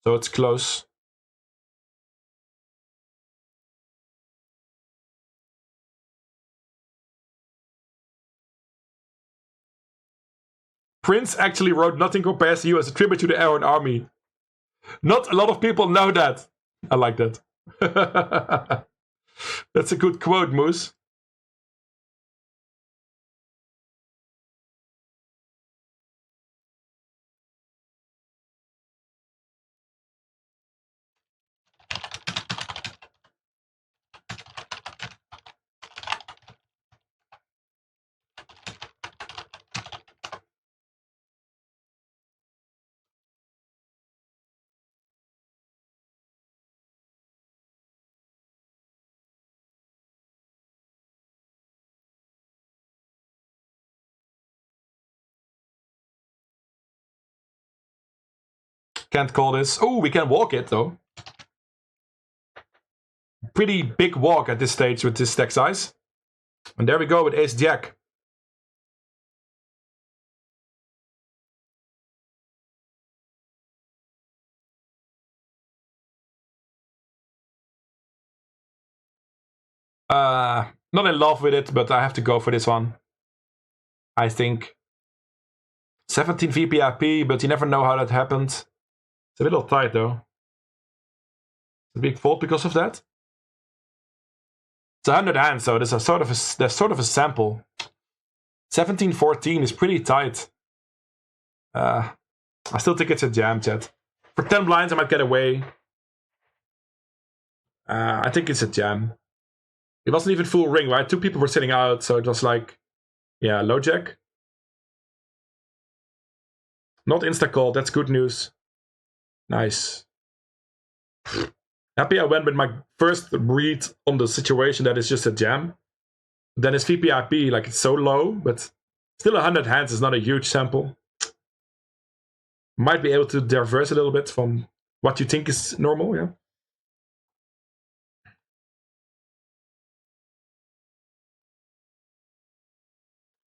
So it's close. Prince actually wrote "Nothing compares to you" as a tribute to the Aryan army. Not a lot of people know that. I like that. That's a good quote, Moose. Can't call this. Oh, we can walk it though. Pretty big walk at this stage with this stack size. And there we go with ace jack. Not in love with it, but I have to go for this one. I think 17 VPIP, but you never know how that happened. It's a little tight though. It's a big fault because of that. It's 100 hands, so there's sort of a sample. 17-14 is pretty tight. I still think it's a jam, chat. For 10 blinds, I might get away. I think it's a jam. It wasn't even full ring, right? 2 people were sitting out, so it was like, yeah, low jack. Not insta-call, that's good news. Nice. Happy I went with my first read on the situation that is just a jam. Then his VPIP, like, it's so low, but still 100 hands is not a huge sample. Might be able to diverse a little bit from what you think is normal, yeah.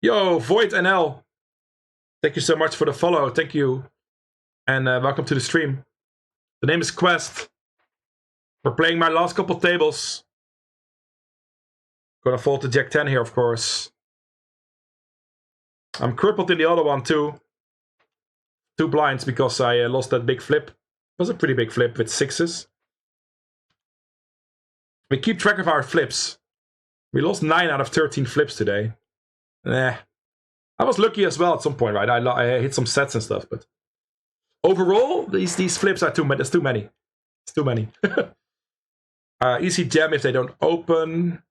Yo, Void NL. Thank you so much for the follow. Thank you. And welcome to the stream. The name is Quest. We're playing my last couple tables. Gonna fold to Jack 10 here, of course. I'm crippled in the other one too. 2 blinds because I lost that big flip. It was a pretty big flip with 6s. We keep track of our flips. We lost 9 out of 13 flips today. I was lucky as well at some point, right? I hit some sets and stuff, but overall, these flips are too many. There's too many. It's too many. Easy jam if they don't open.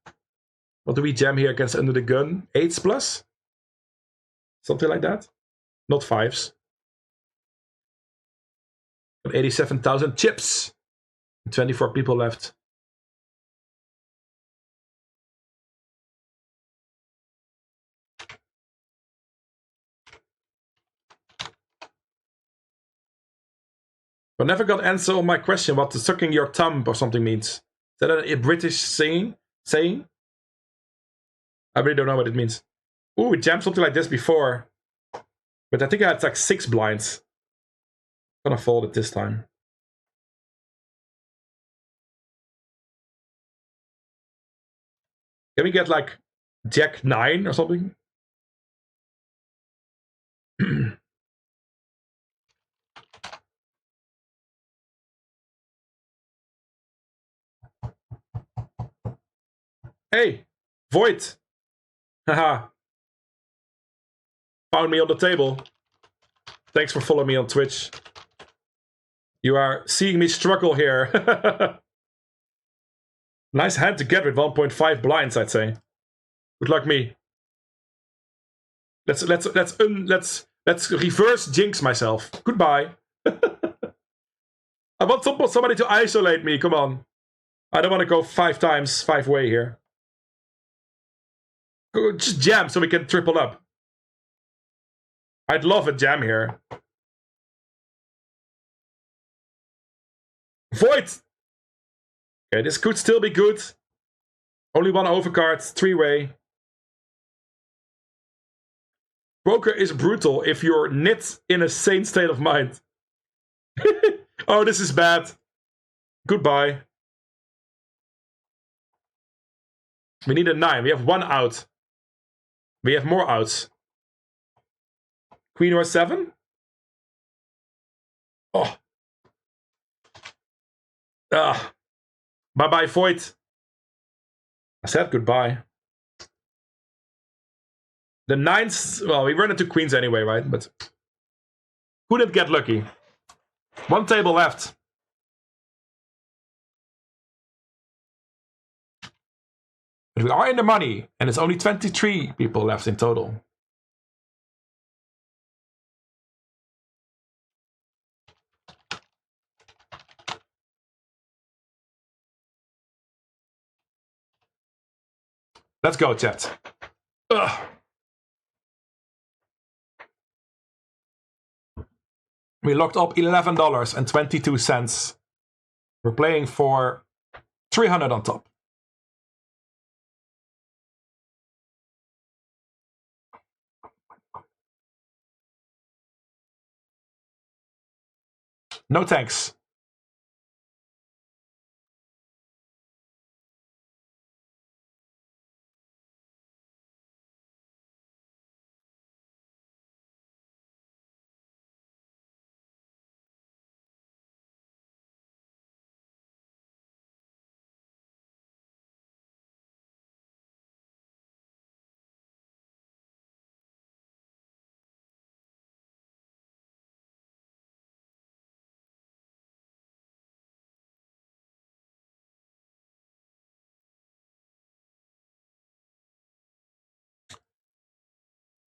What do we jam here against under the gun? 8s plus? Something like that? Not 5s. 87,000 chips. 24 people left. I never got answer on my question what the sucking your thumb or something means. Is that a British saying? I really don't know what it means. Ooh, we jammed something like this before. But I think I had like 6 blinds. I'm gonna fold it this time. Can we get like Jack 9 or something? Hey, Void. Haha. Found me on the table. Thanks for following me on Twitch. You are seeing me struggle here. Nice hand to get with 1.5 blinds, I'd say. Good luck, me. Let's reverse jinx myself. Goodbye. I want somebody to isolate me. Come on. I don't want to go 5 times 5-way here. Just jam so we can triple up. I'd love a jam here. Void! Okay, this could still be good. Only 1 overcard, 3-way. Poker is brutal if you're knit in a sane state of mind. Oh, this is bad. Goodbye. We need a 9. We have 1 out. We have more outs. Queen or 7? Oh. Bye-bye, Void. I said goodbye. The 9s... Well, we run into queens anyway, right? But couldn't get lucky. 1 table left. But we are in the money, and it's only 23 people left in total. Let's go, chat. Ugh. We locked up $11.22. We're playing for 300 on top. No thanks.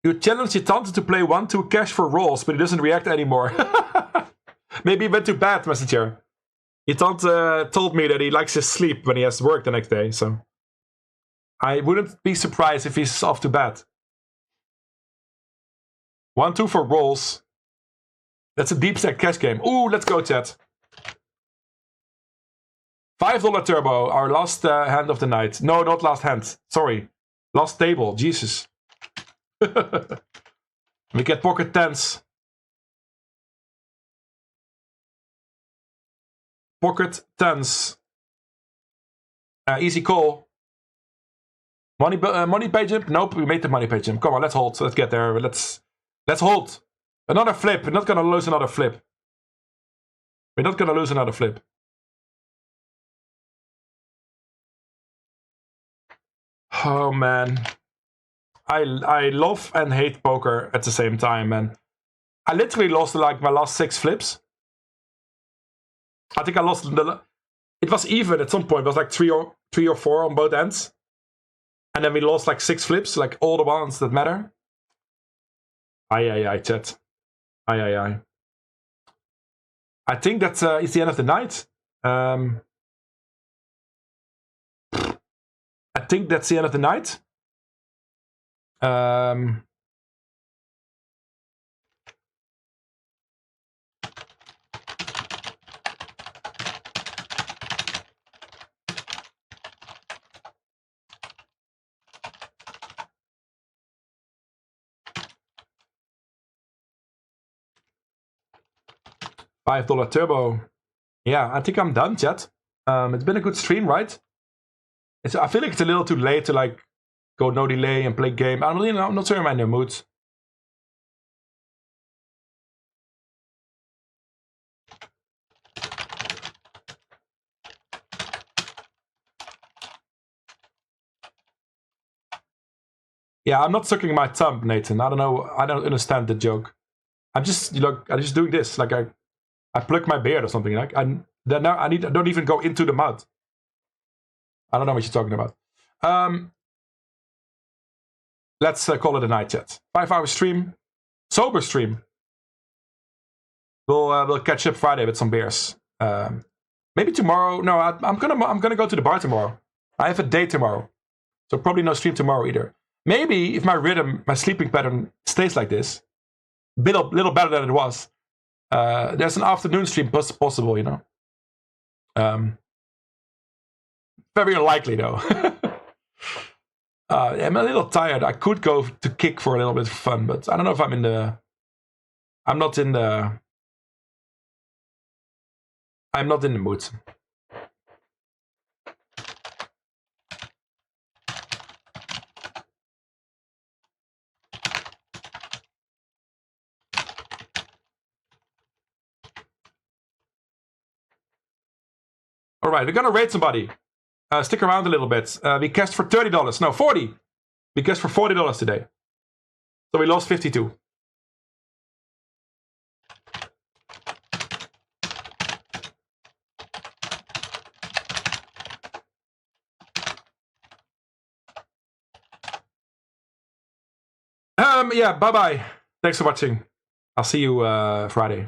You challenged your tante to play 1-2 cash for rolls, but he doesn't react anymore. Maybe he went to bed, messenger. Your tante told me that he likes his sleep when he has to work the next day, so I wouldn't be surprised if he's off to bed. 1-2 for rolls. That's a deep stack cash game. Ooh, let's go, chat. $5 turbo, our last hand of the night. No, not last hand. Sorry. Last table. Jesus. We get pocket tens. Pocket tens. Easy call. Money pay jump? Nope, we made the money pay jump. Come on, let's hold. Let's get there. Let's hold. Another flip. We're not gonna lose another flip. We're not gonna lose another flip. Oh man. I love and hate poker at the same time, man. I literally lost like my last 6 flips. I think I lost it was even at some point. It was like 3 or 4 on both ends. And then we lost like 6 flips, like all the ones that matter. Aye, chat. Aye. I think that it's the end of the night. I think that's the end of the night. $5 turbo. Yeah, I think I'm done, chat. It's been a good stream, right? I feel like it's a little too late to like go no delay and play game. I'm not sure I'm in the mood. Yeah, I'm not sucking my thumb, Nathan. I don't know. I don't understand the joke. I'm just, I'm just doing this. Like I pluck my beard or something. Like I don't even go into the mud. I don't know what you're talking about. Let's call it a night, chat. 5-hour stream, sober stream. We'll catch up Friday with some beers. Maybe tomorrow. No, I'm gonna go to the bar tomorrow. I have a date tomorrow, so probably no stream tomorrow either. Maybe if my rhythm, my sleeping pattern stays like this, little better than it was, there's an afternoon stream possible, you know. Very unlikely though. I'm a little tired. I could go to kick for a little bit of fun, but I don't know if I'm not in the mood. All right, we're gonna raid somebody. Stick around a little bit. We cashed for $30. No, 40. We cashed for $40 today. So we lost 52. Yeah, bye-bye. Thanks for watching. I'll see you Friday.